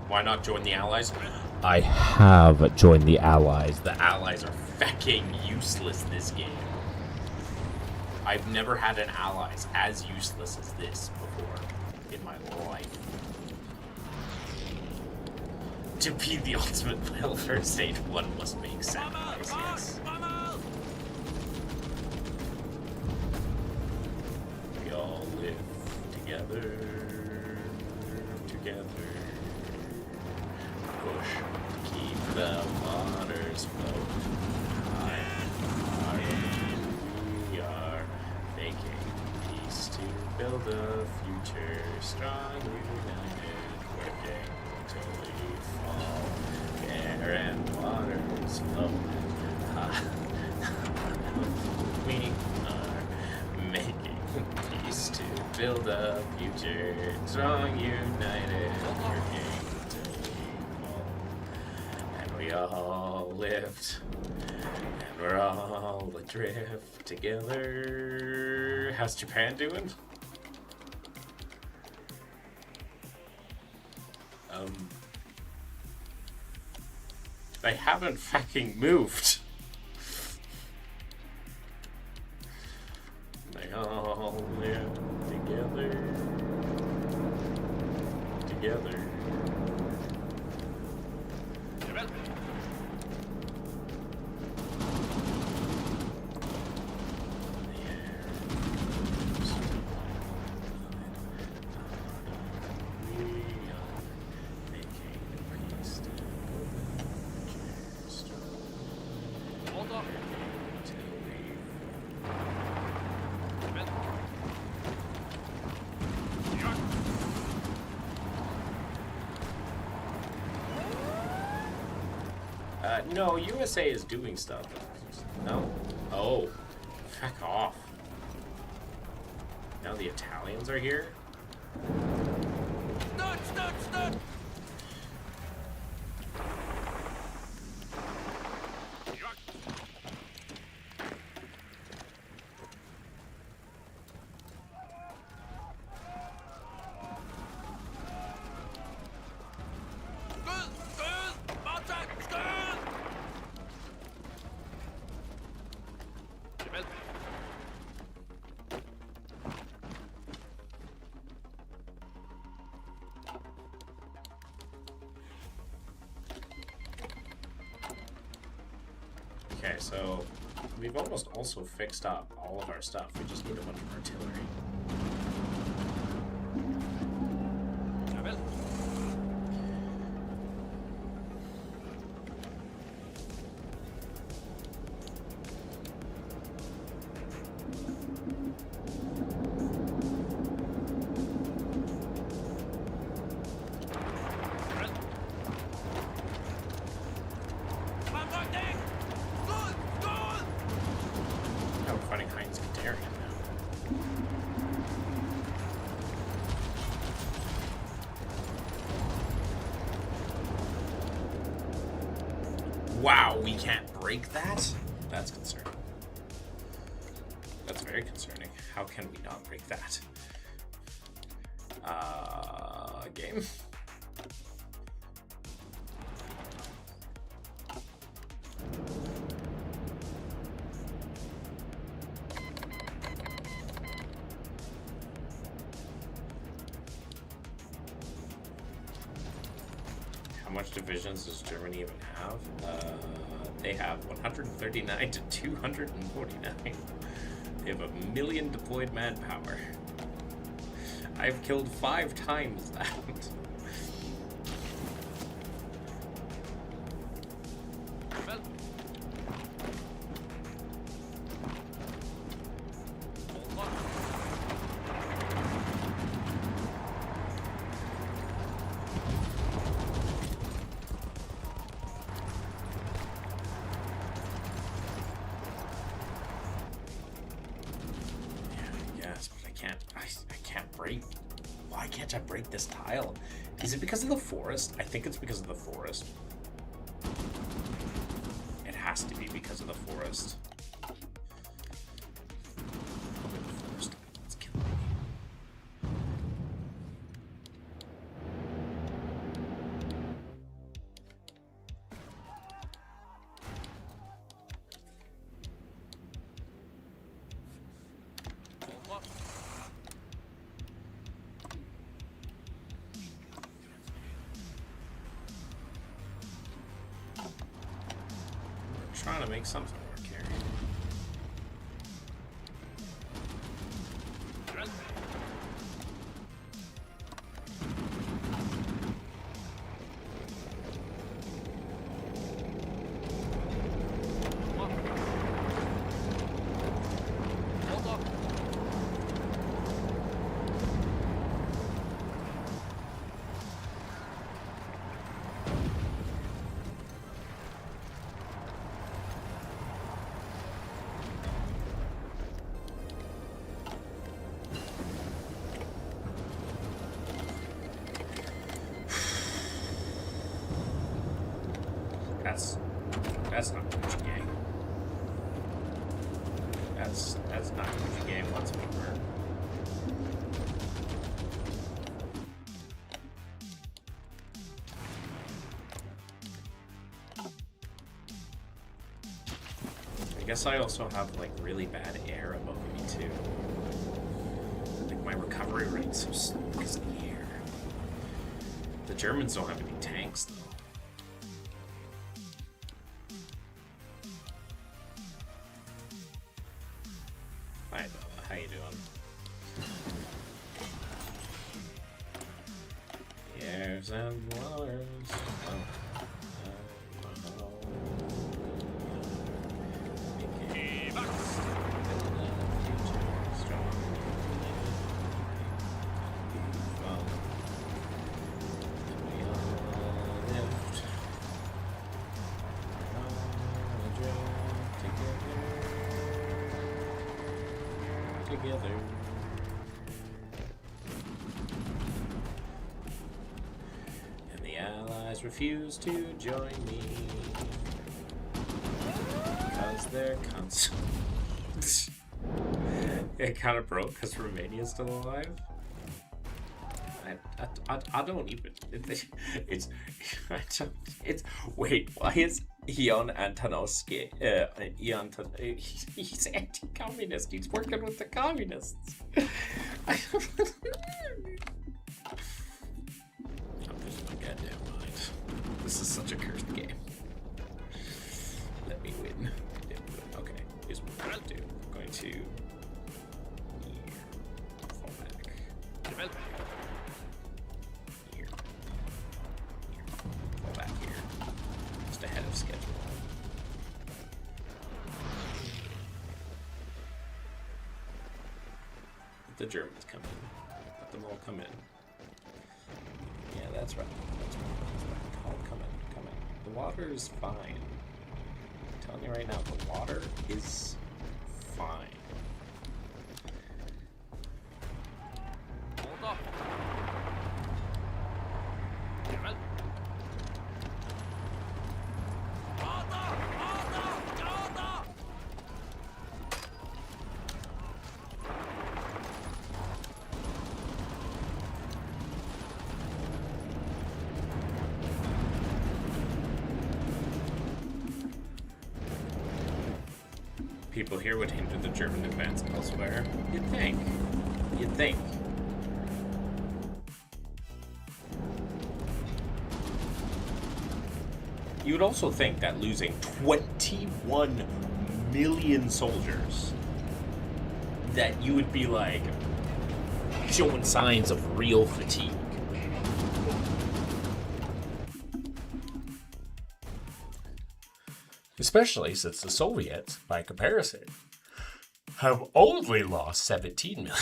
Why not join the Allies? I have joined the Allies. The Allies are fucking useless this game. I've never had an Allies as useless as this before in my life. To be the ultimate player for stage 1 must make sacrifice, yes. We all live together. Push to keep the waters flowing. We are making peace to build a future, strong, united, working till we fall. Air and waters flowing. We are making peace to build a future, strong, united, working. We all lived, and we're all adrift together. How's Japan doing? They haven't fucking moved. They all live together. Together. No, USA is doing stuff. No? Oh. Fuck off. Now the Italians are here? Stun! Okay, so we've almost also fixed up all of our stuff. We just need a bunch of artillery. Javel. Oh, we're fighting Heinz Guderian now. Wow, we can't break that? That's concerning. That's very concerning. How can we not break that? Game? How much divisions does Germany even have? They have 139 to 249. They have 1 million deployed manpower. I've killed 5 times that. Why can't I break this tile? Is it because of the forest? I think it's because of the forest. It has to be because of the forest. The forest. It's killing me. Trying to make something work here. That's not Gucci Gang. That's not Gucci Gang whatsoever. I guess I also have like really bad air above me too. Like my recovery rate's so slow because of the air. The Germans don't have any tanks though. Hi Bella, how you doing? Years and wonders. Together. And the Allies refuse to join me because they're cunts. It kind of broke because Romania's still alive. I don't even. It's wait. Why is Ion Antonovsky? He's anti-communist. He's working with the communists. I'm losing my goddamn mind. This is such a cursed game. Let me win. The Germans come in. Let them all come in. Yeah, that's right. That's right. That's right. All come in. Come in. The water is fine. I'm telling you right now, the water is fine. Hold up. Jawohl. Order! Order! Order! People here would hinder the German advance elsewhere. You'd think. You'd think. You would also think that losing 21 million soldiers, that you would be like showing signs of real fatigue. Especially since the Soviets, by comparison, have only lost 17 million.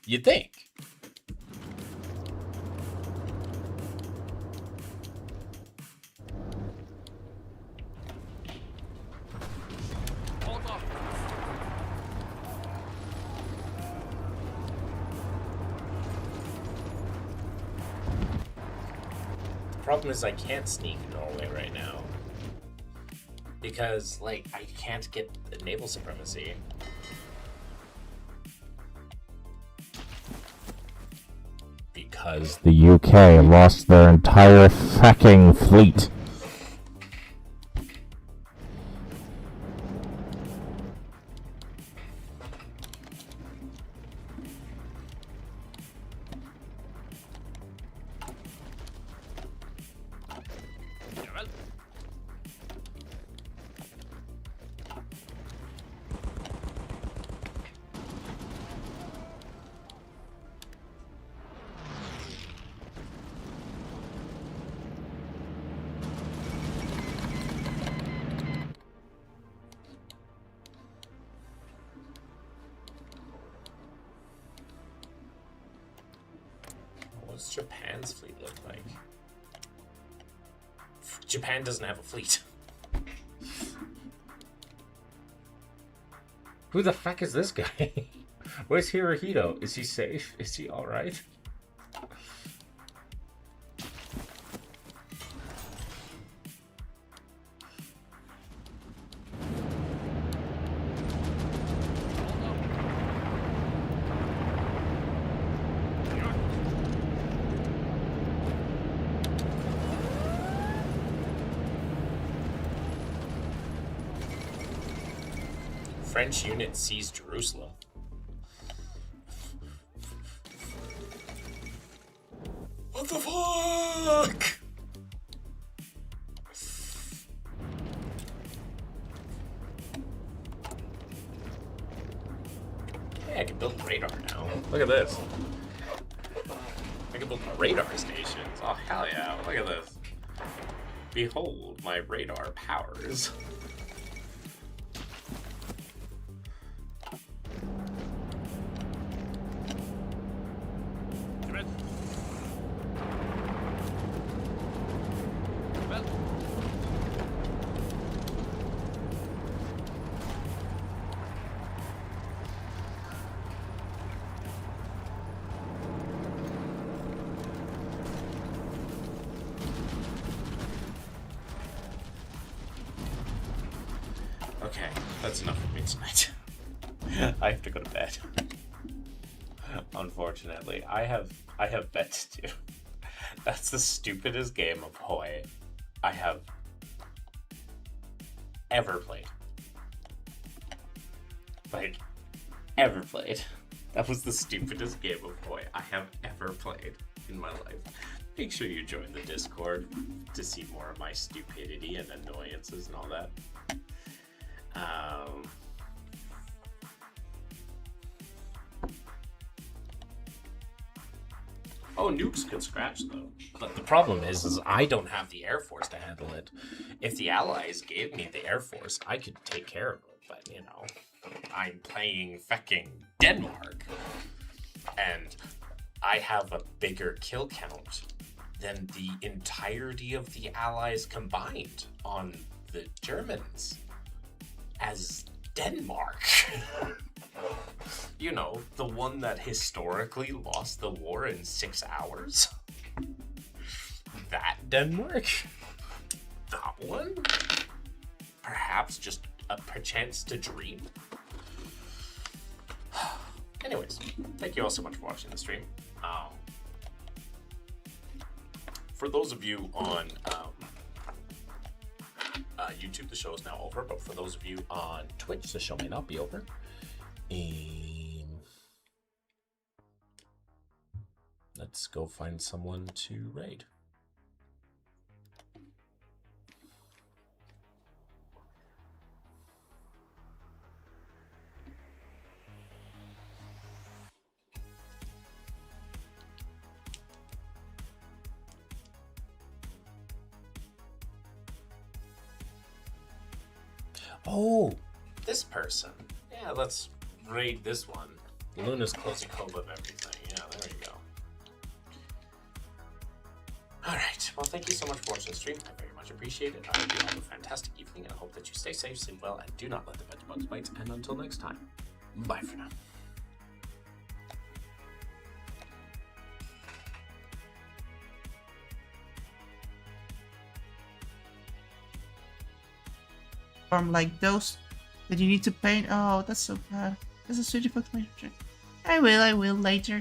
You'd think. Order! Problem is I can't sneak Norway right now. Because, like, I can't get the naval supremacy. Because The UK lost their entire fucking fleet. Jawohl. what's Japan's fleet look like? Japan doesn't have a fleet. Who the fuck is this guy? Where's Hirohito? Is he safe? Is he alright? French unit seized Jerusalem. What the fuck? Hey, I can build radar now. Look at this. I can build radar stations. Oh, hell yeah. Look at this. Behold my radar powers. Okay, that's enough for me tonight. I have to go to bed. Unfortunately, I have bets to do. That's the stupidest game of Hoi I have ever played. Like, ever played. That was the stupidest game of Hoi I have ever played in my life. Make sure you join the Discord to see more of my stupidity and annoyances and all that. Oh, nukes can scratch though. But the problem is I don't have the Air Force to handle it. If the Allies gave me the Air Force, I could take care of it. but you know, I'm playing fucking Denmark, and I have a bigger kill count than the entirety of the Allies combined on the Germans as Denmark. You know, the one that historically lost the war in 6 hours. That Denmark? That one? Perhaps just a chance to dream? Anyways, thank you all so much for watching the stream. For those of you on YouTube, the show is now over, but for those of you on Twitch, the show may not be over. Let's go find someone to raid. Oh, this person. Yeah, let's raid this one. Luna's closing hold of everything. Yeah, there we go. Alright, well, thank you so much for watching the stream. I very much appreciate it. I hope you have a fantastic evening, and I hope that you stay safe, sleep well, and do not let the bedbugs bite. And until next time, bye for now. Like those that you need to paint. Oh, that's so bad. That's a sweetie fuck. I will later.